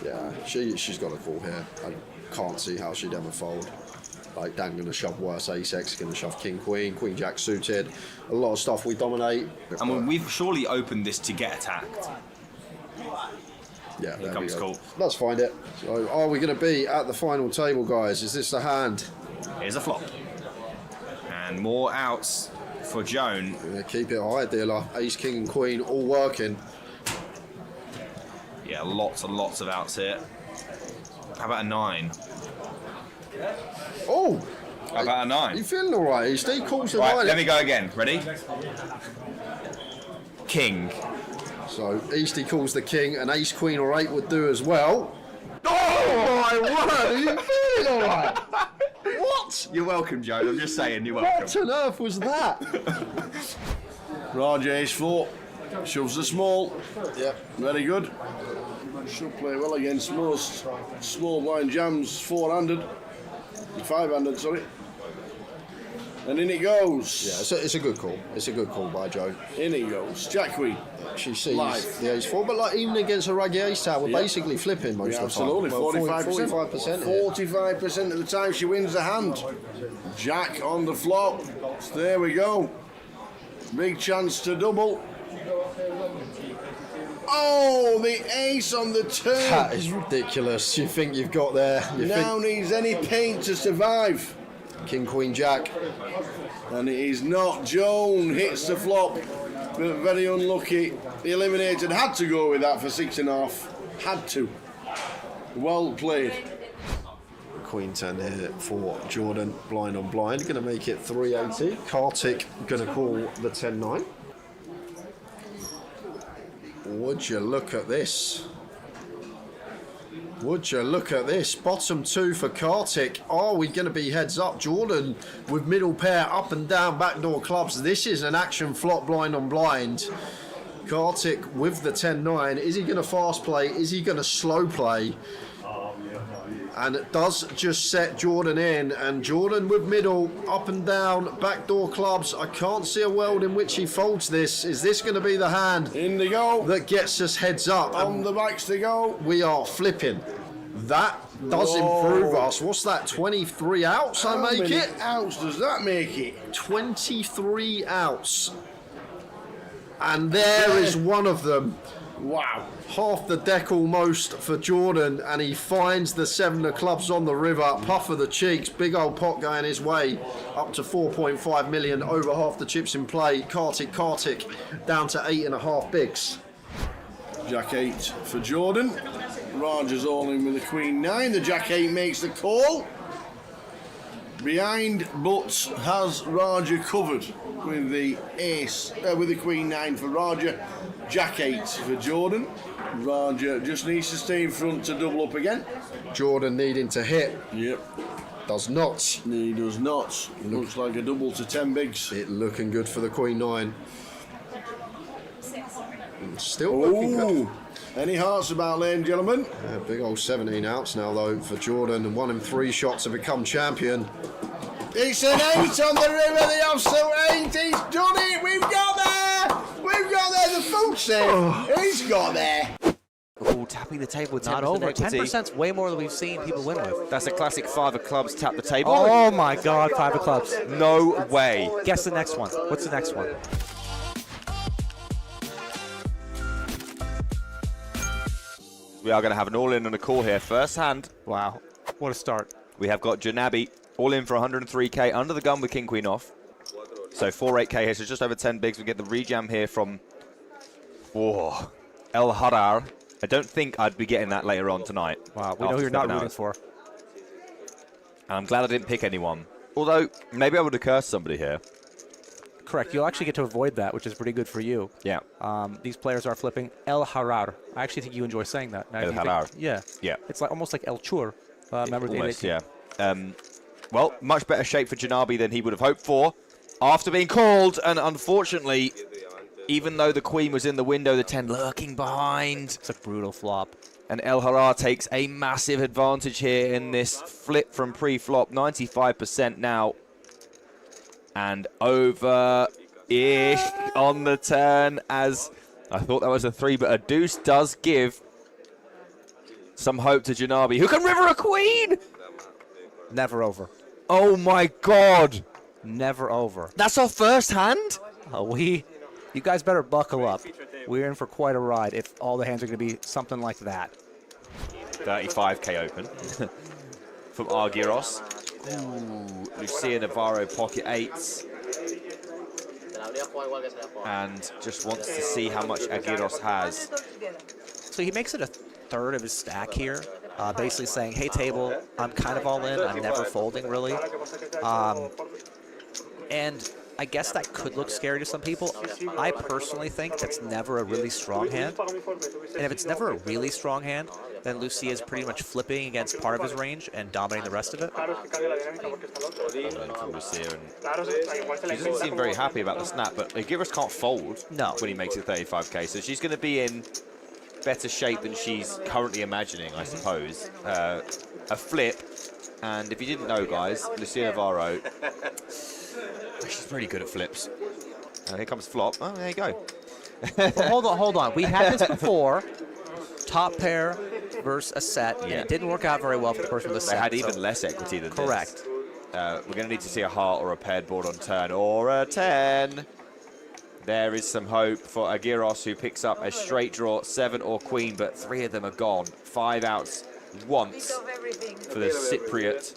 Yeah, she's got a call here. I can't see how she'd ever fold. Like, Dan going to shove worse ace-x, going to shove king-queen, queen-jack suited. A lot of stuff we dominate. I mean, we've surely opened this to get attacked. Yeah, Here comes call. Let's find it. So, are we going to be at the final table, guys? Is this the hand? Here's a flop. And more outs for Joan. Yeah, keep it high, dealer. Ace, king, and queen all working. Yeah, lots and lots of outs here. How about a 9? Oh! How about a 9? You feeling all right? Steve calls a Right, 9. let me go again. Ready? King. So Easty calls the king, and ace, queen, or 8 would do as well. Oh my word! Are you feeling all right? What? You're welcome, Joan. I'm just saying, you're welcome. What on earth was that? Raja ace 4. Shoves the small. Yep. Very good. Should play well against most small blind jams, 4-handed. 5-handed, sorry. And in it goes. Yeah, it's a good call. It's a good call by Joe. In it goes. Jack queen. She sees Live. the ace 4, but like even against a raggy ace tower, we're basically flipping most of the time. Absolutely, Well, 45%. 45% here. 45% of the time she wins the hand. Jack on the flop. So there we go. Big chance to double. Oh, the ace on the turn. That is ridiculous. You think you've got there. Now needs any paint to survive. King, queen, jack. And it is not. Joan hits the flop, but very unlucky. The eliminated had to go with that for 6.5. Had to. Well played. Queen 10 here for Jordan. Blind on blind. Going to make it 380. Kartik going to call the 10-9. Would you look at this? Would you look at this? Bottom 2 for Kartik. Are we going to be heads up? Jordan with middle pair, up and down, backdoor clubs. This is an action flop, blind on blind. Kartik with the 10-9. Is he going to fast play? Is he going to slow play? And it does just set Jordan in. And Jordan with middle, up and down, backdoor clubs. I can't see a world in which he folds this. Is this going to be the hand in the go that gets us heads up? On the backs to go. We are flipping. That does improve us. What's that? 23 outs, I make it? How many outs does that make it? 23 outs. And there is one of them. Wow. Half the deck almost for Jordan, and he finds the 7 of clubs on the river. Puff of the cheeks, big old pot going his way. Up to 4.5 million, over half the chips in play. Kartik down to 8.5 bigs. Jack 8 for Jordan. Raja's all in with the queen 9. The Jack 8 makes the call. Behind, but has Raja covered with the ace, with the queen 9 for Raja. Jack 8 for Jordan. Raja just needs to stay in front to double up again. Jordan needing to hit. Yep. Does not. He does not. Looks like a double to 10 bigs. It looking good for the queen 9. Still looking good. Any hearts about, ladies and gentlemen? Big old 17 outs now though for Jordan, and 1 in 3 shots to become champion. It's an 8 on the river, the offsuit 8. He's done it. We've got there. We've got there. The food safe. He's got there. Oh, tapping the table with 10% Not over. equity. 10%'s way more than we've seen people win with. That's a classic 5 of clubs, tap the table. Oh my God, 5 of clubs. No way. Guess the next one. What's the next one? We are going to have an all-in on a call here. First hand. Wow, what a start. We have got Janabi all in for 103k under the gun with king queen off. So 4-8k here, so just over 10 bigs. We get the rejam here from El Harar. I don't think I'd be getting that later on tonight. Wow, we know who you're not rooting for. And I'm glad I didn't pick anyone. Although, maybe I would have cursed somebody here. Correct. You'll actually get to avoid that, which is pretty good for you. Yeah. These players are flipping El Harar. I actually think you enjoy saying that. El Harar. Yeah. Yeah. It's like almost like El Chur. Remember the Almost, yeah. Well, much better shape for Janabi than he would have hoped for after being called. And unfortunately, even though the queen was in the window, the 10 lurking behind. It's a brutal flop. And El Harar takes a massive advantage here in this flip from pre-flop. 95% now. And over-ish on the turn, as I thought that was a 3, but a deuce does give Some hope to Janabi, who can river a queen! Never over. Oh my god! Never over. That's our first hand? You guys better buckle up. We're in for quite a ride if all the hands are going to be something like that. 35k open from Argyros. Ooh, Lucia Navarro pocket 8s. And just wants to see how much Argyros has. So he makes it a third of his stack here. Basically saying, hey, table, I'm kind of all in. I'm never folding, really. And I guess that could look scary to some people. I personally think that's never a really strong hand. And if it's never a really strong hand, then Lucia is pretty much flipping against part of his range and dominating the rest of it. She doesn't seem very happy about the snap, but Argyros can't fold when he makes it 35k. So she's going to be in better shape than she's currently imagining, I suppose. A flip, and if you didn't know, guys, Lucia Navarro, she's pretty good at flips. And here comes flop. Oh, there you go. Well, hold on. We had this before. Top pair versus a set, and it didn't work out very well for the person with the set. They had even less equity than correct. this. We're going to need to see a heart or a paired board on turn, or a 10. There is some hope for Argyros, who picks up a straight draw, 7 or queen, but 3 of them are gone. 5 outs once for the Cypriot.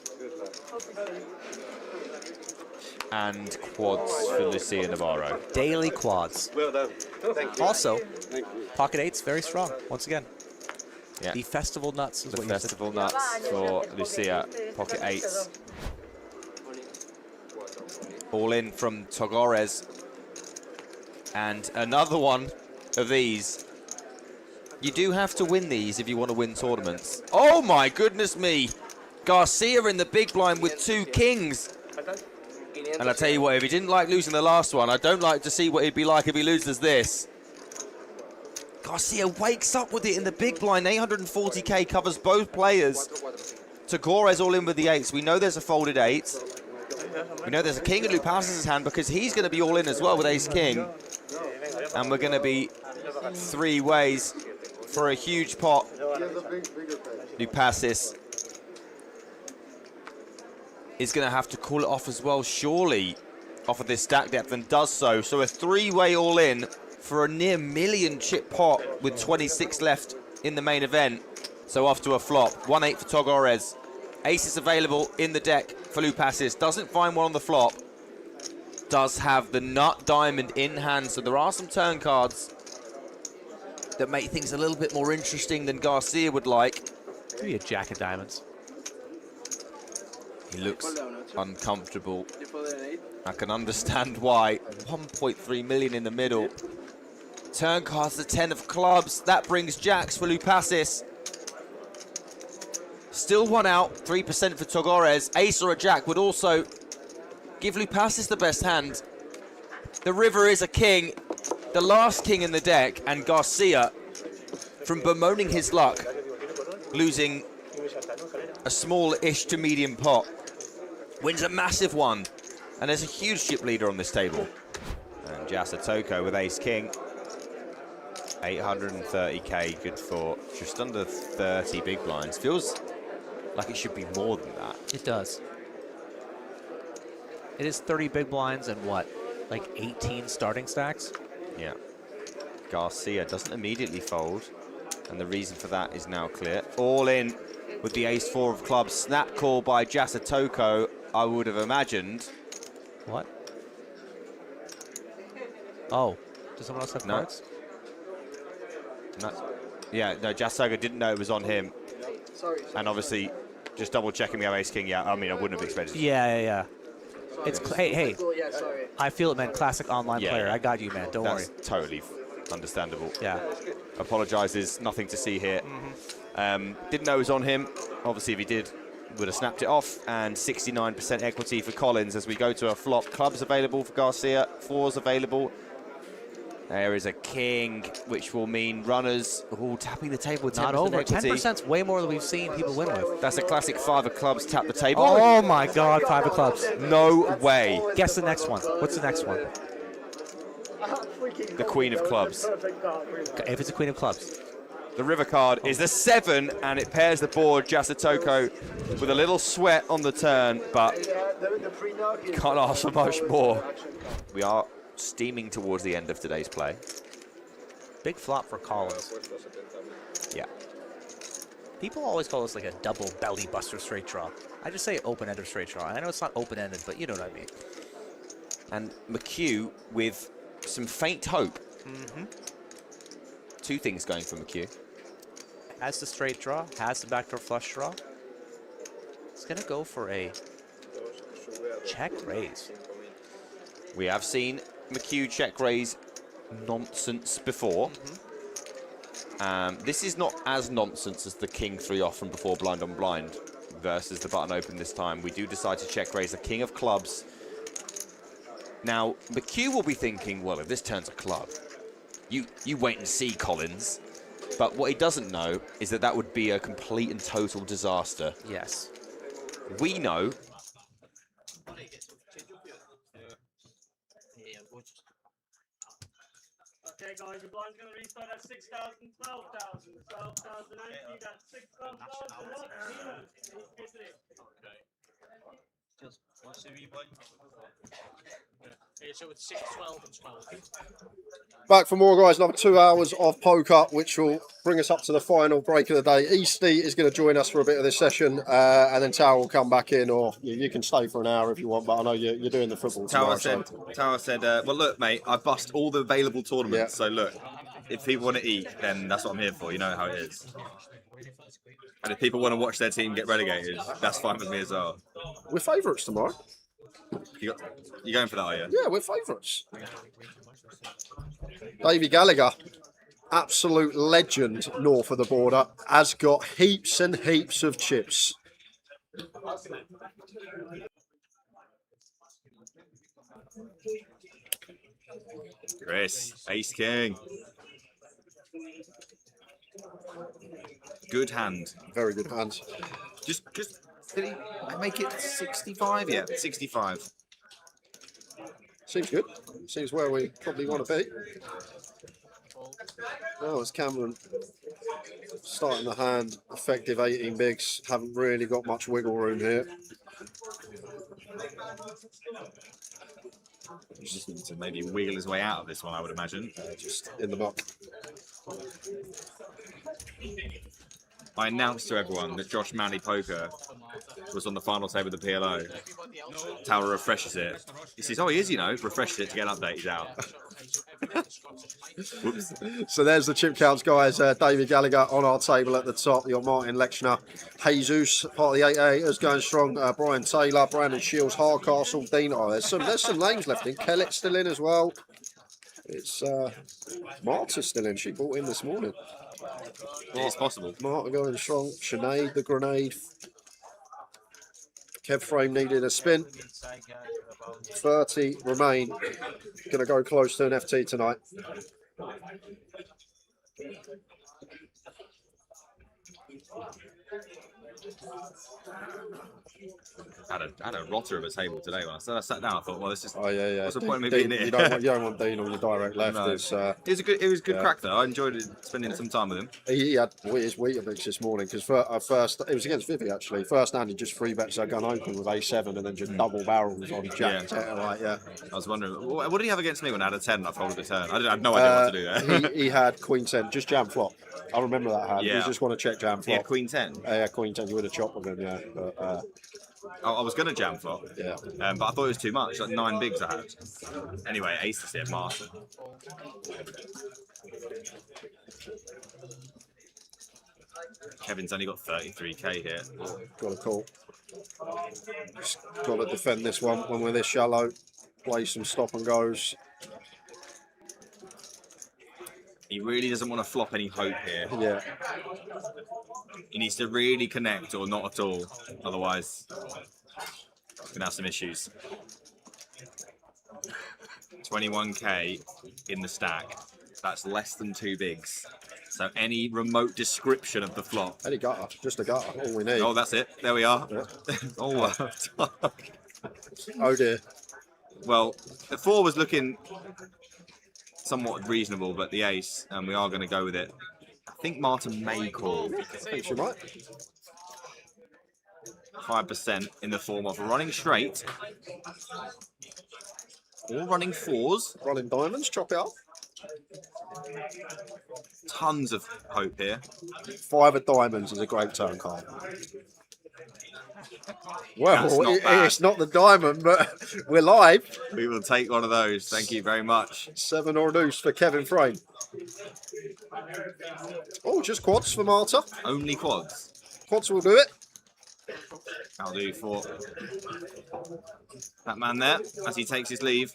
And quads for Lucia Navarro. Daily quads. Well done. Thank you. Also, pocket 8's very strong, once again. Yeah. The festival nuts is The what festival nuts for Lucia, pocket 8s. All in from Togores. And another one of these. You do have to win these if you want to win tournaments. Oh my goodness me! Garcia in the big blind with 2 kings. And I tell you what, if he didn't like losing the last one, I don't like to see what he'd be like if he loses this. Garcia wakes up with it in the big blind. 840k covers both players. Togores all in with the 8s. We know there's a folded 8. We know there's a king in Lupas's hand because he's going to be all in as well with ace-king. And we're going to be 3 ways for a huge pot. Lupasis is going to have to call it off as well, surely, off of this stack depth, and does so. So a 3-way all-in for a near million chip pot with 26 left in the main event. So off to a flop. 1-8 for Togores. Ace is available in the deck for Lupasis. Doesn't find one on the flop. Does have the nut diamond in hand, so there are some turn cards that make things a little bit more interesting than Garcia would like. Maybe a jack of diamonds. He looks uncomfortable. I can understand why. 1.3 million in the middle. Turn cards the 10 of clubs. That brings jacks for Lupasis. Still 1 out, 3% for Togores. Ace or a jack would also give Lupasis the best hand. The river is a king, the last king in the deck, and Garcia, from bemoaning his luck, losing a small-ish to medium pot, wins a massive one. And there's a huge chip leader on this table. And Jasatoko with ace-king. 830k, good for just under 30 big blinds. Feels like it should be more than that. It does. It is 30 big blinds and what, like 18 starting stacks? Yeah. Garcia doesn't immediately fold, and the reason for that is now clear. All in with the ace-4 of clubs. Snap call by Jasatoko, I would have imagined. What? Oh, does someone else have cards? No. Yeah, no, Jasatoko didn't know it was on him. Sorry. And obviously, just double-checking we have ace-king. Yeah, I mean, I wouldn't have expected it. Yeah. It's hey. Yeah, sorry. I feel it, man. Classic online player. I got you, man. Don't worry. That's totally understandable. Yeah. Apologizes. Nothing to see here. Didn't know it was on him. Obviously, if he did, would have snapped it off. And 69% equity for Collins as we go to a flop. Clubs available for Garcia. 4s available. There is a king, which will mean runners tapping the table with 10% Not over. equity. 10%'s way more than we've seen people win with. That's a classic 5 of clubs tap the table. Oh my God, 5 of clubs. No way. Guess the next one. What's the next one? The queen of clubs. If it's a queen of clubs. The river card is the 7, and it pairs the board. Jasatoko with a little sweat on the turn, but can't ask for much more. We are steaming towards the end of today's play. Big flop for Collins. Yeah. People always call this like a double belly buster straight draw. I just say open-ended straight draw. I know it's not open-ended, but you know what I mean. And McHugh with some faint hope. Mm-hmm. 2 things going for McHugh. Has the straight draw, has the backdoor flush draw. It's going to go for a check raise. We have seen McHugh check raise nonsense before. This is not as nonsense as the king 3 off from before blind on blind versus the button open this time. We do decide to check raise the king of clubs. Now, McHugh will be thinking, well, if this turns a club, you wait and see, Collins. But what he doesn't know is that that would be a complete and total disaster. Yes. We know. Okay, guys, the blind's going to restart at 6,000, 12,000, 12,000, 19, that's 6,000. Just what's the replay? So it's 6, 12, and 12. Back for more, guys. Another 2 hours of poker, which will bring us up to the final break of the day. Easty is going to join us for a bit of this session, and then Tower will come back in, or you can stay for an hour if you want, but I know you're doing the football tomorrow. Tower said, well, look, mate, I've bust all the available tournaments, so look, if people want to eat, then that's what I'm here for. You know how it is. And if people want to watch their team get relegated, that's fine with me as well. We're favourites tomorrow. You're going for that, are you? Yeah, we're favourites. Davey Gallagher, absolute legend north of the border, has got heaps and heaps of chips. Chris, Ace King. Good hand. Very good hand. Just did he make it 65? Yeah, 65. Seems good. Seems where we probably want to be. Oh, it's Cameron starting the hand. Effective 18 bigs. Haven't really got much wiggle room here. He just needs to maybe wiggle his way out of this one, I would imagine. Just in the muck. I announced to everyone that Josh Manley Poker was on the final table of the PLO. Tower refreshes it. He says, oh, he is, you know. Refreshes it to get an update. He's out. Whoops. So there's the chip counts, guys. David Gallagher on our table at the top. You've got Martin Lechner, Jesus, part of the 888ers going strong. Brian Taylor, Brandon Shields, Hardcastle, Dean. Oh, there's some names left in. Kellett's still in as well. It's Marta's still in. She bought in this morning. It's possible. Marta going strong. Sinead, the grenade. Kev Frame needed a spin. 30 remain. Going to go close to an FT tonight. I had a rotter of a table today. When I sat down, I thought, well, this is. Oh yeah. What's the point of me Dean, being here? you don't want Dean on your direct left. No. It was a good crack though. I enjoyed spending some time with him. He had his Weetabix this morning because first it was against Vivy actually. First hand he just 3-bets a gun open with A7 and then just double barrels on Jack. I was wondering, what did he have against me when I had a 10 and I folded a turn? I had no idea what to do there. he had Queen 10, just jam flop. I remember that hand. Yeah. You just want to check jam flop. Yeah, Queen 10. Yeah, Queen 10. You would have chopped with him, yeah. But, I was going to jam flop, yeah, but I thought it was too much. Like 9 bigs I had. Anyway, ace is here, Martin. Kevin's only got 33k here. Got a call. Just got to defend this one when we're this shallow. Play some stop and goes. He really doesn't want to flop any hope here. Yeah. He needs to really connect or not at all. Otherwise, he's going to have some issues. 21k in the stack. That's less than 2 bigs. So any remote description of the flop. Any gutter, just a gutter, all we need. Oh, that's it. There we are. Yeah. Oh dear. Well, the 4 was looking somewhat reasonable, but the ace, and we are going to go with it. I think Martin may call. I think she might. 5% in the form of running straight or running fours. Rolling diamonds, chop it up. Tons of hope here. 5 of diamonds is a great turn card. Well, That's not bad. it's not the diamond, but we're live. We will take one of those. Thank you very much. 7 or a deuce for Kevin Frame. Oh, just quads for Marta. Only quads. Quads will do it. I'll do for that man there as he takes his leave.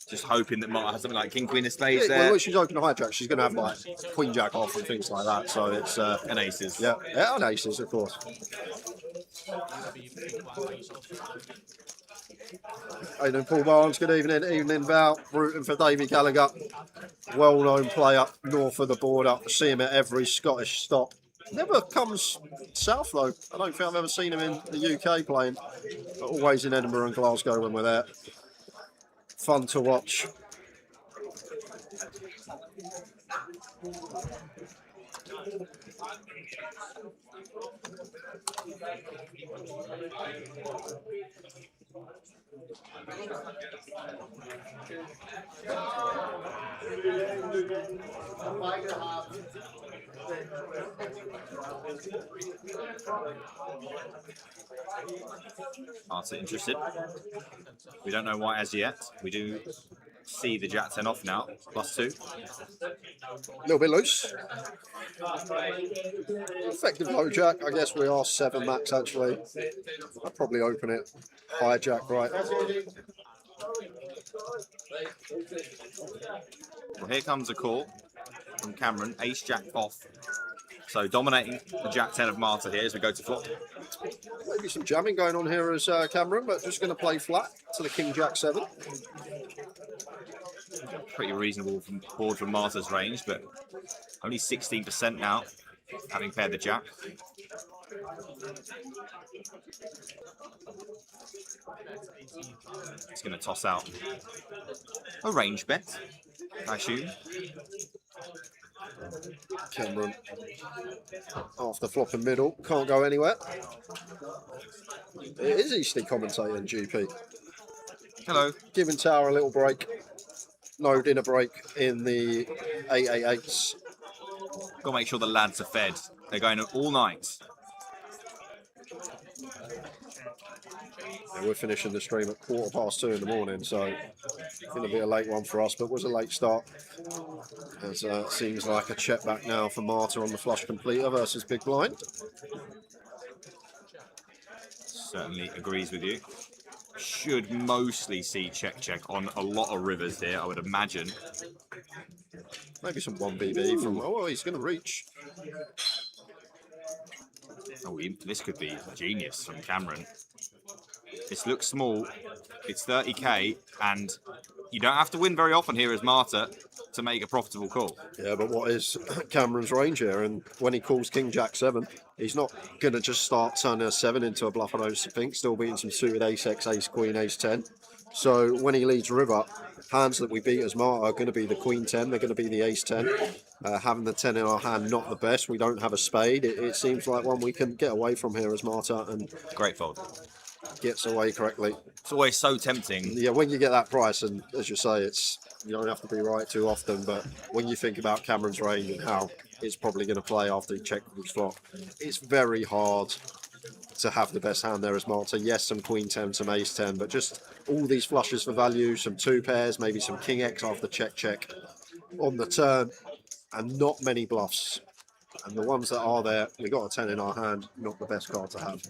Just hoping that Marta has something like King Queen of Spades there. Well, she's open to hijack. She's going to have like Queen Jack off and things like that. So it's and aces. Yeah, and aces, of course. Aidan Paul Barnes, good evening. Evening, Val. Rooting for Davy Gallagher. Well-known player north of the border. See him at every Scottish stop. Never comes south though. I don't think I've ever seen him in the UK playing. But always in Edinburgh and Glasgow when we're there. Fun to watch. Marta interested. We don't know why as yet. We do see the Jack 10 off now, +2. A little bit loose. Effective low jack. I guess we are 7 max actually. I'd probably open it high jack, right? Well, here comes a call from Cameron. Ace Jack off. So dominating the Jack 10 of Marta here as we go to flop. Maybe some jamming going on here as Cameron, but just going to play flat to the King Jack 7. Pretty reasonable board from Marta's range, but only 16% now, having paired the Jack. He's going to toss out a range bet, I assume. Cameron after flopping middle, can't go anywhere. It is Easty commentating GP. Hello. Giving Tower a little break. No dinner break in the 888s. Got to make sure the lads are fed. They're going all night. Yeah, we're finishing the stream at 2:15 in the morning, so it's going to be a late one for us, but it was a late start. As seems like a check back now for Marta on the flush completer versus Big Blind. Certainly agrees with you. Should mostly see check on a lot of rivers here, I would imagine. Maybe some 1BB from, oh, he's going to reach. Oh, this could be genius from Cameron. This looks small. It's 30k, and you don't have to win very often here as Marta to make a profitable call. Yeah, but what is Cameron's range here? And when he calls King Jack 7, he's not going to just start turning a 7 into a bluff on those things, still beating some suited ace X, ace queen, ace 10. So when he leads river, hands that we beat as Marta are going to be the queen 10, they're going to be the ace 10. Having the 10 in our hand, not the best. We don't have a spade. It seems like one we can get away from here as Marta, and great fold. Gets away correctly. It's always so tempting. Yeah, when you get that price, and as you say, you don't have to be right too often, but when you think about Cameron's range and how it's probably going to play after he checked his flop, it's very hard to have the best hand there as Marta. Yes, some queen 10, some ace 10, but just all these flushes for value, some 2 pairs, maybe some king X after check on the turn, and not many bluffs. And the ones that are there, we got a 10 in our hand, not the best card to have.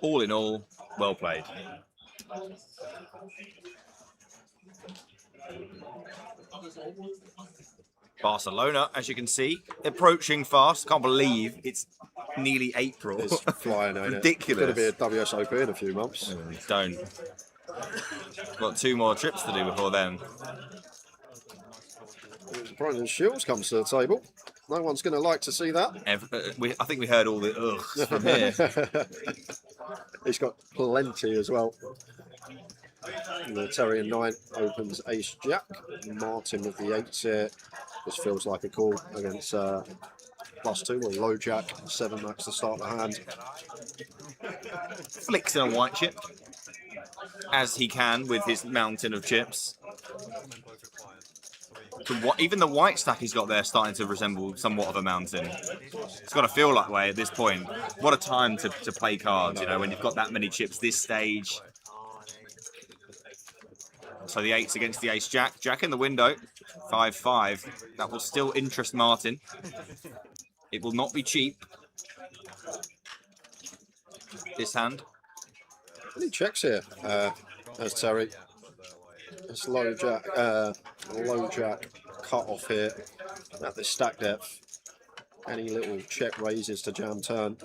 All in all, well played. Barcelona, as you can see, approaching fast. Can't believe it's nearly April. It's flying, ain't Ridiculous. It's going to be a WSOP in a few months. Don't. Got 2 more trips to do before then. Brandon Shields comes to the table. No one's going to like to see that. I think we heard all the ughs from here. He's got plenty as well. And the Terry and 9 opens ace jack. Martin with the 8s here. This feels like a call against +2 or low jack. 7 max to start the hand. Flicks in a white chip, as he can with his mountain of chips. Even the white stack he's got there starting to resemble somewhat of a mountain. It's got to feel that way at this point. What a time to play cards, you know, when you've got that many chips this stage. So the 8s against the ace jack. Jack in the window. 5-5. That will still interest Martin. It will not be cheap. This hand. Any checks here? There's Terry. It's low jack cut off here at the stack depth. Any little check raises to jam turn.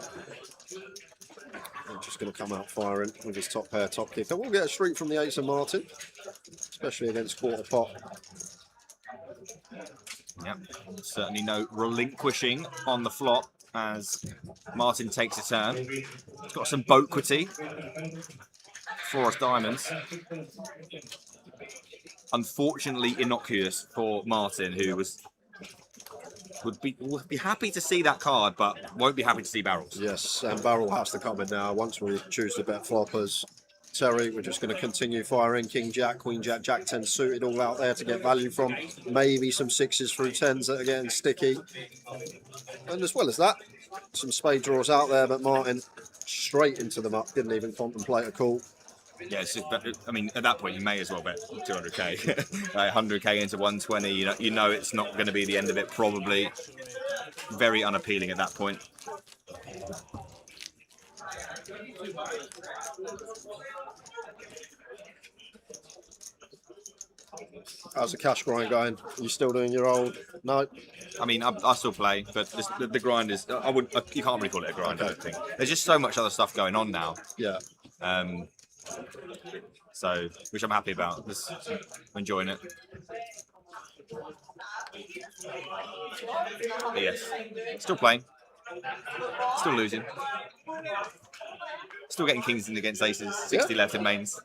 I'm just going to come out firing with his top pair, top kicker. We'll get a streak from the 8s of Martin, especially against quarter pot. Yep, certainly no relinquishing on the flop as Martin takes a turn. He's got some boatquity. 4 diamonds. Unfortunately innocuous for Martin, who would be happy to see that card, but won't be happy to see barrels. Yes, and barrel has to come in now once we choose to bet floppers. Terry, we're just going to continue firing. King Jack, Queen Jack, Jack 10 suited all out there to get value from. Maybe some 6s through 10s that are getting sticky. And as well as that, some spade draws out there, but Martin straight into them up, didn't even contemplate a call. Yeah, I mean, at that point, you may as well bet 200k. 100k into 120, you know it's not going to be the end of it, probably. Very unappealing at that point. How's the cash grind going? Are you still doing your old? No. I mean, I still play, but the grind is. You can't really call it a grind. Okay. I don't think. There's just so much other stuff going on now. Yeah. So, which I'm happy about. I'm enjoying it. But yes, still playing. Still losing. Still getting kings in against aces. 60 left in mains.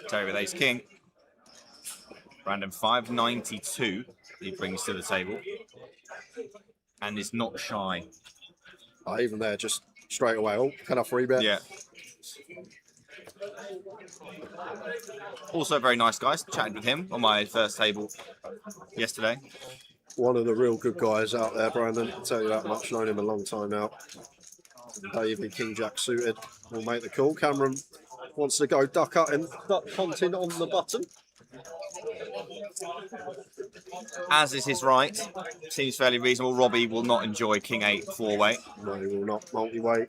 Terry with ace king. Random 592 he brings to the table. And is not shy. Oh, even there, just straight away. Oh, can I free bet? Yeah. Also very nice guys. Chatted with him on my first table yesterday. One of the real good guys out there, Brandon. I'll tell you that much. Known him a long time now. Davey, King Jack suited. Will make the call. Cameron wants to go duck hunting on the button. As is his right. Seems fairly reasonable. Robbie will not enjoy King 8 4-way. No, he will not. Multi-way.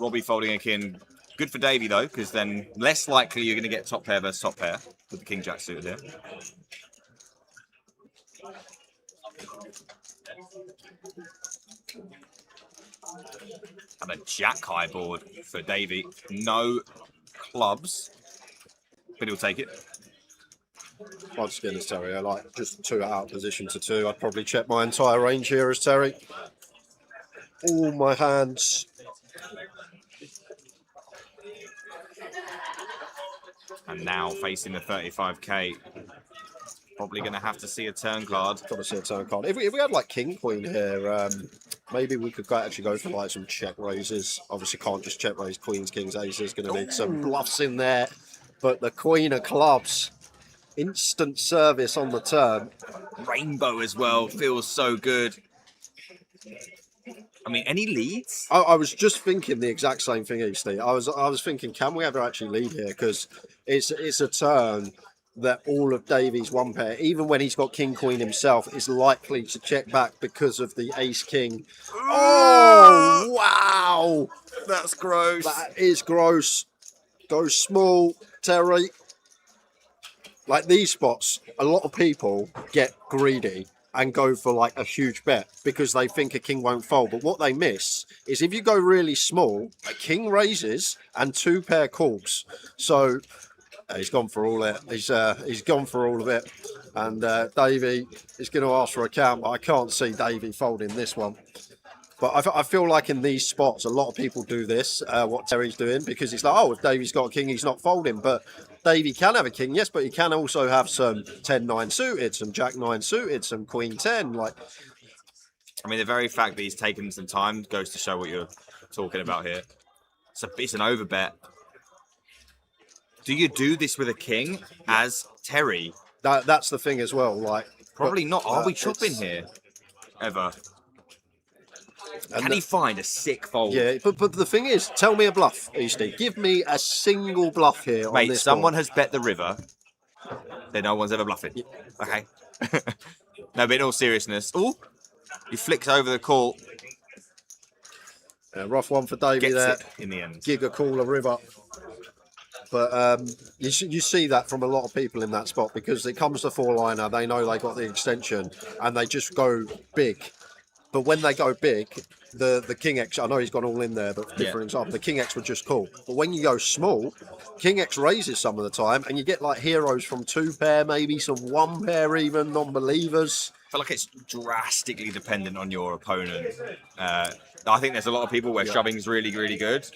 Robbie folding a king. Good for Davey though, because then less likely you're going to get top pair versus top pair with the King Jack suited here. And a Jack high board for Davey. No clubs, but he'll take it. Once again, as Terry, I like just 2 out of position to 2. I'd probably check my entire range here as Terry. All my hands. And now facing the 35k. Probably going to have to see a turn card. Got to see a turn card. If we had like King Queen here, maybe we could actually go for like some check raises. Obviously can't just check raise Queens, Kings, Aces. Going to need some bluffs in there. But the Queen of Clubs, instant service on the turn. Rainbow as well, feels so good. I mean, any leads? I was just thinking the exact same thing, Easty. I was thinking, can we ever actually lead here? Because it's a turn that all of Davies' one pair, even when he's got King Queen himself, is likely to check back because of the Ace King. Oh, wow! That's gross. That is gross. Go small, Terry. Like these spots, a lot of people get greedy and go for like a huge bet because they think a king won't fold. But what they miss is if you go really small, a king raises and 2 pair calls. So He's gone for all it. He's gone for all of it. And Davey is going to ask for a count, but I can't see Davey folding this one. But I feel like in these spots, a lot of people do this, what Terry's doing, because it's like, oh, if Davey's got a king, he's not folding. But Davey can have a king, yes, but he can also have some 10-9 suited, some Jack-9 suited, some Queen-10. Like, I mean, the very fact that he's taken some time goes to show what you're talking about here. It's an overbet. Do you do this with a king as Terry? That's the thing as well. Like, probably not. Are we chopping here ever? Can he find a sick fold? Yeah, but the thing is, tell me a bluff, Easty. Give me a single bluff here. Mate, on this someone board. has bet the river. Then no one's ever bluffing. Okay. No, but in all seriousness, oh, he flicks over the call. Rough one for Davey there. In the end, Giga cooler river. But you see that from a lot of people in that spot, because it comes to 4-liner, they know they got the extension and they just go big. But when they go big, the King X, I know he's gone all in there, but different example, the King X would just call. But when you go small, King X raises some of the time, and you get like heroes from 2 pair, maybe some 1 pair even, non-believers. I feel like it's drastically dependent on your opponent. I think there's a lot of people where shoving is really, really good.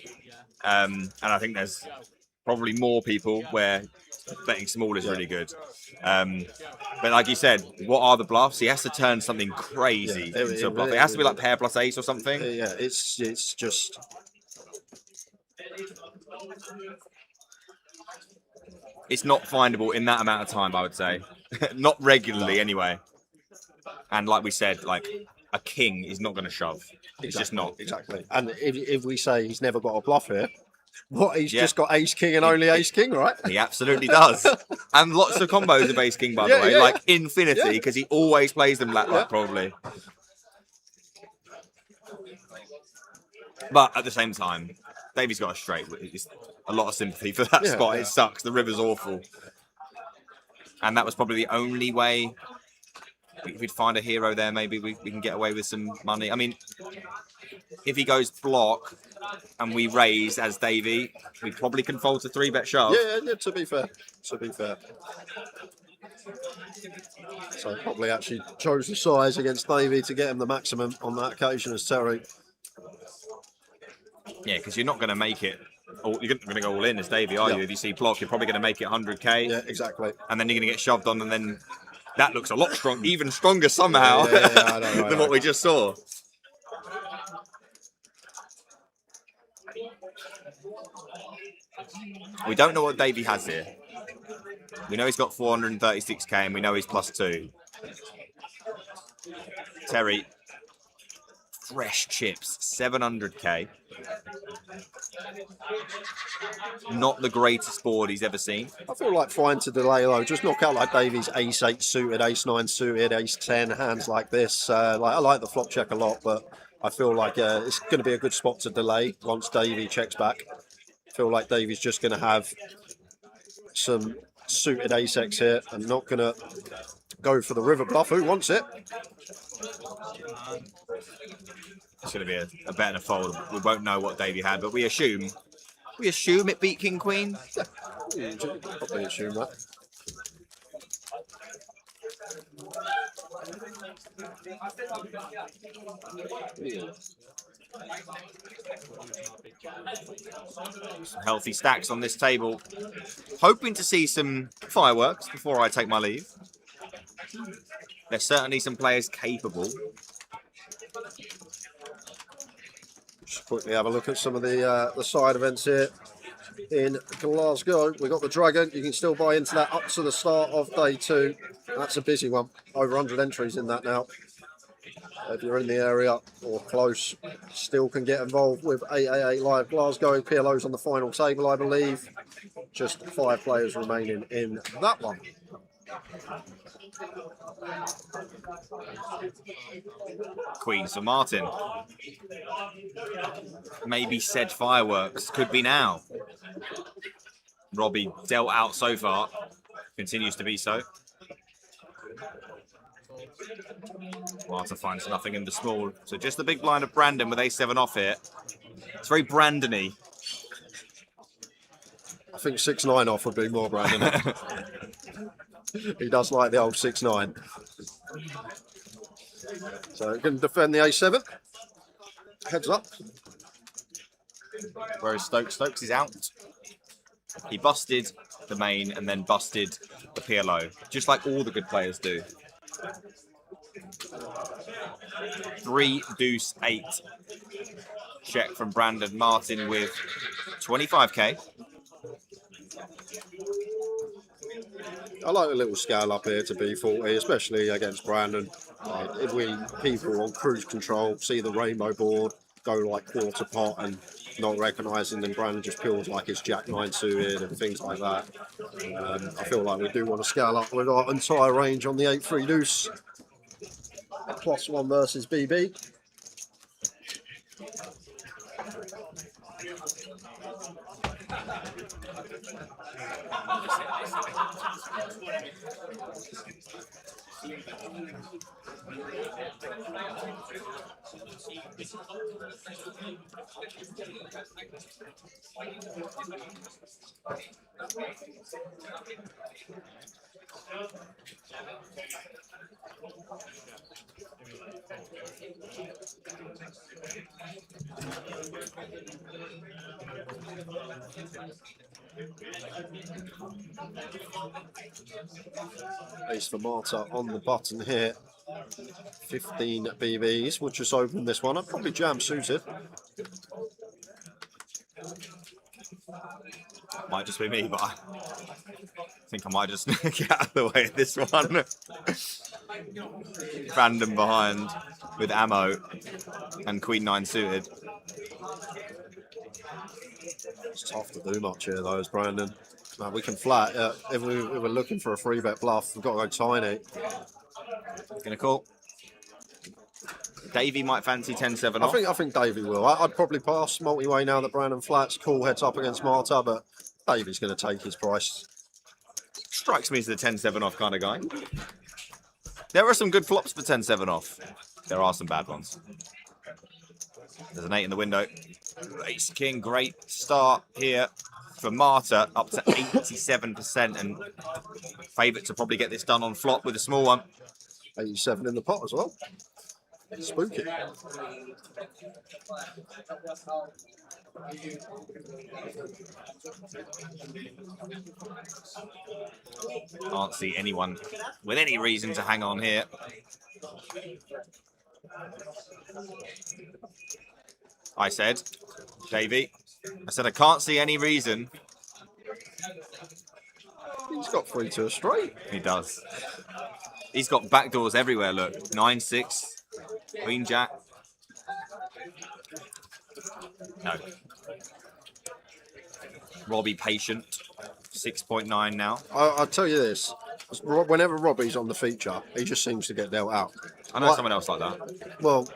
And I think there's probably more people where betting small is really good. But like you said, what are the bluffs? He has to turn something crazy into a bluff. It has to be like pair plus ace or something. Yeah, it's just... It's not findable in that amount of time, I would say. Not regularly, anyway. And like we said, like a king is not going to shove. It's just not. Exactly. And if we say he's never got a bluff here, what, he's just got ace king and only ace king, right? He absolutely does. And lots of combos of ace king, by the way, like infinity, because he always plays them like probably. But at the same time, Davey's got a straight. It's a lot of sympathy for that spot. It sucks. The river's awful. And that was probably the only way. If we'd find a hero there, maybe we can get away with some money. I mean, if he goes block and we raise as Davey, we probably can fold to 3-bet shove. Yeah, to be fair. So probably actually chose the size against Davey to get him the maximum on that occasion as Terry. Yeah, because you're not going to make it. You're going to go all in as Davey, are you? If you see block, you're probably going to make it 100k. Yeah, exactly. And then you're going to get shoved on, and then that looks a lot strong, even stronger somehow I know. than what we just saw. We don't know what Davey has here. We know he's got 436k, and we know he's +2. Terry, fresh chips, 700k. Not the greatest board he's ever seen. I feel like fine to delay though. Just knock out like Davey's ace-8 suited, ace-9 suited, ace-10 hands like this. I like the flop check a lot, but I feel like it's going to be a good spot to delay once Davey checks back. I feel like Davey's just going to have some suited ace-X here and not going to go for the river bluff. Who wants it? It's going to be a bet and a fold. We won't know what Davey had, but we assume it beat King Queen. Probably assume that. Some healthy stacks on this table. Hoping to see some fireworks before I take my leave. There's certainly some players capable. Just quickly have a look at some of the side events here in Glasgow. We've got the Dragon. You can still buy into that up to the start of day 2. That's a busy one. Over 100 entries in that now. If you're in the area or close, still can get involved with 888 Live Glasgow. PLO's on the final table, I believe. Just 5 players remaining in that one. Queen for Martin. Maybe said fireworks. Could be now. Robbie dealt out so far. Continues to be so. Martin finds nothing in the small. So just the big blind of Brandon with a7 off here. It's very Brandon-y. I think 6-9 off would be more, Brandon. He does like the old 6-9. So he can defend the A7. Heads up. Whereas Stokes is out. He busted the main and then busted the PLO, just like all the good players do. 3 deuce 8. Check from Brandon Martin with 25k. I like a little scale up here to B40, especially against Brandon. If people on cruise control see the rainbow board go like quarter pot and not recognising, then Brandon just feels like it's Jack 9 suited and things like that. I feel like we do want to scale up with our entire range on the 8-3 deuce. +1 versus BB. Ace for Marta on the button here. 15 BBs. We'll just open this one. I'd probably jam suited. Might just be me, but I think I might just get out of the way of this one. Random behind with ammo and Queen 9 suited. It's tough to do much here though, as Brandon. No, we can flat. If we're looking for a 3-bet bluff, we've got to go tiny. Gonna call. Davey might fancy 10-7 off. I think Davey will. I'd probably pass multi-way now that Brandon flats. Cool heads up against Marta, but Davey's going to take his price. Strikes me as the 10-7 off kind of guy. There are some good flops for 10-7 off. There are some bad ones. There's an 8 in the window. Ace King, great start here for Marta, up to 87%, and favourite to probably get this done on flop with a small one. 87 in the pot as well. Spooky. Can't see anyone with any reason to hang on here. I said, Davey, I said I can't see any reason. He's got 3 to a straight. He does. He's got backdoors everywhere, look. 9-6, Queen Jack. No. Robbie patient, 6.9 now. I'll tell you this. Whenever Robbie's on the feature, he just seems to get dealt out. I know someone else like that. Well,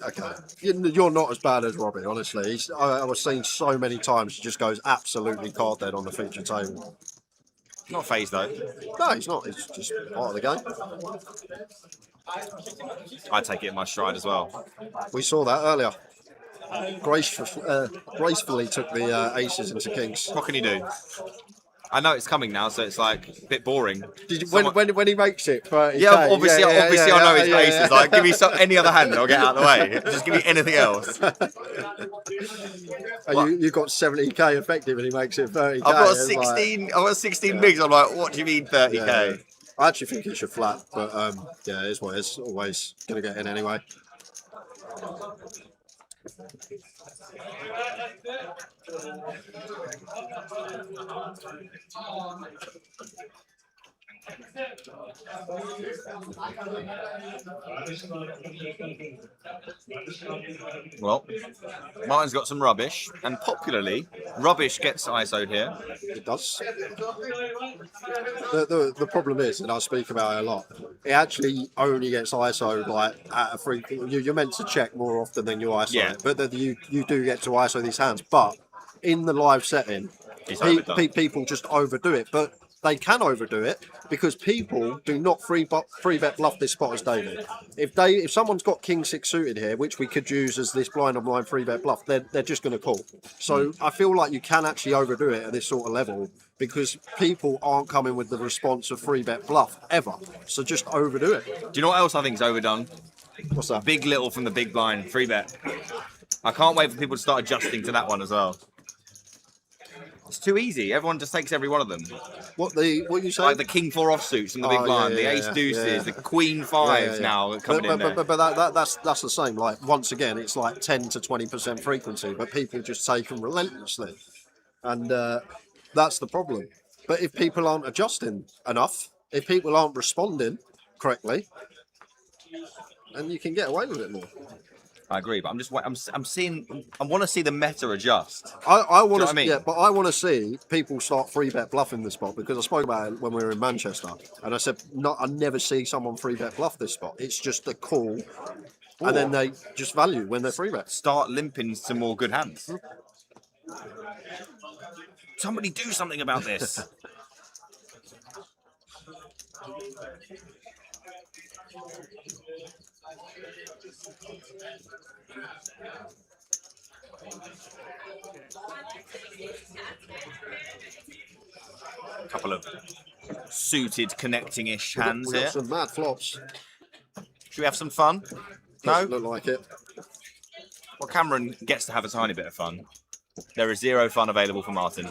okay. You're not as bad as Robbie, honestly. I was seeing so many times he just goes absolutely card dead on the feature table. Not phased though. No, he's not. It's just part of the game. I take it in my stride as well. We saw that earlier. Gracefully took the aces into kings. What can you do? I know it's coming now, so it's like a bit boring. Did you, when he makes it, 30K, yeah, obviously, I know his aces. Like, give me any other hand, and I'll get out of the way. Just give me anything else. You got 70K effective, and he makes it 30K. I've got 16. I've got 16 bigs. I'm like, what do you mean 30K? Yeah. I actually think he should flat, but yeah, it is what it is. Always gonna get in anyway. Well, Martin's got some rubbish, and popularly, rubbish gets ISO'd here. It does. The problem is, and I speak about it a lot, it actually only gets ISO'd like at a frequent. You're meant to check more often than you ISO it, but you do get to ISO these hands. But in the live setting, people just overdo it. But they can overdo it because people do not free bet bluff this spot as David. If someone's got king six suited here, which we could use as this blind on blind free bet bluff, they're just going to call. So I feel like you can actually overdo it at this sort of level because people aren't coming with the response of free bet bluff ever. So just overdo it. Do you know what else I think is overdone? What's that? Big little from the big blind, free bet. I can't wait for people to start adjusting to that one as well. It's too easy. Everyone just takes every one of them. What you say? Like the king four offsuits from the big blind, the ace deuces, the queen fives now coming in there. But that's the same. Like once again, it's like 10 to 20% frequency, but people just take them relentlessly, and that's the problem. But if people aren't adjusting enough, if people aren't responding correctly, then you can get away with it more. I agree, but I'm seeing. I want to see the meta adjust. I want to, yeah, but I want to see people start free bet bluffing this spot because I spoke about it when we were in Manchester, and I said, I never see someone free bet bluff this spot. It's just a call, and then they just value when they're free bet. Start limping some more good hands. Somebody do something about this. A couple of suited connecting-ish hands we got here. some mad flops. Should we have some fun? No? Doesn't look like it. Well, Cameron gets to have a tiny bit of fun. There is 0 fun available for Martin.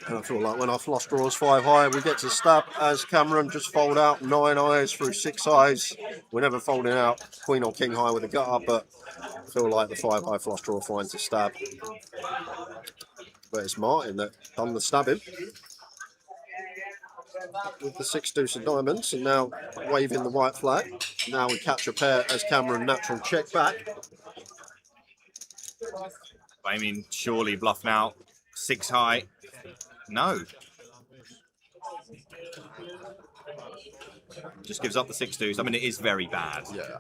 And I feel like when our flush draws 5 high, we get to stab as Cameron just fold out 9 eyes through 6 eyes. We're never folding out queen or king high with a gutter, but I feel like the 5 high flush draw finds a stab. But it's Martin that done the stabbing with the 6 deuce of diamonds, and now waving the white flag. Now we catch a pair as Cameron natural check back. I mean, surely bluff now. 6 high. No. Just gives up the 6 deuce. I mean, it is very bad. Yeah.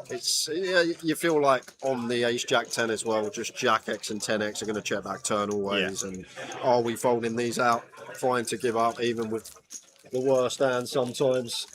It's you feel like on the ace jack 10 as well, just jack X and 10X are going to check back turn always. Yeah. And are we folding these out? Fine to give up even with the worst hand sometimes.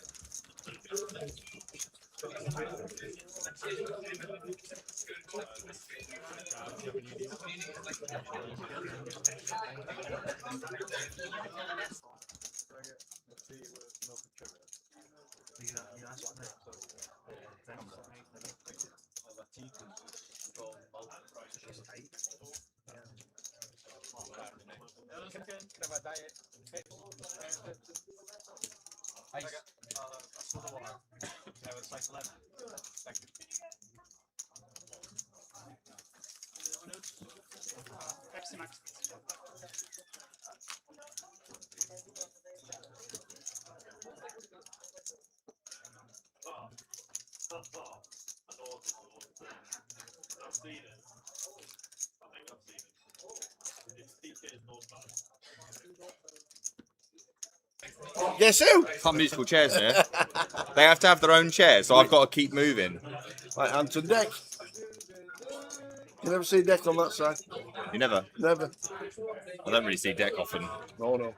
Guess who? Some musical chairs here. They have to have their own chairs, so I've got to keep moving. Right, Anton deck. You never see deck on that side? You never? Never. I don't really see deck often. Oh no.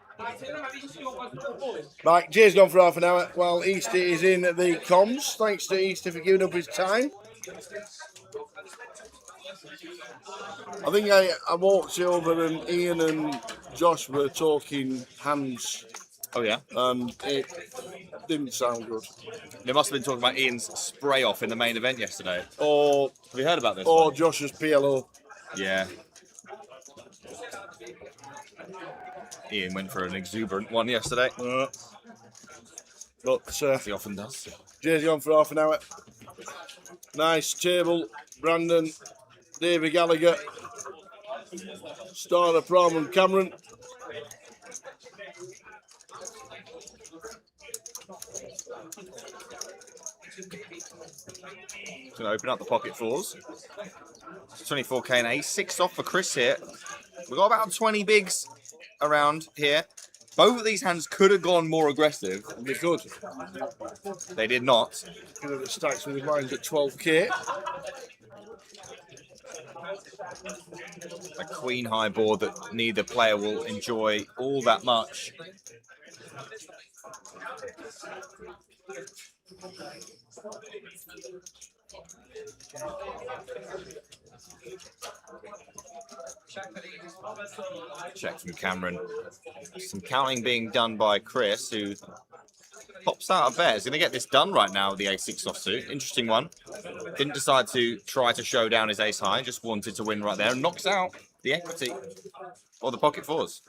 Right, Jay's gone for half an hour while Easty is in the comms. Thanks to Easty for giving up his time. I think I walked over and Ian and Josh were talking hands. Oh yeah? It didn't sound good. They must have been talking about Ian's spray off in the main event yesterday. Or have you heard about this? Or one? Josh's PLO. Yeah. Ian went for an exuberant one yesterday. But as he often does. Jay's gone for half an hour. Nice table. Brandon, David Gallagher, Starter, Prom and Cameron. Going to open up the pocket fours. 24k and ace. 6 off for Chris here. We've got about 20 bigs around here. Both of these hands could have gone more aggressive. They could. They did not. Could have stacked with lines at 12k. A queen high board that neither player will enjoy all that much. Check from Cameron. Some counting being done by Chris, who pops out a bet. He's going to get this done right now with the ace-6 offsuit. Interesting one. Didn't decide to try to show down his ace-high, just wanted to win right there. And knocks out the equity, or the pocket fours.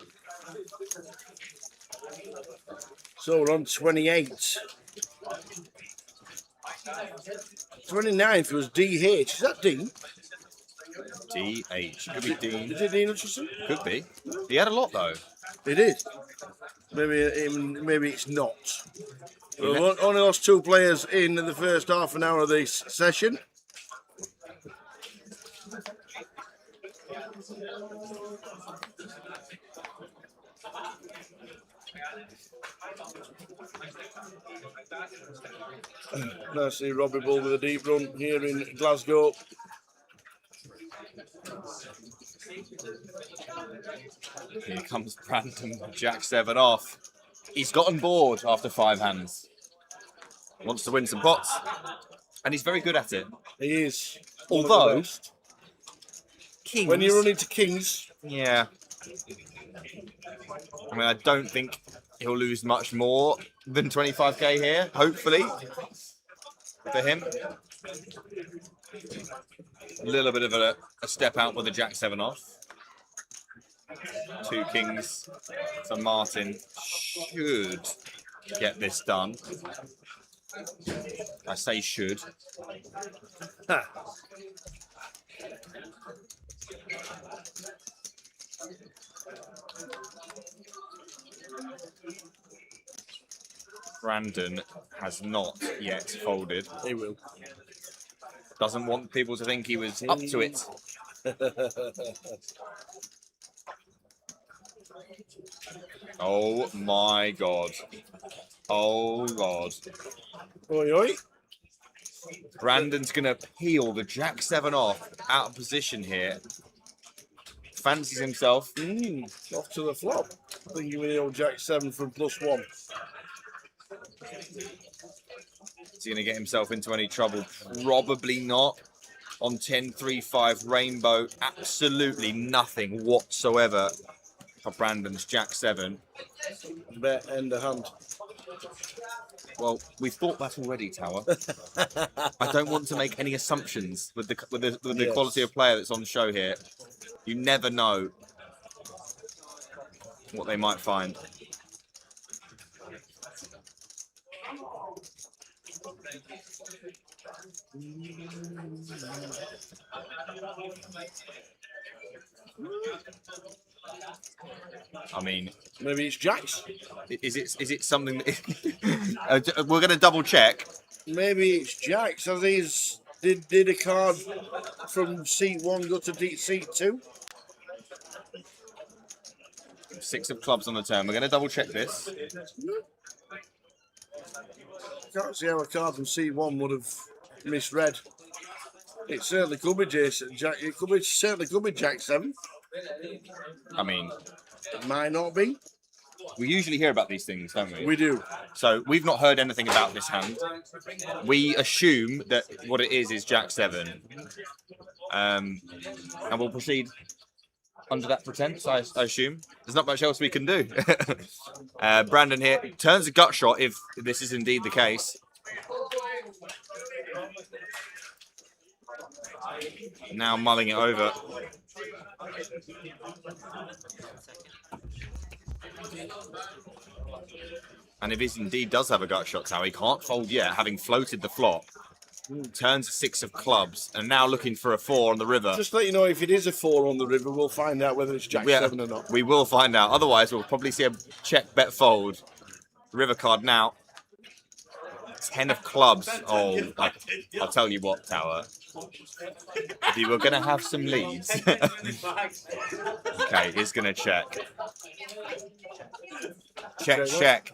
So we're on 28. 29th was DH. Is that Dean? DH. Could be Dean. Is it Dean Hutchison? Could be. He had a lot, though. It is. Maybe it's not. We've only lost 2 players in the first half an hour of this session. Nicely Robbie Bull with a deep run here in Glasgow. Here comes Brandon, Jack 7 off. He's gotten bored after 5 hands. Wants to win some pots, and he's very good at it. He is. Although, kings... When you run into kings... Yeah. I mean, I don't think he'll lose much more than 25k here, hopefully, for him. A little bit of a step out with the Jack 7 off. 2 kings. So Martin should get this done. I say should. Brandon has not yet folded. He will. Doesn't want people to think he was up to it. Oh my god. Oh god. Oi, oi. Brandon's going to peel the Jack 7 off out of position here. Fancies himself. Off to the flop. Thinking with the old Jack 7 from +1. Is he going to get himself into any trouble? Probably not. On 10-3-5 rainbow, absolutely nothing whatsoever for Brandon's Jack 7. Bet end of hand. Well, we've thought that already, Tower. I don't want to make any assumptions with the quality of player that's on the show here. You never know what they might find. I mean, maybe it's Jacks. Is it something that we're going to double check? Maybe it's Jacks. As he's did a card from seat 1 go to seat 2? 6 of clubs on the turn. We're going to double check this. Can't see how a card from seat 1 would have misread. It certainly could be Jason Jack. Certainly could be Jack 7. I mean, it might not be. We usually hear about these things, don't we? We do. So we've not heard anything about this hand. We assume that what it is Jack 7. And we'll proceed under that pretense, I assume. There's not much else we can do. Brandon here turns a gut shot if this is indeed the case. Now mulling it over. And if he indeed does have a gut shot, Tower, he can't fold yet, having floated the flop. Turns a 6 of clubs, and now looking for a 4 on the river. Just to let you know, if it is a 4 on the river, we'll find out whether it's Jack 7 or not. We will find out. Otherwise, we'll probably see a check, bet, fold. River card now. 10 of clubs. Oh, I'll tell you what, Tower. If you were going to have some leads. Okay, he's going to check. Check, check.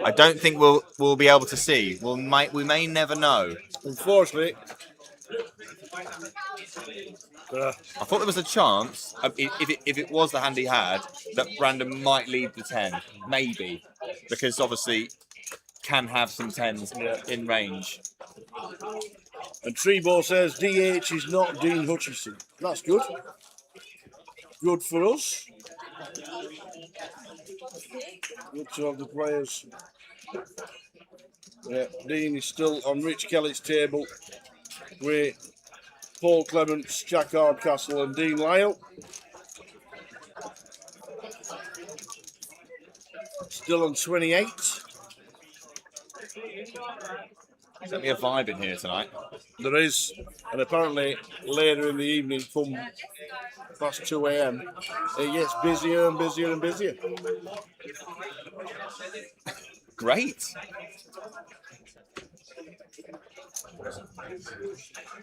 I don't think we'll be able to see. We may never know. Unfortunately, I thought there was a chance, if it was the hand he had, that Brandon might lead the 10. Maybe. Because obviously can have some 10s in range. And Treble says DH is not Dean Hutchison. That's good. Good for us. Good to have the players. Yeah, Dean is still on Rich Kelly's table with Paul Clements, Jack Hardcastle and Dean Lyall. Still on 28. There's be a vibe in here tonight. There is, and apparently later in the evening, come past 2 a.m, it gets busier and busier and busier. Great.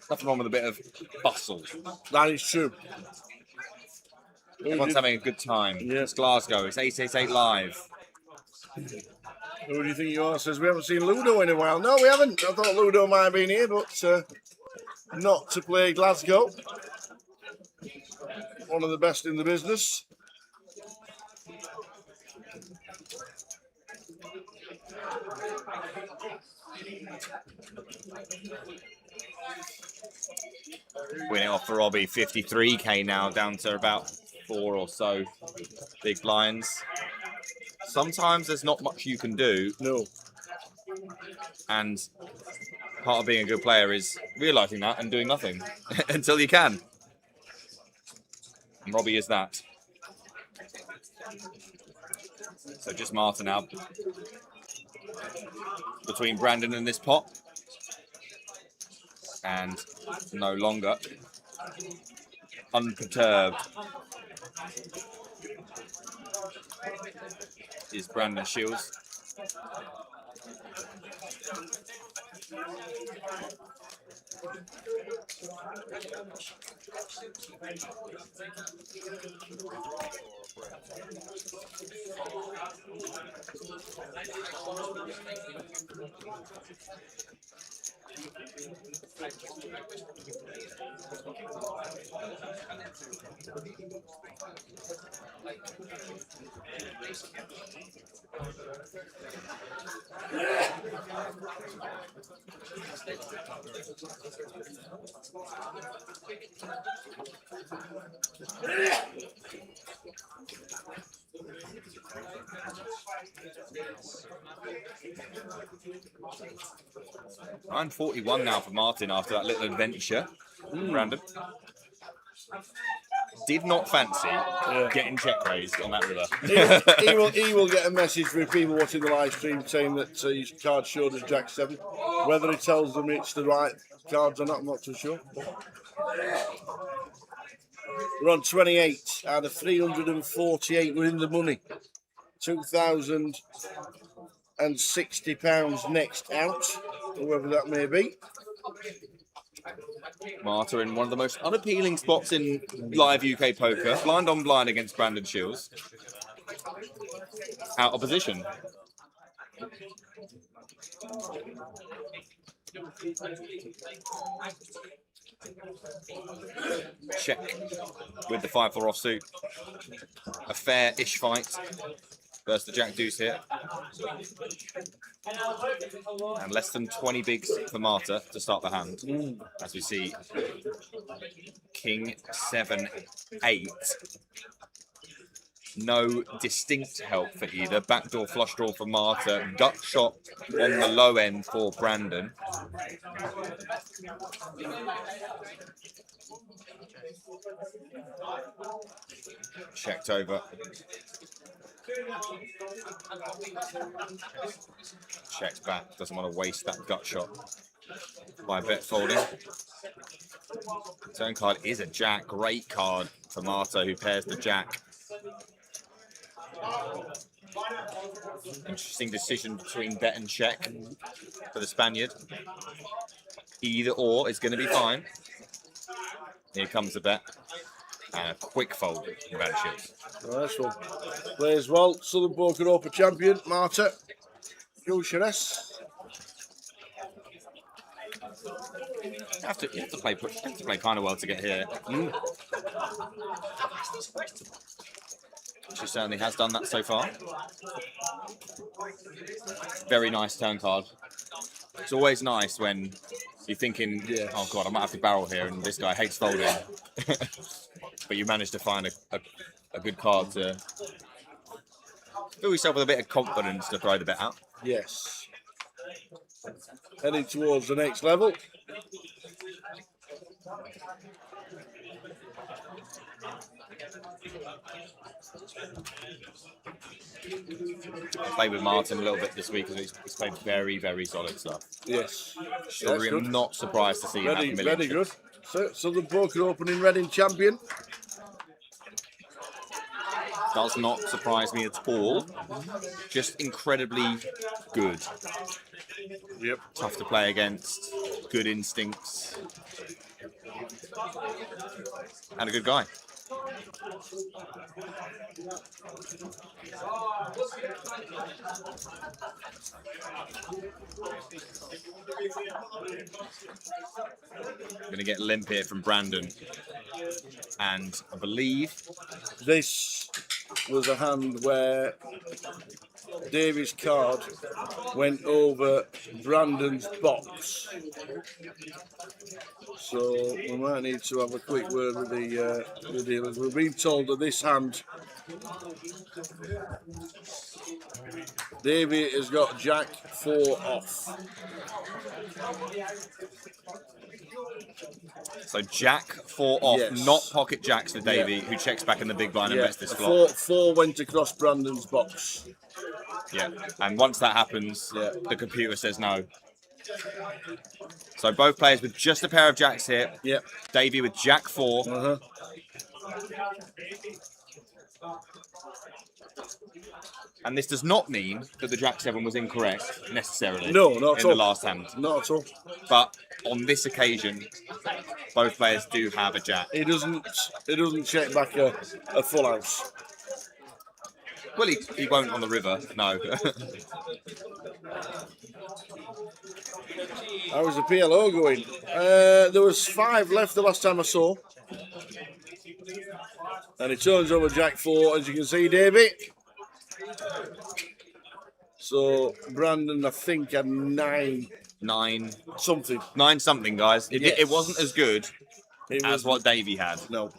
Nothing wrong with a bit of bustle. That is true. Everyone's having a good time. Yeah. It's Glasgow. It's 888 live. Who do you think you are? Says we haven't seen Ludo in a while. No, we haven't. I thought Ludo might have been here, but not to play Glasgow. One of the best in the business. Winning off for Robbie, 53k now, down to about 4 or so big blinds. Sometimes there's not much you can do. No. And part of being a good player is realising that and doing nothing until you can. And Robbie is that. So just Martin now. Between Brandon and this pot. And no longer unperturbed is Brandon Shields. I'm 41 now for Martin after that little adventure. Brandon did not fancy getting check raised on that river. he will get a message from people watching the live stream saying that his card showed as Jack 7. Whether he tells them it's the right cards or not, I'm not too sure. We're on 28 out of 348. We're in the money. £2,060 next out, whoever that may be. Marta in one of the most unappealing spots in live UK poker. Blind on blind against Brandon Shields. Out of position. Check with the 5-4 offsuit. A fair-ish fight versus the Jack Deuce here. And less than 20 bigs for Marta to start the hand. As we see King 7, 8. No distinct help for either. Backdoor flush draw for Marta. Gut shot on the low end for Brandon. Checked over. Checked back. Doesn't want to waste that gut shot by bet folding. Turn card is a jack. Great card for Marta, who pairs the jack. Interesting decision between bet and check for the Spaniard. Either or is going to be fine. Here comes the bet. And a quick fold from Brandon Shields. Nice one. Plays well. Southern Poker Open champion, Marta. Jules Charest. You have to play kind of well to get here. She certainly has done that so far. Very nice turn card. It's always nice when you're thinking, oh god, I might have to barrel here, and this guy hates folding. But you managed to find a good card to fill yourself with a bit of confidence to throw the bet out. Yes. Heading towards the next level. I played with Martin a little bit this week, and he's played very, very solid stuff. Yes. So I'm not surprised to see him have a million Very good. chips. So, Southern Poker Opening Reading champion. Does not surprise me at all. Just incredibly good. Yep. Tough to play against. Good instincts. And a good guy. Going to get limp here from Brandon. And I believe this was a hand where Davy's card went over Brandon's box. So we might need to have a quick word with the dealers. We've been told that this hand, Davy has got Jack 4 off. So Jack 4 off, Yes. not pocket jacks for Davy, who checks back in the big blind and bets this flop. 4 went across Brandon's box. Yeah, and once that happens, the computer says no. So both players with just a pair of jacks here. Yep. Davy with Jack 4. And this does not mean that the Jack 7 was incorrect, necessarily. No, not at in all. the last hand. Not at all. But on this occasion, both players do have a Jack. It doesn't check back a full house. Well, he won't on the river, no. How was the PLO going? There was 5 left the last time I saw. And it turns over Jack 4, as you can see, Davy. So Brandon, I think, had 9 something. 9 something, guys. Yes. It wasn't as good as what Davy had. No.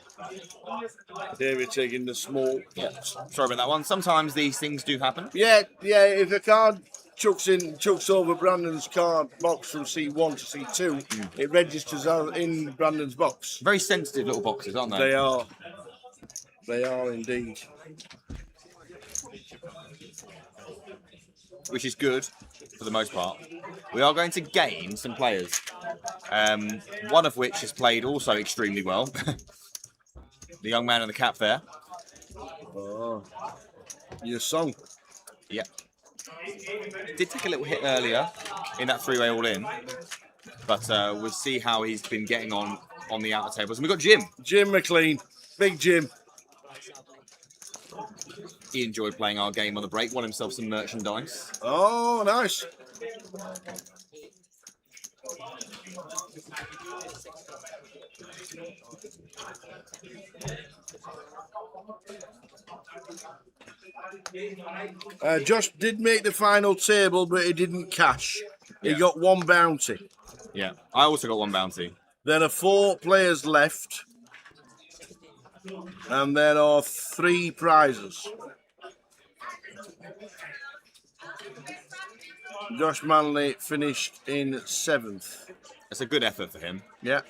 Davy taking the small pot. Sorry about that one. Sometimes these things do happen. Yeah. If a card chucks over Brandon's card box from C1 to C2, it registers out in Brandon's box. Very sensitive little boxes, aren't they? They are. They are indeed. Which is good for the most part. We are going to gain some players. One of which has played also extremely well. The young man in the cap there. Oh, your song. Yep. Did take a little hit earlier in that 3-way all-in. But we'll see how he's been getting on the outer tables. And we've got Jim. Jim McLean. Big Jim. He enjoyed playing our game on the break. Won himself some merchandise. Oh, nice. Josh did make the final table, but he didn't cash. He got 1 bounty. Yeah, I also got 1 bounty. There are 4 players left. And there are 3 prizes. Josh Manley finished in 7th. That's a good effort for him. Yeah.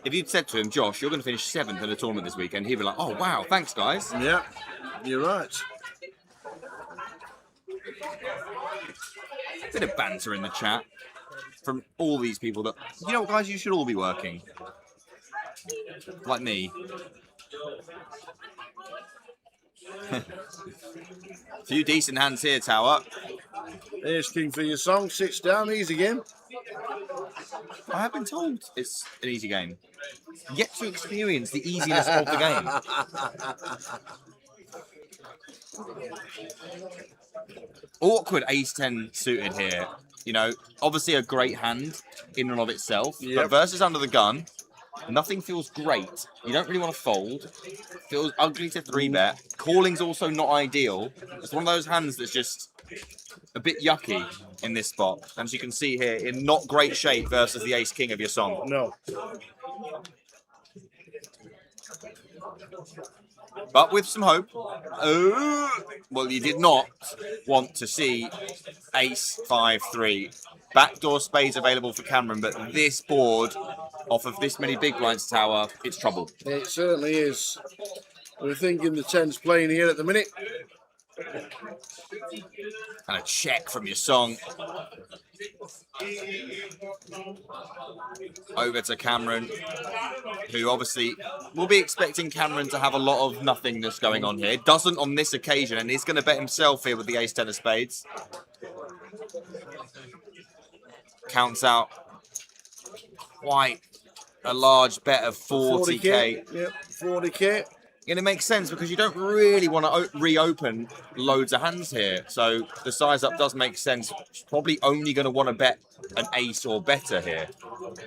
If you'd said to him, Josh, you're going to finish 7th in the tournament this weekend, he'd be like, oh, wow, thanks, guys. Yeah, you're right. Bit of banter in the chat from all these people that, you know what, guys, you should all be working. Like me. Few decent hands here, Tower. Here's King for your song. Sits down. Easy game. I have been told it's an easy game. Yet to experience the easiness of the game. Awkward ace-10 suited here. You know, obviously a great hand in and of itself, Yep. but versus under the gun, nothing feels great. You don't really want to fold. Feels ugly to 3-bet. Calling's also not ideal. It's one of those hands that's just a bit yucky in this spot. As you can see here, in not great shape versus the ace-king of your song. No. But with some hope. Oh, well, you did not want to see ace 5-3. Backdoor spades available for Cameron, but this board, off of this many big blinds tower, it's trouble. It certainly is. We're thinking the 10's playing here at the minute. And a check from your song. Over to Cameron, who obviously will be expecting Cameron to have a lot of nothingness going on here. Doesn't on this occasion, and he's going to bet himself here with the ace-10 of spades. Counts out quite a large bet of 40k. Yep, 40k. And it makes sense because you don't really want to reopen loads of hands here. So the size up does make sense. Probably only going to want to bet an ace or better here.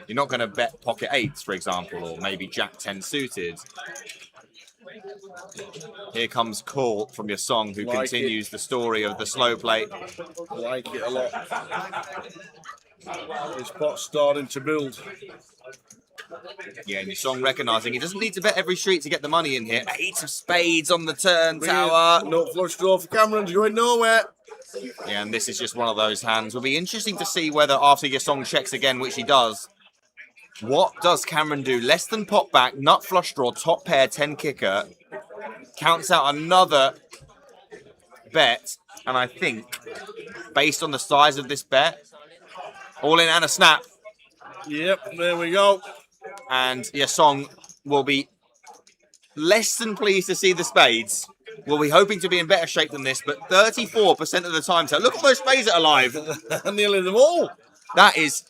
You're not going to bet pocket eights, for example, or maybe jack 10 suited. Here comes call from your song, who continues the story of the slow play. Like it a lot. This pot's starting to build. Yeah, and your song recognising he doesn't need to bet every street to get the money in here. Ace of spades on the turn tower. No flush draw for Cameron's going nowhere. Yeah, and this is just one of those hands. Will be interesting to see whether after your song checks again, which he does, what does Cameron do? Less than pot back, nut flush draw, top pair, 10 kicker. Counts out another bet, and I think, based on the size of this bet, all in and a snap. Yep, there we go. And your song will be less than pleased to see the spades. We'll be hoping to be in better shape than this, but 34% of the time. So look at those spades that are alive. Nearly them all. That is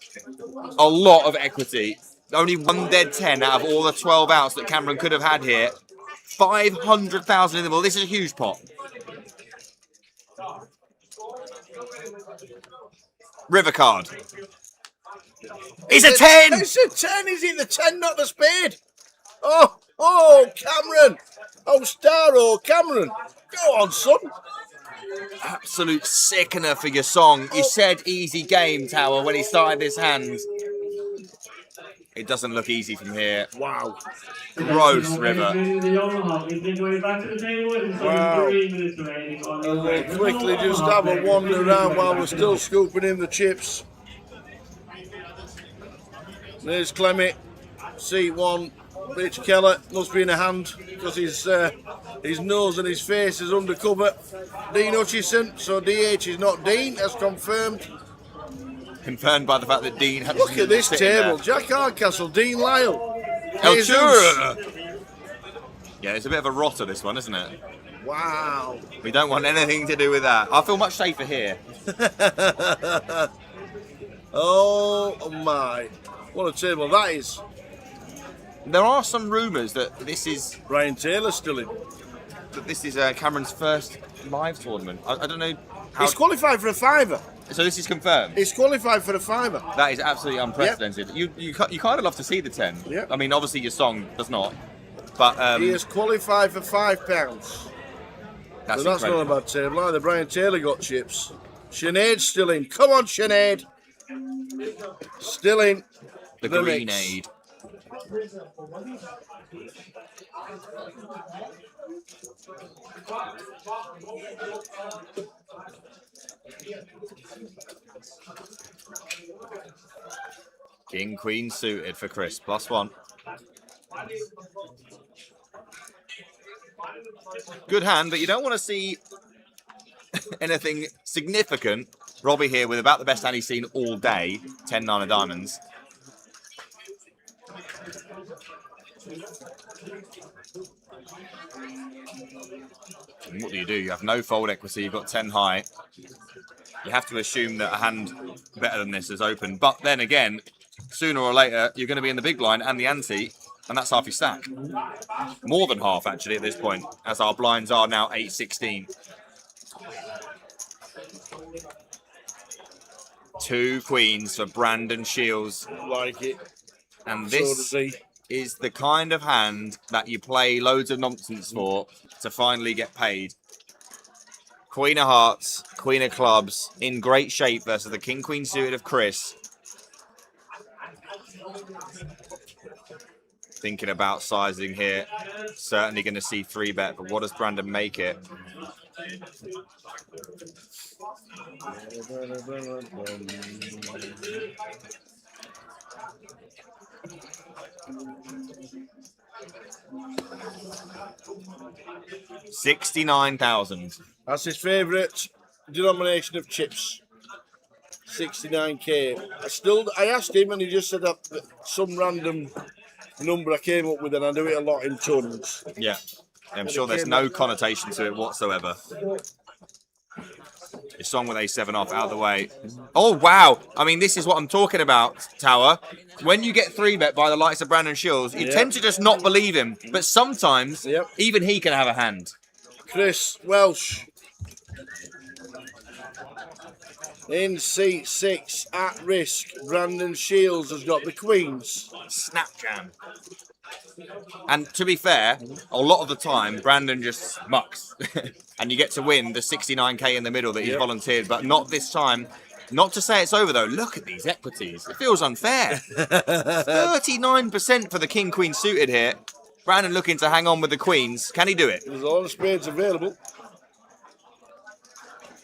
a lot of equity. Only one dead 10 out of all the 12 outs that Cameron could have had here. 500,000 in the ball. This is a huge pot. River card. It's a 10! It's a 10, is it? The 10, not the spade. Oh, Cameron. Oh, Starro, Cameron. Go on, son. Absolute sickener for your song. You said easy game, Tower, when he started this hand. It doesn't look easy from here. Wow. Gross, River. Wow. We'll quickly just have a wander around while we're still scooping in the chips. There's Clemmy, C1, Rich Keller, must be in a hand because his nose and his face is under cover. Dean Hutchison, so DH is not Dean, that's confirmed. Confirmed by the fact that Dean Hutchison. Look at this table, Jack Hardcastle, Dean Lyall. Yeah, it's a bit of a rotter, this one, isn't it? Wow. We don't want anything to do with that. I feel much safer here. Oh my. What a table that is. There are some rumours that this is... Ryan Taylor still in. That this is Cameron's first live tournament. I don't know how... He's qualified for a fiver. So this is confirmed? He's qualified for a fiver. That is absolutely unprecedented. Yep. You kind of love to see the 10. Yep. I mean, obviously your song does not. But he is qualified for £5. That's not a bad table either. Brian Taylor got chips. Sinead's still in. Come on, Sinead. Still in. The Greenade. King, Queen suited for Chris. +1. Good hand, but you don't want to see anything significant. Robbie here with about the best hand he's seen all day. 10-9 of diamonds. And what do? You have no fold equity. You've got 10 high. You have to assume that a hand better than this is open. But then again, sooner or later, you're going to be in the big blind and the ante, and that's half your stack. More than half, actually, at this point, as our blinds are now 8-16. 2 queens for Brandon Shields. Like it. And So this does he. is the kind of hand that you play loads of nonsense for to finally get paid. Queen of Hearts, Queen of Clubs, in great shape versus the King-Queen suited of Chris. Thinking about sizing here. Certainly going to see 3-bet, but what does Brandon make it? $69,000. That's his favourite denomination of chips. 69k. I asked him and he just said that some random number I came up with, and I do it a lot in tons. Yeah, I'm sure there's no connotation to it whatsoever. It's on with A7 off, out of the way. Oh, wow. I mean, this is what I'm talking about, Tower. When you get 3-bet by the likes of Brandon Shields, you tend to just not believe him. But sometimes, even he can have a hand. Chris Welsh. In seat 6, at risk, Brandon Shields has got the queens. Snap jam. And to be fair, a lot of the time, Brandon just mucks. And you get to win the 69k in the middle that he's volunteered, but not this time. Not to say it's over, though. Look at these equities. It feels unfair. 39% for the King-Queen suited here. Brandon looking to hang on with the queens. Can he do it? There's a lot of spades available.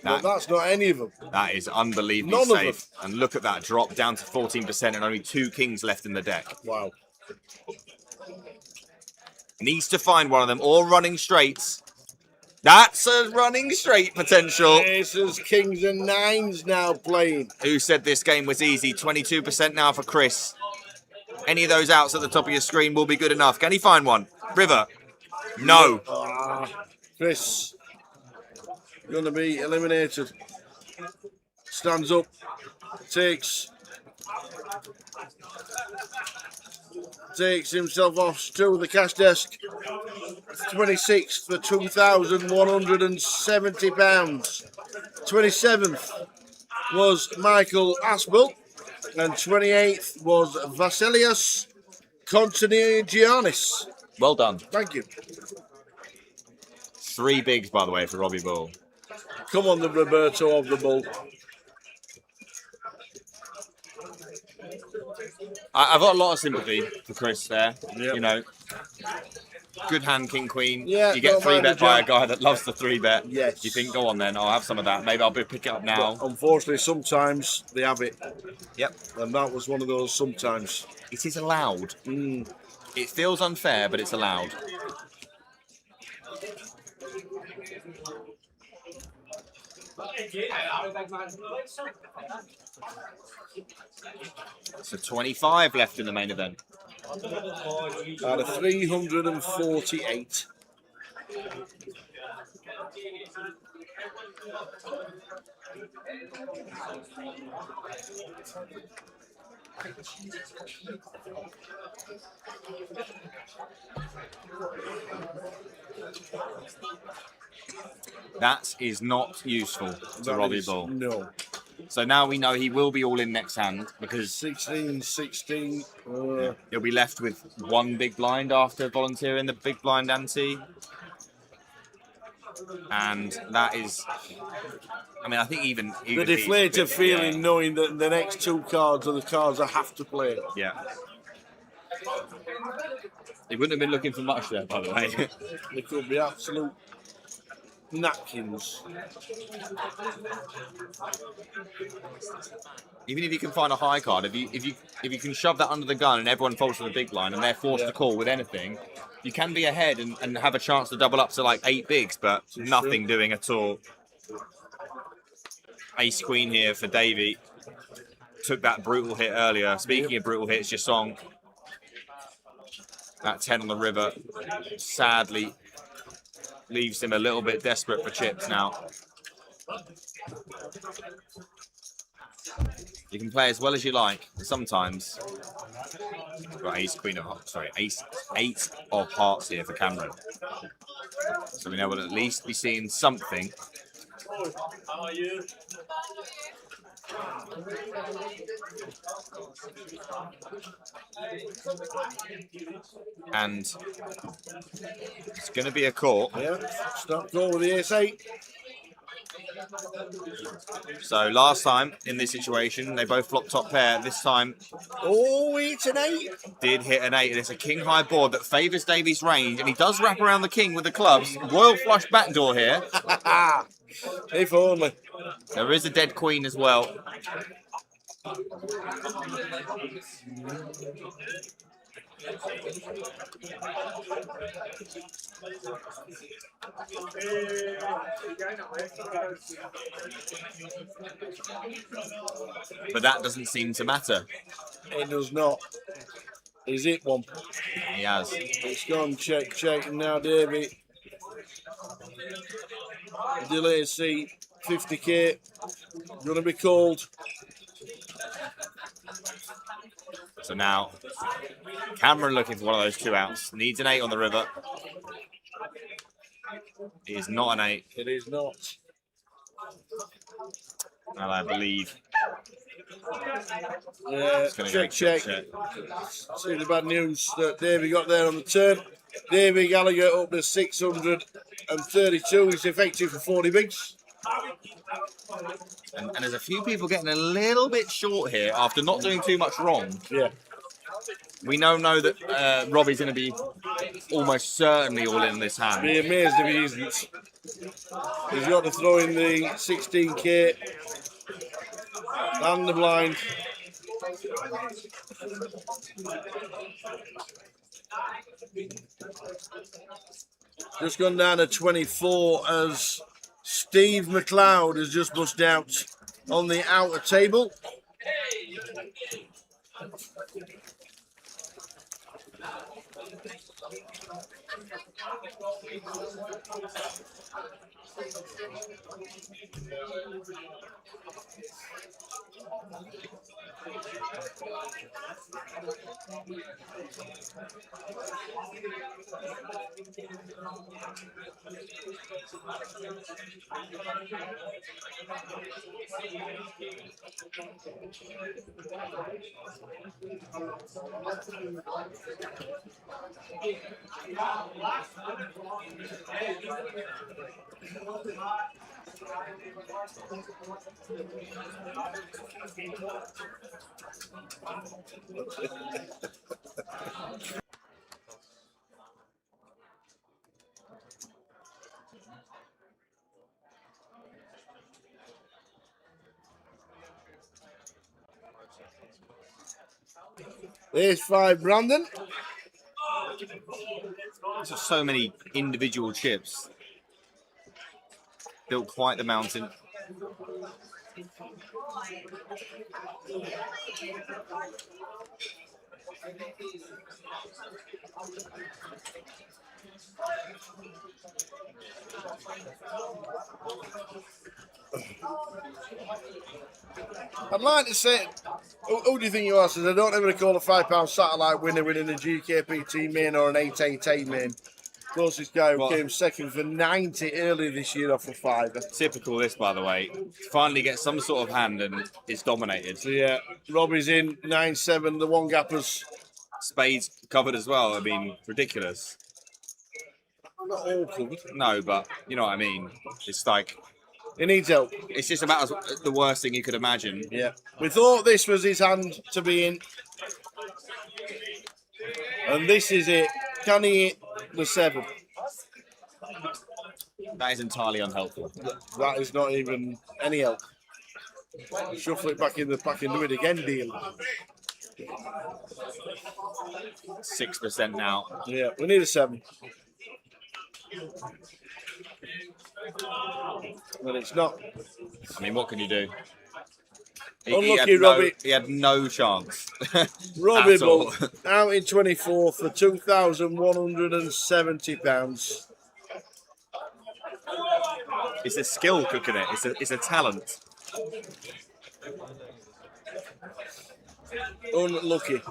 But that's not any of them. That is unbelievably None safe. of them. And look at that drop down to 14% and only 2 kings left in the deck. Wow. Needs to find one of them, or running straights. That's a running straight potential. Aces, kings and nines now playing. Who said this game was easy? 22% now for Chris. Any of those outs at the top of your screen will be good enough. Can he find one? River. No. Chris. Going to be eliminated. Stands up. Takes himself off to the cash desk. 26th for £2,170. 27th was Michael Aspel. And 28th was Vasilios Konstantigiannis. Well done. Thank you. 3 bigs, by the way, for Robbie Bull. Come on, the Roberto of the Bull. I've got a lot of sympathy for Chris there. You know, good hand, King Queen. Yeah, you get don't mind 3-bet the by a jack. guy that loves the 3-bet. Yes. You think, go on then, I'll have some of that. Maybe I'll pick it up now. But unfortunately, sometimes they have it. Yep. And that was one of those sometimes. It is allowed. It feels unfair, but it's allowed. So 25 left in the main event. Out of 348. That is not useful to Robbie Bull. No. So now we know he will be all in next hand because 16. He'll be left with 1 big blind after volunteering the big blind ante. And that is, I mean, I think even The if he's- deflated feeling knowing that the next 2 cards are the cards I have to play. Yeah. He wouldn't have been looking for much there, by the way. They could be absolute napkins. Even if you can find a high card, if you can shove that under the gun and everyone falls to the big blind and they're forced to call with anything, you can be ahead and have a chance to double up to like 8 bigs, but nothing doing at all. Ace Queen here for Davey. Took that brutal hit earlier. Speaking of brutal hits, Jasong. That 10 on the river sadly leaves him a little bit desperate for chips now. You can play as well as you like. Sometimes, got Ace Queen of Hearts. Sorry, Ace 8 of Hearts here for Cameron. So we know we'll at least be seeing something. How are you? And it's going to be a call. Yeah, stop call with the ace-8. So last time in this situation, they both flopped top pair. This time, oh, it's an 8. Did hit an 8, and it's a king high board that favours Davies' range, and he does wrap around the king with the clubs. Royal flush backdoor here. If only. There is a dead queen as well. But that doesn't seem to matter. It does not. He's hit one. He has. It's gone check, check, and now Davy. Delay seat, 50k. Gonna be called. So now, Cameron looking for one of those 2 outs. Needs an 8 on the river. It is not an 8. It is not. And I believe. Check, check. See the bad news that Davy got there on the turn. Davy Gallagher up to 632. He's effective for 40 bigs. And there's a few people getting a little bit short here after not doing too much wrong. Yeah. We know that Robbie's going to be almost certainly all in this hand. Be amazed if he isn't. He's got to throw in the 16k and the blind. Just gone down to 24 as Steve McLeod has just bust out on the outer table. There's 5, Brandon. There's so many individual chips. Built quite the mountain. I'd like to say, who do you think you are? Says I don't ever recall a £5 satellite winner winning a GKPT main or an 888 main. Closest guy who came second for 90 earlier this year off a £5. Typical this, by the way. Finally get some sort of hand and it's dominated. So yeah, Robbie's in 9-7, the one gappers. Spades covered as well. I mean, ridiculous. Not all covered. No, but you know what I mean. It's like he needs help. It's just about the worst thing you could imagine. Yeah. We thought this was his hand to be in. And this is it. Can he hit the 7? That is entirely unhelpful. That is not even any help. Shuffle it back in the pack and do it again, deal. 6% now. Yeah, we need a 7. But it's not. I mean, what can you do? Unlucky Robbie. He had no chance. Robbie Bull out in 24th for £2,170. It's a skill cooking it. It's a talent. Unlucky.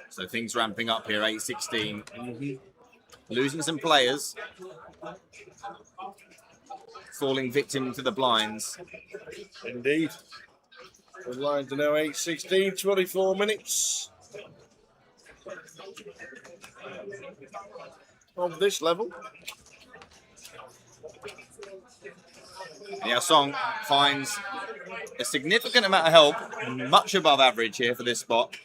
So things ramping up here, 8-16. Losing some players. Falling victim to the blinds. Indeed. The lines are now 8-16, 24 minutes. Of this level. Yeah, Song finds a significant amount of help, much above average here for this spot.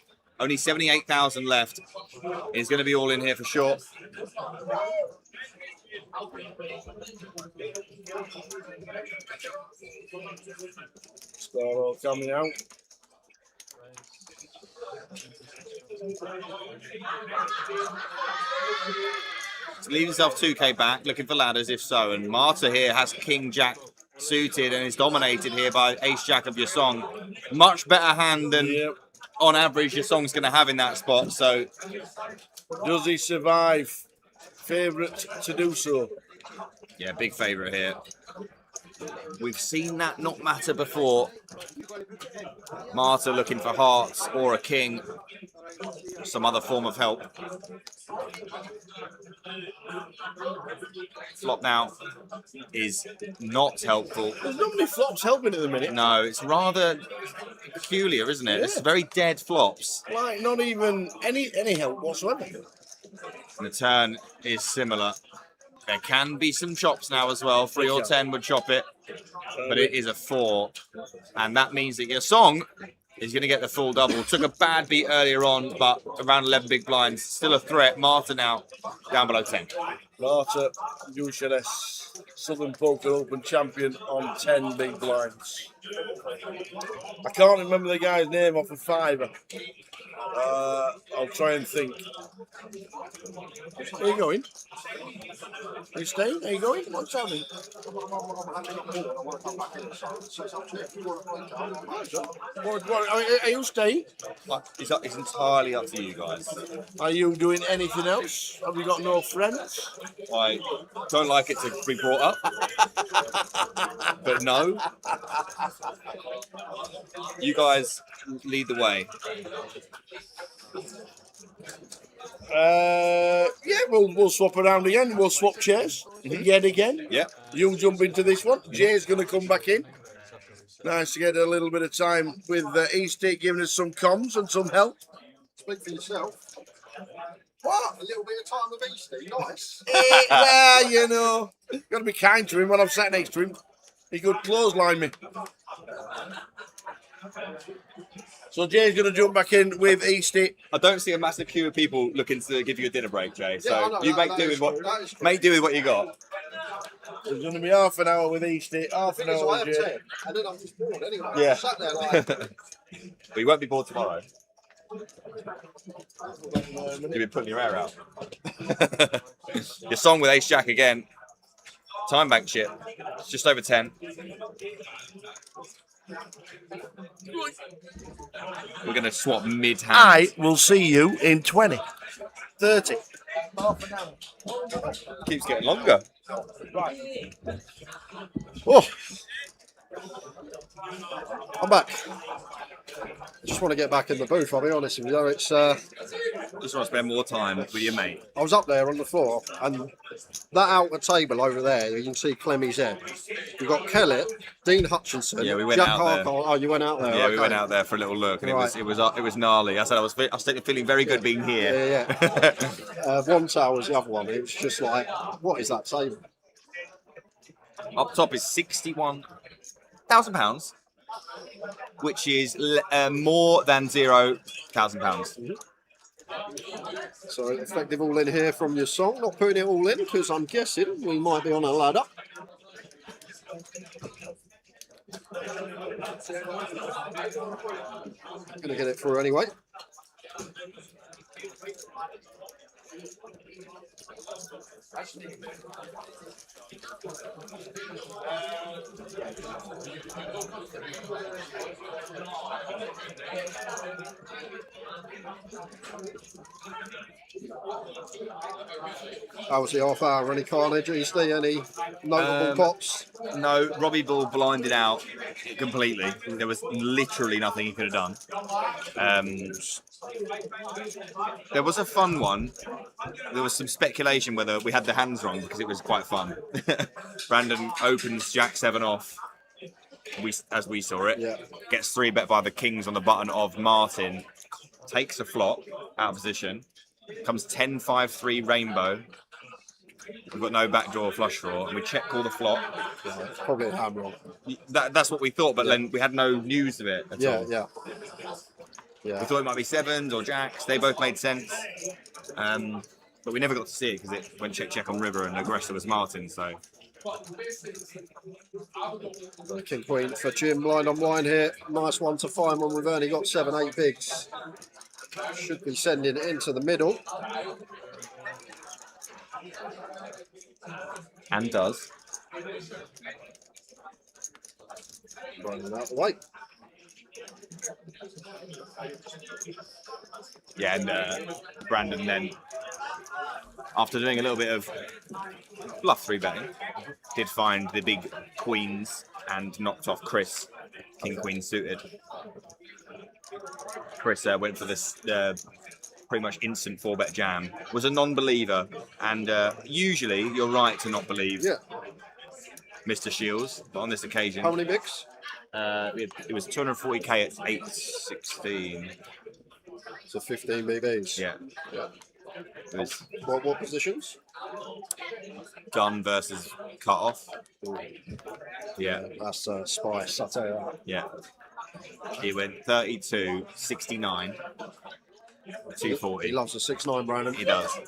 Only 78,000 left. He's going to be all in here for sure. Star all coming out. To leave himself 2k back, looking for ladders if so. And Marta here has King Jack suited and is dominated here by Ace Jack of your song. Much better hand than on average your song's going to have in that spot. So does he survive? Favourite to do so. Yeah, big favourite here. We've seen that not matter before. Marta looking for hearts or a king. Some other form of help. Flop now is not helpful. There's not many flops helping at the minute. No, it's rather peculiar, isn't it? Yeah. It's very dead flops. Like, not even any help whatsoever. And the turn is similar. There can be some chops now as well. 3 or 10 would chop it. But it is a 4. And that means that your song is going to get the full double. Took a bad beat earlier on, but around 11 big blinds. Still a threat. Marta now down below 10. Marta Bucharest, Southern Poker Open champion on 10 big blinds. I can't remember the guy's name off of Fiverr. I'll try and think. Are you going? Are you staying? Are you going? What's happening? Are you staying? It's entirely up to you guys. Are you doing anything else? Have you got no friends? I don't like it to be brought up. But no. You guys lead the way. Yeah, we'll swap around again. We'll swap chairs again. Yeah. You jump into this one. Jay's going to come back in. Nice to get a little bit of time with Easty giving us some comms and some help. Speak for yourself. What? A little bit of time with Easty, nice. Well, you know, got to be kind to him when I'm sat next to him. He could clothesline me. So Jay's going to jump back in with Easty. I don't see a massive queue of people looking to give you a dinner break, Jay. So Yeah, I know, you that- make do with that is true. make do with what you got. There's going to be half an hour with Easty, half an Because hour I with have Jay. 10, and then I'm just bored anyway. Yeah. I sat there like, But you won't be bored tomorrow. You've been putting your hair out. Your song with Ace Jack again. Time bank shit. It's just over 10. We're going to swap mid-hand. I will see you in 20, 30. Keeps getting longer. oh, I'm back. Just want to get back in the booth, I'll be honest with you. It's Just want to spend more time with your mate. I was up there on the floor, and that outer table over there, you can see Clemmy's head. You've got Kellett, Dean Hutchison, Yeah, we went Jack out there. Harcourt. Oh, you went out there? Yeah, we okay. went out there for a little look, and Right. it was gnarly. I said I was feeling very good being here. Yeah. One tower was the other one. It was just like, what is that table? Up top is £61,000, which is more than £0,000. So effective all in here from your song. Not putting it all in because I'm guessing we might be on a ladder. Gonna get it through anyway. How was the half hour? Any carnage, Easty? Any notable pots? No, Robbie Bull blinded out completely. There was literally nothing he could have done. There was a fun one. There was some speculation whether we had the hands wrong because it was quite fun. Brandon opens Jack 7 off, as we saw it. Yeah. Gets 3-bet by the kings on the button of Martin. Takes a flop out of position. Comes 10-5-3 rainbow. We've got no backdoor flush draw, and we check call the flop. Yeah, it's probably a hand wrong. That's what we thought, but then we had no news of it at all. Yeah. We thought it might be 7s or jacks. They both made sense. But we never got to see it because it went check on river and the aggressor was Martin, so. King Queen for Jim, blind on blind here. Nice one to find when we've only got 7-8 bigs. Should be sending it into the middle. And does. Running out the way. Yeah, and Brandon then, after doing a little bit of bluff 3-betting, did find the big queens and knocked off Chris, King Queen suited. Chris went for this pretty much instant 4-bet jam. Was a non-believer, and usually you're right to not believe Mr. Shields, but on this occasion... How many bigs? It was 240k at 8.16. So 15 BBs. Yeah. It was what positions? gun versus cut off. Yeah. That's spice, I'll tell you that. Yeah. He went 32, 69, 240. He loves a 6-9, Brandon. He does.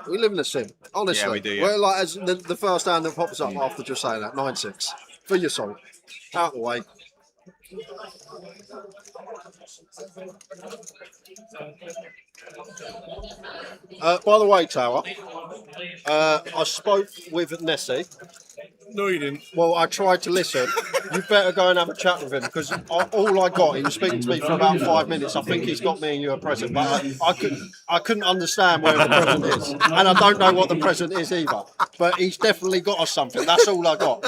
We live in a sim, honestly. Yeah, we do, yeah. We're like as the first hand that pops up after just saying that, 9-6. For your soul. Out the way. By the way, Tower, I spoke with Nessie. No, you didn't. Well, I tried to listen. You better go and have a chat with him because all I got, he was speaking to me for about 5 minutes. I think he's got me and you a present, but I couldn't understand where the present is, and I don't know what the present is either. But he's definitely got us something. That's all I got.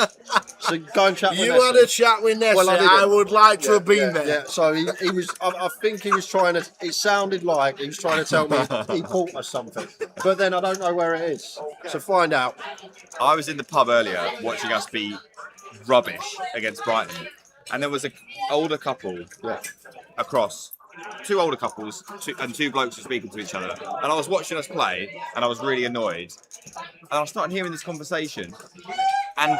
So go and chat with Nessie. You had a chat with Nessie. Well, I would like to have been there. Yeah, so he was. I think he was trying to. It sounded like he was trying to tell me he bought us something, but then I don't know where it is. So find out. I was in the pub earlier watching us be rubbish against Brighton, and there was an older couple across. 2 older couples and 2 blokes were speaking to each other, and I was watching us play, and I was really annoyed. And I started hearing this conversation, and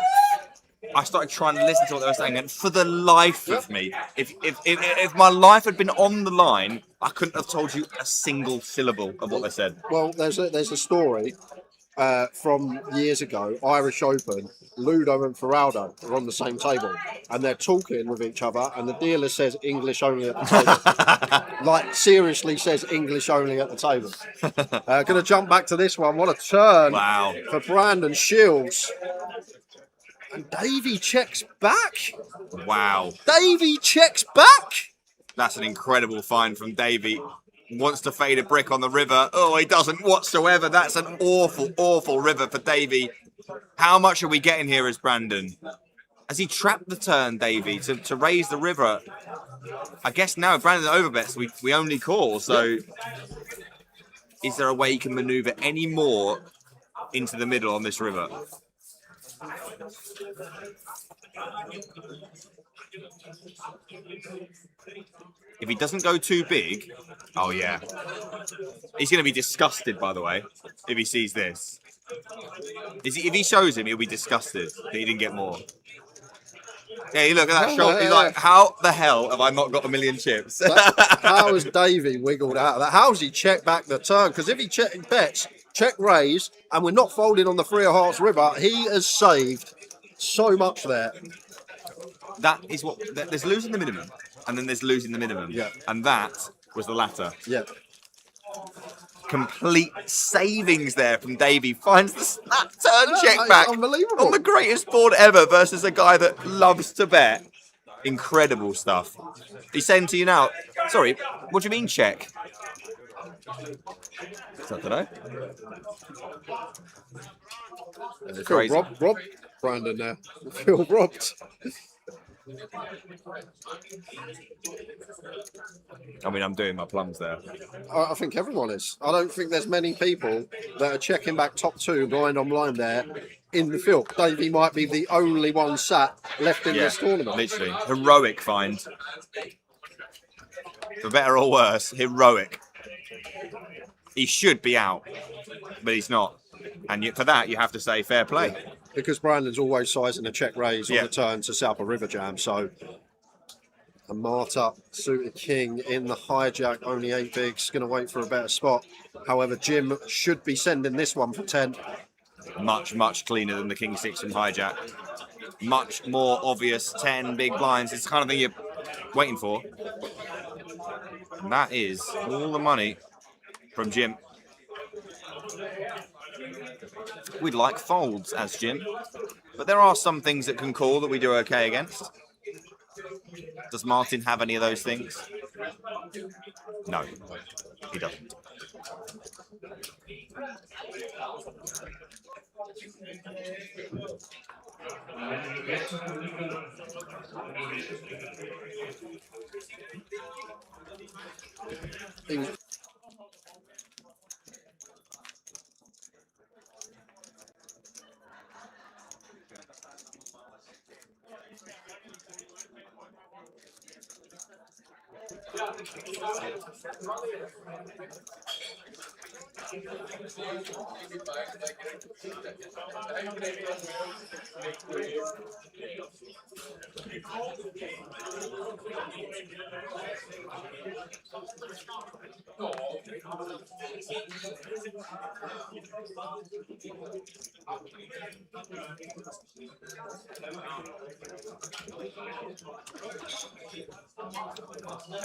I started trying to listen to what they were saying, and for the life of me, if my life had been on the line, I couldn't have told you a single syllable of what they said. Well, there's a story from years ago, Irish Open. Ludo and Ferraldo are on the same table, and they're talking with each other, and the dealer says English only at the table. Like, seriously says English only at the table. Going to jump back to this one. What a turn for Brandon Shields. And Davey checks back. Wow. Davey checks back. That's an incredible find from Davey. Wants to fade a brick on the river. Oh, he doesn't whatsoever. That's an awful, awful river for Davey. How much are we getting here as Brandon? Has he trapped the turn, Davey, to raise the river? I guess now if Brandon overbets, we only call. So is there a way he can manoeuvre any more into the middle on this river? If he doesn't go too big, oh yeah. He's going to be disgusted, by the way, if he sees this. If he shows him, he'll be disgusted that he didn't get more. Yeah, look at that shot. He's like, how the hell have I not got a million chips? How has Davey wiggled out of that? How has he checked back the turn? Because if he bets check raise, and we're not folding on the 3 of hearts river. He has saved so much there. That is what there's losing the minimum, and then there's losing the minimum. Yeah. And that was the latter. Yeah. Complete savings there from Davey. Finds that turn check back. Unbelievable. On the greatest board ever versus a guy that loves to bet. Incredible stuff. He's saying to you now, sorry, what do you mean check? I don't know. Feel robbed, Brandon there. Feel robbed. I mean, I'm doing my plums there. I think everyone is. I don't think there's many people that are checking back top 2 blind on blind there in the field. Davey might be the only one sat left in this tournament. Literally. Heroic find. For better or worse, heroic. He should be out, but he's not. And for that, you have to say fair play. Because Brandon's always sizing a check raise on the turn to South of River Jam. So a Marta suited king in the hijack, only 8 bigs, going to wait for a better spot. However, Jim should be sending this one for 10. Much, much cleaner than the king 6 from hijack. Much more obvious 10 big blinds. It's the kind of thing you're waiting for. And that is all the money from Jim. We'd like folds as Jim, but there are some things that can call that we do okay against. Does Martin have any of those things? No, he doesn't.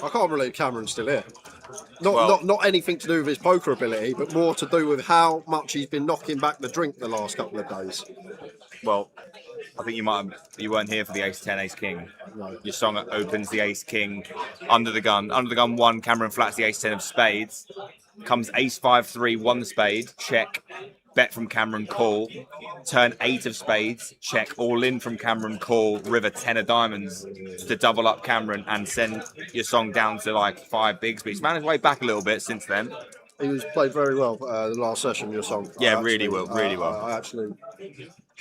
I can't believe Cameron's still here. Not anything to do with his poker ability, but more to do with how much he's been knocking back the drink the last couple of days. Well, I think you weren't here for the ace 10, ace king. No. Your song opens the ace king under the gun. Under the gun 1, Cameron flats the ace 10 of spades. Comes ace 5 3, 1 spade, check. Bet from Cameron, call. Turn 8 of spades, check. All in from Cameron, call. River 10 of diamonds to double up Cameron and send your song down to like 5 bigs. But he's managed his way back a little bit since then. He was played very well the last session, your song. Yeah, really well. I actually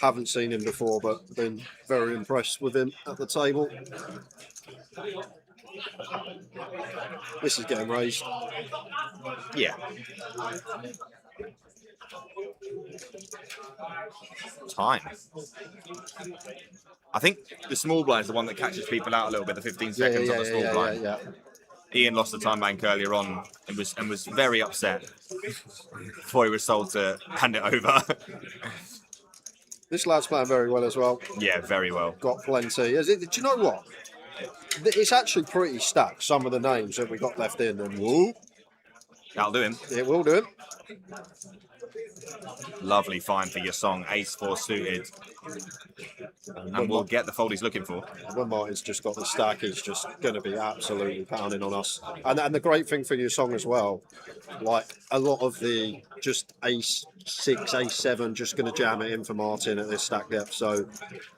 haven't seen him before, but been very impressed with him at the table. This is getting raised. Yeah. Time. I think the small blind is the one that catches people out a little bit, the 15 seconds on the small blind. Yeah. Ian lost the time bank earlier on and was very upset before he was told to hand it over. This lad's playing very well as well. Yeah, very well. Got plenty. Do you know what? It's actually pretty stacked, some of the names that we got left in. And whoa. That'll do him. It will do him. Lovely find for your song, ace 4 suited. And we'll get the fold he's looking for. When Martin's just got the stack, he's just going to be absolutely pounding on us. And the great thing for your song as well, like a lot of the just ace 6, ace 7, just going to jam it in for Martin at this stack depth. So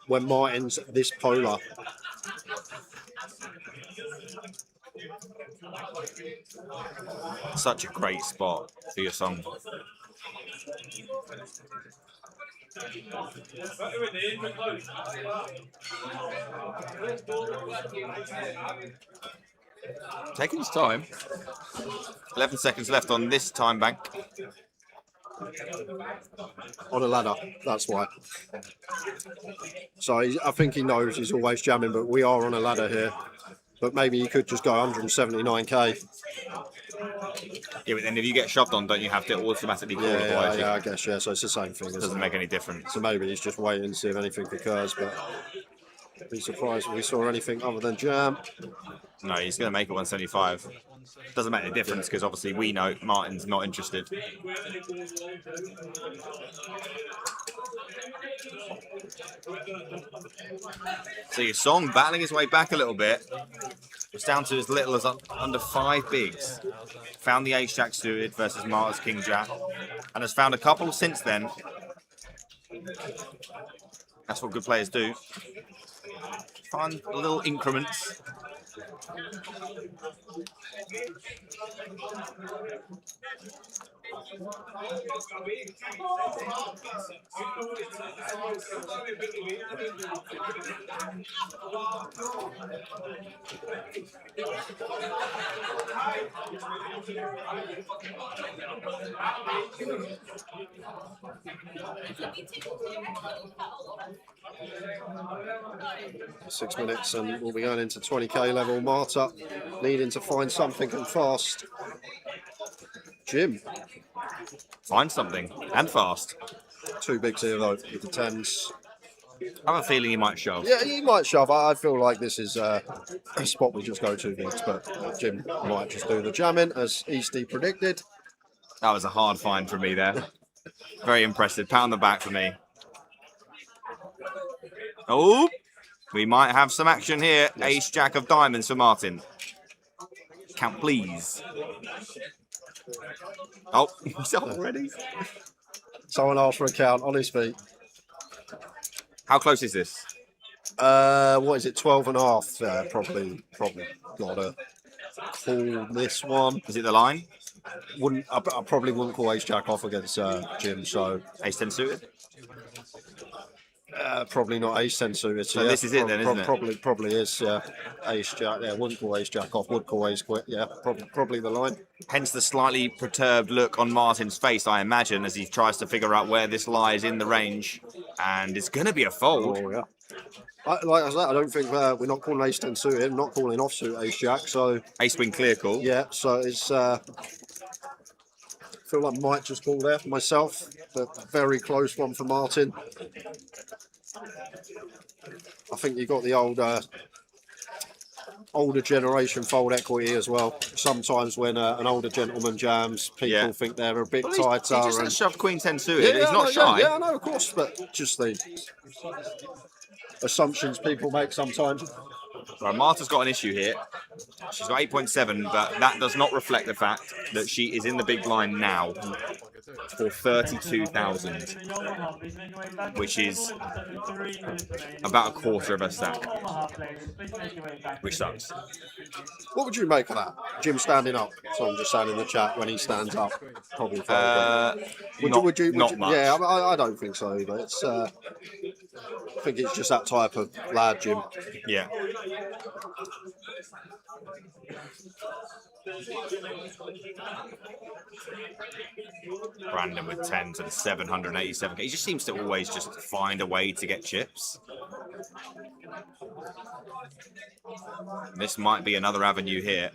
when Martin's this polar, such a great spot for your song. Taking his time. 11 seconds left on this time bank. on a ladder, that's why. So I think he knows he's always jamming, but we are on a ladder here. but maybe he could just go 179k. Yeah, but then if you get shoved on, don't you have to automatically call otherwise? Yeah, I guess, yeah, so it's the same thing. Doesn't make any difference. So maybe he's just waiting to see if anything occurs, but I'd be surprised if we saw anything other than jam. No, he's going to make it 175. Doesn't make a difference because obviously we know Martin's not interested. So your Song battling his way back a little bit. It's down to as little as under 5 bigs. Found the ace jack suited versus Marta's king jack, and has found a couple since then. That's what good players do. Find little increments. Six minutes and we'll be going into 20k level. Marta needing to find something and fast. Jim. Find something and fast. 2 bigs here though with the 10s. I have a feeling he might shove. Yeah, he might shove. I feel like this is a spot we just go 2 bigs, but Jim might just do the jamming as Easty predicted. That was a hard find for me there. Very impressive. Pat on the back for me. Oh, we might have some action here. Yes. Ace jack of diamonds for Martin. Count, please. Oh, he's up already. Someone asked for a count on his feet. How close is this? What is it? 12.5. Probably gotta call this one. Is it the line? I probably wouldn't call ace jack off against Jim. So ace 10 suited. Probably not ace 10 suited. So yeah, this is it then, isn't it? Probably is. Yeah, ace jack. Yeah, wouldn't call ace jack off. Would call ace quit. Yeah, probably the line. Hence the slightly perturbed look on Martin's face, I imagine, as he tries to figure out where this lies in the range, and it's going to be a fold. Oh, yeah. Like I said, I don't think we're not calling ace 10 suited. Not calling offsuit ace jack. So ace wing clear call. Yeah. So it's. Feel like I might just call there for myself, but very close one for Martin. I think you got the older generation fold equity as well. Sometimes when an older gentleman jams, people think they're a bit tighter. He just shoved queen 10 suited. He's not shy. Yeah, I know, of course, but just the assumptions people make sometimes. Right, Marta's got an issue here. She's got 8.7, but that does not reflect the fact that she is in the big blind now for 32,000, which is about a quarter of a stack, which sucks. What would you make of that? Jim standing up. Someone just saying in the chat when he stands up, probably. Not much. Yeah, I don't think so either. It's. I think it's just that type of lad, Jim. Yeah. Brandon with 10s and 787. He just seems to always just find a way to get chips. This might be another avenue here.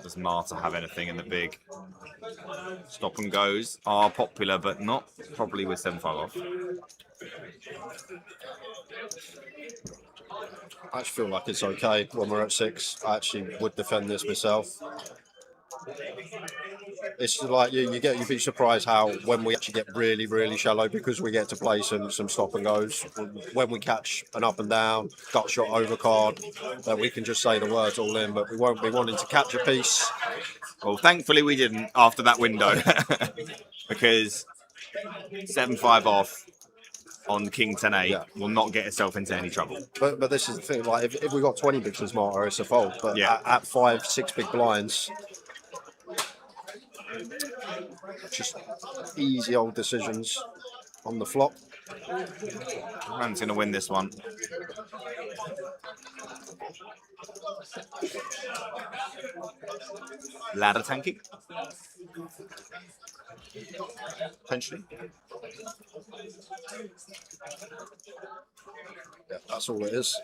Does Marta have anything in the big? Stop and goes are popular, but not probably with 7-5 off. I actually feel like it's okay when we're at 6. I actually would defend this myself. It's like you'd be surprised how when we actually get really, really shallow, because we get to play some stop and goes. When we catch an up and down, gut shot overcard, that we can just say the words all in, but we won't be wanting to catch a piece. Well, thankfully we didn't after that window, because 7-5 off on King 10-8 will not get itself into any trouble. But this is the thing, like if we got 20 bigs as Marta, it's a fold. But at 5-6 big blinds, just easy old decisions on the flop. Man's going to win this one. Ladder tanking. Potentially. Yeah, that's all it is.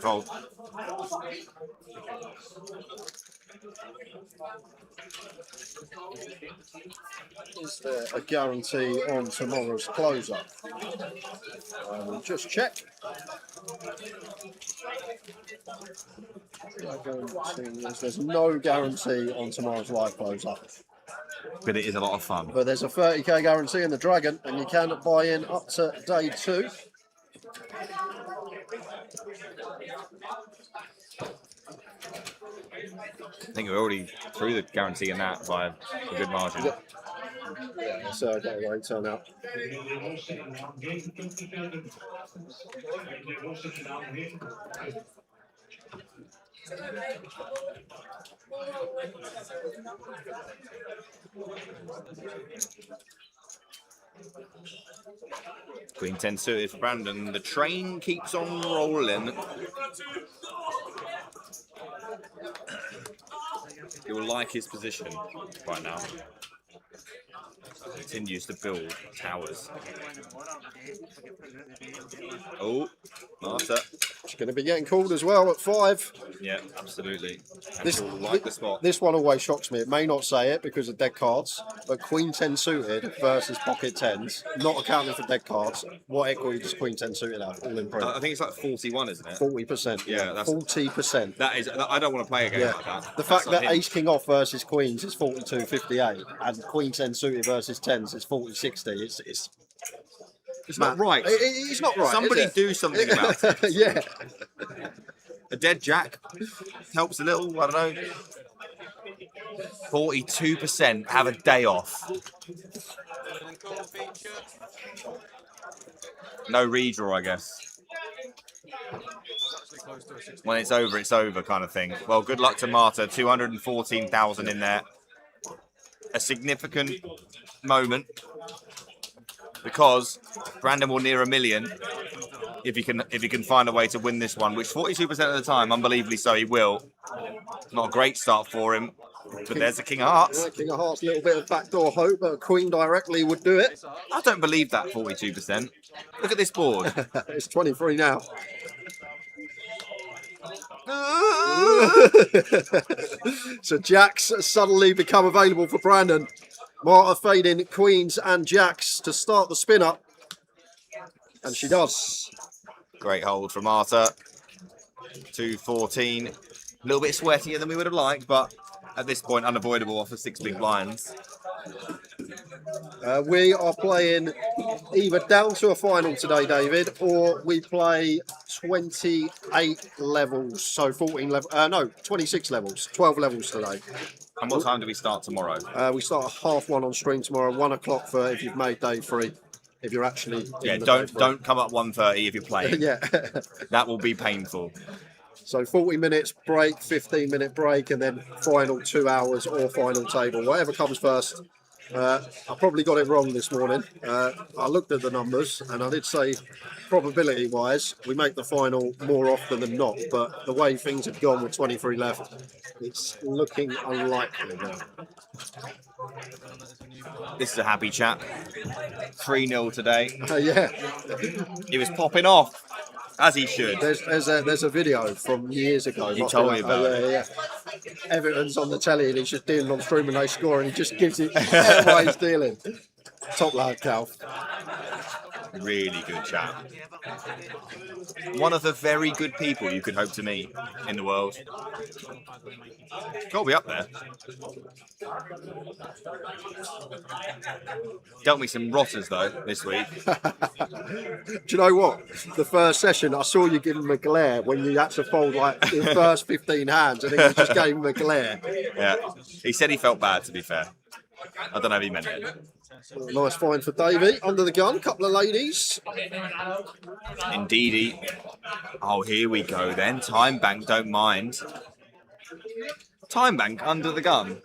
Fold. Is there a guarantee on tomorrow's closer? We'll just check. There's no guarantee on tomorrow's live closer. But it is a lot of fun. But there's a 30k guarantee in the Dragon, and you can buy in up to day 2. I think we're already through the guarantee in that by a good margin. Yeah, so that way turn out. Queen 10 suited for Brandon. The train keeps on rolling. You'll like his position right now. Continues to build towers. Oh, Marta. It's going to be getting called as well at 5. Yeah, absolutely. And This, he'll like the spot. this one always shocks me. It may not say it because of dead cards, but Queen 10 suited versus pocket 10s, not accounting for dead cards. What equity does Queen 10 suited have? All in print. I think it's like 41, isn't it? 40%. Yeah, that's 40%. That is. I don't want to play a game Yeah. like that. The fact That's that a hint. Ace King off versus Queens is 42-58 and Queen 10 suited versus 10s is 40-60. It's not right. It's not right. Somebody is it? do something about it. Yeah. A dead jack helps a little. I don't know. 42% have a day off. No redraw, I guess. When it's over kind of thing. Well, good luck to Marta. 214,000 in there. A significant moment because Brandon will near $1 million if he can find a way to win this one, which 42% of the time, unbelievably so, he will. Not a great start for him, but there's the King of Hearts. Yeah, King of Hearts, a little bit of backdoor hope, but Queen directly would do it. I don't believe that 42%. Look at this board. It's 23 now. So jacks suddenly become available for Brandon. Marta fading queens and jacks to start the spin up. And she does. Great hold from Marta. 214. A little bit sweatier than we would have liked, but at this point, unavoidable off of 6 big blinds. We are playing either down to a final today, David, or we play 28 levels. So 14 levels. No, 26 levels. 12 levels today. And what time do we start tomorrow? We start at 1:30 on stream tomorrow. 1 o'clock for if you've made day 3. If you're actually don't come up 1:30 if you're playing. Yeah. That will be painful. So 40 minutes break, 15-minute break, and then final 2 hours or final table, whatever comes first. I probably got it wrong this morning. I looked at the numbers and I did say probability-wise we make the final more often than not, but the way things have gone with 23 left, it's looking unlikely now. This is a happy chap. 3-0 today. Yeah. He was popping off, as he should. There's a video from years ago. You told me about it. Yeah. Everton's on the telly and he's just dealing on stream and they score and he just gives it while he's dealing. Top lad, Cal. Really good chap. One of the very good people you could hope to meet in the world. Got to be up there. Dealt me some rotters though this week. Do you know what? The first session, I saw you give him a glare when you had to fold like the first 15 hands and then you just gave him a glare. Yeah, he said he felt bad, to be fair. I don't know if he meant it. Nice find for Davey. Under the gun, couple of ladies. Indeedy. Oh, here we go then. Time bank, don't mind. time bank under the gun.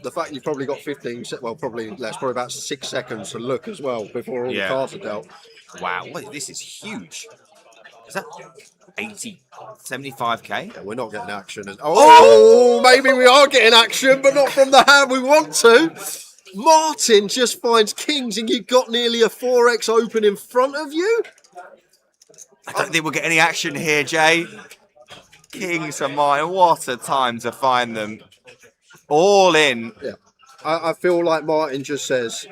The fact you've probably got 15, well, probably less, probably about 6 seconds to look as well before all the cards are dealt. Wow, wait, this is huge. Is that 80, 75k? Yeah, we're not getting action. Oh, maybe we are getting action, but not from the hand we want to. Martin just finds kings and you've got nearly a 4x open in front of you. I don't think we'll get any action here, Jay. Kings are mine. What a time to find them. All in. Yeah. I feel like Martin just says,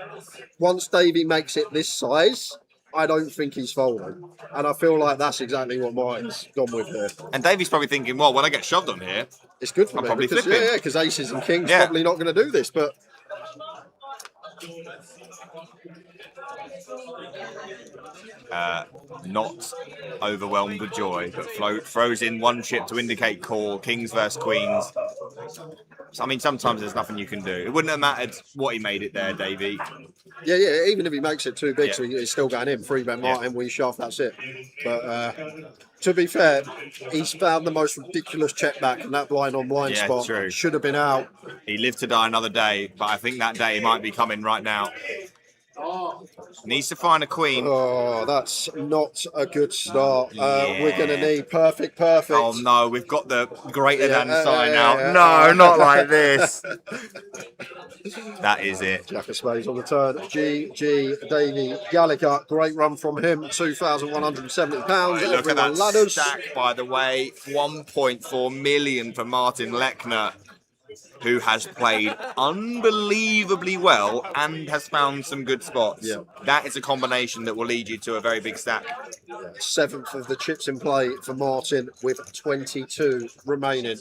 once Davey makes it this size, I don't think he's folding. And I feel like that's exactly what Martin's gone with here. And Davey's probably thinking, well, when I get shoved on here, it's good for I'm me. probably because, flipping. yeah, because aces and kings probably not going to do this, but... Not overwhelmed with joy, but throws in one chip to indicate call, kings versus queens. So, I mean, sometimes there's nothing you can do. It wouldn't have mattered what he made it there, Davey. Yeah, even if he makes it too big, so he's still going in. 3-bet Martin, we shaft, that's it. But to be fair, he's found the most ridiculous check back in that blind on blind spot. True. Should have been out. He lived to die another day, but I think that day might be coming right now. Needs to find a queen. Oh, that's not a good start. We're going to need perfect. Oh no, we've got the greater than sign out. No, not like this. That is it. Jack of spades on the turn. G, Davey, Gallagher. Great run from him. £2,170. Look at that stack, by the way. 1.4 million for Martin Lechner, who has played unbelievably well and has found some good spots. Yeah. That is a combination that will lead you to a very big stack. 7th of the chips in play for Martin with 22 remaining.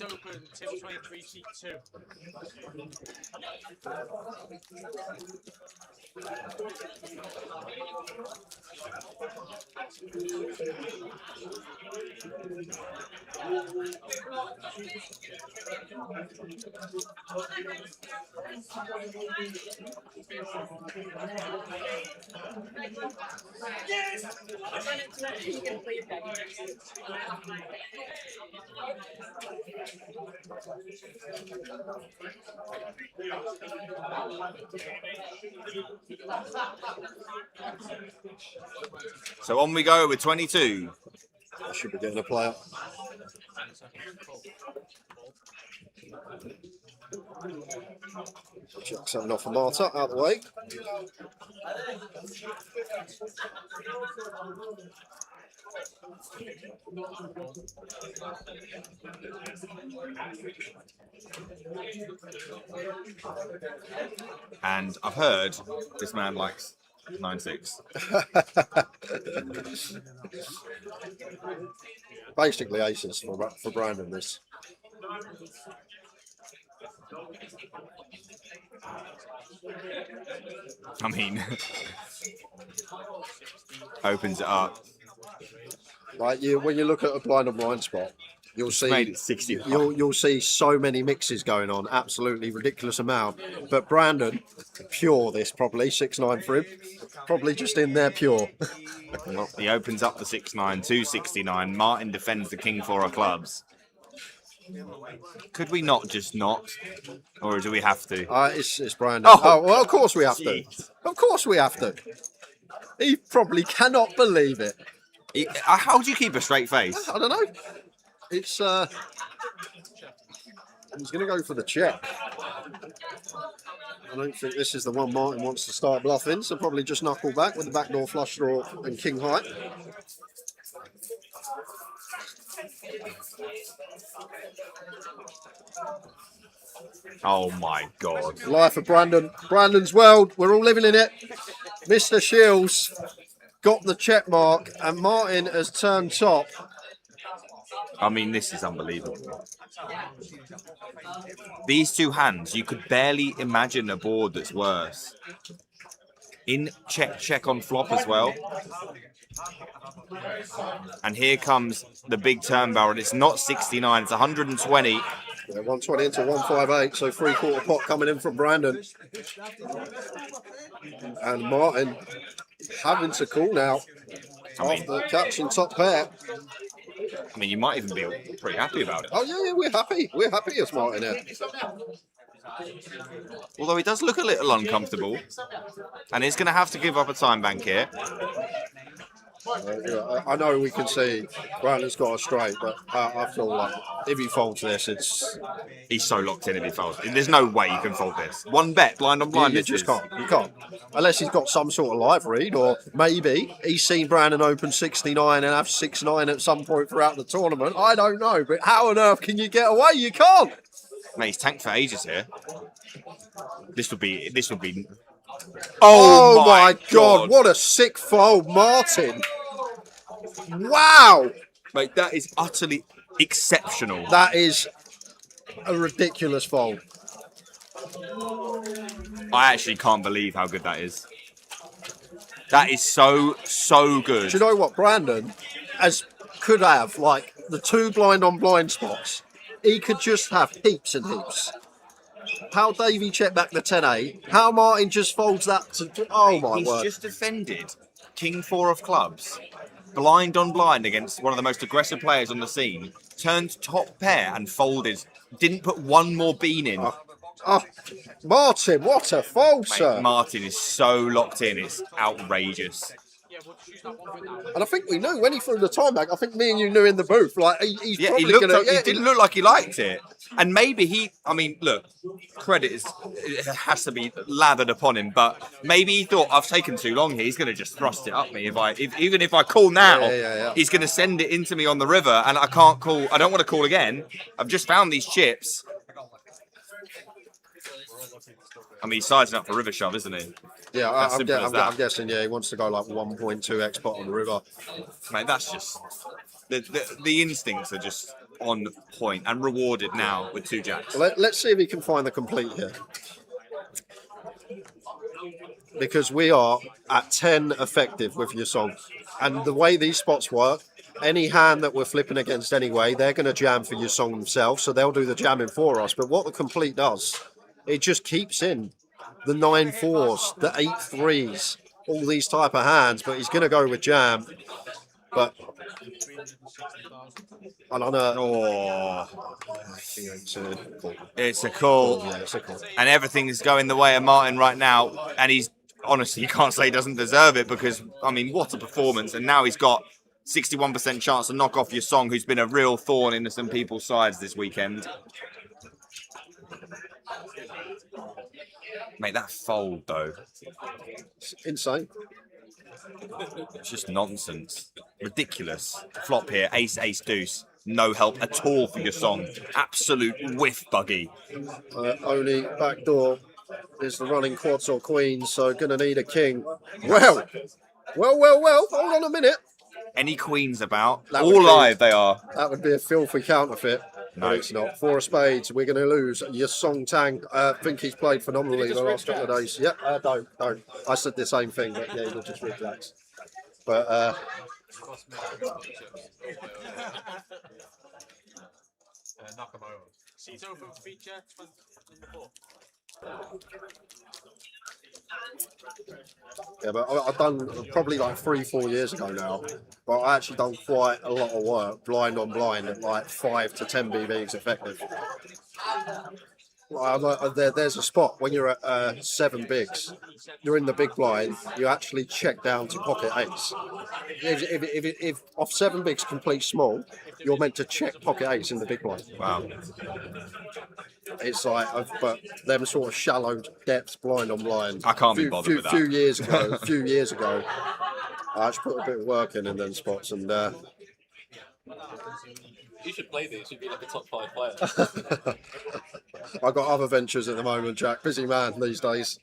So on we go with 22. I should be getting a player. Check something off for Marta, out of the way. And I've heard this man likes 9-6. Basically aces for Brandon this. I mean, opens it up. Like when you look at a blind on blind spot, you'll see made it 60. You'll see so many mixes going on, absolutely ridiculous amount. But Brandon, pure this probably 6-9 for him, probably just in there pure. He opens up the 6-9, 269. Martin defends the king 4 of clubs. Could we not just not, or do we have to? It's Brandon. Oh, well, of course we have to. Of course we have to. He probably cannot believe it. How do you keep a straight face? I don't know. It's he's going to go for the check. I don't think this is the one Martin wants to start bluffing, so probably just knuckle back with the backdoor flush draw and king high. Oh my God. Life of Brandon. Brandon's world. We're all living in it. Mr. Shields got the check mark and Martin has turned top. I mean, this is unbelievable. These two hands, you could barely imagine a board that's worse. In check on flop as well. And here comes the big turn barrel. It's not 69, it's 120. Yeah, 120 into 158, so 3/4 pot coming in from Brandon. And Martin having to call now after catching top pair. I mean, you might even be pretty happy about it. Oh yeah, we're happy. We're happy as Martin here. Although he does look a little uncomfortable, and he's going to have to give up a time bank here. I know we can see Brandon's got a straight, but I feel like if he folds this, he's so locked in if he folds. There's no way you can fold this. One bet, blind on blind. You just can't. You can't. Unless he's got some sort of live read, or maybe he's seen Brandon open 69 and have 6-9 at some point throughout the tournament. I don't know, but how on earth can you get away? You can't. Mate, he's tanked for ages here. This would be. Oh my God! What a sick fold, Martin! Wow! Mate, that is utterly exceptional. That is a ridiculous fold. I actually can't believe how good that is. That is so good. Do you know what Brandon could have, like, the 2 blind on blind spots? He could just have heaps and heaps. How Davey checked back the 10-8. How Martin just folds that to... Oh, my He's word. just defended King 4 of clubs. Blind on blind against one of the most aggressive players on the scene. Turned top pair and folded. Didn't put one more bean in. Oh, Martin, what a fold, sir. Martin is so locked in. It's outrageous. And I think we knew when he threw the time back. I think me and you knew in the booth. Like, he's probably he going to... He didn't look like he liked it. And maybe I mean, look, it has to be lathered upon him, but maybe he thought, I've taken too long here, he's going to just thrust it up me. Even if I call now, he's going to send it into me on the river, and I can't call, I don't want to call again. I've just found these chips. I mean, he's sizing up for river shove, isn't he? Yeah, I'm guessing, he wants to go like 1.2x pot on the river. Mate, that's just, the instincts are just on point and rewarded now with 2 jacks. Let's see if he can find the complete here. Because we are at 10 effective with your song. And the way these spots work, any hand that we're flipping against anyway, they're going to jam for your song themselves, so they'll do the jamming for us. But what the complete does, it just keeps in the 9-4s, the 8-3s, all these type of hands, but he's going to go with jam. But... And on it's a call. Yeah, it's a call. And everything is going the way of Martin right now. And he's, honestly, you can't say he doesn't deserve it because, I mean, what a performance. And now he's got 61% chance to knock off your song, who's been a real thorn in some people's sides this weekend. Mate, that fold, though. It's insane. It's just nonsense. Ridiculous. Flop here, ace, ace, deuce. No help at all for your song. Absolute whiff buggy. Only backdoor is the running quads or queens, so gonna need a king. Well. Hold on a minute. Any queens about? That All live they are. That would be a filthy counterfeit. No, it's not. 4 of spades. We're going to lose. Your song Tang. I think he's played phenomenally the last couple of days. Yep. Don't. I said the same thing, but yeah, he'll just relax. But Nakamura. Seat open feature 24. yeah, but I've done probably like 3-4 years ago now. But I actually done quite a lot of work, blind on blind, at like 5 to 10 BBs effective. There's a spot when you're at 7 bigs, you're in the big blind, you actually check down to pocket 8s. If off 7 bigs complete small, you're meant to check pocket 8s in the big blind. Wow. It's like, but them sort of shallow depths blind on blind. I can't be bothered with that. A few years ago, I actually put a bit of work in them spots, and you should play these. You'd be like a top 5 player. I've got other ventures at the moment, Jack. Busy man these days.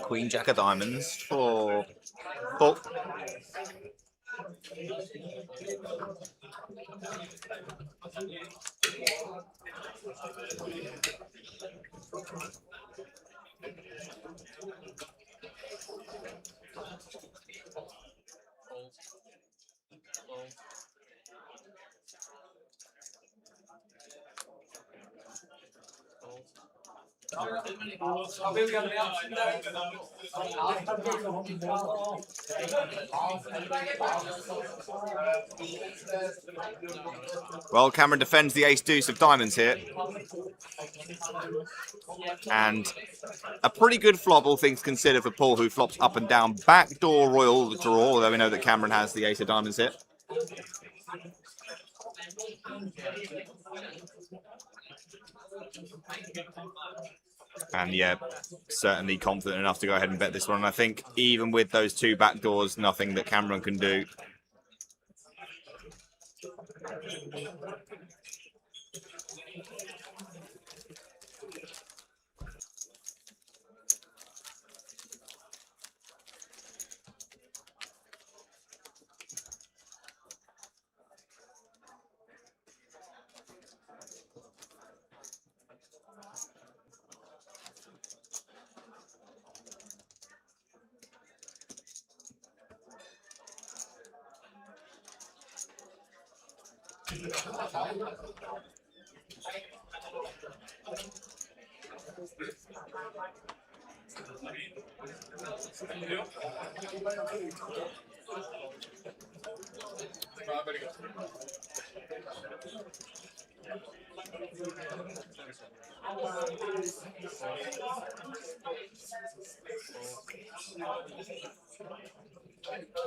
Queen Jack of diamonds for Bull. Well, Cameron defends the ace-deuce of diamonds here. And a pretty good flop, all things considered, for Paul, who flops up and down. Backdoor royal draw, although we know that Cameron has the ace of diamonds here. And yeah, certainly confident enough to go ahead and bet this one. And I think even with those two backdoors, nothing that Cameron can do.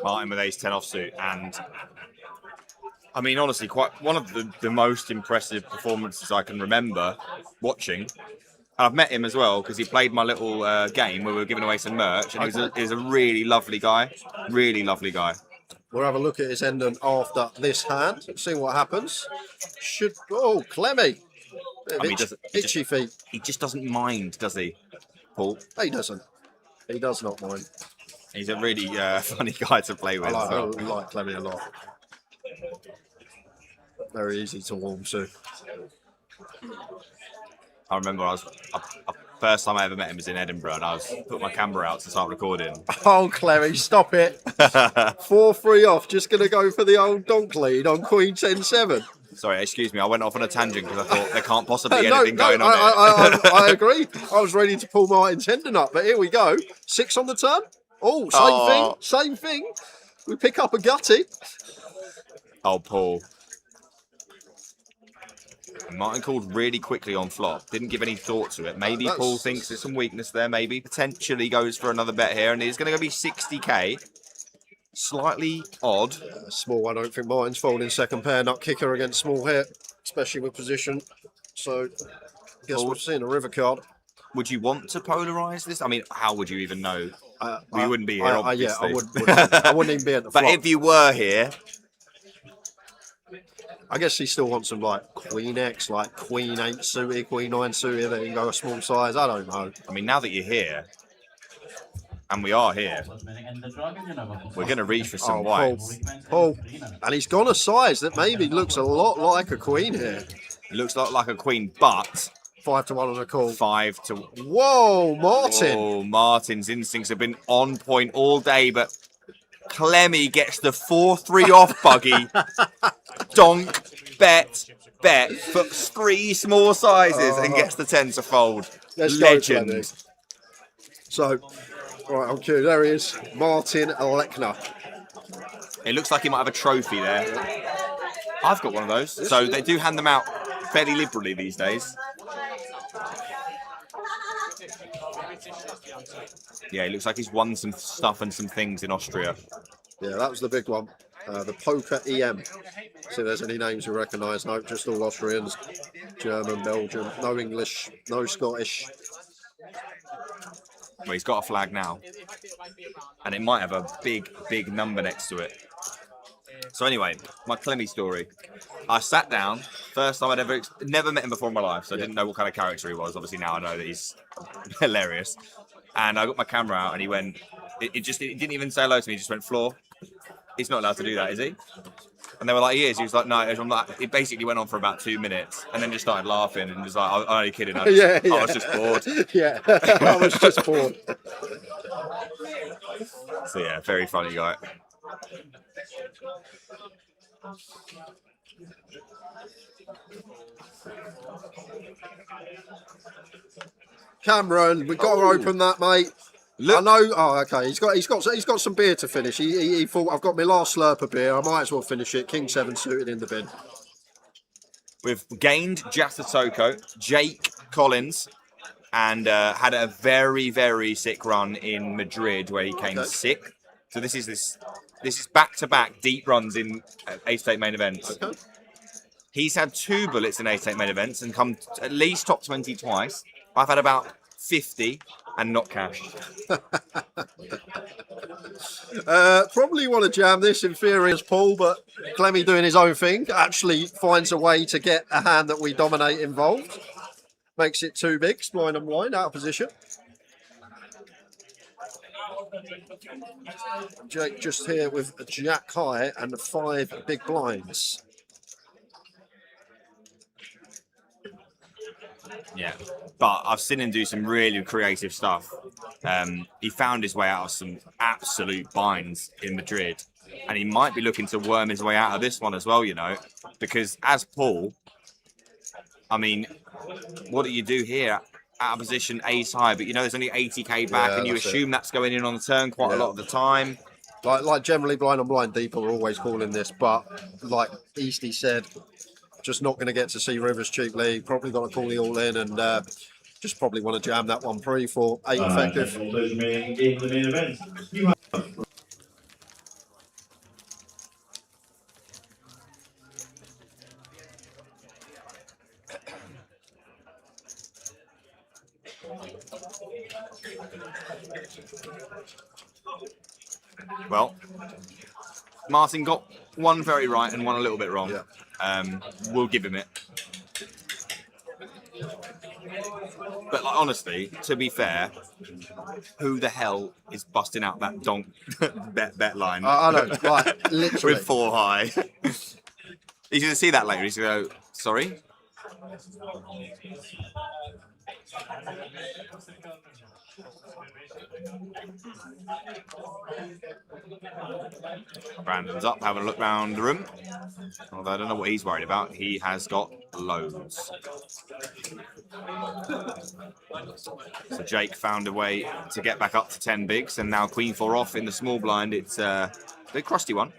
Martin with ace-10 offsuit, and I mean, honestly, quite one of the most impressive performances I can remember watching. I've met him as well because he played my little game where we were giving away some merch, and he's a really lovely guy. Really lovely guy. We'll have a look at his ending after this hand, see what happens. Clemmy. I mean, itchy feet. He just doesn't mind, does he, Paul? He doesn't. He does not mind. He's a really funny guy to play with. I like Clemmy a lot. Very easy to warm to. I remember first time I ever met him was in Edinburgh, and I put my camera out to start recording. Oh, Clemmy, stop it. 4-3 off, just going to go for the old donk lead on Queen 10-7. Sorry, excuse me, I went off on a tangent because I thought there can't possibly be anything going on here. I agree. I was ready to pull Martin tendon up, but here we go. 6 on the turn. Oh, same thing. We pick up a gutty. Oh, Paul. Martin called really quickly on flop. Didn't give any thought to it. Maybe Paul thinks there's some weakness there. Maybe potentially goes for another bet here, and it's going to be 60k. Slightly odd. Small. I don't think Martin's folding second pair. Nut kicker against small hit, especially with position. So, I guess we're seeing a river card. Would you want to polarize this? I mean, how would you even know? We wouldn't be here, obviously. I wouldn't even be at the flop. But if you were here, I guess he still wants some like Queen X, like Queen 8 suited, Queen 9 suited, that can go a small size. I don't know. I mean, now that you're here, and we are here, we're going to reach for some whites. Paul. And he's gone a size that maybe looks a lot like a Queen here. It looks like a Queen, but 5-1 on a call. 5 to... Whoa, Martin. Oh, Martin's instincts have been on point all day, but Clemmy gets the 4-3 off buggy. Donk, bet, puts 3 small sizes and gets the 10 to fold. Legend. So, right, on cue, there he is. Martin Lechner. It looks like he might have a trophy there. I've got one of those. So they do hand them out fairly liberally these days. Yeah, it looks like he's won some stuff and some things in Austria. Yeah, that was the big one. The Poker EM. See if there's any names you recognise. No, just all Austrians. German, Belgian. No English, no Scottish. Well, he's got a flag now. And it might have a big number next to it. So anyway, my Clemmy story. I sat down, first time I'd never met him before in my life, so I didn't know what kind of character he was. Obviously now I know that he's hilarious. And I got my camera out and he went, it didn't even say hello to me, he just went, floor. He's not allowed to do that, is he? And they were like, he is. He was like, no. I'm like, it basically went on for about 2 minutes and then just started laughing and was like, I'm only kidding. I was just bored. Yeah, I was just bored. So yeah, very funny guy. Cameron, we've got to open that, mate. Look. I know. Oh, okay. He's got some beer to finish. He thought, I've got my last slurp of beer. I might as well finish it. King 7 suited in the bin. We've gained Jathatoco, Jake Collins, and had a very, very sick run in Madrid where he came sick. So this is back-to-back deep runs in 888 main events. Okay. He's had 2 bullets in 888 main events and come at least top 20 twice. I've had about 50 and not cashed. Probably want to jam this in theory as Paul, but Clemmy doing his own thing actually finds a way to get a hand that we dominate involved. Makes it too big, blind and blind, out of position. Jake just here with a jack high and the 5 big blinds. Yeah, but I've seen him do some really creative stuff. He found his way out of some absolute binds in Madrid, and he might be looking to worm his way out of this one as well, you know, because as Paul, I mean, what do you do here? Out of position, ace high, but you know there's only 80k back, and you assume that's going in on the turn quite a lot of the time. Like generally blind on blind people are always calling this, but like Easty said, just not going to get to see Rivers cheaply. Probably got to call the all in and just probably want to jam that one pre for 8 effective. In the main event, you have Well, Martin got one very right and one a little bit wrong. We'll give him it. But like, honestly, to be fair, who the hell is busting out that donk bet line? I know, like, literally. With 4 high. He's going to see that later. He's going to go, sorry? Brandon's up, having a look round the room. Although I don't know what he's worried about. He has got loads. So Jake found a way to get back up to 10 bigs, and now Queen 4 off in the small blind. It's a big crusty one.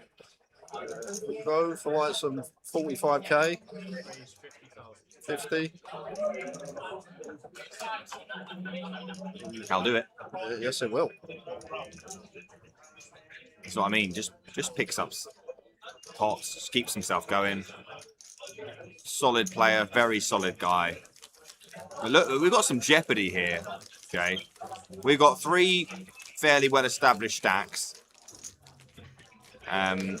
Go for like some 45k, 50. I'll do it. Yes, it will. That's what I mean. Just picks up pots, just keeps himself going. Solid player, very solid guy. But look, we've got some jeopardy here. Okay, we've got 3 fairly well-established stacks, and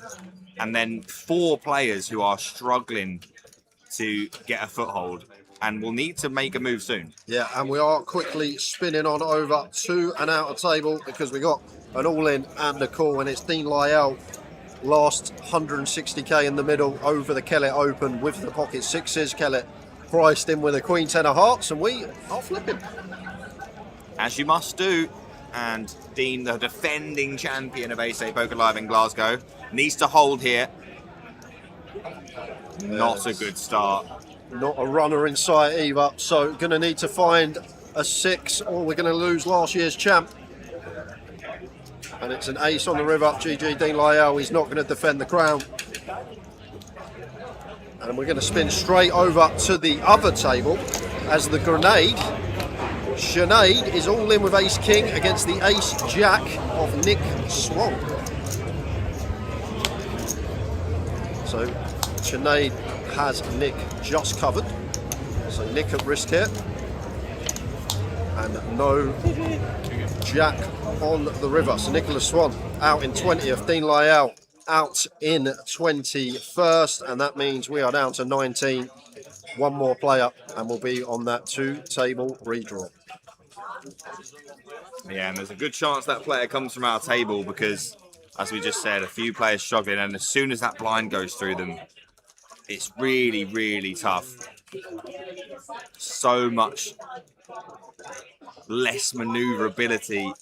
then 4 players who are struggling to get a foothold, and will need to make a move soon. Yeah, and we are quickly spinning on over to an outer table because we got an all-in and a call, and it's Dean Lyall, last 160k in the middle over the Kellett Open with the pocket sixes. Kellett priced in with a Queen 10 of hearts, and we are flipping. As you must do. And Dean, the defending champion of 888 Poker Live in Glasgow, needs to hold here. Not a good start. Not a runner in sight either, so going to need to find a 6 or we're going to lose last year's champ. And it's an ace on the river. GG Dean Lyall, he's not going to defend the crown. And we're going to spin straight over to the other table as the grenade. Sinead is all in with Ace King against the Ace Jack of Nick Swan. So Sinead has Nick just covered. So Nick at risk here. And no Jack on the river. So Nicholas Swan out in 20th. Dean Lyall out in 21st. And that means we are down to 19. One more player and we'll be on that 2-table redraw. Yeah, and there's a good chance that player comes from our table because, as we just said, a few players struggling, and as soon as that blind goes through them, it's really, really tough. So much less maneuverability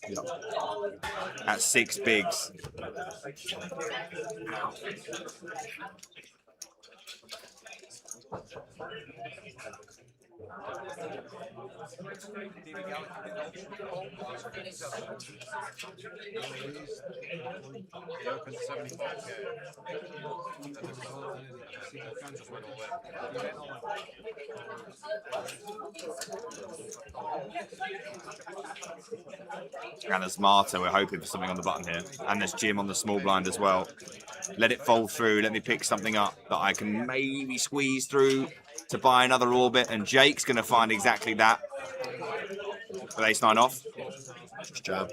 at 6 bigs. He opened 75k. And the result is he can just win all in. He went all in. And there's Marta, we're hoping for something on the button here. And there's Jim on the small blind as well. Let it fold through, let me pick something up that I can maybe squeeze through to buy another orbit, and Jake's going to find exactly that. With ace-9 off. Just jam.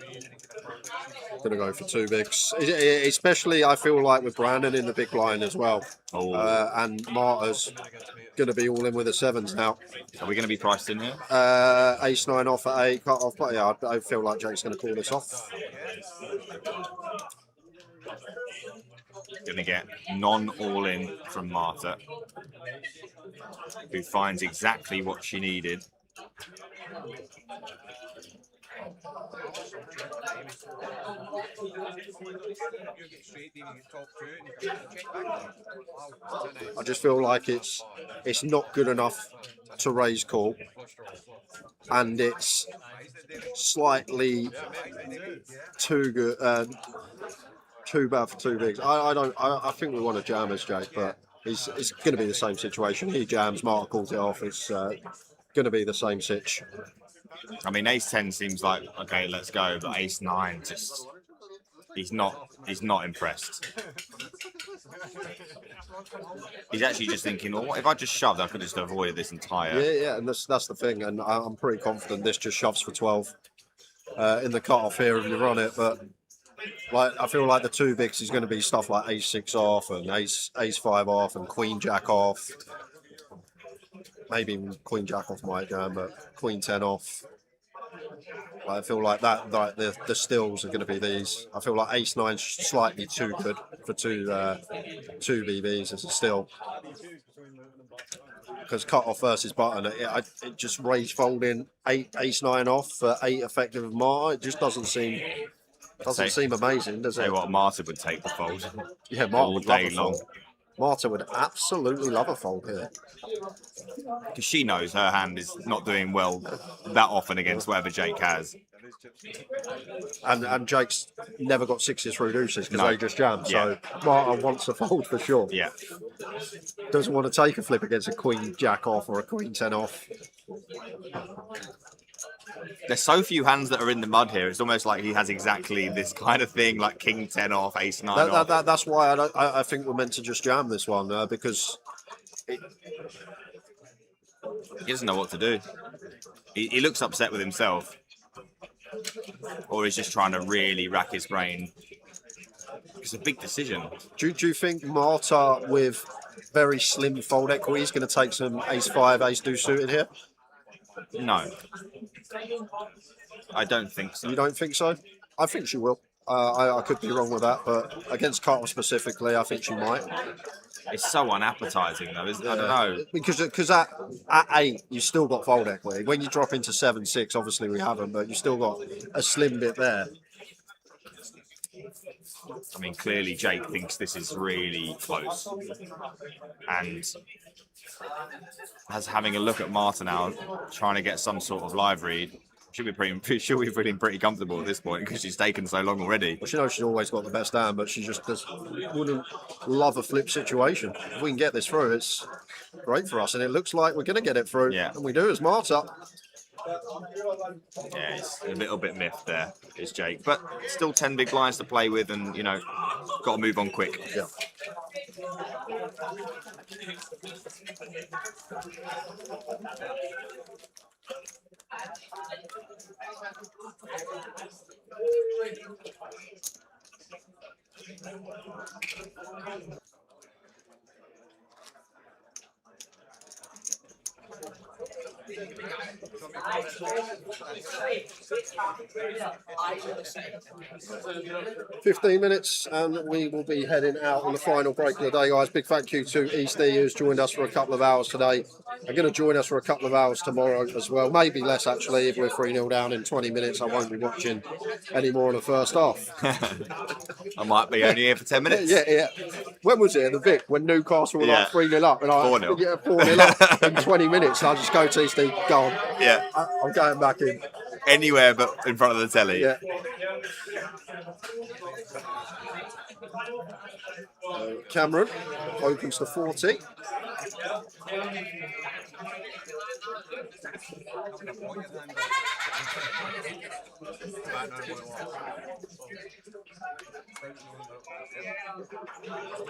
Gonna go for 2 bigs, especially I feel like with Brandon in the big blind as well. Oh. And Marta's gonna be all in with the 7s now. Are we gonna be priced in here? Ace-9 off at 8, cut off, but yeah, I feel like Jake's gonna call this off. Gonna get non-all-in from Marta, who finds exactly what she needed. I just feel like it's not good enough to raise call, and it's slightly too good, too bad for 2 bigs. I think we want to jam as Jake, but it's going to be the same situation. He jams, Marta calls it off. It's going to be the same sitch. I mean, ace-10 seems like okay, let's go, but ace-9 just he's not impressed. He's actually just thinking, well, what if I just shoved? I could just avoid this entire. Yeah, and that's the thing, and I'm pretty confident this just shoves for 12 in the cutoff here if you run it. But like, I feel like the 2 bigs is going to be stuff like ace-6 off and ace-5 off and queen-jack off. Maybe even queen-jack off might jam, but queen-10 off. I feel like that, like the stills are going to be these. I feel like ace-9 is slightly too good for two BBs as a still. Because cut off versus button, it just raise folding ace-9 off for 8 effective of Marta. It just doesn't seem amazing, does it? Say what, Marta would take the fold. Yeah, Marta all would love day a long. fold. Marta would absolutely love a fold here. Because she knows her hand is not doing well that often against whatever Jake has. And Jake's never got 6s through deuces because they just jam. Yeah. So Marta wants a fold for sure. Yeah. Doesn't want to take a flip against a queen jack off or a queen 10 off. There's so few hands that are in the mud here. It's almost like he has exactly this kind of thing, like king 10 off, ace 9 off. That's why I think we're meant to just jam this one because he doesn't know what to do. He looks upset with himself, or he's just trying to really rack his brain. It's a big decision. Do you think Marta with very slim fold equity is going to take some ace-5, ace-2 suited here? No. I don't think so. You don't think so? I think she will. I could be wrong with that, but against Carter specifically, I think she might. It's so unappetizing, though, isn't it? I don't know. Because at 8, you still got fold equity. When you drop into 7-6, obviously we haven't, but you still got a slim bit there. I mean, clearly Jake thinks this is really close. And as having a look at Marta now, trying to get some sort of live read, she'll be feeling pretty comfortable at this point because she's taken so long already. Well, she knows she's always got the best hand, but she just wouldn't love a flip situation. If we can get this through, it's great for us, and it looks like we're going to get it through. Yeah. And we do as Marta. Yeah, it's a little bit miffed there, is Jake. But still 10 big blinds to play with, and, you know, got to move on quick. Yeah. 15 minutes and we will be heading out on the final break of the day, guys. Big thank you to Easty, who's joined us for a couple of hours today. are going to join us for a couple of hours tomorrow as well. Maybe less, actually. If we're 3-0 down in 20 minutes, I won't be watching any more in the first half. I might be only here for 10 minutes. Yeah. When was it? The Vic, when Newcastle were like 3-0 up. And 4-0. Yeah, 4-0 up in 20 minutes. I'll just go to Easty, go on. Yeah. I'm going back in. Anywhere but in front of the telly. Yeah. Cameron opens to 40.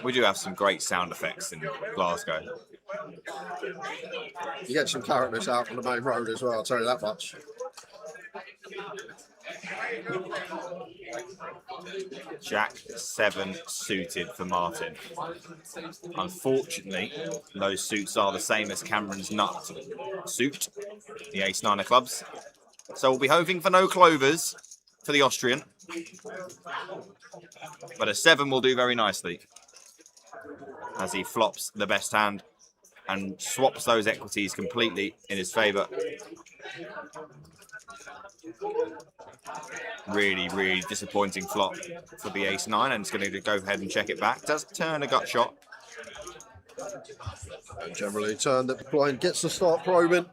We do have some great sound effects in Glasgow. You get some characters out on the main road as well, I'll tell you that much. Jack 7 suited for Martin. Unfortunately, those suits are the same as Cameron's nut suit, the ace-9 of clubs. So we'll be hoping for no clovers for the Austrian. But a 7 will do very nicely as he flops the best hand and swaps those equities completely in his favour. Really, really disappointing flop for the ace-9, and it's going to go ahead and check it back. Does turn a gut shot. Generally turn that the blind gets to start probing.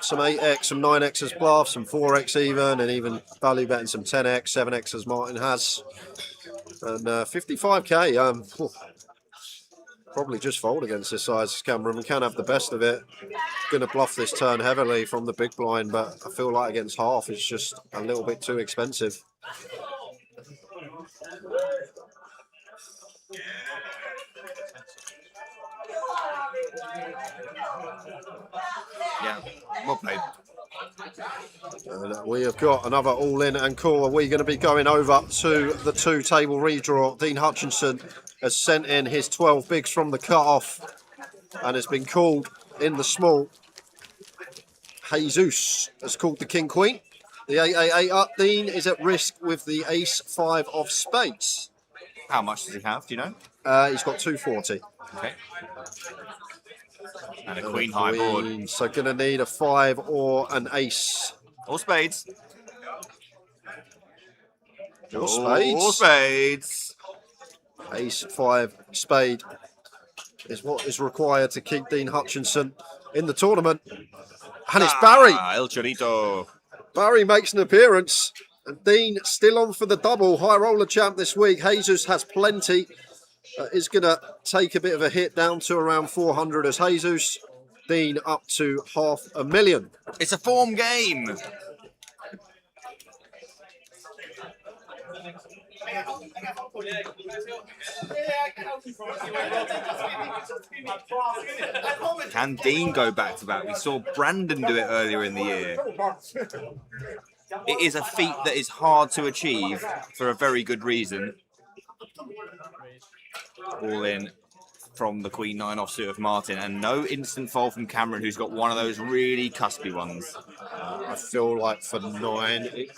Some 8x, some 9x's bluff, some 4x even, and even value betting some 10x, 7x as Martin has. And 55k, probably just fold against this size. Cameron can have the best of it. Going to bluff this turn heavily from the big blind, but I feel like against half it's just a little bit too expensive. Yeah, well played. And we have got another all-in and call. Are we going to be going over to the 2-table redraw? Dean Hutchison has sent in his 12 bigs from the cut-off and has been called in the small. Jesus has called the king-queen. The 888 up. Dean is at risk with the ace-5 of spades. How much does he have, do you know? He's got 240. Okay. And a queen high board. So going to need a 5 or an ace. Or spades. Or spades. Or spades. Ace, 5, spade is what is required to keep Dean Hutchison in the tournament. And it's Barry. El Chorito. Barry makes an appearance. And Dean still on for the double. High roller champ this week. Jesus has plenty. Is going to take a bit of a hit down to around 400 as Jesus. Dean up to $500,000. It's a form game. Can Dean go back to back? We saw Brandon do it earlier in the year. It is a feat that is hard to achieve for a very good reason. All in from the Queen 9 offsuit of Martin, and no instant fold from Cameron, who's got one of those really cuspy ones. I feel like for 9 it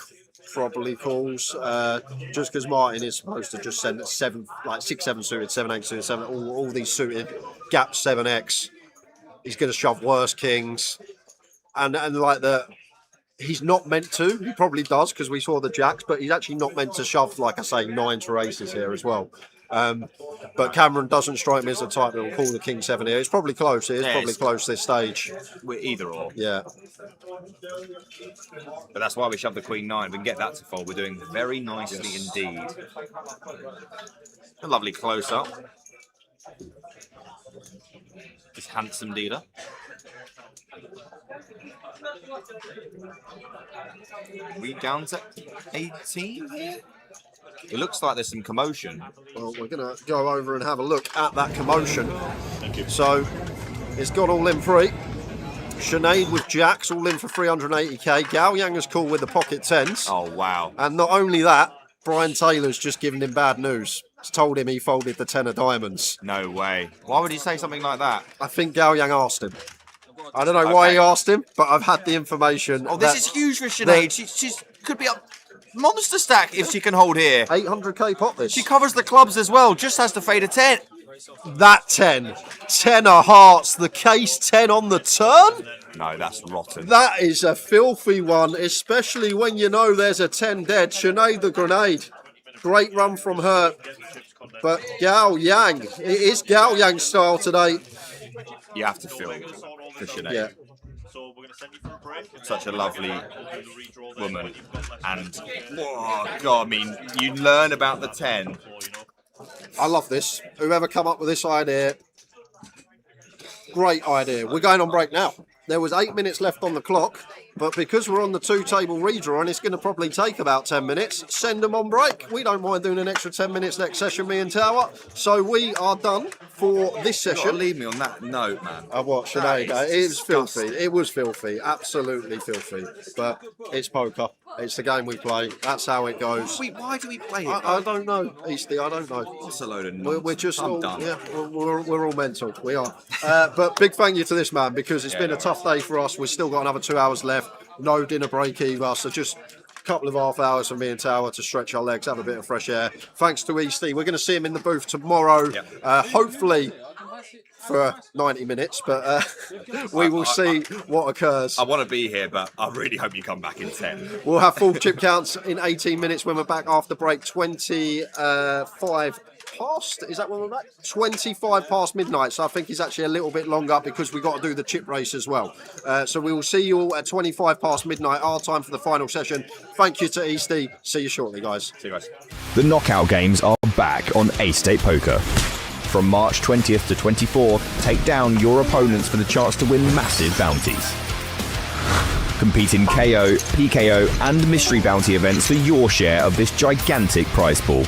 probably calls, just because Martin is supposed to just send 7, like 6, 7 suited, 7, 8 suited, 7, all these suited, gap 7x. He's going to shove worse kings, and like he's not meant to. He probably does because we saw the jacks, but he's actually not meant to shove, like I say, 9s or aces here as well. But Cameron doesn't strike me as the type that will call the king 7 here. It's probably close. It is probably close this stage. We're either or. Yeah. But that's why we shove the Queen 9. We can get that to fold. We're doing very nicely indeed. A lovely close up. This handsome dealer. We down to 18 here? It looks like there's some commotion. Well, we're going to go over and have a look at that commotion. Thank you. So, it's got all in free. Sinead with jacks, all in for 380k. Gao Yang has called with the pocket 10s. Oh, wow. And not only that, Brian Taylor's just given him bad news. He's told him he folded the 10 of diamonds. No way. Why would he say something like that? I think Gao Yang asked him. I don't know why he asked him, but I've had the information. Oh, this is huge for Sinead. She's could be up monster stack if she can hold here. 800k pot this. She covers the clubs as well, just has to fade a 10. That 10. 10 of hearts. The case 10 on the turn. No, that's rotten. That is a filthy one, especially when you know there's a 10 dead. Sinead the Grenade. Great run from her. But Gao Yang. It is Gao Yang style today. You have to feel for Sinead. Yeah. Such a lovely woman. And, oh, God, I mean, you learn about the 10. I love this. Whoever come up with this idea, great idea. We're going on break now. There was 8 minutes left on the clock, but because we're on the 2-table redraw and it's going to probably take about 10 minutes, send them on break. We don't mind doing an extra 10 minutes next session, me and Tower. So we are done for this session. Leave me on that note, man. I watched Sinead. It was filthy. It was filthy. Absolutely filthy. But it's poker. It's the game we play. That's how it goes. Why do we play it? I don't know, Easty. I don't know. It's a load of nonsense. We're just I'm all, done. yeah, we're all mental. We are. But big thank you to this man, because it's been a tough day for us. We've still got another 2 hours left. No dinner break either. So just a couple of half hours for me and Tower to stretch our legs, have a bit of fresh air. Thanks to Easty. We're going to see him in the booth tomorrow. Hopefully for 90 minutes, but we will see what occurs. I want to be here, but I really hope you come back in 10. We'll have full chip counts in 18 minutes when we're back after break. 25 past, is that when we're back? 25 past midnight, so I think it's actually a little bit longer because we've got to do the chip race as well. So we will see you all at 25 past midnight, our time for the final session. Thank you to Easty. See you shortly, guys. See you guys. The knockout games are back on 888poker. From March 20th to 24th, take down your opponents for the chance to win massive bounties. Compete in KO, PKO and mystery bounty events for your share of this gigantic prize pool.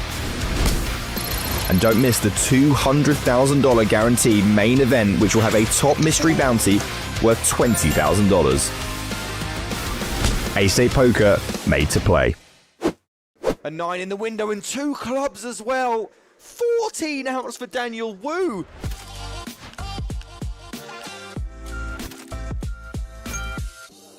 And don't miss the $200,000 guaranteed main event, which will have a top mystery bounty worth $20,000. 888poker, made to play. A 9 in the window and 2 clubs as well. 14 outs for Daniel Wu.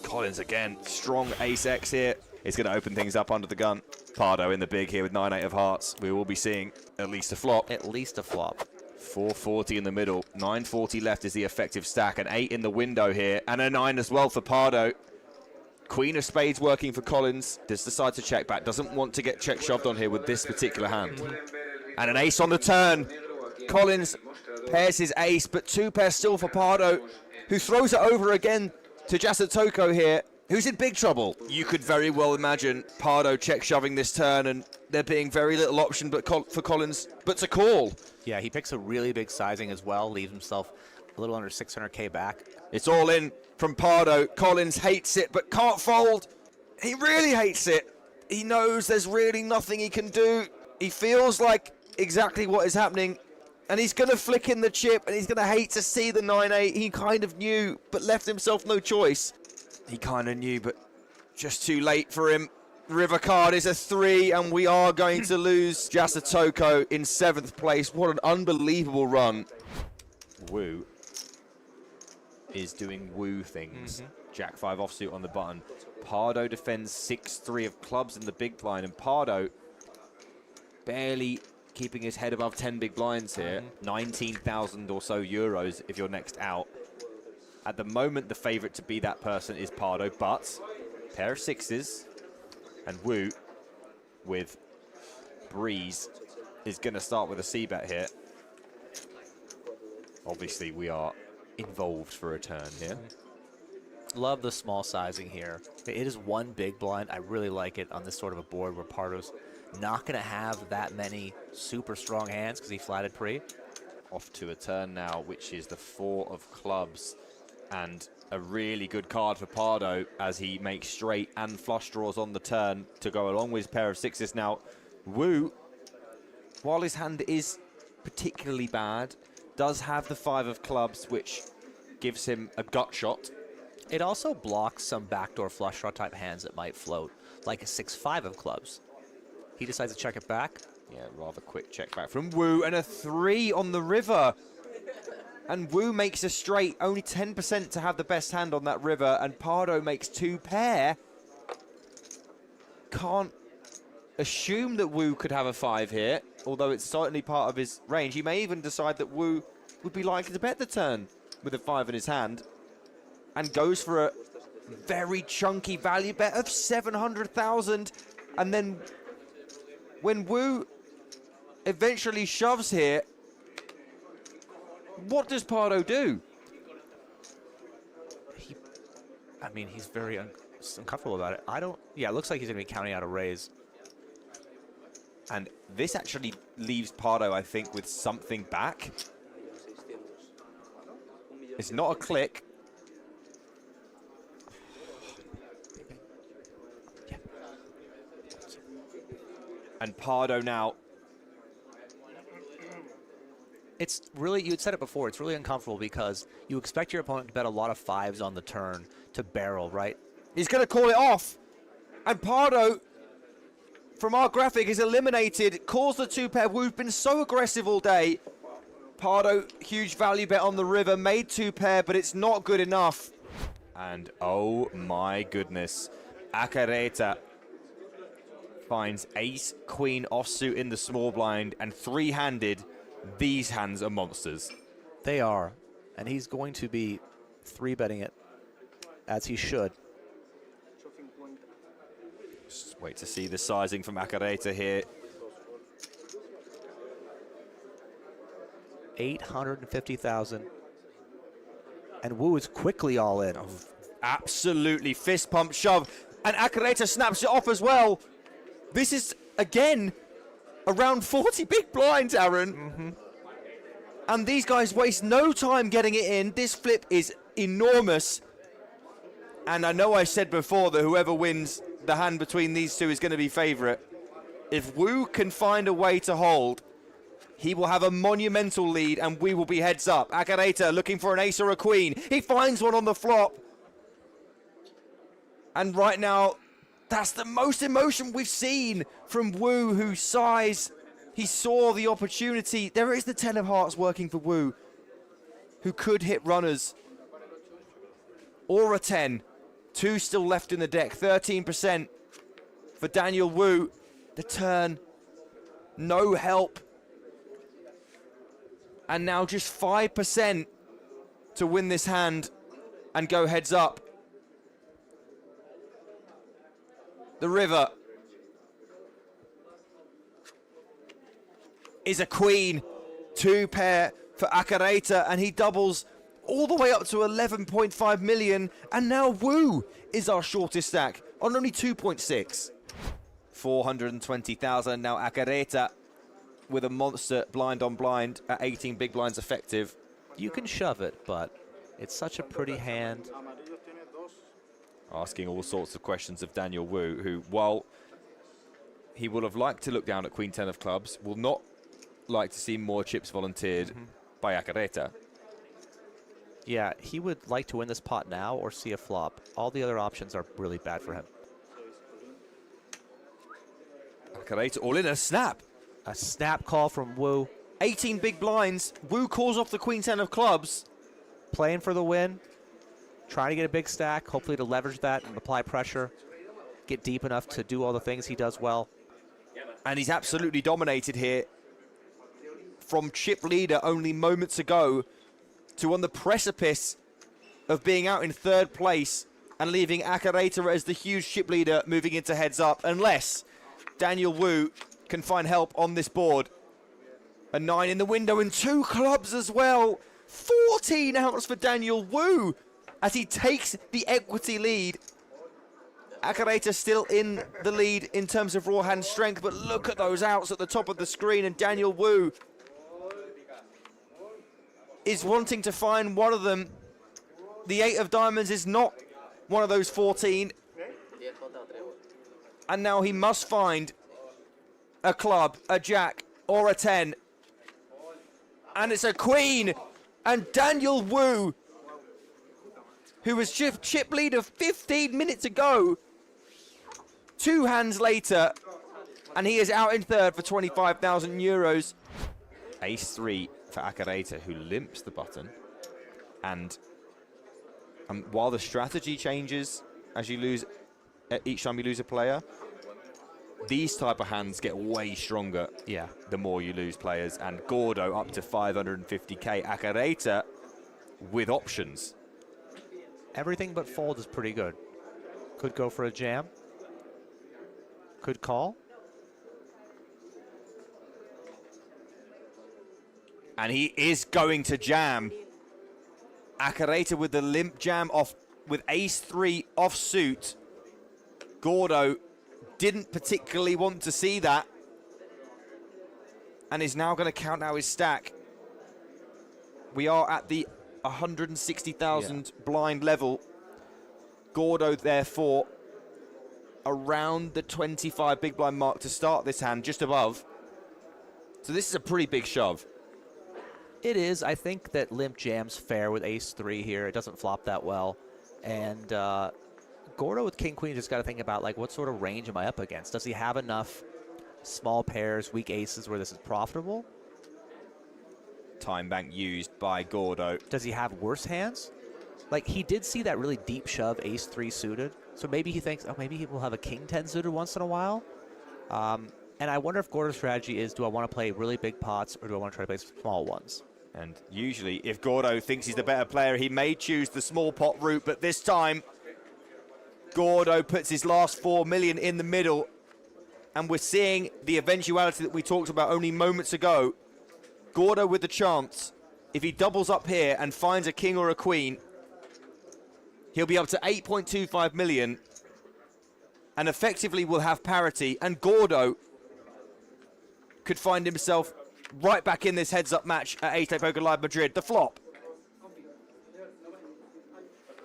Collins again, strong ace-X here. It's going to open things up under the gun. Pardo in the big here with 9-8 of hearts. We will be seeing at least a flop. At least a flop. 440 in the middle. 940 left is the effective stack. An 8 in the window here. And a 9 as well for Pardo. Queen of spades working for Collins. Does decide to check back. Doesn't want to get check shoved on here with this particular hand. And an ace on the turn. Collins pairs his ace, but 2 pairs still for Pardo, who throws it over again to Jasatoko here, who's in big trouble. You could very well imagine Pardo check shoving this turn and there being very little option but for Collins but to call. Yeah, he picks a really big sizing as well, leaves himself a little under 600k back. It's all in from Pardo. Collins hates it but can't fold. He really hates it. He knows there's really nothing he can do. He feels like exactly what is happening, and he's going to flick in the chip, and he's going to hate to see the 9-8. He kind of knew, but left himself no choice. He kind of knew, but just too late for him. River card is a 3, and we are going to lose Jasatoko in 7th place. What an unbelievable run. Wu is doing Wu things. Jack 5 offsuit on the button. Pardo defends 6-3 of clubs in the big blind, and Pardo barely keeping his head above 10 big blinds here. 19,000 or so euros if you're next out. At the moment, the favourite to be that person is Pardo, but pair of 6s, and Wu with Breeze is going to start with a C-bet here. Obviously, we are involved for a turn here. Love the small sizing here. It is 1 big blind. I really like it on this sort of a board where Pardo's not going to have that many super strong hands because he flatted pre. Off to a turn now, which is the 4 of clubs, and a really good card for Pardo as he makes straight and flush draws on the turn to go along with his pair of 6s. Now, Wu, while his hand is particularly bad, does have the 5 of clubs, which gives him a gut shot. It also blocks some backdoor flush draw type hands that might float, like a 6-5 of clubs. He decides to check it back. Yeah, rather quick check back from Wu, and a 3 on the river. And Wu makes a straight, only 10% to have the best hand on that river, and Pardo makes 2 pair. Can't assume that Wu could have a 5 here, although it's certainly part of his range. He may even decide that Wu would be likely to bet the turn with a 5 in his hand and goes for a very chunky value bet of 700,000. And then when Wu eventually shoves here, what does Pardo do? I mean, he's very uncomfortable about it. Yeah, it looks like he's going to be counting out a raise. And this actually leaves Pardo, I think, with something back. It's not a click. And Pardo now. It's really, you had said it before, it's really uncomfortable because you expect your opponent to bet a lot of 5s on the turn to barrel, right? He's going to call it off. And Pardo, from our graphic, is eliminated. Calls the 2-pair. We've been so aggressive all day. Pardo, huge value bet on the river. Made 2-pair, but it's not good enough. And oh my goodness. Acareta finds ace, queen offsuit in the small blind and 3-handed. These hands are monsters. They are. And he's going to be 3-betting it, as he should. Just wait to see the sizing from Acareta here. 850,000. And Wu is quickly all in. Oh, absolutely. Fist pump shove. And Acareta snaps it off as well. This is, again, around 40 big blinds, Aaron. And these guys waste no time getting it in. This flip is enormous. And I know I said before that whoever wins the hand between these two is going to be favourite. If Wu can find a way to hold, he will have a monumental lead and we will be heads up. Acareta looking for an ace or a queen. He finds one on the flop. And right now, that's the most emotion we've seen from Wu, who sighs. He saw the opportunity. There is the 10 of hearts working for Wu, who could hit runners. Or a 10. 2 still left in the deck. 13% for Daniel Wu. The turn. No help. And now just 5% to win this hand and go heads up. The river is a queen. 2-pair for Acareta, and he doubles all the way up to 11.5 million. And now Wu is our shortest stack on only 2.6. 420,000. Now Acareta with a monster blind on blind at 18 big blinds effective. You can shove it, but it's such a pretty hand. Asking all sorts of questions of Daniel Wu, who, while he will have liked to look down at Queen 10 of clubs, will not like to see more chips volunteered by Acareta. Yeah, he would like to win this pot now or see a flop. All the other options are really bad for him. Acareta all in a snap. A snap call from Wu. 18 big blinds. Wu calls off the Queen 10 of clubs. Playing for the win. Trying to get a big stack, hopefully to leverage that and apply pressure. Get deep enough to do all the things he does well. And he's absolutely dominated here. From chip leader only moments ago to on the precipice of being out in 3rd place and leaving Acareta as the huge chip leader moving into heads up, unless Daniel Wu can find help on this board. A 9 in the window and 2 clubs as well. 14 outs for Daniel Wu as he takes the equity lead. Acareta still in the lead in terms of raw hand strength, but look at those outs at the top of the screen, and Daniel Wu is wanting to find one of them. The 8 of diamonds is not one of those 14. And now he must find a club, a jack, or a 10. And it's a queen. And Daniel Wu, who was chip leader 15 minutes ago, 2 hands later, and he is out in 3rd for 25,000 euros. Ace 3 for Acareta, who limps the button. And while the strategy changes as you lose, each time you lose a player, these type of hands get way stronger. Yeah. The more you lose players, and Gordo up to 550k. Akareta with options. Everything but fold is pretty good. Could go for a jam. Could call. And he is going to jam. Akareta with the limp jam off with ace-3 offsuit. Gordo didn't particularly want to see that. And is now going to count out his stack. We are at the 160,000 blind level. Gordo, therefore, around the 25 big blind mark to start this hand, just above. So this is a pretty big shove. It is. I think that limp jam's fair with ace-3 here. It doesn't flop that well. And Gordo with king-queen just got to think about, like, what sort of range am I up against? Does he have enough small pairs, weak aces where this is profitable? Time bank used by Gordo. Does he have worse hands? Like, he did see that really deep shove ace-3 suited. So maybe he thinks, oh, maybe he will have a king-10 suited once in a while. And I wonder if Gordo's strategy is, do I want to play really big pots or do I want to try to play small ones? And usually, if Gordo thinks he's the better player, he may choose the small pot route. But this time, Gordo puts his last 4 million in the middle. And we're seeing the eventuality that we talked about only moments ago. Gordo with the chance, if he doubles up here and finds a king or a queen, he'll be up to 8.25 million and effectively will have parity. And Gordo could find himself right back in this heads-up match at 888poker Live Madrid. The flop.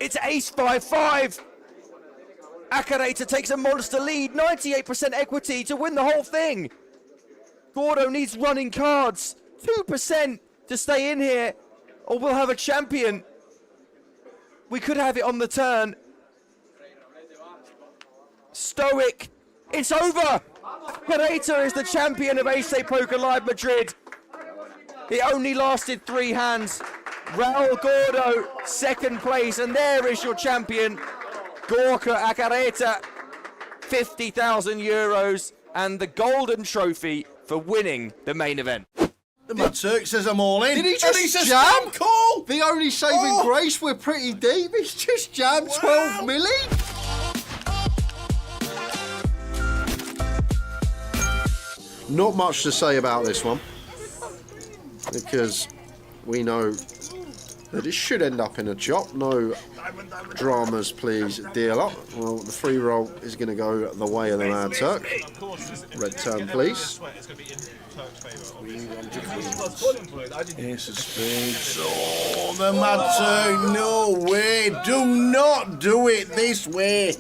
It's ace-5-5. Akareta takes a monster lead, 98% equity to win the whole thing. Gordo needs running cards, 2% to stay in here, or we'll have a champion. We could have it on the turn. Stoic, it's over. Akareta is the champion of 888poker Live Madrid. It only lasted 3 hands. Raul Gordo, second place, and there is your champion. Gorka Akareta, 50,000 euros, and the golden trophy for winning the main event. The Mad Turk says I'm all in. Did he And just it's a jam? scam call? The only saving grace, we're pretty deep. He's just jammed 12 million. Not much to say about this one, because we know that it should end up in a chop. No dramas, please, deal up. Well, the free roll is going to go the way of the Mad Turk. Red turn, please. Ace of spades. Oh, the Mad Turk. No way. Do not do it this way.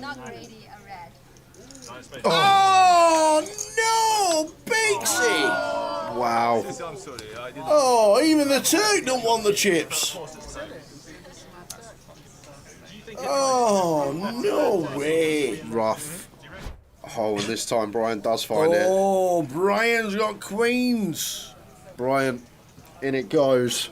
Oh, no, Beaksy. Wow. Oh, even the Turk don't want the chips. Oh, no way. Rough. Oh, and this time Brian does find it. Oh, Brian's got queens. Brian, in it goes.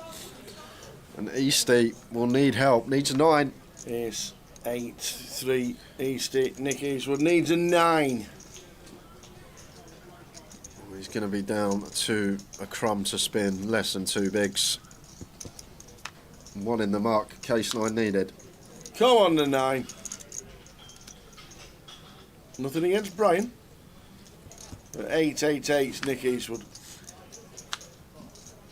And Easty will need help. Needs a 9. Ace, 8, 3, Easty. Nick Eastwood needs a 9. He's going to be down to a crumb to spin. Less than 2 bigs. 1 in the muck. Case 9 needed. Come on, the 9. Nothing against Brian. 8, 8, 8, Nick Eastwood.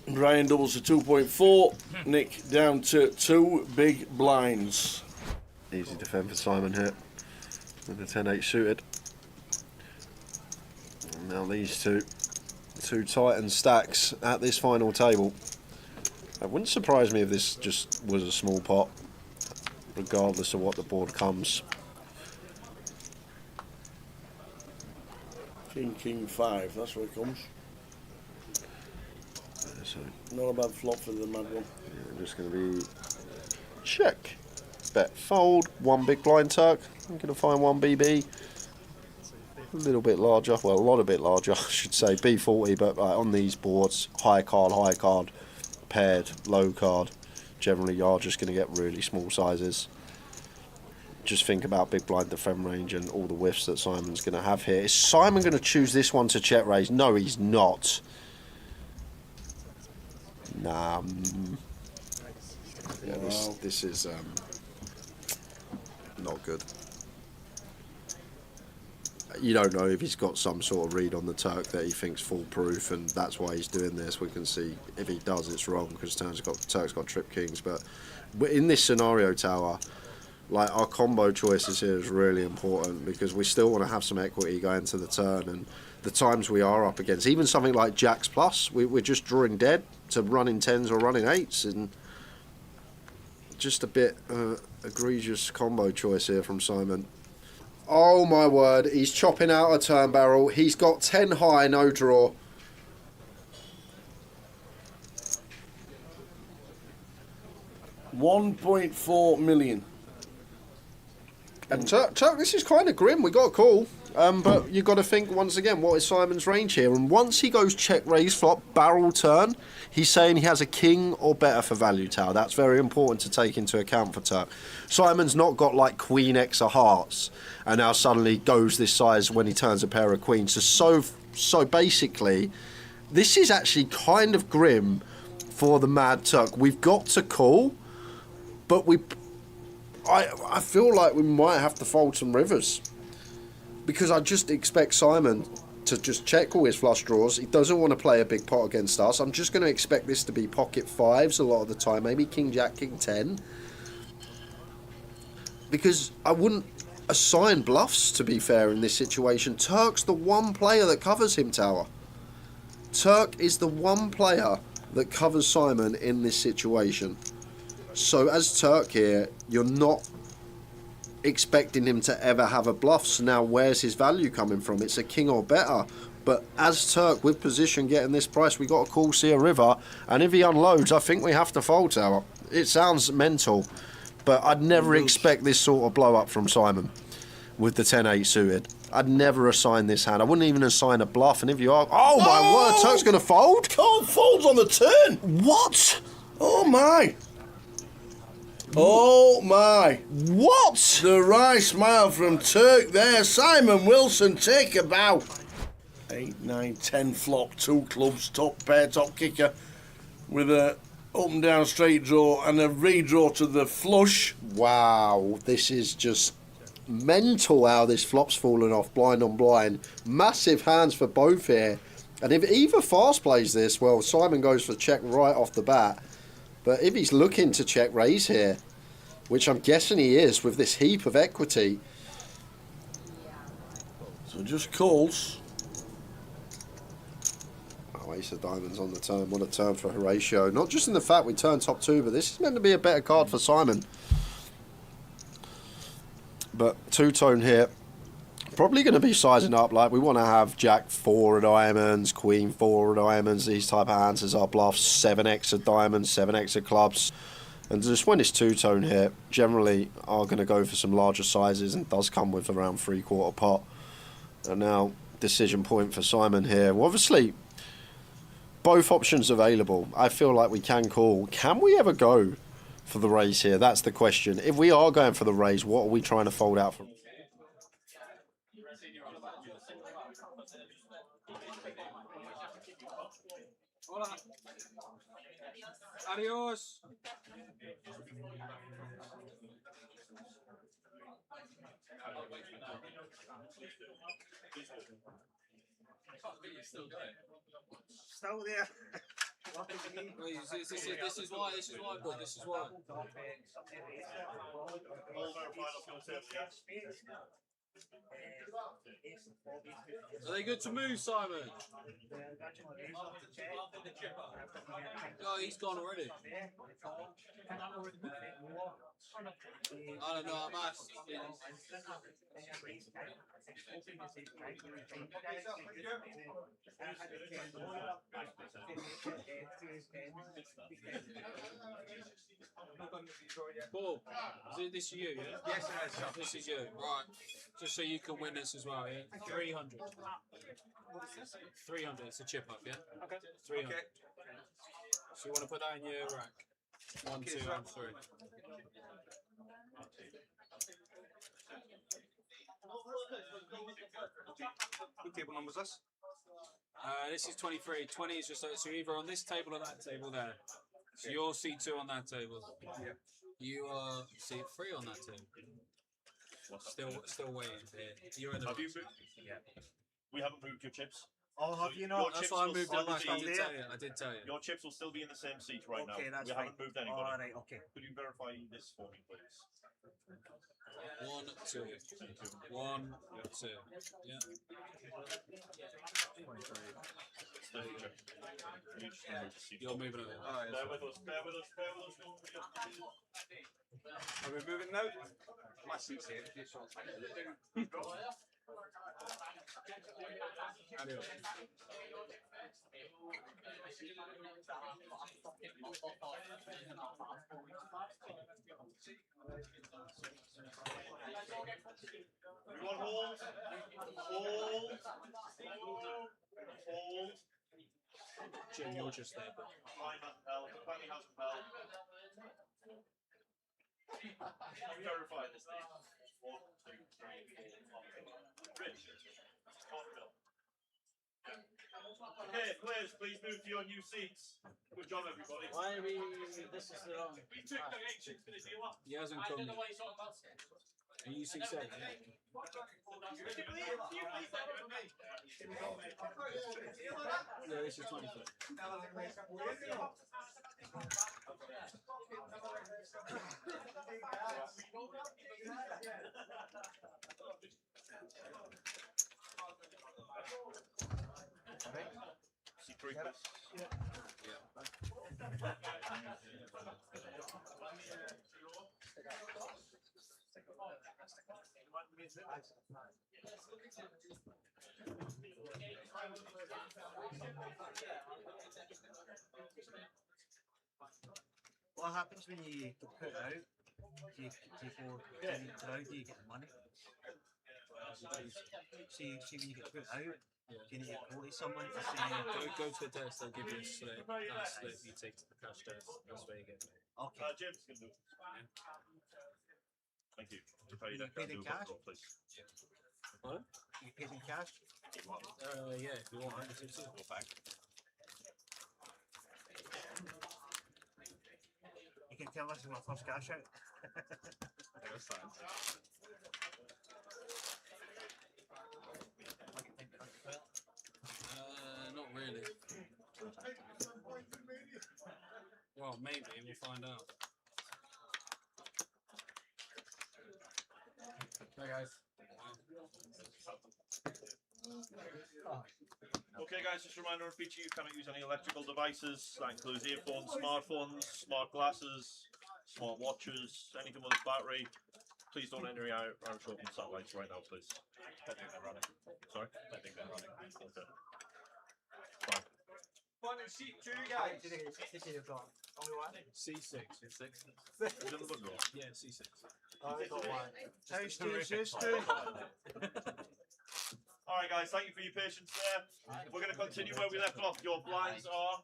Brian doubles to 2.4. Nick down to 2 big blinds. Easy defend for Simon here. With the 10-8 suited. And now these two Titan stacks at this final table. It wouldn't surprise me if this just was a small pot, regardless of what the board comes. King, King 5, that's where it comes. So, not a bad flop for the mad one. Yeah, just going to be check, bet, fold, 1 big blind Turk. I'm going to find 1 BB. A little bit larger, well, a lot a bit larger, I should say. B40, but on these boards, high card, paired, low card. Generally, you are just going to get really small sizes. just think about big blind defend range and all the whiffs that Simon's going to have here. Is Simon going to choose this one to check raise? No, he's not. Nah. Yeah, this is not good. You don't know if he's got some sort of read on the Turk that he thinks foolproof, and that's why he's doing this. We can see if he does, it's wrong because Turk's got trip kings. But in this scenario, Tower, like, our combo choices here is really important because we still want to have some equity going to the turn, and the times we are up against, even something like Jacks plus, we're just drawing dead to running 10s or running 8s, and just a bit egregious combo choice here from Simon. Oh my word, he's chopping out a turn barrel. He's got 10 high, no draw. $1.4 million. And Turk, this is kind of grim. We got a call, but you got to think once again, what is Simon's range here? And once he goes check raise flop barrel turn, he's saying he has a king or better for value, Tower. That's very important to take into account for Turk. Simon's not got like Queen X of hearts, and now suddenly goes this size when he turns a pair of queens. So basically, this is actually kind of grim for the Mad Turk. We've got to call, but I feel like we might have to fold some rivers because I just expect Simon to just check all his flush draws. He doesn't want to play a big pot against us. I'm just going to expect this to be pocket fives a lot of the time, maybe King Jack, King 10, because I wouldn't assign bluffs, to be fair, in this situation. Turk's the one player that covers him, Tower. Turk is the one player that covers Simon in this situation. So as Turk here, you're not expecting him to ever have a bluff. So now where's his value coming from? It's a king or better. But as Turk, with position getting this price, we got to call, see a river. And if he unloads, I think we have to fold, Tower. It sounds mental, but I'd never expect this sort of blow up from Simon with the 10-8 suited. I'd never assign this hand. I wouldn't even assign a bluff. And if you are... Oh, my word, Turk's going to fold? Can't fold on the turn. What? Oh, my. Oh my! What? The wry smile from Turk there. Simon Wilson, take a bow. 8, 9, 10 flop, 2 clubs, top pair, top kicker, with a up and down straight draw and a redraw to the flush. Wow, this is just mental how this flop's fallen off blind on blind. Massive hands for both here. And if either fast plays this, well, Simon goes for check right off the bat. But if he's looking to check raise here, which I'm guessing he is with this heap of equity. So just calls. Oh, ace of diamonds on the turn. What a turn for Horatio. Not just in the fact we turn top 2, but this is meant to be a better card for Simon. But two-tone here. Probably going to be sizing up. Like, we want to have Jack 4 of diamonds, Queen 4 of diamonds, these type of hands as our bluffs, 7x of diamonds, 7x of clubs. And just when it's two-tone here, generally are going to go for some larger sizes and does come with around 3/4 pot. And now, decision point for Simon here. Well, obviously, both options available. I feel like we can call. Can we ever go for the raise here? That's the question. If we are going for the raise, what are we trying to fold out for? Adios. Still there. This is why. Are they good to move, Simon? Oh, he's gone already. I don't know, I'm asked. Paul, this is you, yeah? Yes, it is. This is you, right. Just so you can win this as well, yeah? 300. 300, it's a chip up, yeah? Okay. 300. Okay. So you want to put that in your rack? 1, 2, and 3. What table number is this? This is 23. 20 is just so you're either on this table or that table there. So you're C2 on that table. Yeah. You are C3 on that table. Still waiting here. You're in the. Have you moved? Yeah. We haven't moved your chips. Oh, have you not? That's why I moved it last. I did tell you. Your chips will still be in the same seat right now. Okay, that's we fine. haven't moved anybody. All right, okay. Could you verify this for me, please? 1, 2. 1, 2. Yeah. You're moving over. Bear with us. Are we moving now? My seat's here. Everyone hold. Hold. Jim, you're just there. Time hasn't held. Planning hasn't held. Verify this thing. 1, 2, 3, 4, 5. Rich. Okay, players, please move to your new seats. Good job, everybody. Why are we? This is the wrong. He hasn't come yet. Are you 6'7"? Yeah, this is 24. C3, please. What happens when you put out? Do you go crowd? Do you get money? See when you get put out, do you need to call to someone to say? Go to the desk. They'll give you a slip. That slip you take to the cash desk. That's where you get paid. Okay. James can do it. Thank you. You paid in cash? Please. What? You paid in cash? Yeah, if you want. Go back. You can tell us my first cash out. That's fine. Not really. Well, maybe we'll find out. Hi guys. Okay guys, just a reminder on feature, you cannot use any electrical devices. That includes earphones, smartphones, smart glasses, smart watches, anything with a battery. Please don't enter your Irish Open satellites right now, please. I think they're running. Sorry? I think they're running. Okay. Fine. One and sheet 2 guys. C6. Yeah, C6. Oh, I got one. How's two? Alright guys, thank you for your patience there. We're going to continue where we left off. Your blinds are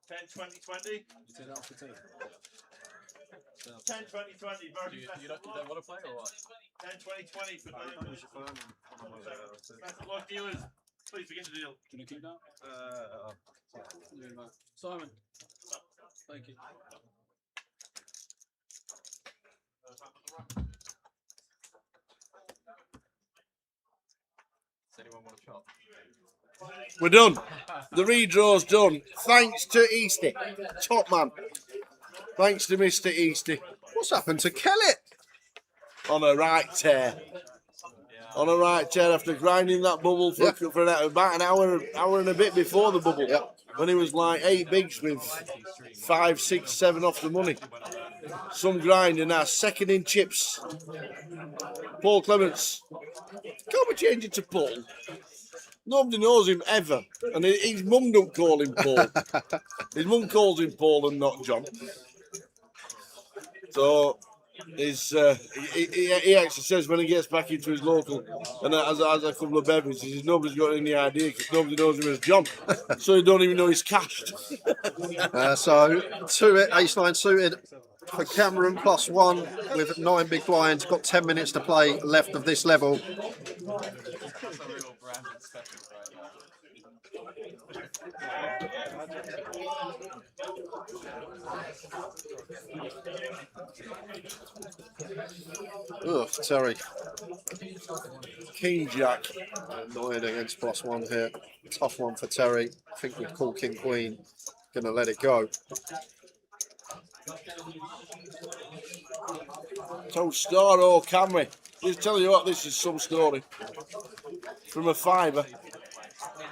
10, 20, 20. You take that off the table. 10, 20, 20. You don't want to play or what? 10, 20, 20 for 9 minutes. Best of luck, dealers. Please begin to deal. Can you keep that? Simon. Thank you. Does anyone want a shot? We're done. The redraw's done. Thanks to Easty. Top man. Thanks to Mr. Easty. What's happened to Kelly? On a right tear. On a right tear after grinding that bubble for about an hour and a bit before the bubble. When he was like 8 bigs with 5, 6, 7 off the money. Some grinding now. Second in chips. Paul Clements. Can't we change it to Paul? Nobody knows him ever. And his mum don't call him Paul. His mum calls him Paul and not John. So he actually says when he gets back into his local and has a couple of beverages, he says nobody's got any idea because nobody knows him as John. So he don't even know he's cashed. So, ace-9 suited. for Cameron, +1 with 9 big blinds. Got 10 minutes to play left of this level. Ugh, Terry. King Jack. Annoying against +1 here. Tough one for Terry. I think we'd call King Queen. Gonna let it go. So story, or can we? Just tell you what, this is some story. From a fiver.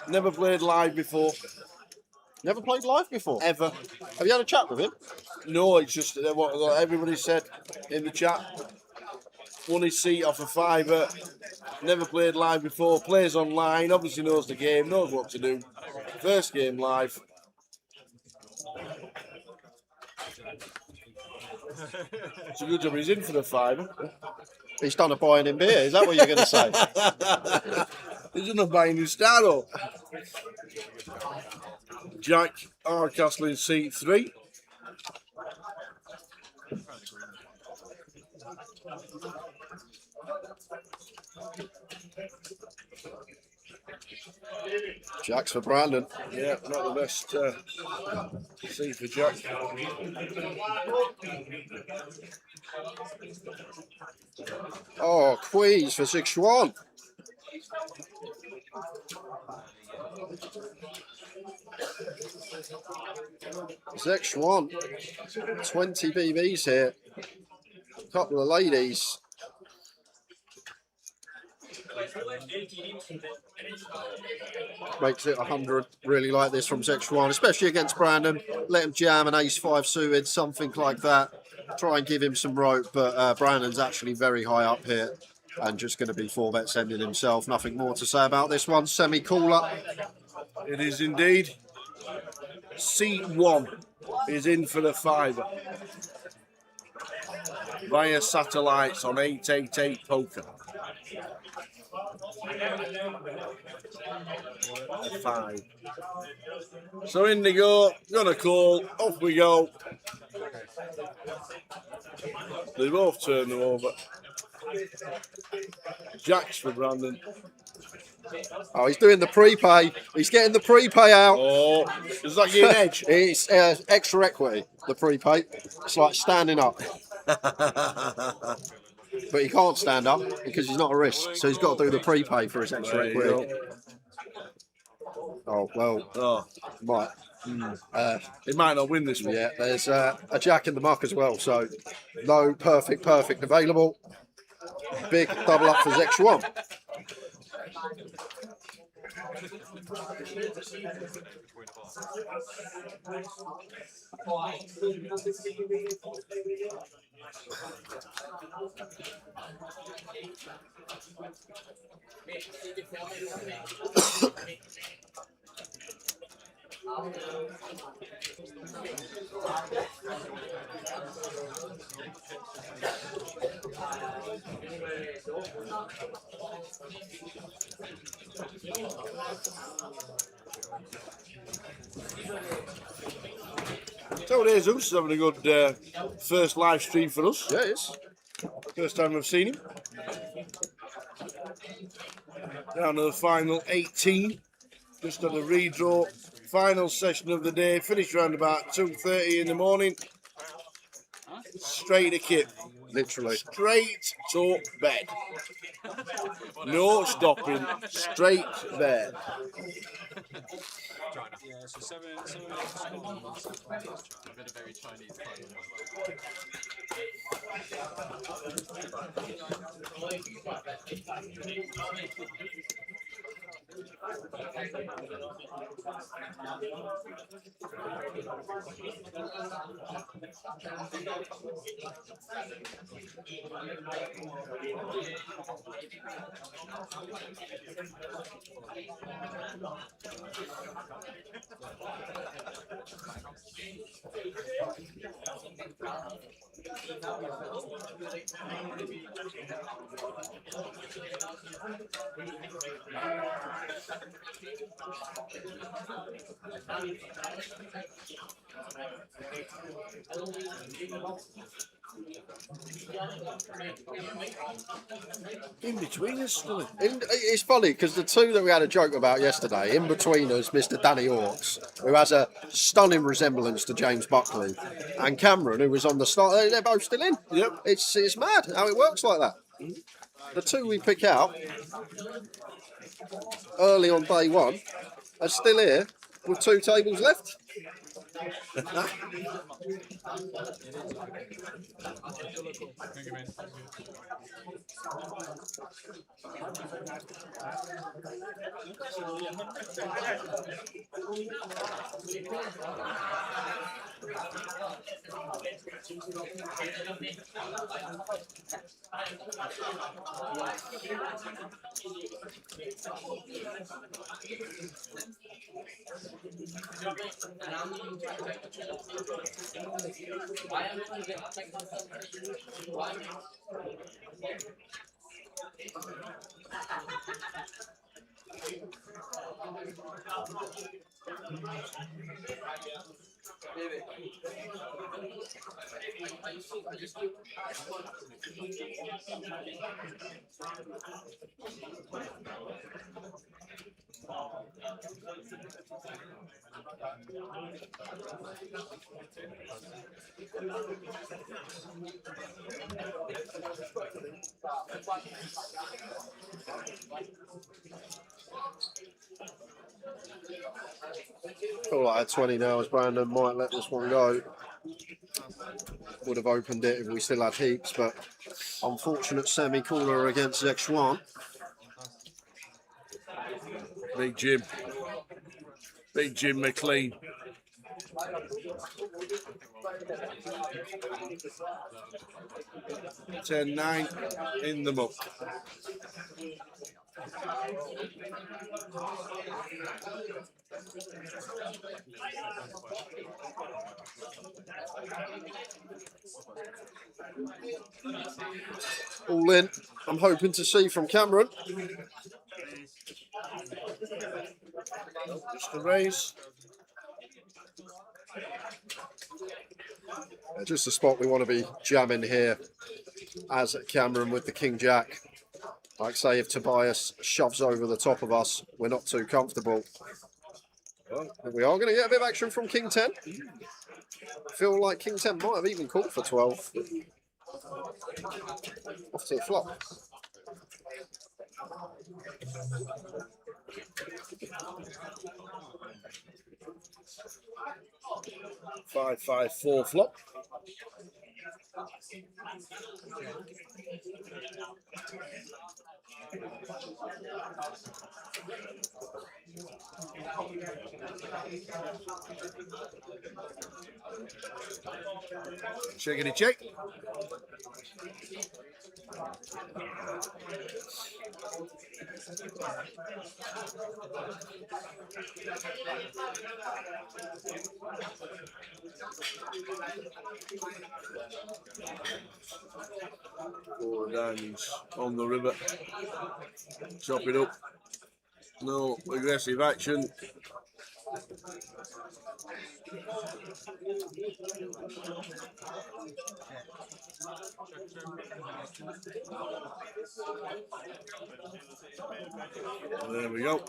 Never played live before. Never played live before? Ever. Have you had a chat with him? No, it's just what everybody said in the chat. Won his seat off a fiver. Never played live before. Plays online. Obviously knows the game. Knows what to do. First game live. It's a good job he's in for the fiver. He's done a buying in beer. Is that what you're going to say? He's done a buying in Starro. Jack Hardcastle in seat 3. Jack's for Brandon. Yeah, not the best seat for Jack. Oh, Queens for 6-1. Zexuan, 20 BBs here. Couple of ladies. Makes it 100. Really like this from Zexuan, especially against Brandon. Let him jam an ace-5 suited, something like that. Try and give him some rope, but Brandon's actually very high up here and just going to be 4-bet sending himself. Nothing more to say about this one. Semi-cooler. It is indeed. Seat 1 is in for the fiver. Via satellites on 888poker. A 5. So in they go, gonna call, off we go. They both turn them over. Jack's for Brandon. Oh, he's doing the prepay. He's getting the prepay out. Oh, does that give an edge? It's extra equity, the prepay. It's like standing up. But he can't stand up because he's not a risk. So he's got to do the prepay for his extra equity. Oh, well, might. He might not win this one. Yeah, there's a jack in the muck as well. So no perfect available. Big double up for Zexuan. So there's Zeus is having a good first live stream for us. Yeah, it is. First time I've seen him. Down to the final 18. Just on a redraw. Final session of the day. Finished around about 2:30 in the morning. Straight to kit. Literally. Straight to bed. No stopping. Straight there. Yeah, so 7 minutes to score. A bit of very Chinese In between us, still. It's funny because the two that we had a joke about yesterday, in between us, Mr. Danny Hawks, who has a stunning resemblance to James Buckley, and Cameron, who was on the start, they're both still in. Yep. It's mad how it works like that. The two we pick out early on day one are still here with 2 tables left. Feel like at 20 now, as Brandon might let this one go. Would have opened it if we still had heaps, but unfortunate semi-cooler against Zexuan. Big Jim. Big Jim McLean. $10-9 in the muck. All in. I'm hoping to see from Cameron. Just a raise. Just the spot we want to be jamming here as Cameron with the King Jack. Like say if Tobias shoves over the top of us, we're not too comfortable. But we are going to get a bit of action from King 10. Feel like King 10 might have even called for 12. Off to the flop. Five, 5-4 flop. Checkity check. Four diamonds on the river. Chop it up. No aggressive action. There we go.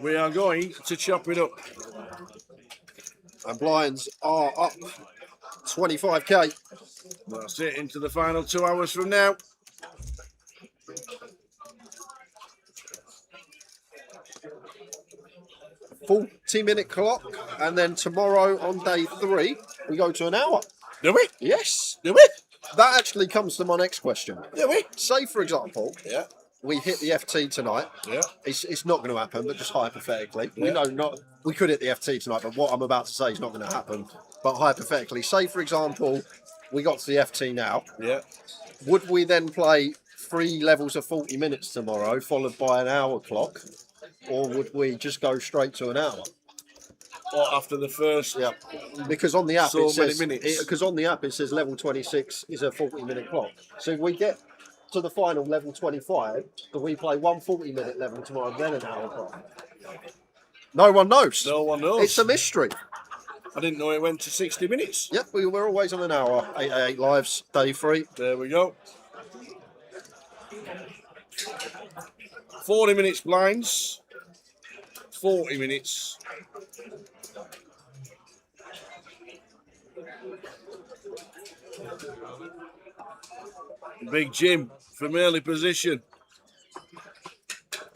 We are going to chop it up. And blinds are up 25k. That's it, into the final 2 hours from now. Minute clock, and then tomorrow on day 3 we go to an hour. Do we? Yes. Do we? That actually comes to my next question. Do we? Say for example, yeah, we hit the FT tonight. Yeah. It's not going to happen, but just hypothetically, Yeah. we know we could hit the FT tonight, but what I'm about to say is not going to happen. But hypothetically, say for example, we got to the FT now. Yeah. Would we then play 3 levels of 40 minutes tomorrow, followed by an hour clock, or would we just go straight to an hour? Or after the first, yeah, because on the app so it says many minutes. because on the app it says level 26 is a 40-minute clock. So if we get to the final level 25, do we play 1 40-minute level tomorrow, then an hour clock? No one knows. No one knows. It's a mystery. I didn't know it went to 60 minutes. Yep, we're always on an hour. 888 lives, day 3. There we go. 40 minutes blinds. 40 minutes. Big Jim from early position.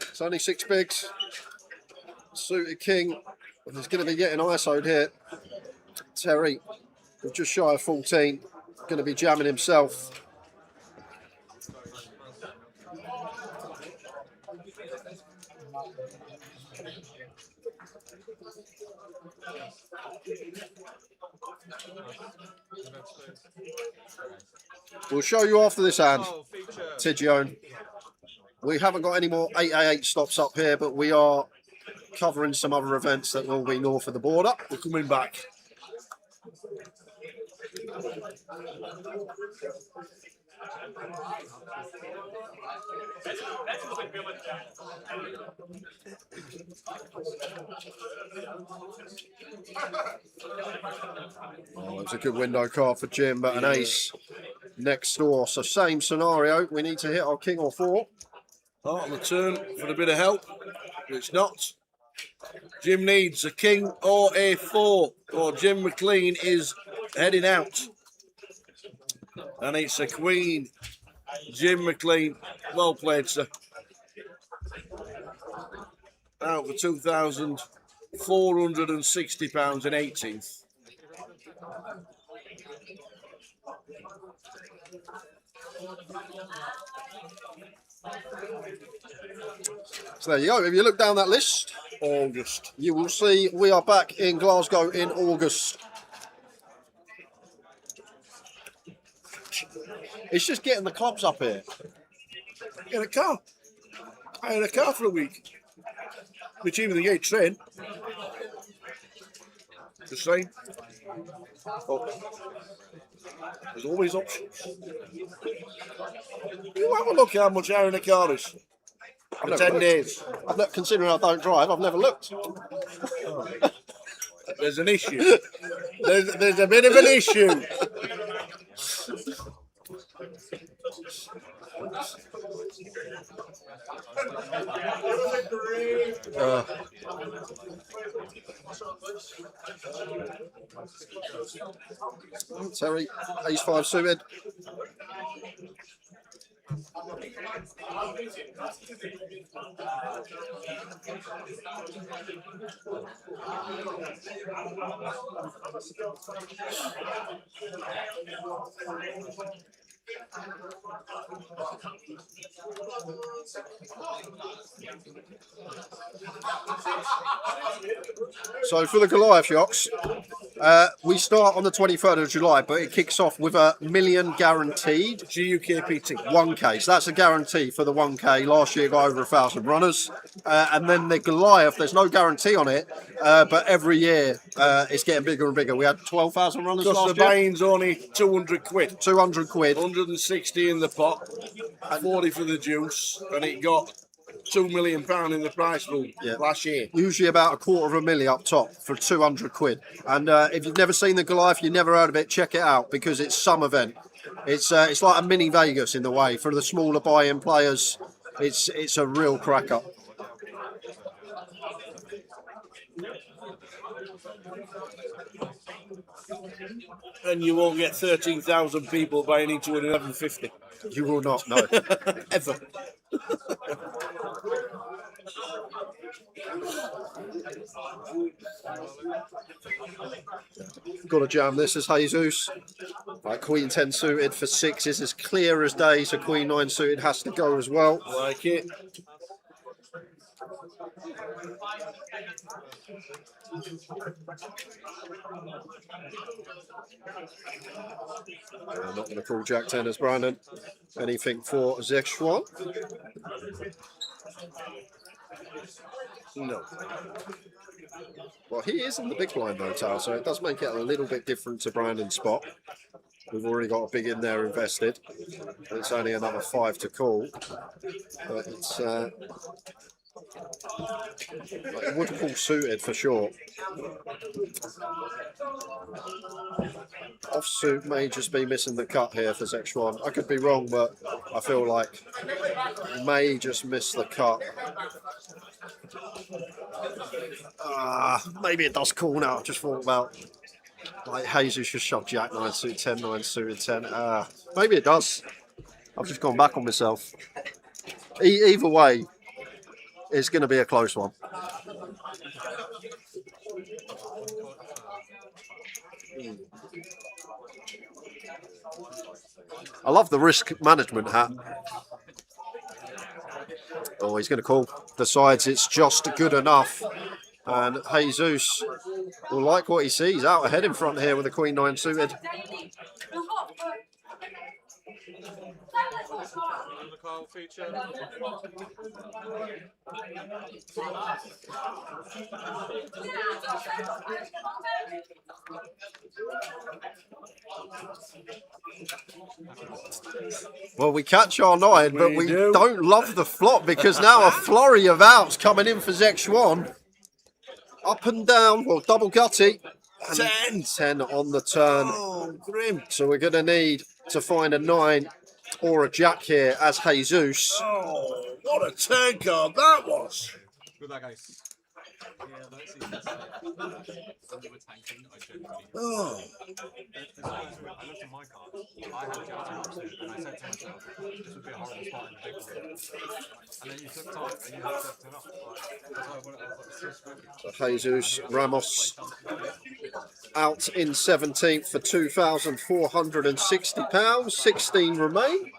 It's only 6 bigs. Suited king. He's going to be getting ISO'd here. Terry, just shy of 14, going to be jamming himself. We'll show you after this hand, Tigione. We haven't got any more 888 stops up here, but we are covering some other events that will be north of the border. We're coming back. Oh, it's a good window card for Jim, but an ace next door. So same scenario. We need to hit our king or 4. On the turn for a bit of help. It's not. Jim needs a king or a 4, or Jim McLean is heading out. And it's a queen. Jim McLean, well played, sir. Out for £2,460 and 18th. So there you go. If you look down that list, August, you will see we are back in Glasgow in August. It's just getting the clubs up here. Get a car. I had a car for a week. Which even the gate train. Just saying. Oh. There's always options. You have a look at how much air in a car is. For 10 days. Considering I don't drive, I've never looked. There's an issue. There's a bit of an issue. Terry, ace 5 suited. So for the Goliath Yocks, we start on the 23rd of July, but it kicks off with a million guaranteed. GUKPT. 1K. So that's a guarantee for the 1K. Last year got over 1,000 runners. And then the Goliath, there's no guarantee on it, but every year it's getting bigger and bigger. We had 12,000 runners last year. Because the buy-in's only 200 quid. 200 quid. 160 in the pot, 40 for the juice, and it got £2 million in the prize pool last year. Usually about $250,000 up top for 200 quid. And if you've never seen the Goliath, you've never heard of it, check it out because it's some event. It's like a mini Vegas in the way. For the smaller buy-in players, it's a real cracker. And you won't get 13,000 people buying into an 1150. You will not, no. Ever. Got to jam this as Jesus. Right, Queen 10 suited for 6 is as clear as day, so Queen 9 suited has to go as well. Like it. I'm not going to call Jack 10 as Brandon. Anything for Zexuan. No. Well, he is in the big blind though, Tal, so it does make it a little bit different to Brandon's spot. We've already got a big in there invested. It's only another 5 to call, but it's like would call suited for sure. Offsuit may just be missing the cut here for Zexuan. I could be wrong, but I feel like he may just miss the cut. Maybe it does call now. I just thought about like Jesus just shoved Jack 9 suited 10, 9 suited 10. Maybe it does. I've just gone back on myself. Either way, it's going to be a close one. I love the risk management hat. Oh, he's going to call. Decides it's just good enough. And Jesus will like what he sees. Out ahead in front here with the Queen 9 suited. Well, we catch our 9, but we don't love the flop because now a flurry of outs coming in for Zexuan. Up and down, well, double gutty. 10 on the turn. Oh, grim. So we're going to need to find a 9 or a jack here as Jesus. Oh, what a turn card that was. Good luck, guys. Yeah, let's see. Oh. I looked at my cards. I had Jack upstairs, and I said to myself, this would be a horrible spot in the big one. And then you took time, and you had to turn up. That's why I was so Jesus Ramos out in 17th for £2,460. 16 remain.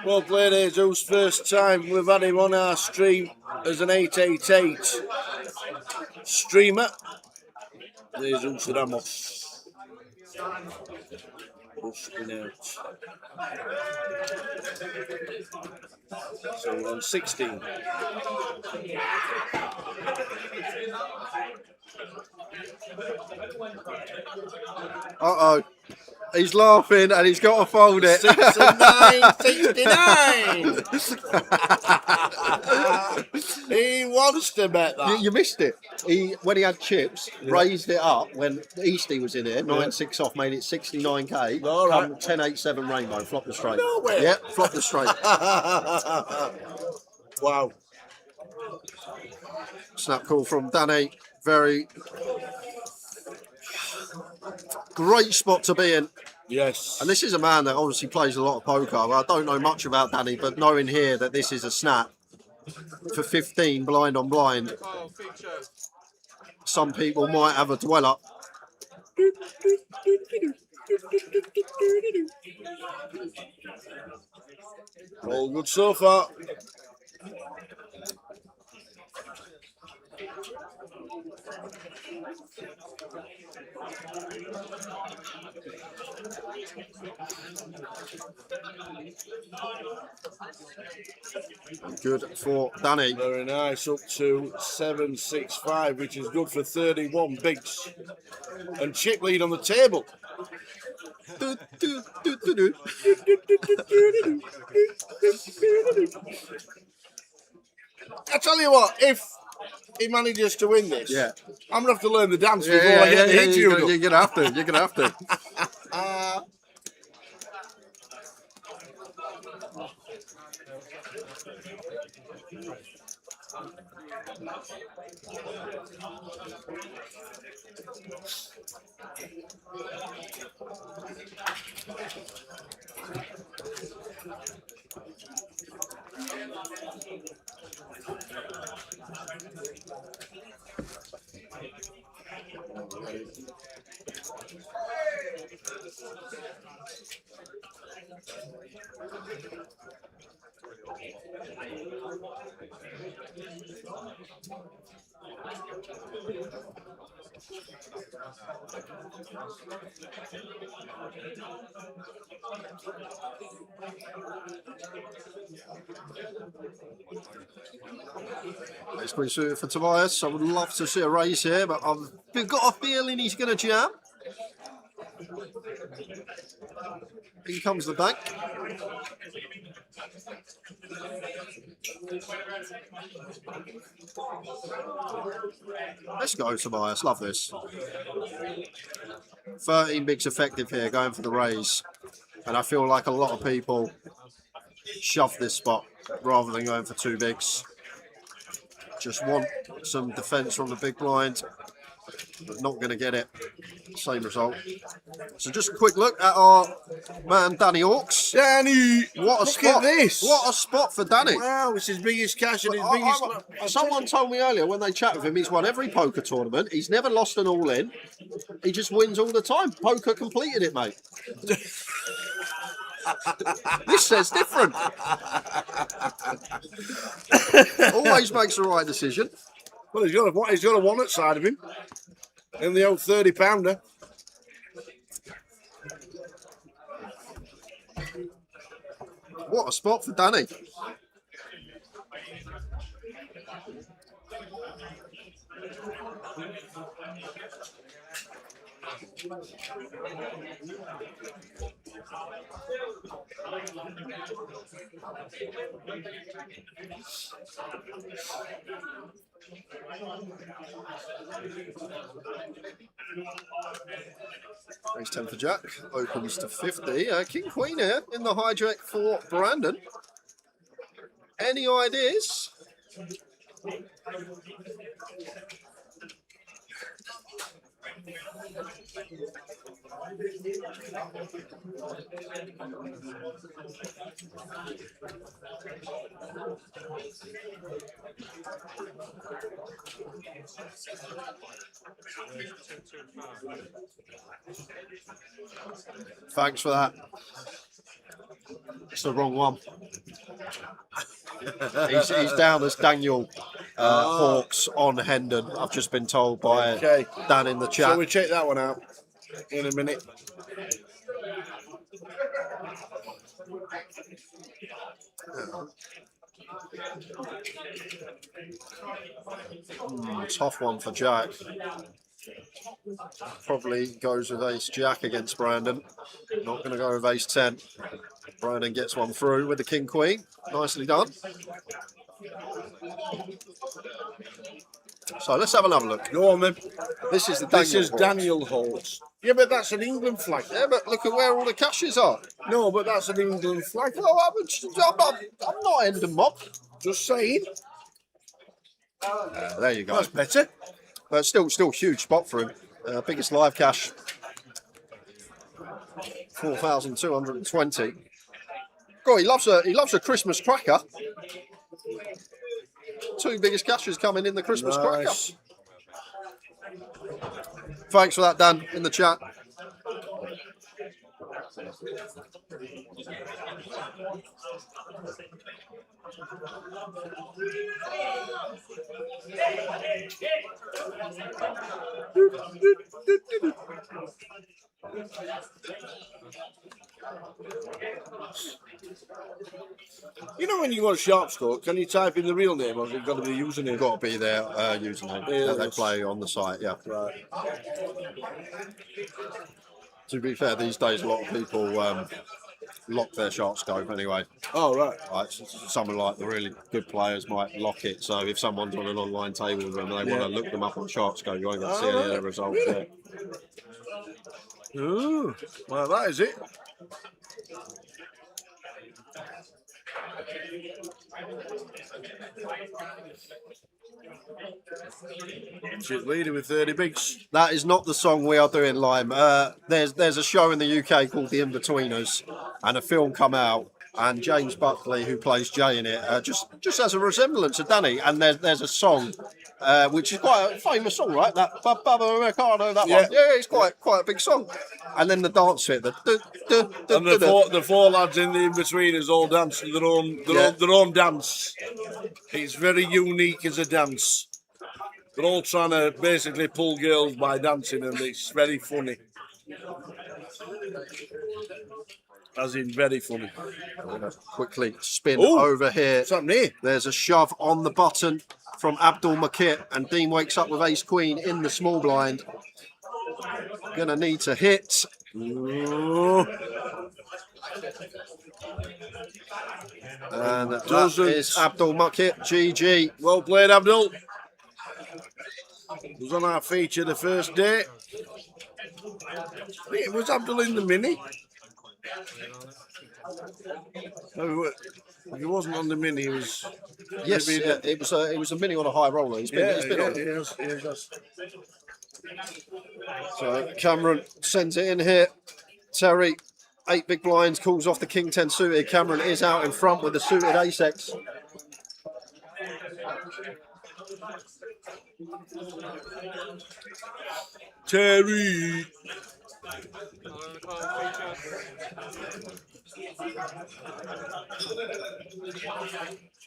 Well played, Jesus. First time we've had him on our stream as an 888 streamer. Jesus Ramos. Busting out. So we're on 16. Uh-oh. He's laughing and he's got to fold it. 6 and 9, 69. He wants to bet that. You missed it. When he had chips, raised it up when Easty was in here. 9-6 off, made it 69k. All right. 10-8-7 rainbow, flop the straight. No way. Yep, flop the straight. Wow. Snap call from Danny. Very great spot to be in. Yes. And this is a man that obviously plays a lot of poker. I don't know much about Danny, but knowing here that this is a snap for 15 blind on blind, some people might have a dweller. All good so far. Good for Danny. Very nice, up to 765, which is good for 31 bigs. And chip lead on the table. I tell you what, if he manages to win this, I'm going to have to learn the dance before I get the hit tuned up. You're going to have to. You're going to have to. It's been suited for Tobias. I would love to see a raise here, but I've got a feeling he's going to jam. In comes the bank. Let's go, Tobias. Love this. 13 bigs effective here, going for the raise. And I feel like a lot of people shove this spot rather than going for 2 bigs. Just want some defence from the big blind, but not going to get it. Same result. So just a quick look at our man Danny Hawks. Danny! What a Look spot. at this! What a spot for Danny. Wow, it's his biggest cash and his biggest... Someone told me earlier when they chat with him, he's won every poker tournament. He's never lost an all-in. He just wins all the time. Poker completed it, mate. This says different. Always makes the right decision. Well, he's got a wallet side of him. In the old 30-pounder. What a spot for Danny. Raise 10 for Jack, opens to 50. King Queen here in the hijack for Brandon. Any ideas? Thanks for that. It's the wrong one. he's down as Daniel Hawks on Hendon. I've just been told by Dan in the chat. So we check that one out in a minute. Tough one for Jack. Probably goes with ace Jack against Brandon. Not going to go with ace 10. Brandon gets one through with the king queen. Nicely done. So let's have another look. Go on then. This is the Daniel Hawks. Yeah, but that's an England flag. Yeah, but look at where all the cashes are. No, but that's an England flag. No, I'm not Hendon mob. Just saying. There you go. That's better. But still huge spot for him. Biggest live cash. 4,220. God, he loves a Christmas cracker. 2 biggest cashes coming in the Christmas cracker. Thanks for that, Dan, in the chat. You know when you go to Sharp Score, can you type in the real name or has it got to be username? Got to be their username that they play on the site, yeah. Right. To be fair, these days a lot of people lock their Sharp Scope anyway. Oh, right. Like, someone like the really good players might lock it, so if someone's on an online table with them and they want to look them up on Sharp Scope, you won't get to see any of their results there. Ooh, well, that is it. She's leading with 30 bigs. That is not the song we are doing, Lime. There's a show in the UK called The In-Betweeners, and a film come out and James Buckley, who plays Jay in it, just has a resemblance of Danny. And there's a song, which is quite a famous song, right? That Baba Ricardo, that one. Yeah, it's quite a big song. And then the dance fit, And the four lads in between is all dancing their own dance. It's very unique as a dance. They're all trying to basically pull girls by dancing, and it's very funny. As in very funny. I'm going to quickly spin over here. What's happening here? There's a shove on the button from Abdul Makit, and Dean wakes up with ace queen in the small blind. Gonna need to hit. And that is Abdul Makit. GG. Well played, Abdul. Was on our feature the first day. I think it was Abdul in the mini. No, he wasn't on the mini. He was. Yes, it was a mini on a high roller. He's been on. He has. So Cameron sends it in here. Terry, 8 big blinds, calls off the king 10 suited. Cameron is out in front with the suited ace-x. Terry.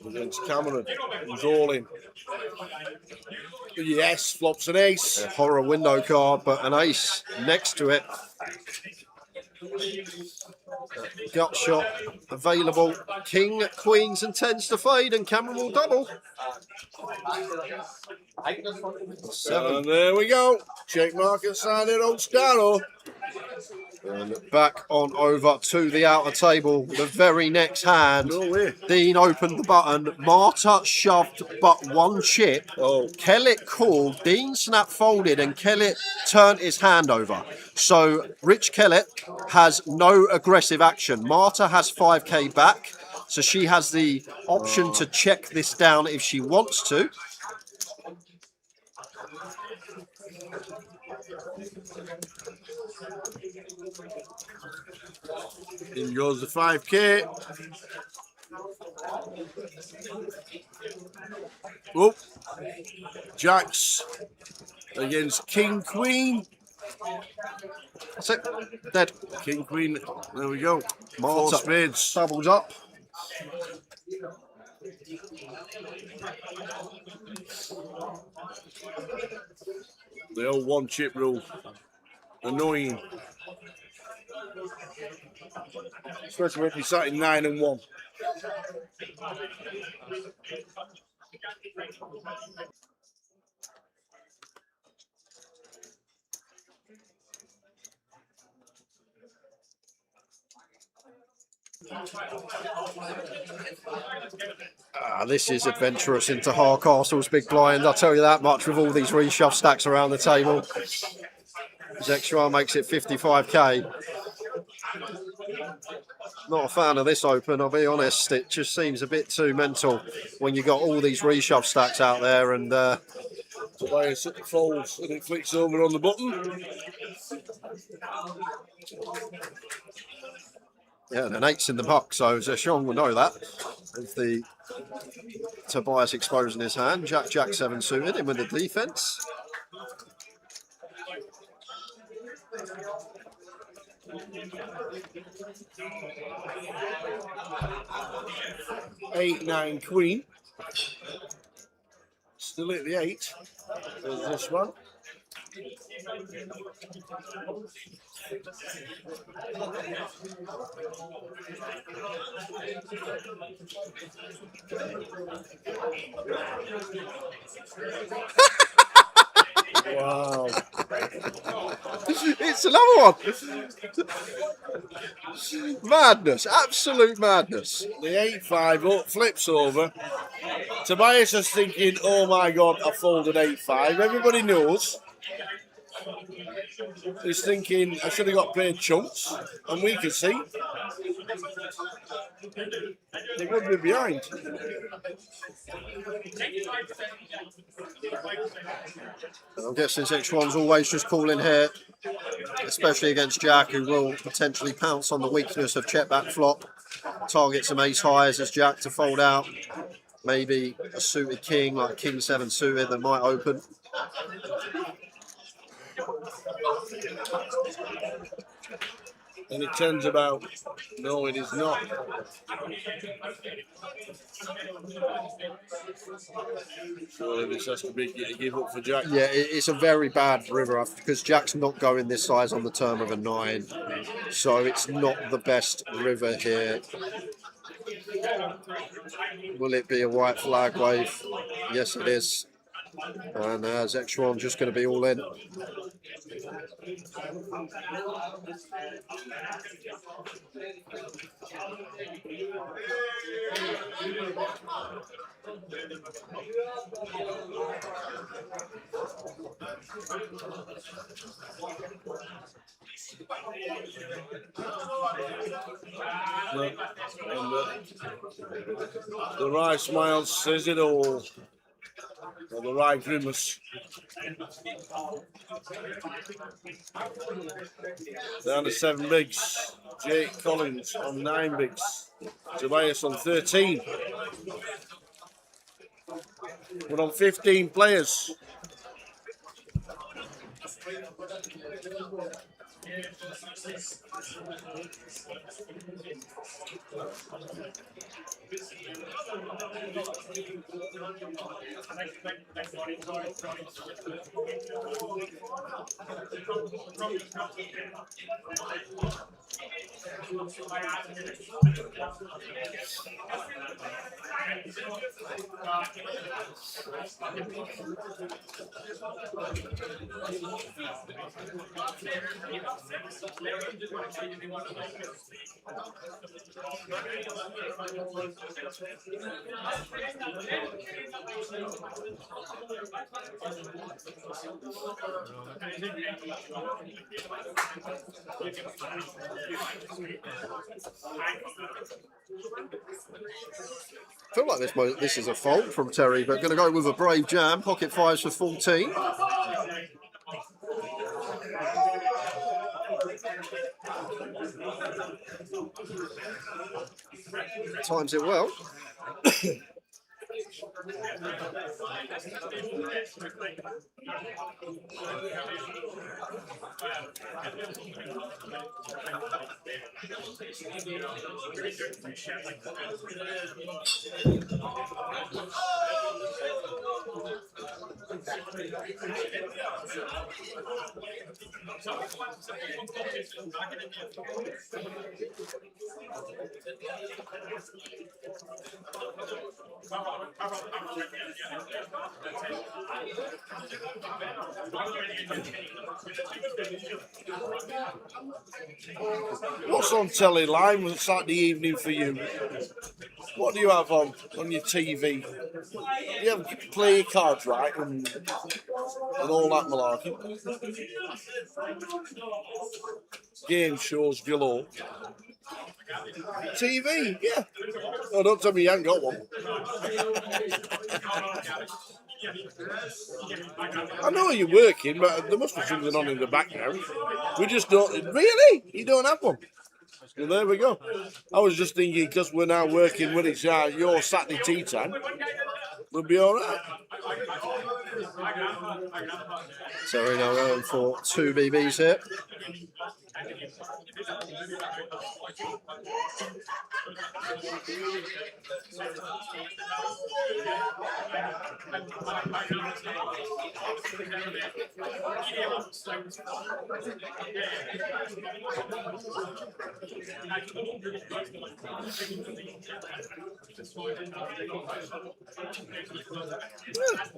Against Cameron, he's all in. Yes, flops an ace. A horror window card, but an ace next to it. Gut shot available. King, queens, and 10s to fade, and Cameron will double. 7. And there we go. Check market side at Old Scarrow. And back on over to the outer table. The very next hand, Dean opened the button. Marta shoved but one chip. Kellett called. Dean snap folded, and Kellett turned his hand over. So Rich Kellett has no aggressive action. Marta has 5k back, so she has the option to check this down if she wants to. In goes the 5k. Oh, Jacks against King Queen. That's it. Dead. King Queen. There we go. Marta 4 spades. Doubles up. The old one chip rule. Annoying. Especially when you sat in 9 and 1. This is adventurous into Hardcastle's big blind, I'll tell you that much, with all these reshove stacks around the table. Zexuan makes it 55k. Not a fan of this open, I'll be honest. It just seems a bit too mental when you got all these reshove stacks out there, and Tobias folds and it flicks over on the button. yeah, and an 8's in the muck, so Zexuan will know that. With the Tobias exposing his hand, Jack 7 suited in with the defense. Eight, 9, Queen. Still at the 8. There's this one. Wow. It's another one. Madness, absolute madness. The 8-5 up, flips over. Tobias is thinking, oh my God, I folded 8-5. Everybody knows. He's thinking, I should have got paid chunks. And we can see. They would be behind. I'm guessing Zexuan's always just calling here, especially against Jack, who will potentially pounce on the weakness of check back flop. target some ace highs as Jack to fold out. Maybe a suited king, like king 7 suited, that might open. And it turns about, no, it is not. Surely this has to be a give up for Jack. Yeah, it's a very bad river because Jack's not going this size on the turn of a 9. So it's not the best river here. Will it be a white flag wave? Yes, it is. And Zextron just going to be all in. The right smile says it all. Or the right grimace. Down to 7 bigs. Jake Collins on 9 bigs. Tobias on 13. We're on 15 players. I feel like this is a fault from Terry, but going to go with a brave jam. Pocket 5s for 14. Times it well. What's on telly line on Saturday evening for you? What do you have on your TV? You have play your cards right and all that malarkey. Game shows galore. TV, yeah. Oh, don't tell me you haven't got one. I know you're working, but there must be something on in the background. We just don't. Really? You don't have one? Well, there we go. I was just thinking because we're now working when it's your Saturday tea time, we'll be all right. So we're now going for 2 BBs here.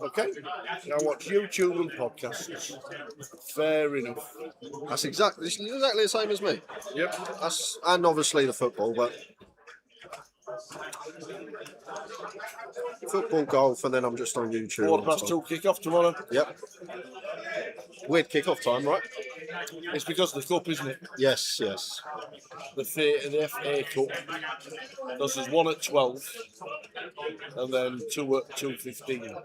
Okay. Now watch YouTube and podcasts. Fair enough. That's exactly the same as me. Yep. And obviously the football, but football, golf, and then I'm just on YouTube. 2:15 kick-off tomorrow. Yep. Weird kick-off time, right? It's because of the cup, isn't it? Yes, yes. The FA Cup. There's one at 12, and then 2 at 2:15.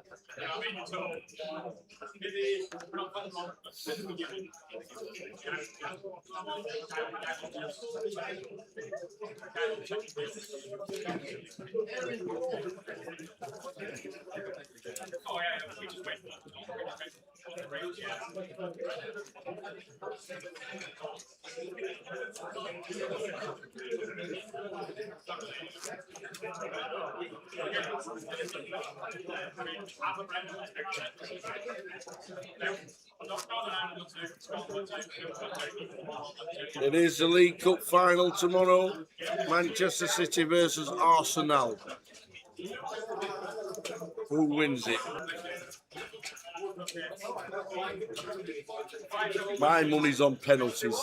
It is the League Cup final tomorrow. Manchester City versus Arsenal. Who wins it? My money's on penalties.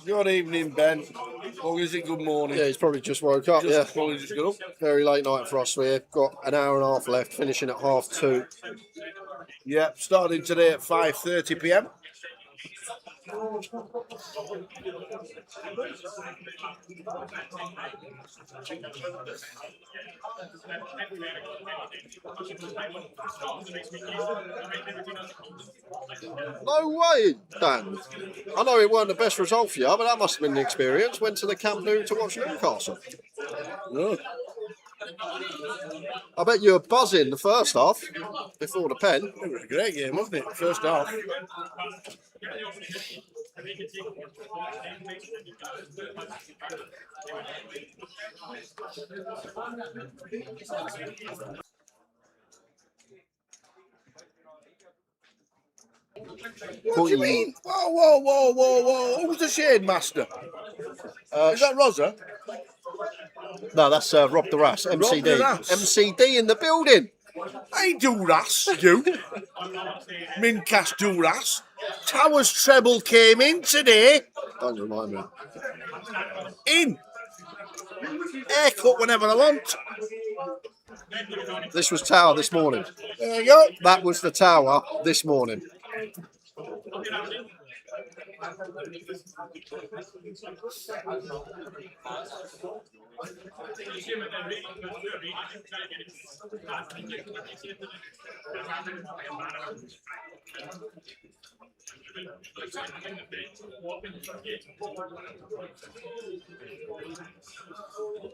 Good evening, Ben. Or is it good morning? Yeah, he's probably just woke up. Probably just got up. Very late night for us. We've got an hour and a half left, finishing at 2:30. Yep, starting today at 5:30 p.m. No way, Dan. I know it weren't the best result for you, but that must have been the experience. Went to the Camp Nou to watch Newcastle. Yeah. I bet you were buzzing the first half before the pen. It was a great game, wasn't it? First half. What do you mean? Whoa. Who's the Shade Master? Is that Rosa? No, that's Rob Duras, MCD. Duras. MCD in the building. Hey, Duras, you. Mincast Duras. Towers treble came in today. Don't remind me. In. Haircut whenever I want. This was Tower this morning. There you go. That was the Tower this morning.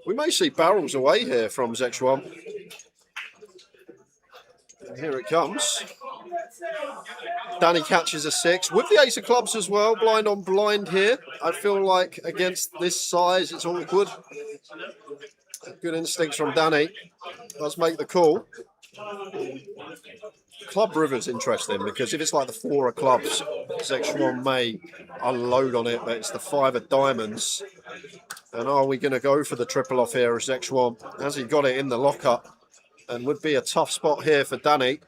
We may see barrels away here from Zexuan. Here it comes. Danny catches a 6 with the ace of clubs as well. Blind on blind here. I feel like against this size, it's awkward. Good instincts from Danny. Let's make the call. Club river's interesting because if it's like the 4 of clubs, Zexuan may unload on it, but it's the 5 of diamonds. And are we going to go for the triple off here as Zexuan? Has he got it in the lockup? And would be a tough spot here for Danny.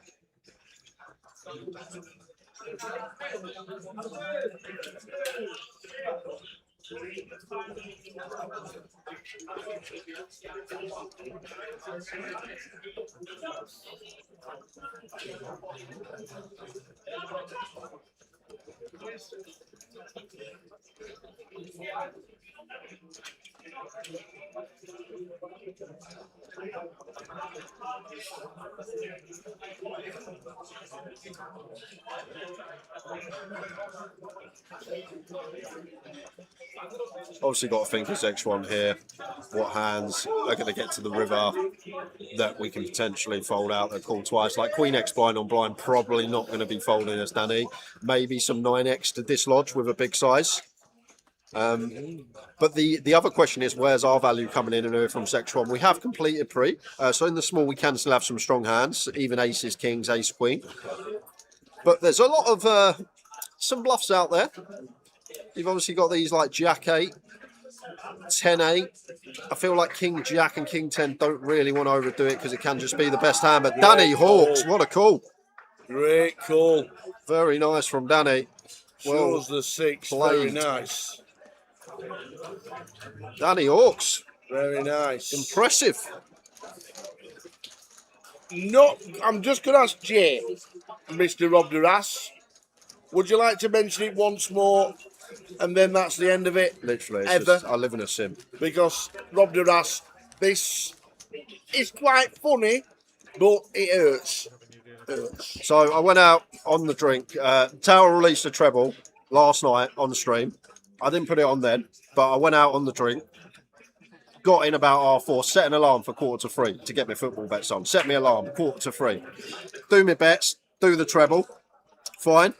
Obviously got to think as X1 here, what hands are going to get to the river that we can potentially fold out that call twice. Like Queen X blind on blind, probably not going to be folding as Danny. Maybe some 9X to dislodge with a big size. But the other question is, where's our value coming in and here from X1? We have completed pre, so in the small we can still have some strong hands, even aces, kings, ace, queen. But there's a lot of some bluffs out there. You've obviously got these like Jack 8, 10 8. I feel like King Jack and King 10 don't really want to overdo it because it can just be the best hand. But Danny Hawks, what a call. Great call. Very nice from Danny. Shows the 6, very nice. Danny Hawks. Very nice. Impressive. I'm just going to ask Jay, Mr. Rob Duras, would you like to mention it once more, and then that's the end of it? Literally, it's ever? just, I live in a sim. Because Rob Duras, this is quite funny, but it hurts. So I went out on the drink. Tower released a treble last night on the stream. I didn't put it on then, but I went out on the drink. Got in about 4:30, set an alarm for 2:45 to get my football bets on. Set me alarm, 2:45. Do my bets, do the treble. Fine.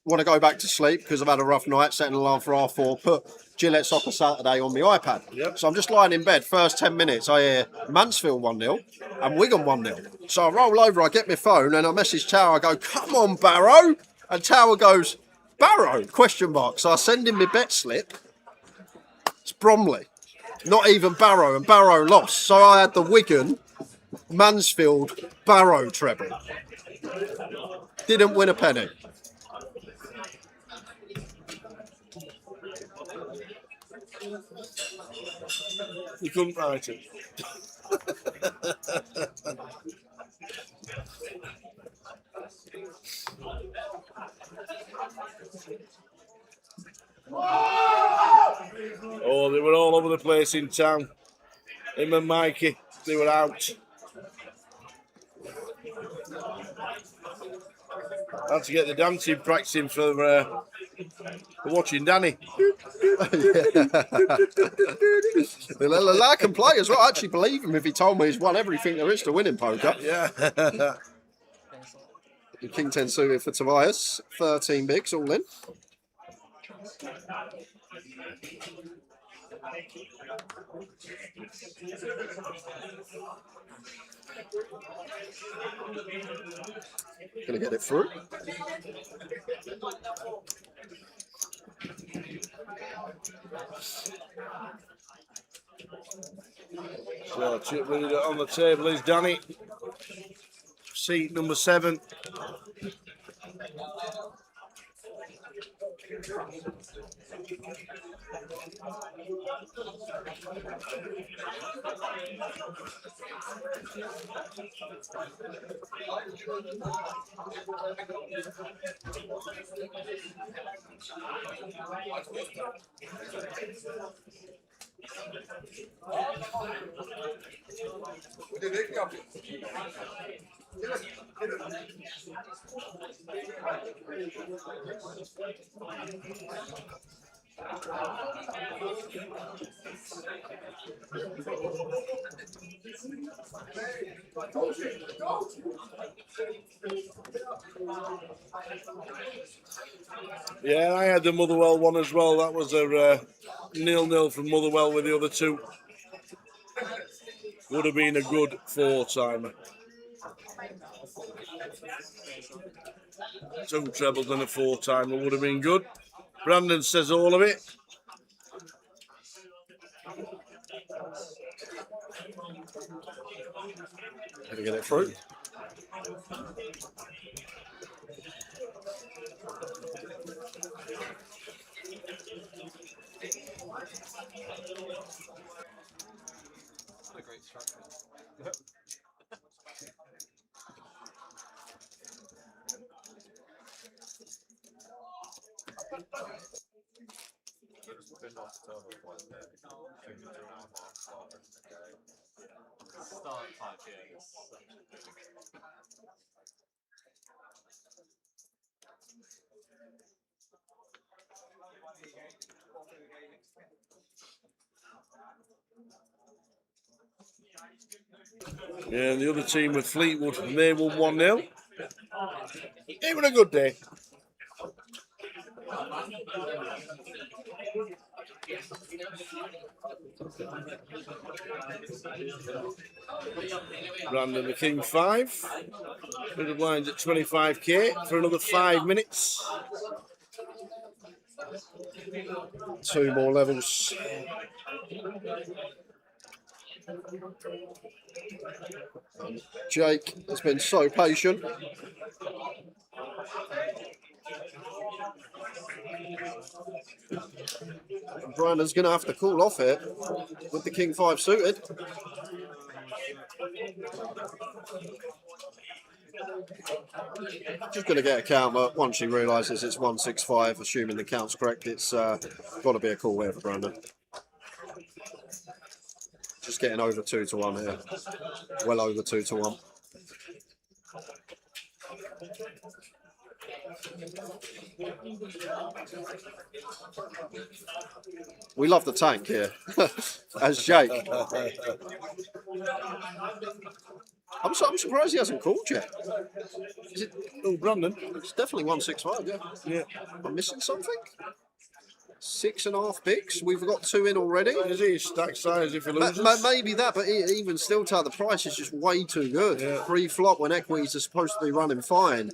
Want to go back to sleep because I've had a rough night, set an alarm for 4:30. Put Gillette Soccer Saturday on my iPad. Yep. So I'm just lying in bed. First 10 minutes, I hear Mansfield 1-0 and Wigan 1-0. So I roll over, I get my phone and I message Tower. I go, come on, Barrow. And Tower goes, Barrow? Question mark. So I send him my bet slip. It's Bromley. Not even Barrow, and Barrow lost. So I had the Wigan, Mansfield, Barrow treble. Didn't win a penny. You couldn't write it. Oh, they were all over the place in town. Him and Mikey, they were out. Had to get the dancing practicing for watching Danny. I can play as well. I actually believe him if he told me he's won everything there is to win in poker. Yeah. The King 10 suited for Tobias. 13 bigs all in. Gonna get it through. So chip leader on the table is Danny. Seat number 7. Yeah, I had the Motherwell one as well. That was a 0-0 from Motherwell with the other two. Would have been a good 4-timer. 2 trebles and a 4-timer would have been good. Brandon says all of it. Gonna get it through. What a great structure. Start 5 years. Yeah, and the other team with Fleetwood, and they won 1-0. Even a good day. Brandon the King 5. Bit of lines at 25k for another 5 minutes. 2 more levels. Jake has been so patient. Brandon's going to have to call off here with the King 5 suited. Just going to get a count, but once she realises it's 165, assuming the count's correct, it's got to be a call here for Brandon. Just getting over 2 to 1 here. Well over 2 to 1. We love the tank here, as Jake. I'm surprised he hasn't called yet. Is it? Oh, Brandon. It's definitely 165. Yeah. Yeah. I'm missing something. 6.5 bigs. We've got 2 in already. Is he stack size if he loses? Maybe that, but even still, the price is just way too good. Yeah. Pre-flop when equities are supposed to be running fine.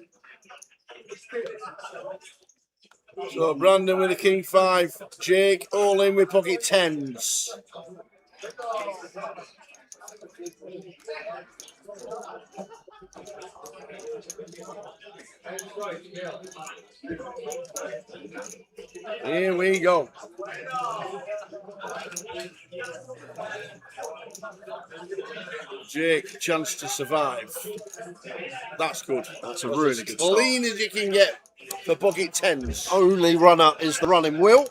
So Brandon with the king 5, Jake all in with pocket 10s. Here we go. Jake, chance to survive. That's good. That's a really good start. Clean as you can get for pocket 10s. Only runner is the running wheel.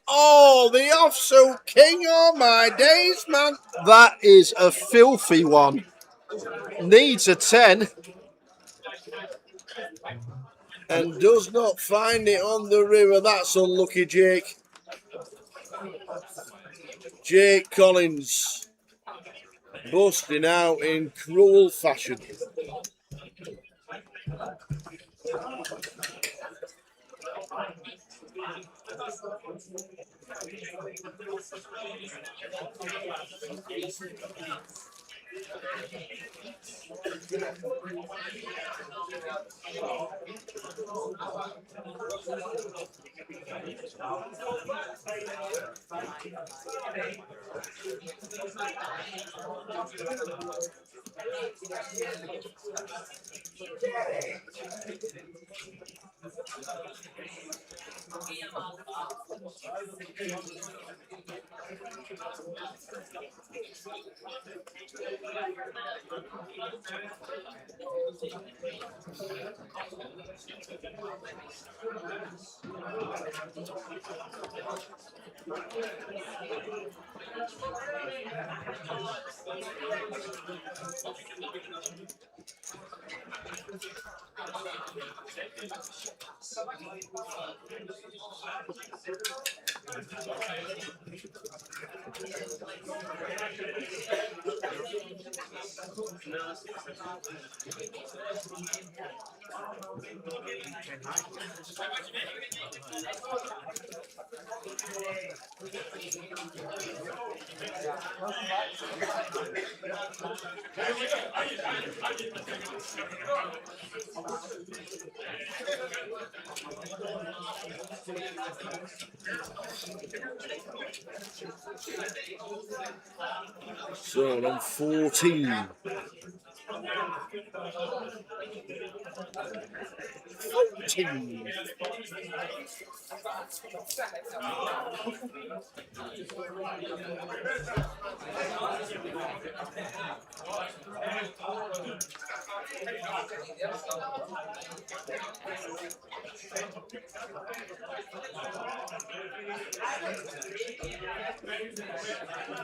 Oh, the offsuit king! Oh my days, man! That is a filthy one. Needs a 10. And does not find it on the river. That's unlucky, Jake. Jake Collins busting out in cruel fashion. So on 14. 14.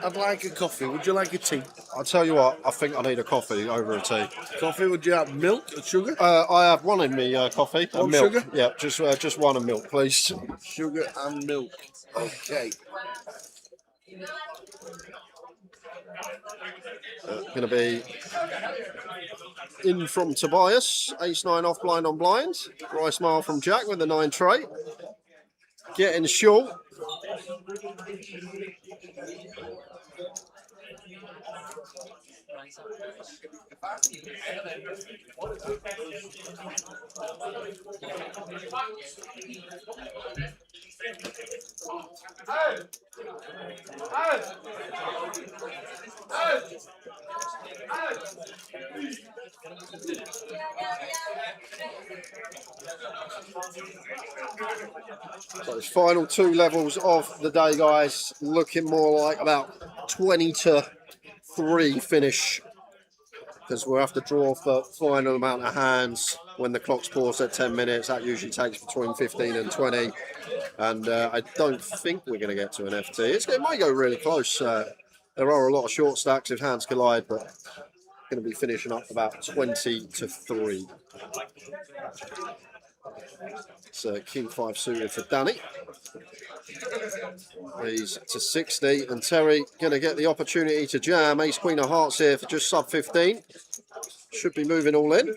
I'd like a coffee. Would you like a tea? I'll tell you what, I think I need a coffee over a tea. Coffee, would you have milk or sugar? I have one in me, coffee. One milk. sugar? Yeah, just one and milk, please. Sugar and milk. Okay. Going to be in from Tobias. Ace-9 off, blind on blind. Dry smile from Jack with the 9 tray. Getting short. So it's final 2 levels of the day, guys. Looking more like about 20 to 3 finish, because we'll have to draw for final amount of hands when the clock's paused at 10 minutes. That usually takes between 15 and 20. And I don't think we're going to get to an FT. It might go really close. There are a lot of short stacks if hands collide, but going to be finishing up about 20 to 3. So King 5 suited for Danny. He's to 60, and Terry going to get the opportunity to jam. Ace Queen of Hearts here for just sub 15. Should be moving all in.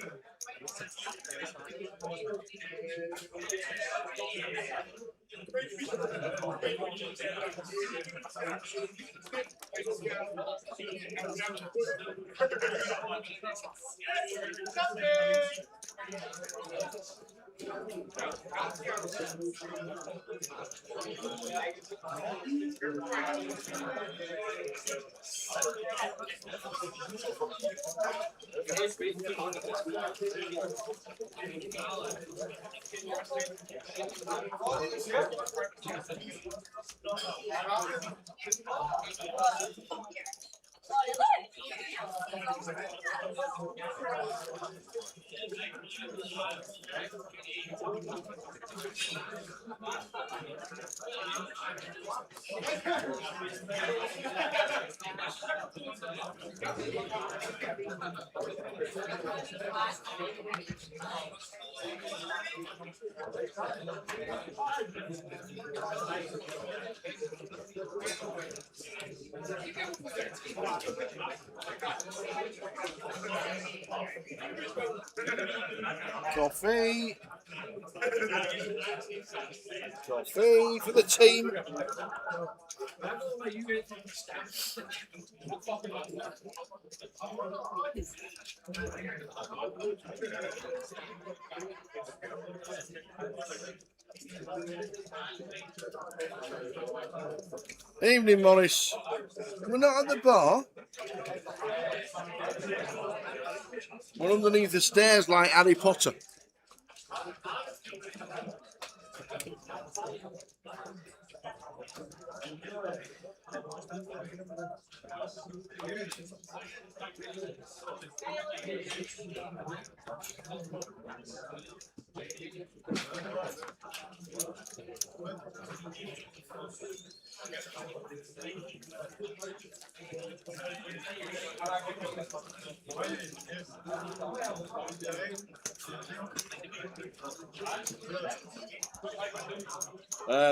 Coffee. Coffee for the team. Evening, Morris. We're not at the bar. We're underneath the stairs like Harry Potter.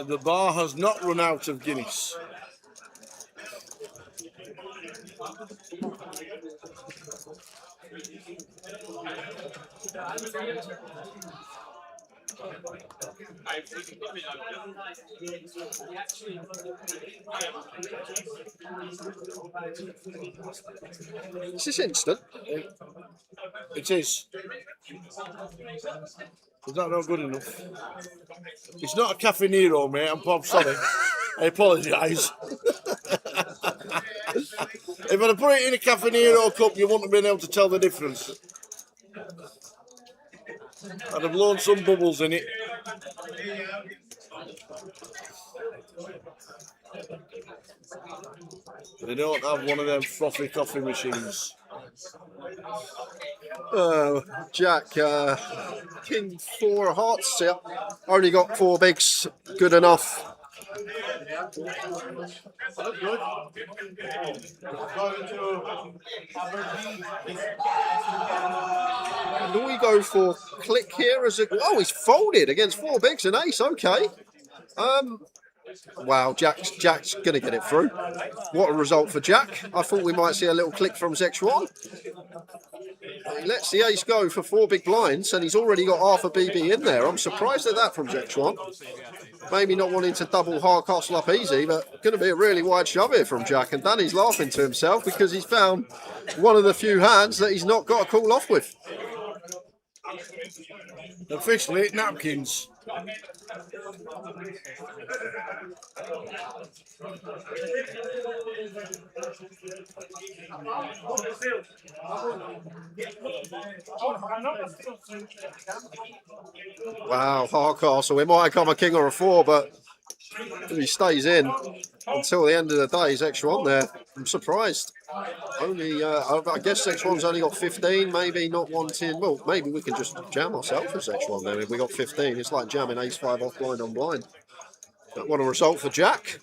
The bar has not run out of Guinness. Is this instant? It is. Is that not good enough? It's not a Cafe Nero, mate. I'm sorry. I apologise. If I'd have put it in a Cafe Nero cup, you wouldn't have been able to tell the difference. I'd have blown some bubbles in it. They don't have one of them frothy coffee machines. Jack, King 4 Hearts here. Only got 4 bigs. Good enough. Do we go for click here as a... Oh, he's folded against 4 bigs and ace. Okay. Wow, Jack's going to get it through. What a result for Jack. I thought we might see a little click from Zexuan. He lets the ace go for 4 big blinds, and he's already got half a BB in there. I'm surprised at that from Zexuan. Maybe not wanting to double hard castle up easy, but going to be a really wide shove here from Jack. And Danny's laughing to himself because he's found one of the few hands that he's not got to call off with. Officially, napkins. Wow, hard castle. It might have come a king or a 4, but If he stays in until the end of the day, he's extra on there. I'm surprised. Only, I guess X1's only got 15, maybe not wanting. Well, maybe we can just jam ourselves as X1 there. If we got 15, it's like jamming ace-5 off blind on blind. But what a result for Jack.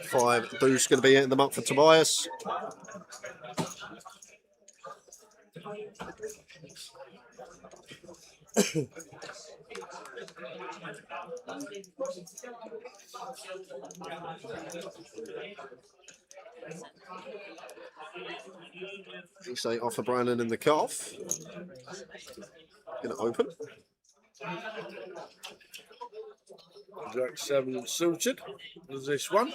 Five boost going to be hitting them up for Tobias. Ace 8 off for Brandon in the cutoff. Going to open. Jack 7 suited. There's this one.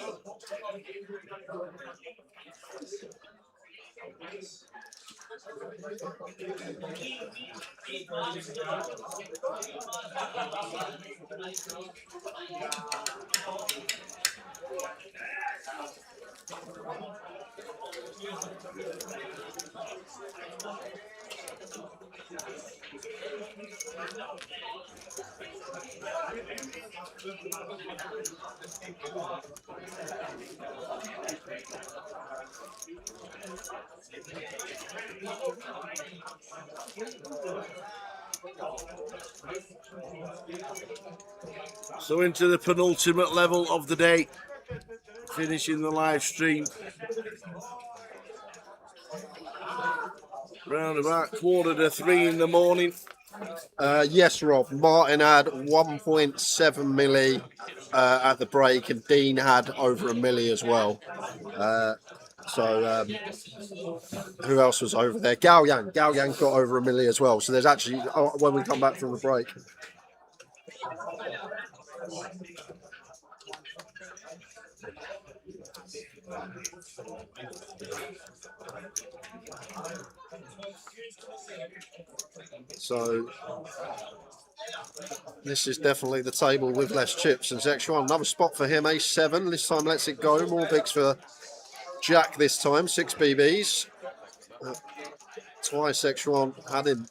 So into the penultimate level of the day, finishing the live stream. Round about 2:45 in the morning. Yes, Rob. Martin had 1.7 milli at the break, and Dean had over a milli as well. Who else was over there? Gao Yang. Gao Yang got over a milli as well. So there's actually, when we come back from the break. So this is definitely the table with less chips and X1. Another spot for him, ace-7. This time lets it go. More bigs for Jack this time. 6 BBs. Twice X1 had him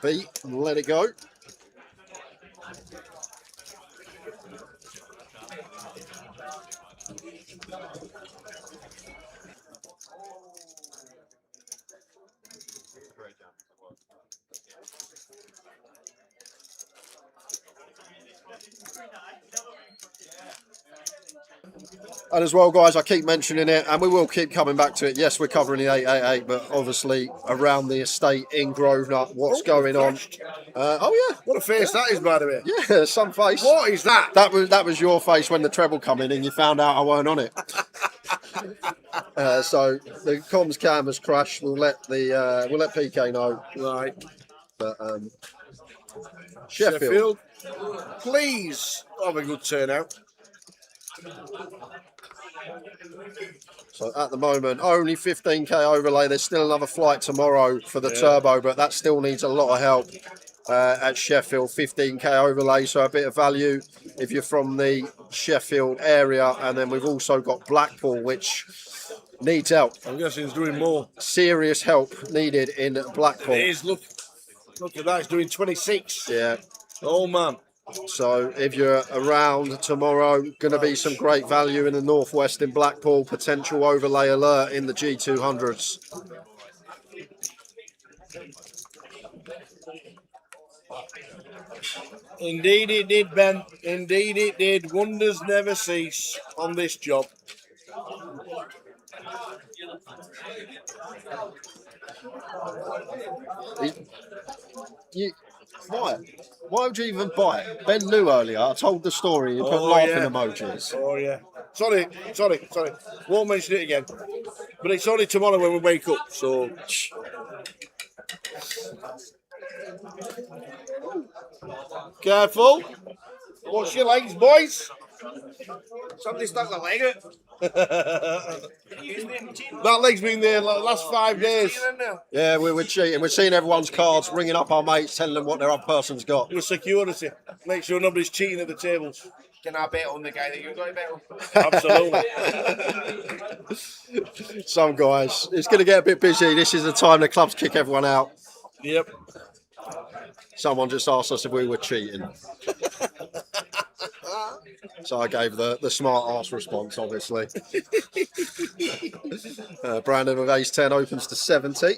beat and let it go. And as well, guys, I keep mentioning it, and we will keep coming back to it. Yes, we're covering the 888, but obviously around the estate in Grosvenor, what's going on? Oh yeah, what a face that is, by the way. Yeah, some face. What is that? That was your face when the treble come in, and you found out I weren't on it. So the comms cam has crashed. We'll let PK know. Right. But Sheffield, please have a good turnout. So at the moment, only 15k overlay. There's still another flight tomorrow for the turbo, but that still needs a lot of help at Sheffield. 15k overlay, so a bit of value if you're from the Sheffield area. And then we've also got Blackpool, which needs help. I'm guessing it's doing more. Serious help needed in Blackpool. It is. Look at that. It's doing 26. Yeah. Oh man. So if you're around tomorrow, going to be some great value in the northwest in Blackpool. Potential overlay alert in the G200s. Indeed it did, Ben. Indeed it did. Wonders never cease on this job. Why would you even buy it? Ben knew earlier. I told the story. You put laughing emojis. Oh yeah. Sorry. Won't mention it again. But it's only tomorrow when we wake up. So. Careful. Watch your legs, boys. Somebody stuck the leg out. That leg's been there the last 5 days. Yeah, we're cheating. We're seeing everyone's cards, ringing up our mates, telling them what their other person's got. With security. Make sure nobody's cheating at the tables. Can I bet on the guy that you're going to bet on? Absolutely. So, guys, it's going to get a bit busy. This is the time the clubs kick everyone out. Yep. Someone just asked us if we were cheating. So I gave the smart ass response, obviously. Brandon with ace 10 opens to 70.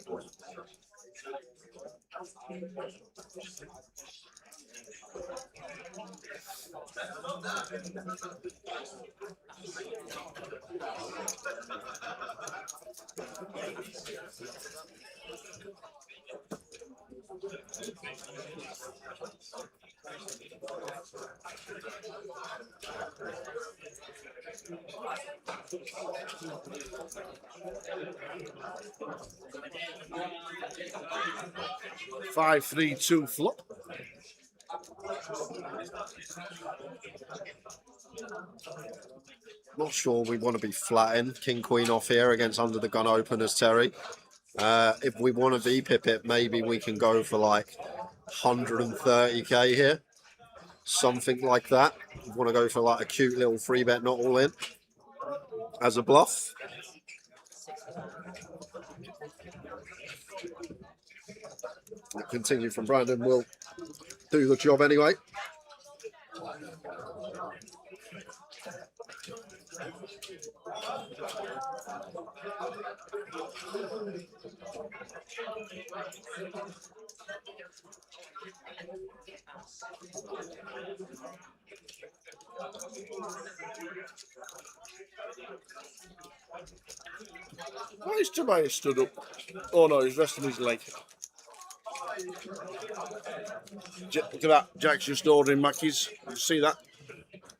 Five, 3, 2 flop. Not sure we want to be flatting king queen off here against under the gun openers, Terry. If we want to V-pip it, maybe we can go for like 130k here, something like that. We want to go for like a cute little free bet, not all in, as a bluff. We'll continue from Brandon. We'll do the job anyway. Why is Tobias stood up? Oh no, he's resting his leg. Look at that, Jack's just ordering Mackies. You see that?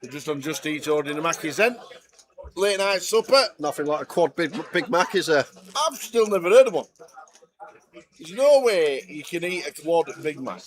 We're just on Just Eat ordering the Mackies then. Late night supper. Nothing like a quad Big Mac, is there? I've still never heard of one. There's no way you can eat a quad Big Mac.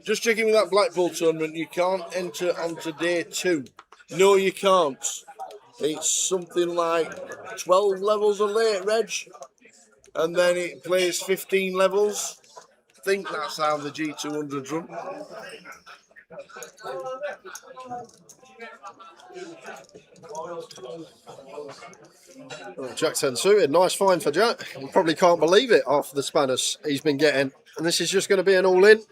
Just checking with that Blackpool tournament, you can't enter onto day 2. No, you can't. It's something like 12 levels of late, Reg. And then it plays 15 levels. I think that's how the G200 run. Oh, Jack 10 suited, nice find for Jack. You probably can't believe it after the spanners he's been getting. And this is just going to be an all-in.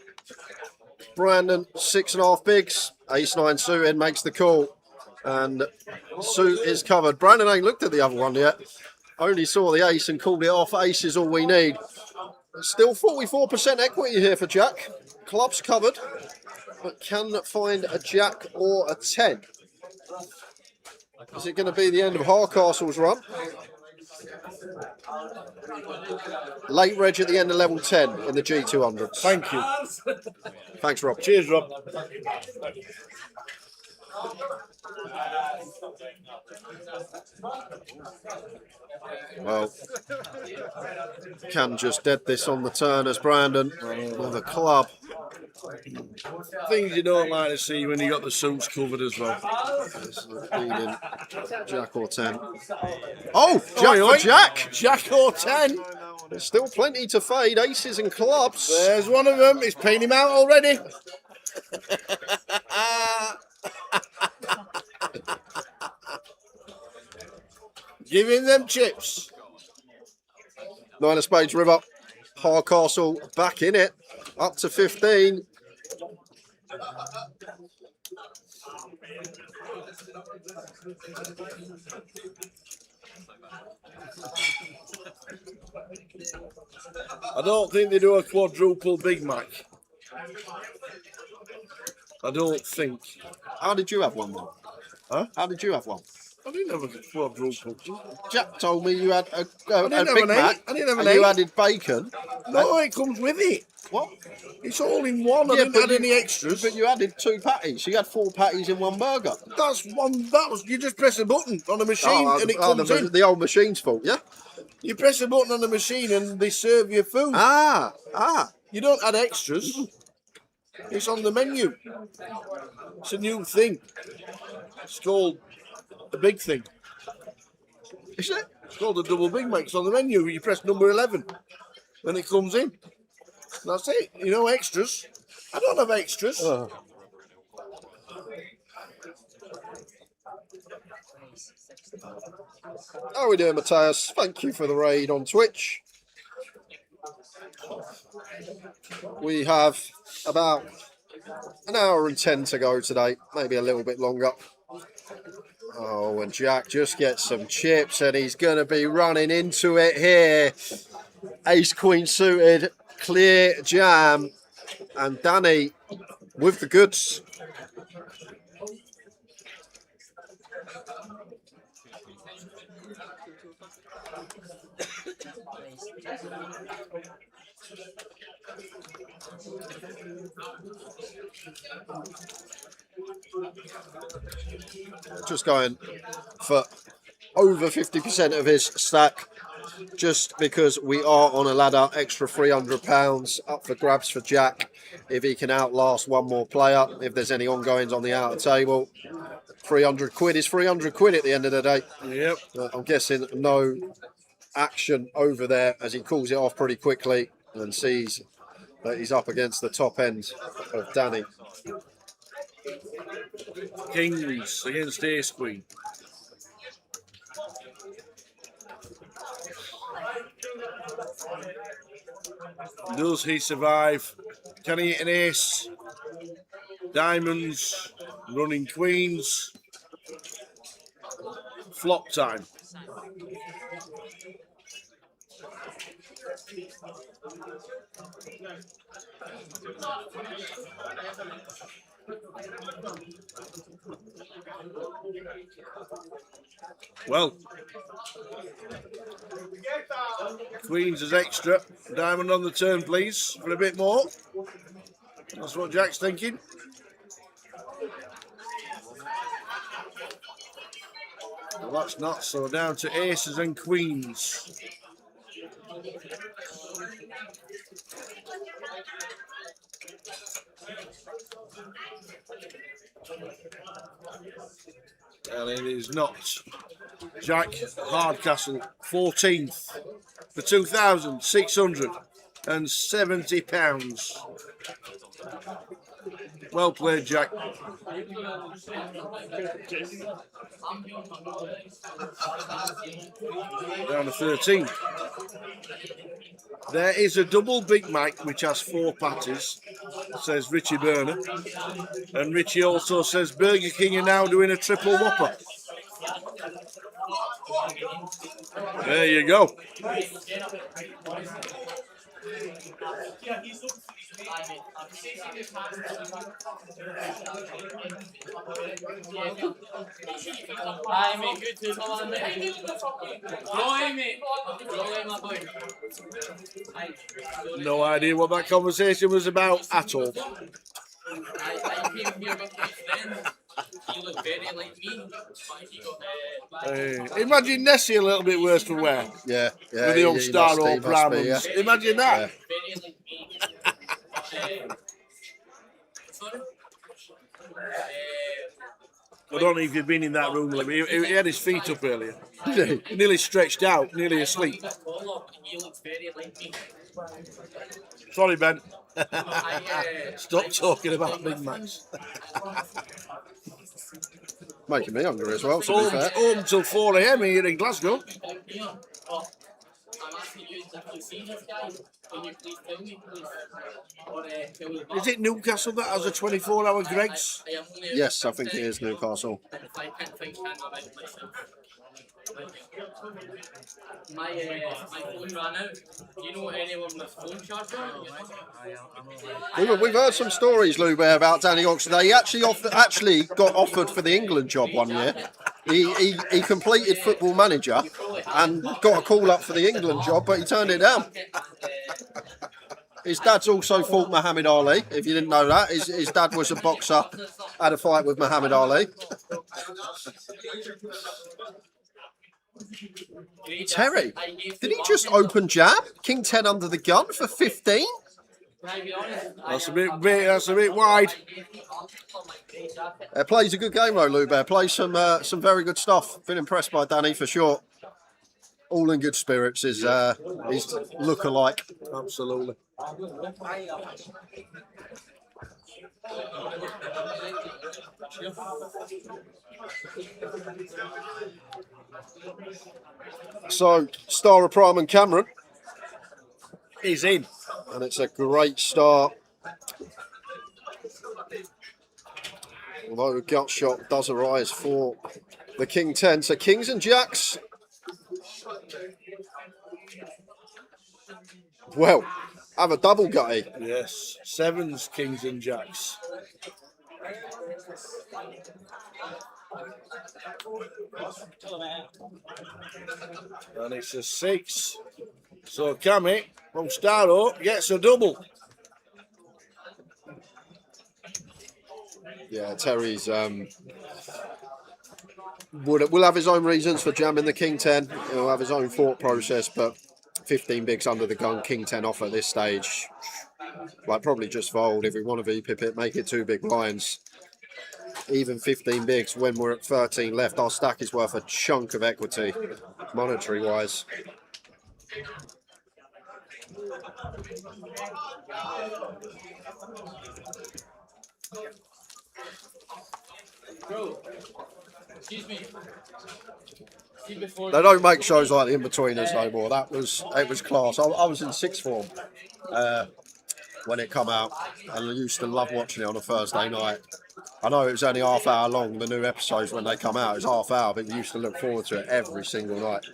Brandon, 6.5 bigs, ace 9 suited, makes the call. And suit is covered. Brandon ain't looked at the other one yet. Only saw the ace and called it off. Ace is all we need. Still 44% equity here for Jack. Club's covered, but can find a Jack or a 10. Is it going to be the end of Hardcastle's run? Late Reg at the end of level 10 in the G200. Thank you. Thanks, Rob. Cheers, Rob. Well, can just dead this on the turn as Brandon with a club. Things you don't like to see when you got the suits covered as well. Jack or 10. Oh, Jack for Jack. Jack or 10. There's still plenty to fade. Aces and clubs. There's one of them. He's paying him out already. Give him them chips. 9 of spades, river. Hardcastle back in it. Up to 15. I don't think they do a quadruple Big Mac. I don't think. How did you have one, then? Huh? How did you have one? I didn't have a quadruple. Jack told me you had a I didn't have Big an Mac. eight. I didn't have an and you eight. added bacon. No, it comes with it. What? It's all in one. I Yeah, didn't but add you- any extras. But you added 2 patties. You had 4 patties in one burger. That's one. That was. You just press a button on a machine and it comes in. The old machine's fault, yeah? You press a button on the machine and they serve you food. Ah. You don't add extras. It's on the menu. It's a new thing. It's called a big thing. Is it? It's called a double Big Mac. It's on the menu. You press number 11 and it comes in. That's it. You know, extras. I don't have extras. How are we doing, Matthias? Thank you for the raid on Twitch. We have about an hour and 10 to go today, maybe a little bit longer. Oh, and Jack just gets some chips and he's going to be running into it here. Ace Queen suited, clear jam, and Danny with the goods. Just going for over 50% of his stack, just because we are on a ladder. Extra £300 up for grabs for Jack if he can outlast one more player. If there's any ongoings on the outer table, 300 quid is 300 quid at the end of the day. Yep. I'm guessing no action over there as he calls it off pretty quickly and sees that he's up against the top end of Danny. Kings against Ace Queen. Does he survive? Can he hit an ace? Diamonds, running queens. Flop time. Well, Queens is extra. Diamond on the turn, please, for a bit more. That's what Jack's thinking. Well, that's not so. Down to aces and queens. And it is not. Jack Hardcastle, 14th for £2,670. Well played, Jack. Down to 13. There is a double Big Mac which has 4 patties, says Richie Burner. And Richie also says Burger King are now doing a triple Whopper. There you go. No idea what that conversation was about at all. Imagine Nessie a little bit worse for wear. Yeah. With the old Star or Ramos. Imagine that. I don't know if you've been in that room. He had his feet up earlier. Did he? Nearly stretched out, nearly asleep. Sorry, Ben. Stop talking about Big Macs. Making me hungry as well, to be fair. Home till 4 AM here in Glasgow. Is it Newcastle that has a 24-hour Greggs? Yes, I think it is Newcastle. My phone ran out. Do you know anyone with phone charger? We've heard some stories, Lou Bear, about Danny Oxford. He actually got offered for the England job one year. He completed Football Manager and got a call up for the England job, but he turned it down. His dad's also fought Muhammad Ali, if you didn't know that. His dad was a boxer, had a fight with Muhammad Ali. Terry, did he just open jab? King 10 under the gun for 15? That's a bit wide. Plays a good game though, Lou Bear. Plays some very good stuff. Been impressed by Danny for sure. All in good spirits is look-alike. Absolutely. So, Star of Prime and Cameron is in. And it's a great start. Although a gut shot does arise for the King 10. So Kings and Jacks. Well, have a double gutty. Yes, 7s, Kings and Jacks. And it's a 6. So Cammy from Starro gets a double. Yeah, Terry's will have his own reasons for jamming the King 10. He'll have his own thought process, but 15 bigs under the gun, King 10 off at this stage. Like, probably just fold. If we want to VPip it, make it 2 big blinds. Even 15 bigs when we're at 13 left. Our stack is worth a chunk of equity, monetary-wise. Bro, excuse me. They don't make shows like the In-Betweeners no more. It was class. I was in sixth form when it come out, and I used to love watching it on a Thursday night. I know it was only half hour long, the new episodes when they come out. It was half hour, but we used to look forward to it every single night.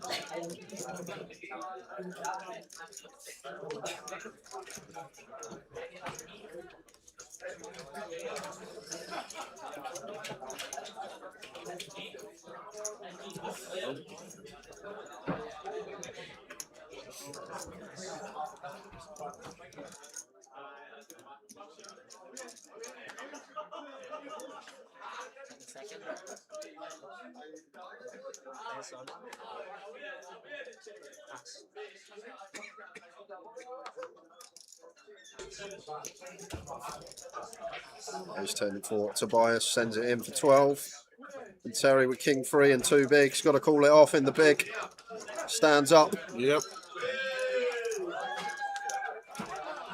He's 10 for Tobias, sends it in for 12. And Terry with King 3 and 2 bigs. Got to call it off in the big. Stands up. Yep.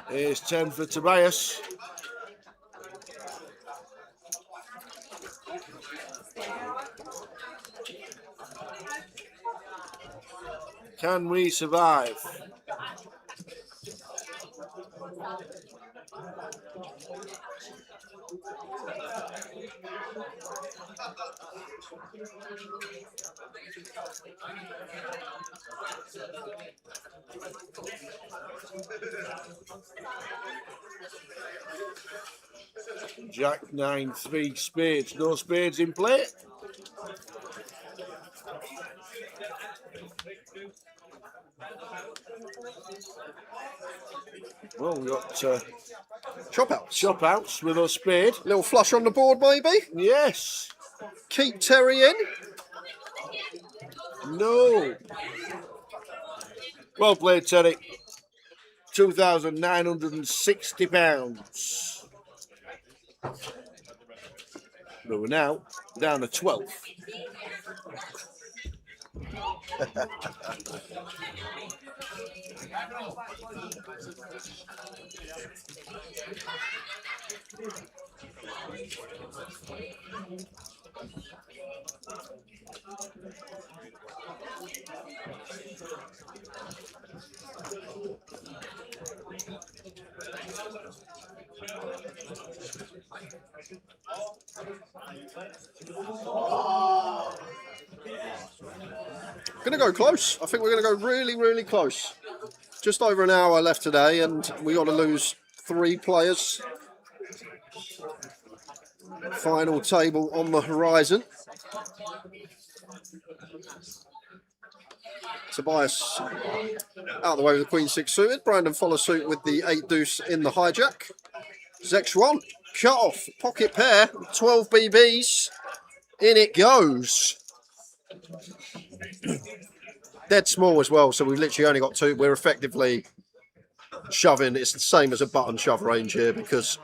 Here's 10 for Tobias. Can we survive? Jack 9, 3 spades. No spades in play. Well, we've got chop outs. Chop outs with a spade. Little flush on the board, maybe? Yes. Keep Terry in. No. Well played, Terry. £2,960. But we're now down to 12. Gonna go close. I think we're gonna go really, really close. Just over an hour left today, and we got to lose 3 players. Final table on the horizon. Tobias out of the way with the Queen 6 suited. Brandon follows suit with the 8 deuce in the hijack. Zech1 cut off, pocket pair, 12 BBs. In it goes. Dead small as well, so we've literally only got 2. We're effectively shoving. It's the same as a button shove range here because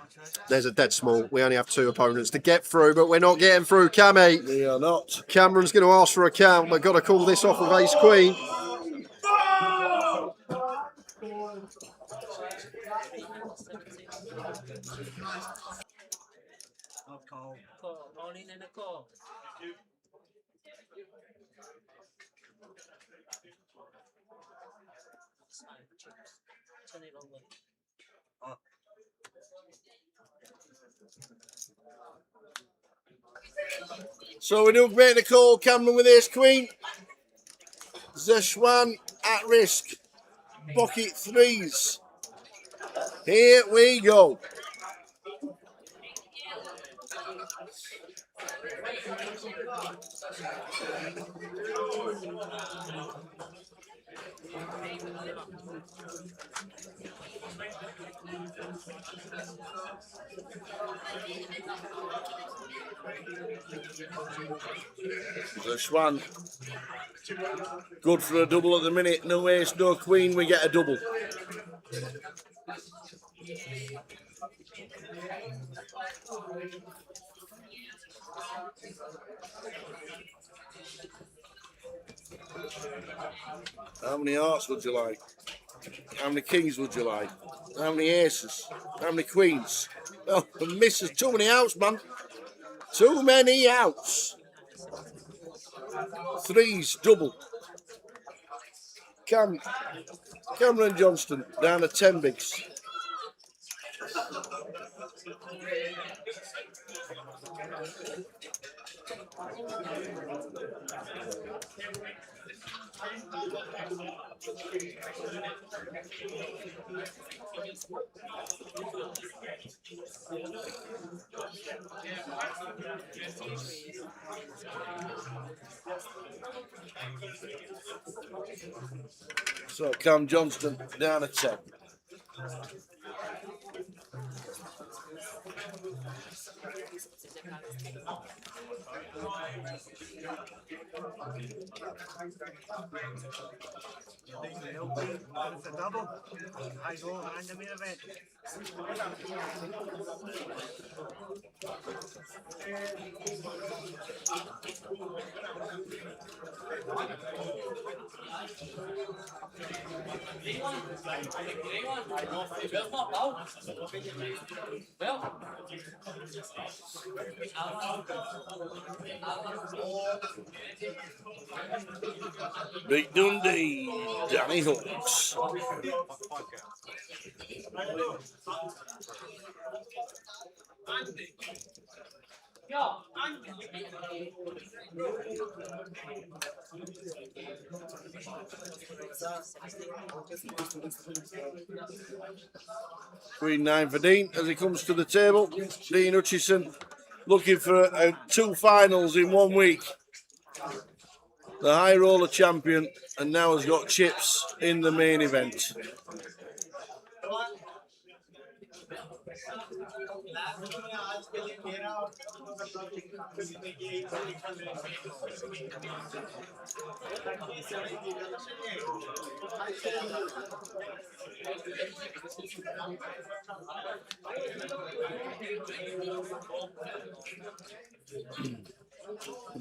there's a dead small. We only have 2 opponents to get through, but we're not getting through, Cammy. We are not. Cameron's going to ask for a count. We've got to call this off with ace queen. All in and a call. So we do make the call. Cameron with ace queen. Zeshwan at risk. Pocket 3s. Here we go. Zeshwan. Good for a double at the minute. No ace, no queen. We get a double. How many hearts would you like? How many kings would you like? How many aces? How many queens? Oh, the misses. Too many outs, man. Too many outs. 3s, double. Cameron Johnston down to 10 bigs. So Cam Johnston down to 10. It's a double. I go and the main event. Big Dundee, Danny Hawks. Queen 9 for Dean as he comes to the table. Dean Hutchison looking for 2 finals in 1 week. The high roller champion, and now has got chips in the main event.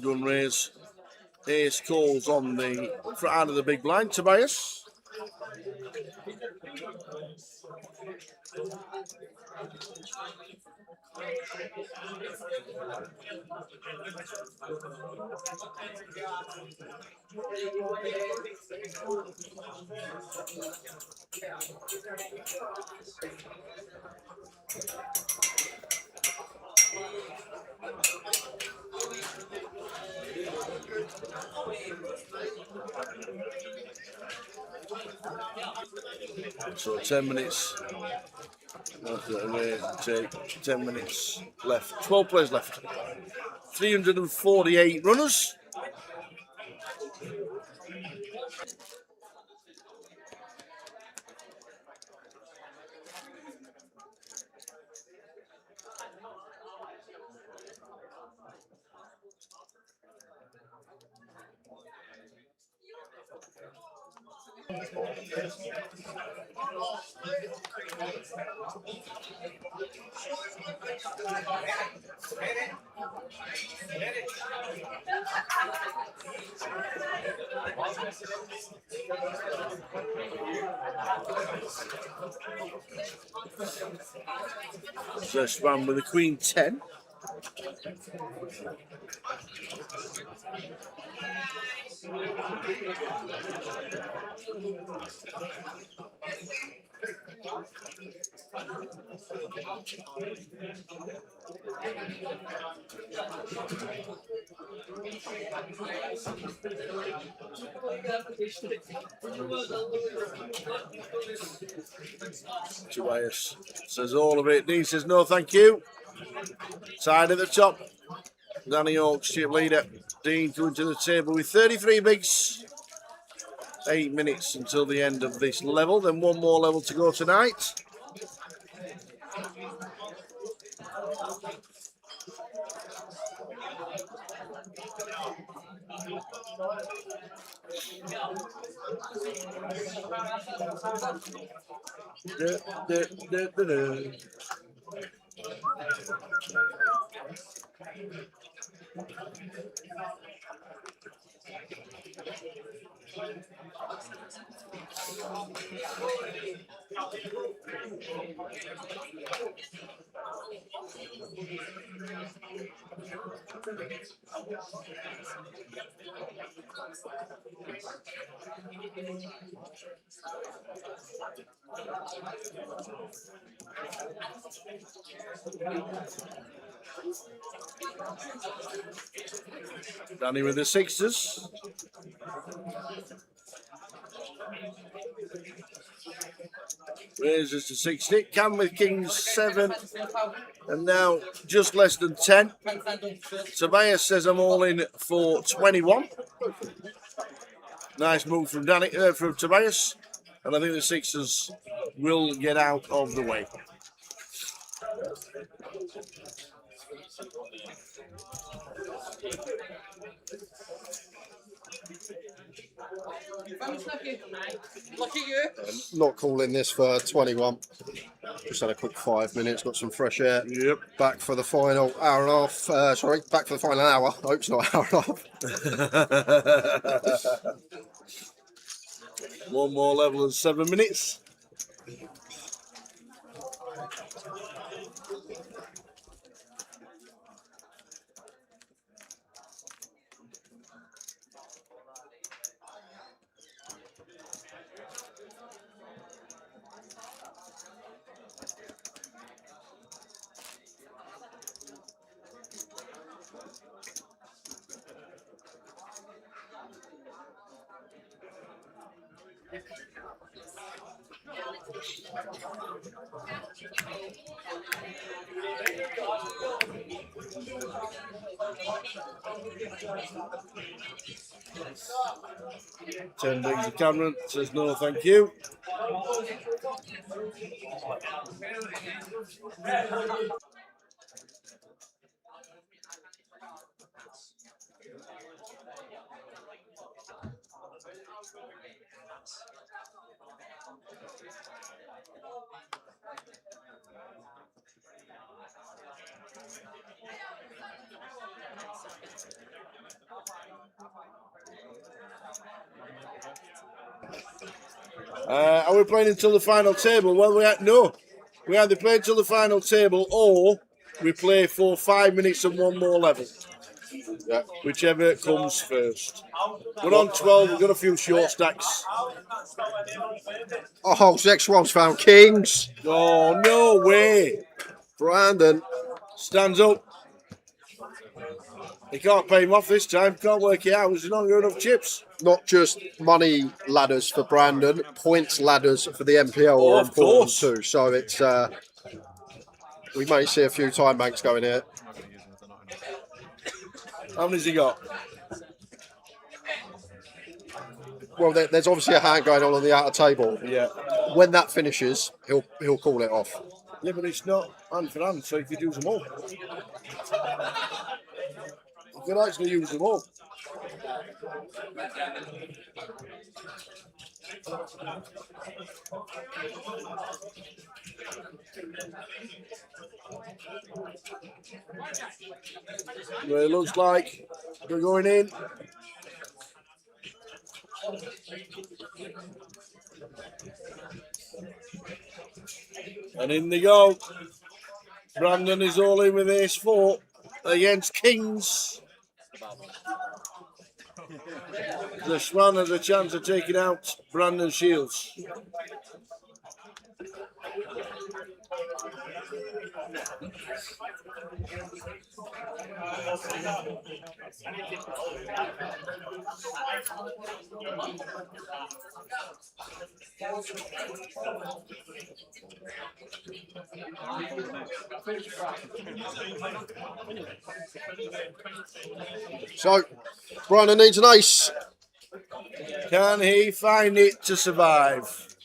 Gun raise. Ace calls on the front end of the big blind. Tobias. So 10 minutes. Take 10 minutes left. 12 players left. 348 runners. First round with the Queen 10. Tobias says all of it. Dean says no, thank you. Tied at the top. Danny Oaks, chip leader. Dean coming to the table with 33 bigs. 8 minutes until the end of this level. Then one more level to go tonight. Danny with the sixes. Raises to 60. Cam with kings 7. And now just less than 10. Tobias says I'm all in for 21. Nice move from from Tobias. And I think the sixes will get out of the way. Look at you. Not calling this for 21. Just had a quick 5 minutes, got some fresh air. Yep. Back for the final hour and a half. Sorry, back for the final hour. I hope it's not an hour and a half. One more level in 7 minutes. Ten bigs to Cameron, says no thank you. Are we playing until the final table? Well, we either play until the final table or we play for 5 minutes and one more level. Yeah. Whichever comes first. We're on 12, we've got a few short stacks. Oh, next one's found kings. Oh, no way. Brandon stands up. He can't pay him off this time, can't work it out. There's not got enough chips. Not just money ladders for Brandon, points ladders for the MPL are important too. So it's we may see a few time banks going here. How many's he got? Well, there's obviously a hand going on the outer table. Yeah. When that finishes, he'll call it off. Yeah, but it's not hand for hand, so you could use them all. You can actually use them all. Well, it looks like they're going in. And in they go. Brandon is all in with ace 4 against kings. The Swan has a chance of taking out Brandon Shields. So, Brandon needs an ace. Can he find it to survive?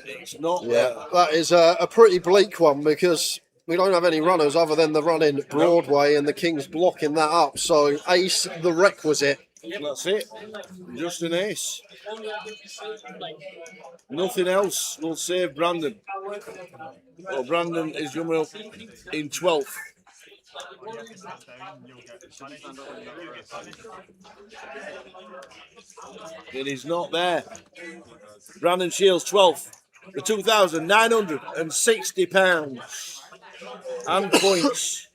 It's not there. That is a pretty bleak one because we don't have any runners other than the running Broadway and the King's blocking that up. So ace the requisite. That's it. Just an ace. Nothing else will save Brandon. Well, Brandon is coming up in 12th. It is not there. Brandon Shields 12th. The £2,960 and points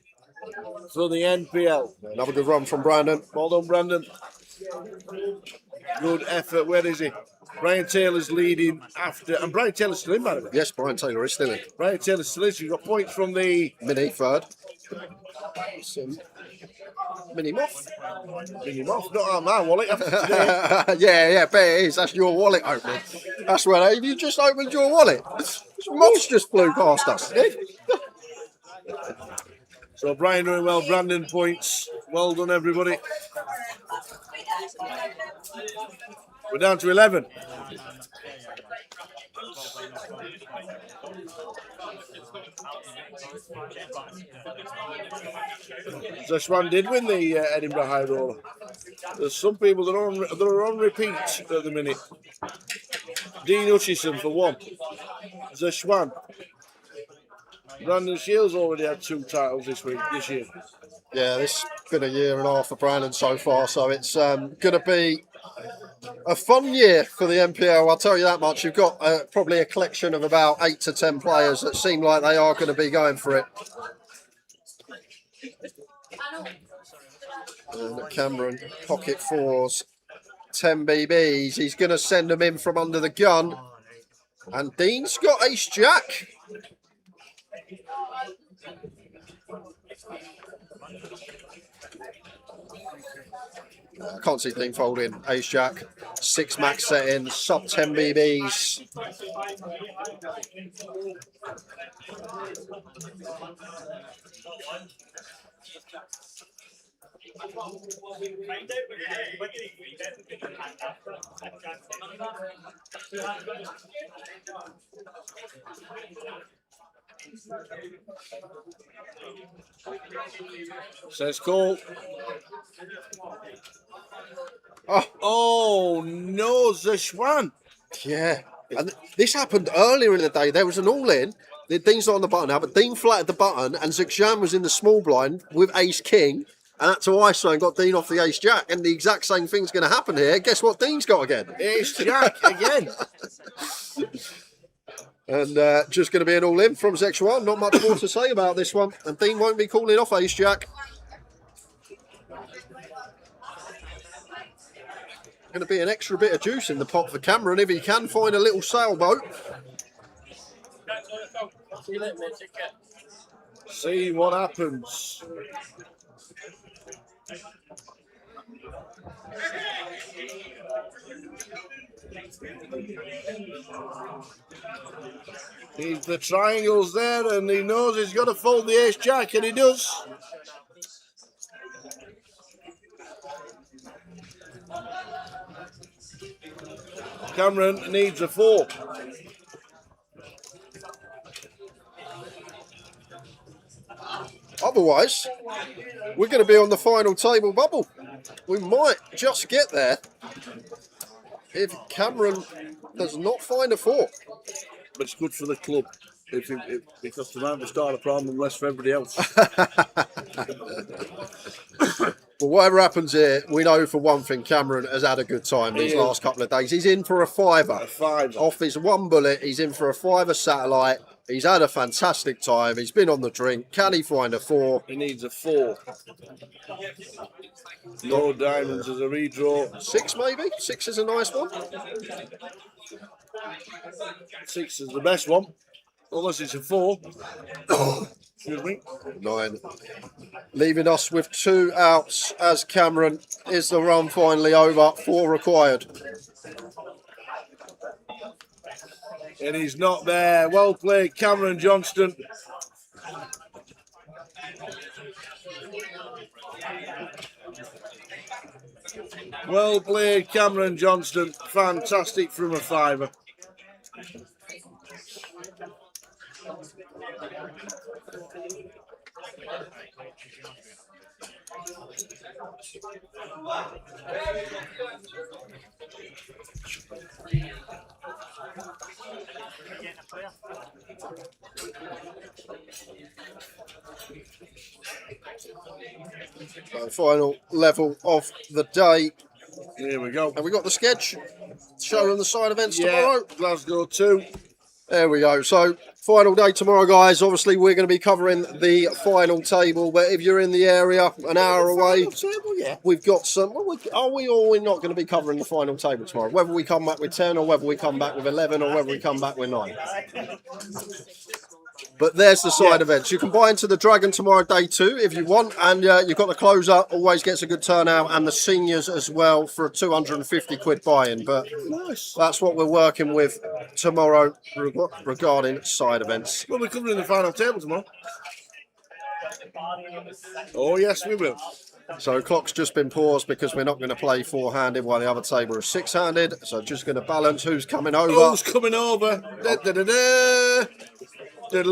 for the NPL. Another good run from Brandon. Well done, Brandon. Good effort. Where is he? Brian Taylor's leading after, and Brian Taylor's still in, by the way. Yes, Brian Taylor is still in. Brian Taylor's still in. So you've got points from the mini third. Some mini moth. Mini moth, not on my wallet after today. yeah, bet it is. That's your wallet opening. That's where you just opened your wallet. Moths just flew past us. So Brian doing well. Brandon points. Well done, everybody. We're down to 11. Zeshwan did win the Edinburgh High Roller. There's some people that are on repeat at the minute. Dean Hutchison for 1. Zeshwan. Brandon Shields already had 2 titles this year. Yeah, this has been a year and a half for Brandon so far, so it's going to be a fun year for the NPL, I'll tell you that much. You've got probably a collection of about 8 to 10 players that seem like they are going to be going for it. And Cameron, pocket 4s, 10 BBs. He's going to send them in from under the gun. And Dean's got ace jack. I can't see Dean folding. Ace jack, 6 max setting, sub 10 BBs. Says call. Oh no, Zeshwan. Yeah, and this happened earlier in the day. There was an all-in. Dean's not on the button now, but Dean flattered the button, and Zexan was in the small blind with ace king, and that's to ISO and got Dean off the ace jack. And the exact same thing's going to happen here. Guess what Dean's got again? Ace jack again. And just going to be an all-in from Zexan. Not much more to say about this one. And Dean won't be calling off ace jack. Going to be an extra bit of juice in the pot for Cameron if he can find a little sailboat. See what happens. The triangle's there and he knows he's got to fold the ace jack, and he does. Cameron needs a 4. Otherwise, we're going to be on the final table bubble. We might just get there if Cameron does not find a 4. But it's good for the club because the man will start a problem less for everybody else. Well, whatever happens here, we know for one thing Cameron has had a good time these last couple of days. He's in for a 5er. A 5er. Off his 1 bullet, he's in for a 5er satellite. He's had a fantastic time. He's been on the drink. Can he find a 4? He needs a 4. No diamonds as a redraw. 6 maybe? 6 is a nice one. 6 is the best one. Unless it's a 4. Excuse me. 9. Leaving us with 2 outs as Cameron is the run finally over. 4 required. And he's not there. Well played, Cameron Johnston. Well played, Cameron Johnston. Fantastic from a 5er. So final level of the day. Here we go. Have we got the sketch? Show on the side events tomorrow. Glasgow 2. There we go. So final day tomorrow, guys. Obviously, we're going to be covering the final table. But if you're in the area, an hour away, we've got some. Well, are we or we're not going to be covering the final table tomorrow? Whether we come back with 10 or whether we come back with 11 or whether we come back with 9. But there's the side events. You can buy into the Dragon tomorrow, day 2, if you want. And you've got the closer, always gets a good turnout. And the seniors as well for a 250 quid buy-in. But that's what we're working with tomorrow regarding side events. Well, we're covering the final table tomorrow. Oh, yes, we will. So clock's just been paused because we're not going to play 4-handed while the other table is 6-handed. So just going to balance who's coming over. Who's coming over? Da-da-da-da. Okay,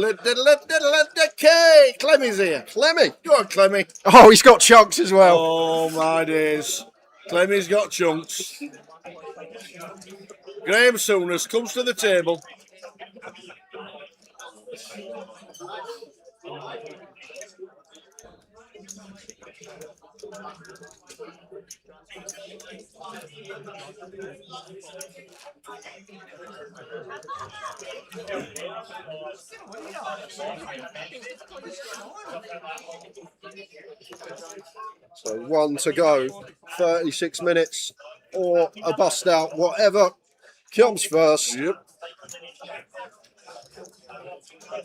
Clemmy's here. Clemmy. Go on, Clemmy. Oh, he's got chunks as well. Oh, my days. Clemmy's got chunks. Graham Souness comes to the table. So 1 to go, 36 minutes, or a bust out, whatever comes first. Yep.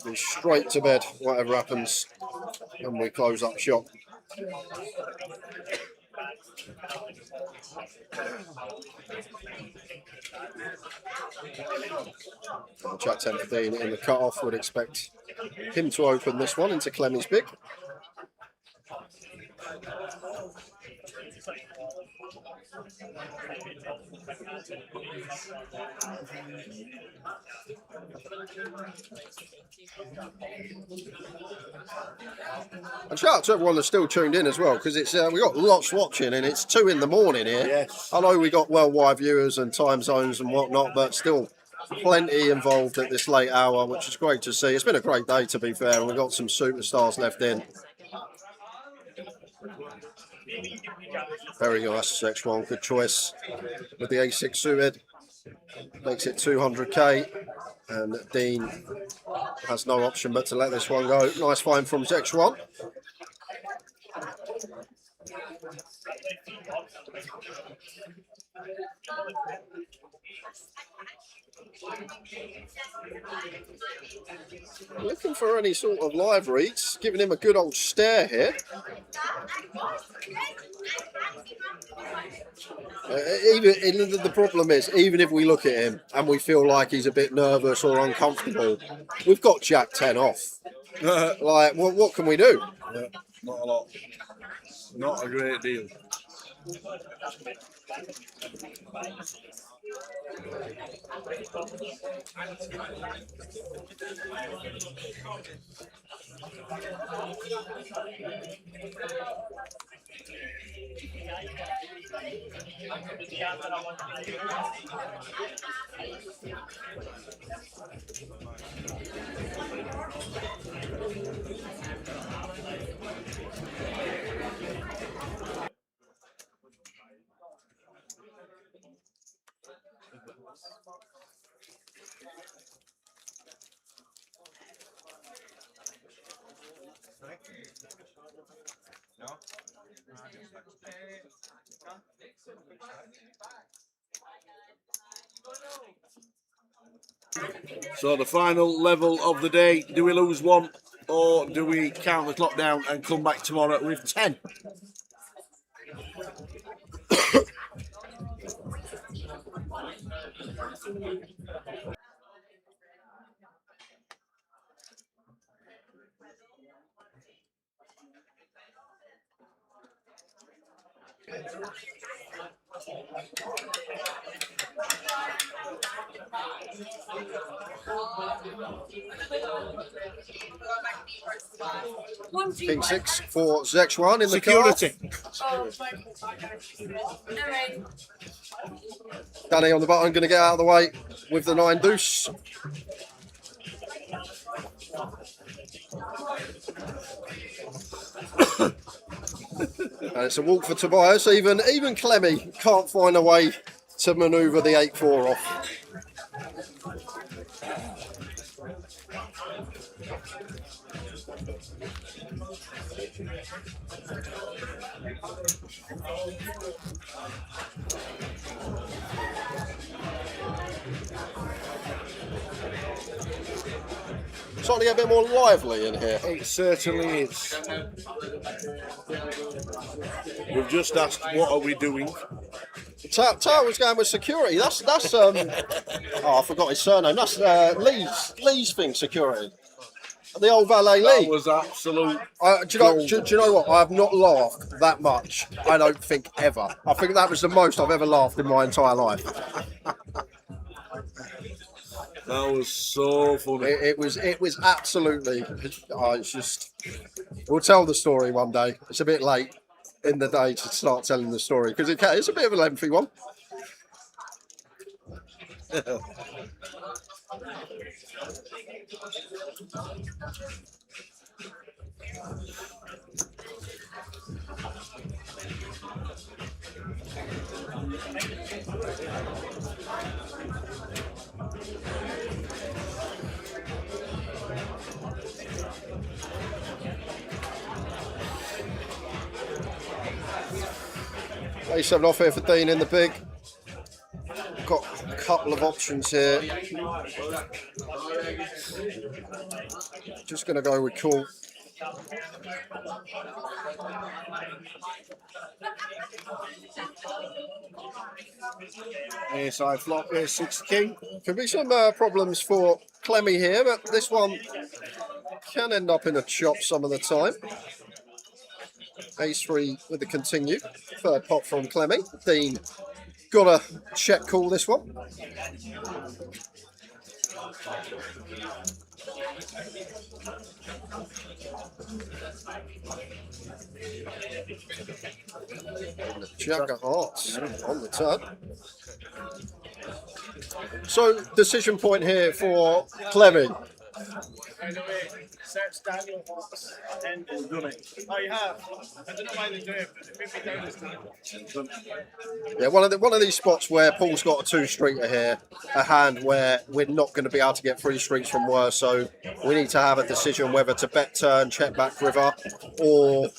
Be straight to bed, whatever happens, and we close up shop. Jack 10-15 in the cut-off, would expect him to open this one into Clemmy's big. And shout out to everyone that's still tuned in as well, because it's we got lots watching and it's 2 in the morning here. Yes. I know we got worldwide viewers and time zones and whatnot, but still plenty involved at this late hour, which is great to see. It's been a great day, to be fair, and we've got some superstars left in. Very nice, X1, good choice with the A6 suited. Makes it 200k, and Dean has no option but to let this one go. Nice find from X1. Looking for any sort of live reads, giving him a good old stare here. The problem is, even if we look at him and we feel like he's a bit nervous or uncomfortable, we've got Jack 10 off. Like, what can we do? Yeah, not a lot. Not a great deal. So the final level of the day, do we lose one or do we count the clock down and come back tomorrow with 10? King 6 for Zexwan in the Security. Danny on the button, going to get out of the way with the 9 deuce. And it's a walk for Tobias. Even Clemmy can't find a way to manoeuvre the 8-4 off. Starting to get a bit more lively in here. It certainly is. We've just asked, what are we doing? Tao was going with security. That's oh, I forgot his surname. That's Lee's thing, security. The old valet Lee. That was absolute. Do you know what? I have not laughed that much. I don't think ever. I think that was the most I've ever laughed in my entire life. That was so funny. It was absolutely. It's just. We'll tell the story one day. It's a bit late in the day to start telling the story because it's a bit of a lengthy one. A7 off here for Dean in the big. Got a couple of options here. Just going to go with call. A-side flop, A6 king. Could be some problems for Clemmy here, but this one can end up in a chop some of the time. Ace-3 with the continue. Third pot from Clemmy. Dean got a check call this one. Jack of hearts on the turn. So, decision point here for Clemmy. Search Daniel Hawks and done it. Oh, you have? I don't know why they do it, but it moved me down this time. Yeah, one of these spots where Paul's got a 2-streeter here, a hand where we're not going to be able to get 3 streets from worse, so we need to have a decision whether to bet turn, check back river, or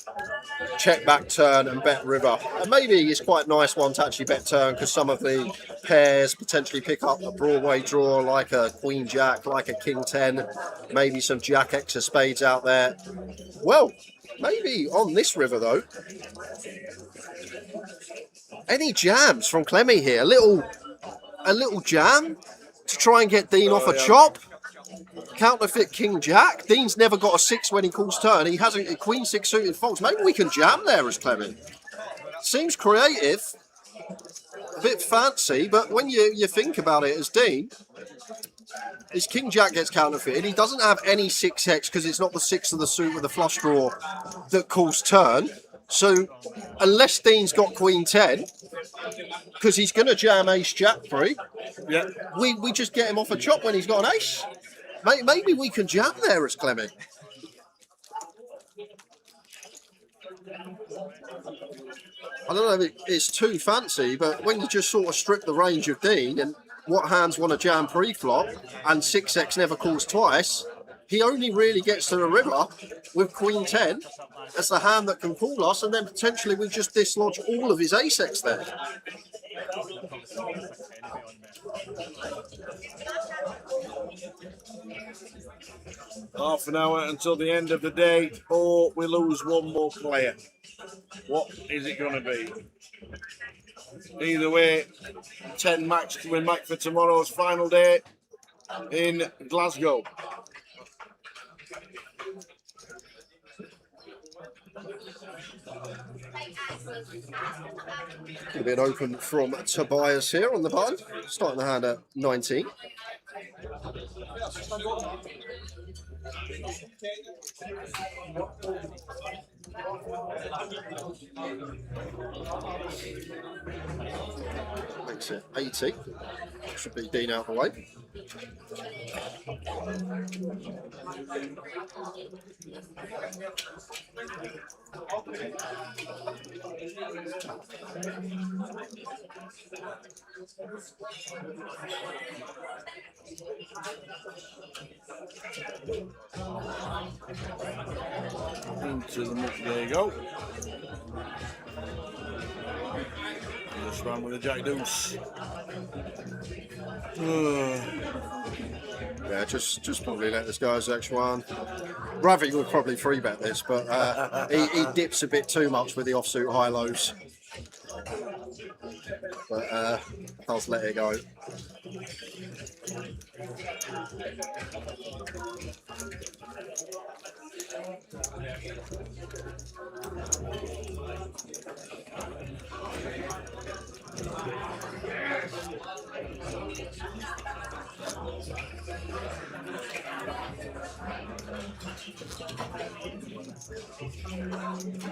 check back turn and bet river. And maybe it's quite a nice one to actually bet turn because some of the pairs potentially pick up a Broadway draw like a Queen Jack, like a King 10, maybe some Jack X of spades out there. Well, maybe on this river though. Any jams from Clemmy here? A little jam to try and get Dean off a chop. Counterfeit King Jack. Dean's never got a 6 when he calls turn. He hasn't a Queen 6 suited faults. Maybe we can jam there as Clemmy. Seems creative. A bit fancy, but when you think about it as Dean, his King Jack gets counterfeited. He doesn't have any 6x because it's not the 6 of the suit with the flush draw that calls turn. So unless Dean's got Queen 10, because he's going to jam Ace Jack free, yeah, we just get him off a chop when he's got an ace. Maybe we can jam there as Clement. I don't know if it's too fancy, but when you just sort of strip the range of Dean and what hands want to jam pre-flop and 6x never calls twice, he only really gets to the river with Queen 10 as the hand that can call us, and then potentially we just dislodge all of his ace-x there. Half an hour until the end of the day, or we lose one more player. What is it going to be? Either way, 10 max to win back for tomorrow's final day in Glasgow. Going to be an open from Tobias here on the button, starting the hand at 19. Makes it 80. Should be Dean out of the way. Into the mix, there you go. Just ran with the jack deuce. Yeah, just probably let this go as X1. Ravi would probably 3-bet this, but he dips a bit too much with the offsuit high-lows. But does let it go.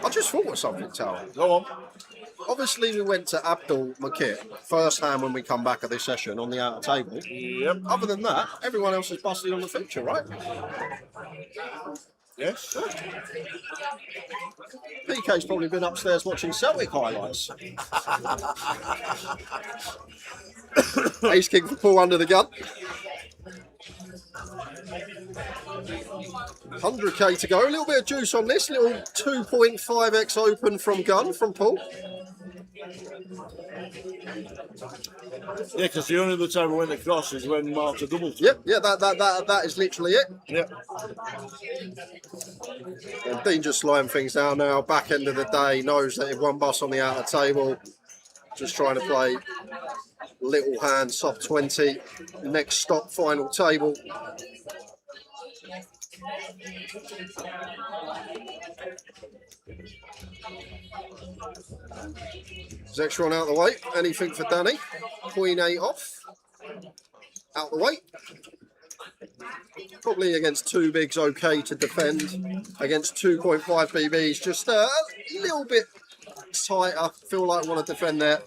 I just thought of something, Tal. Go on. Obviously, we went to Abdul Makit, first hand when we come back at this session on the outer table. Yep. Other than that, everyone else is busted on the feature, right? Yes. PK's probably been upstairs watching Celtic highlights. Ace King for Paul under the gun. 100k to go. A little bit of juice on this. Little 2.5x open from gun from Paul. Yeah, because the only other time I went across is when Marta doubled. Yep, yeah, that is literally it. Yep. And Dean just slowing things down now. Back end of the day, knows that if one bus on the outer table, just trying to play little hand, soft 20. Next stop, final table. Zextron out the way. Anything for Danny? Queen 8 off. Out the way. Probably against two bigs okay to defend. Against 2.5 BBs, just a little bit tighter. Feel like I want to defend there.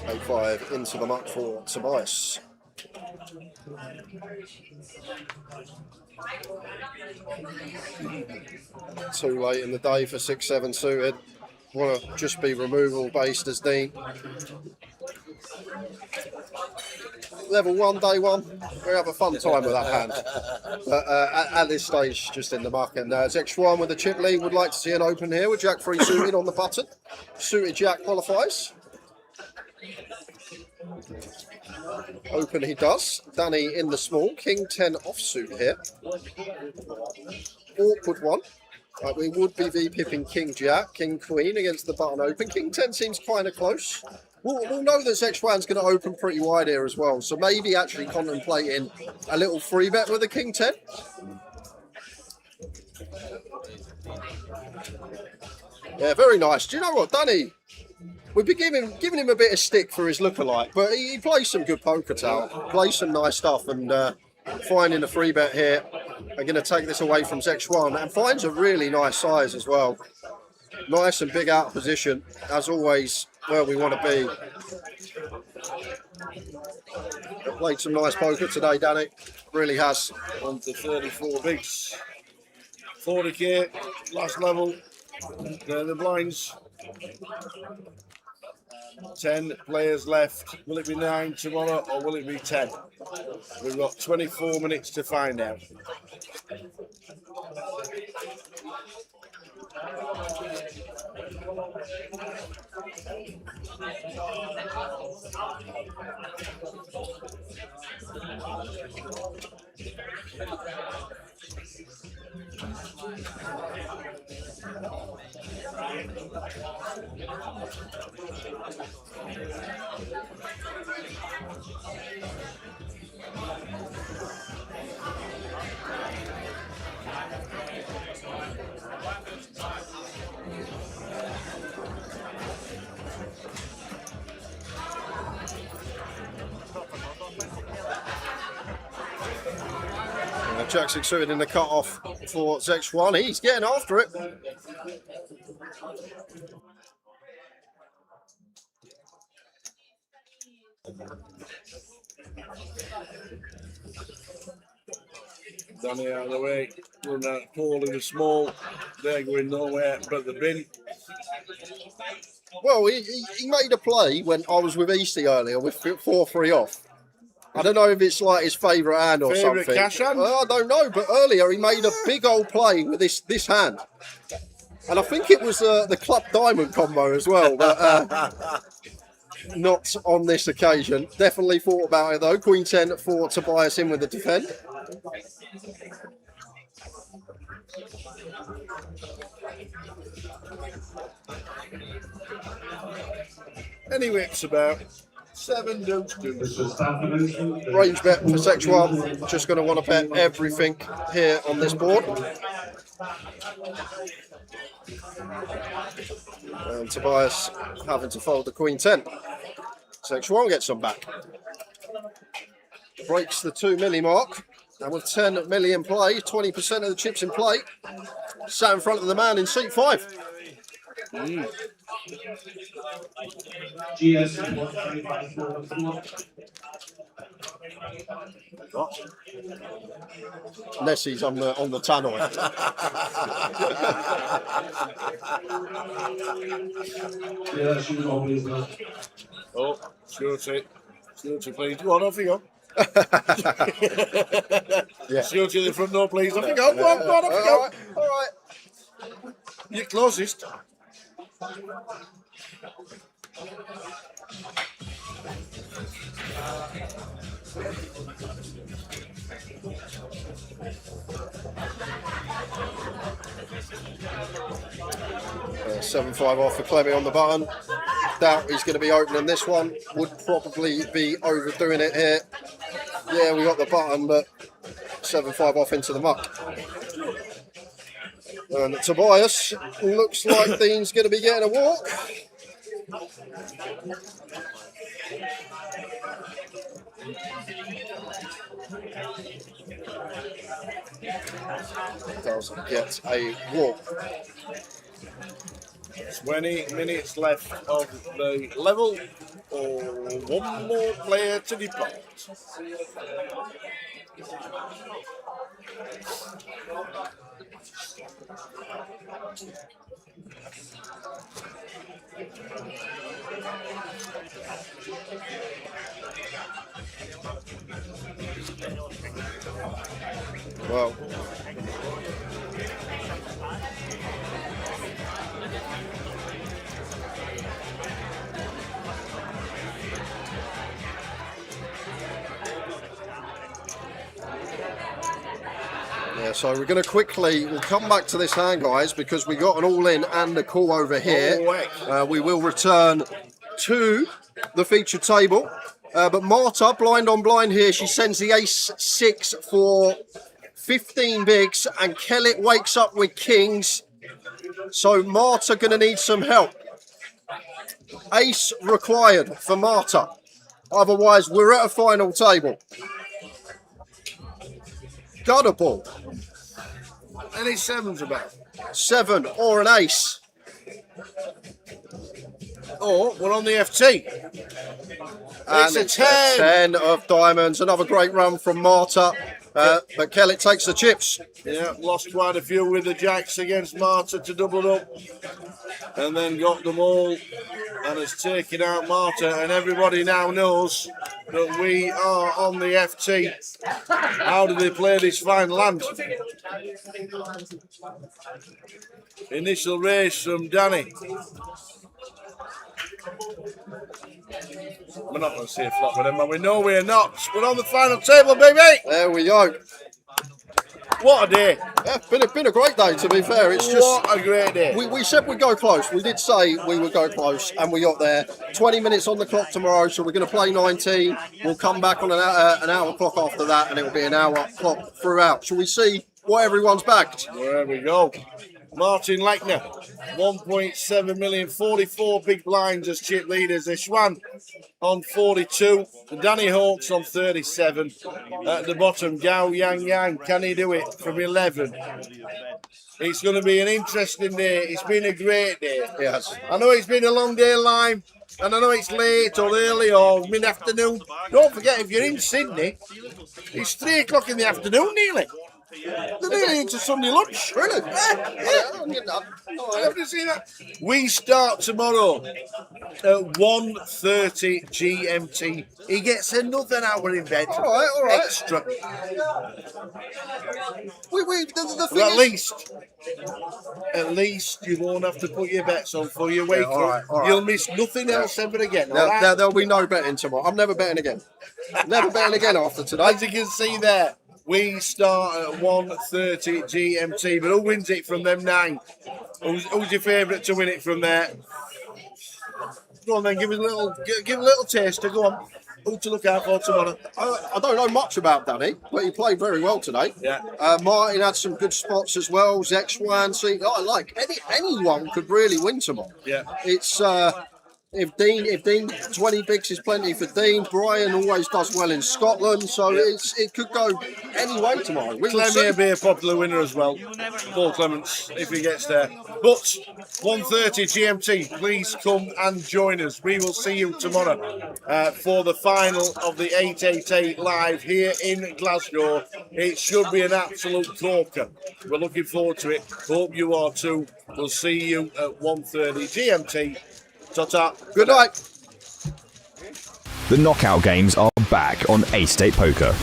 A5 into the muck for Tobias. Too late in the day for 6-7 suited. Want to just be removal based as Dean. Level 1, day 1. We have a fun time with that hand. But at this stage, just in the muck. And X1 with the chip lead would like to see an open here with Jack 3 suited on the button. Suited Jack qualifies. Open he does. Danny in the small. King 10 offsuit here. Awkward one. We would be V-pipping King Jack, King Queen against the button open. King 10 seems kind of close. We'll know that Zexwan's going to open pretty wide here as well. So maybe actually contemplating a little free bet with the King 10. Yeah, very nice. Do you know what, Danny? We've been giving him a bit of stick for his lookalike, but he plays some good poker, Tal. Plays some nice stuff, and finding a free bet here. I'm going to take this away from Zexwan, and finds a really nice size as well. Nice and big out position, as always, where we want to be. Played some nice poker today, Danny. Really has. On to 34 bigs. 40k, last level. There are the blinds. 10 players left. Will it be 9 tomorrow or will it be 10? We've got 24 minutes to find out. Jack succeeded in the cut-off for Zexwan. He's getting after it. Danny out of the way. Run out Paul in the small. They're going nowhere but the bin. Well, he made a play when I was with Easty earlier with 4-3 off. I don't know if it's like his favourite hand or Favourite something. cash hand? I don't know, but earlier he made a big old play with this hand. And I think it was the club diamond combo as well, but not on this occasion. Definitely thought about it though. Queen 10 for Tobias in with the defend. Any whips about 7 deuce deuce. Range bet for Zexwan. Just going to want to bet everything here on this board. And Tobias having to fold the Queen 10. Zexwan gets some back. Breaks the 2 milli mark. And with 10 milli in play, 20% of the chips in play, sat in front of the man in seat 5. Nessie's on the tannoy. Oh, shorty, please. Go on, off you go. Yeah. Shorty the front door, please. Off you go. Go on, off you go. All right. You're closest. 7-5 off for Clemmy on the button. Doubt he's going to be opening this one. Would probably be overdoing it here. Yeah, we got the button, but 7-5 off into the muck. And Tobias looks like Dean's going to be getting a walk. Doesn't get a walk. 20 minutes left of the level, or one more player to depart. Well, Yeah, so we're going to we'll come back to this hand, guys, because we got an all-in and a call over here. We will return to the featured table. But Marta, blind on blind here, she sends the ace-6 for 15 bigs, and Kellett wakes up with kings. So Marta going to need some help. Ace required for Marta. Otherwise, we're at a final table. Gutter ball. Any sevens about? 7 or an ace. Or we're on the FT. And it's a 10 of diamonds. Another great run from Marta. But Kellett takes the chips. Yeah, lost quite a few with the jacks against Marta to double it up. And then got them all and has taken out Marta. And everybody now knows that we are on the FT. How do they play this final hand? Initial raise from Danny. We're not going to see a flop with him, but we know we're not. We're on the final table, baby. There we go. What a day. Yeah, been a great day, to be fair. It's just what a great day. We said we'd go close. We did say we would go close, and we got there. 20 minutes on the clock tomorrow, so we're going to play 19. We'll come back on an hour clock after that, and it will be an hour clock throughout. Shall we see what everyone's backed? There we go. Martin Lechner, 1.7 million, 44 big blinds as chip leaders. Ishwan on 42, Danny Hawks on 37. At the bottom, Gao Yang Yang, can he do it from 11? It's going to be an interesting day. It's been a great day. Yes. I know it's been a long day live, and I know it's late or early or mid-afternoon. Don't forget, if you're in Sydney, it's 3 o'clock in the afternoon nearly. They're nearly into Sunday lunch. Really? I haven't seen that. We start tomorrow at 1:30 GMT. He gets another hour in bed. All right. Extra. The thing Well, is, at least you won't have to put your bets on for your wake all up. right. You'll miss nothing else ever again. There'll be no betting tomorrow. I'm never betting again. Never betting again after today. As you can see there, we start at 1:30 GMT, but who wins it from them 9? Who's your favourite to win it from there? Go on then, give it a little taster. Go on. Who to look out for tomorrow? I don't know much about Danny, but he played very well today. Yeah. Martin had some good spots as well. Zexwan, anyone could really win tomorrow. Yeah. It's if Dean 20 bigs is plenty for Dean. Brian always does well in Scotland, so it could go any way tomorrow. Clem may be a popular winner as well. Paul Clements, if he gets there. But 1:30 GMT, please come and join us. We will see you tomorrow for the final of the 888 live here in Glasgow. It should be an absolute corker. We're looking forward to it. Hope you are too. We'll see you at 1:30 GMT. Ta-ta. Good night. The knockout games are back on 888 Poker.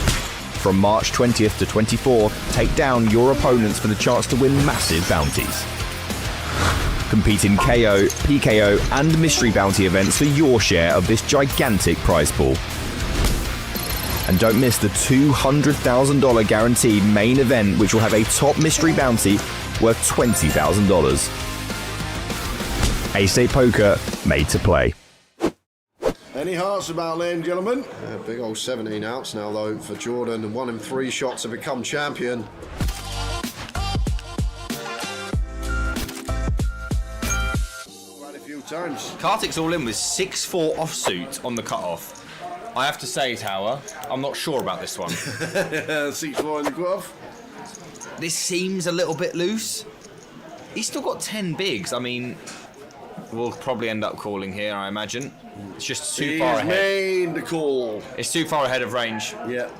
From March 20th to 24th, take down your opponents for the chance to win massive bounties. Compete in KO, PKO and mystery bounty events for your share of this gigantic prize pool. And don't miss the $200,000 guaranteed main event, which will have a top mystery bounty worth $20,000. 888 Poker, made to play. Any hearts about, ladies and gentlemen? Big old 17 outs now, though, for Jordan. 1 in 3 shots to become champion. Quite a few times. Kartik's all in with 6-4 offsuit on the cutoff. I have to say, Tower, I'm not sure about this one. 6-4 in the cutoff. This seems a little bit loose. He's still got 10 bigs. I mean, we'll probably end up calling here, I imagine. It's just too far ahead. Made the call. It's too far ahead of range. Yeah.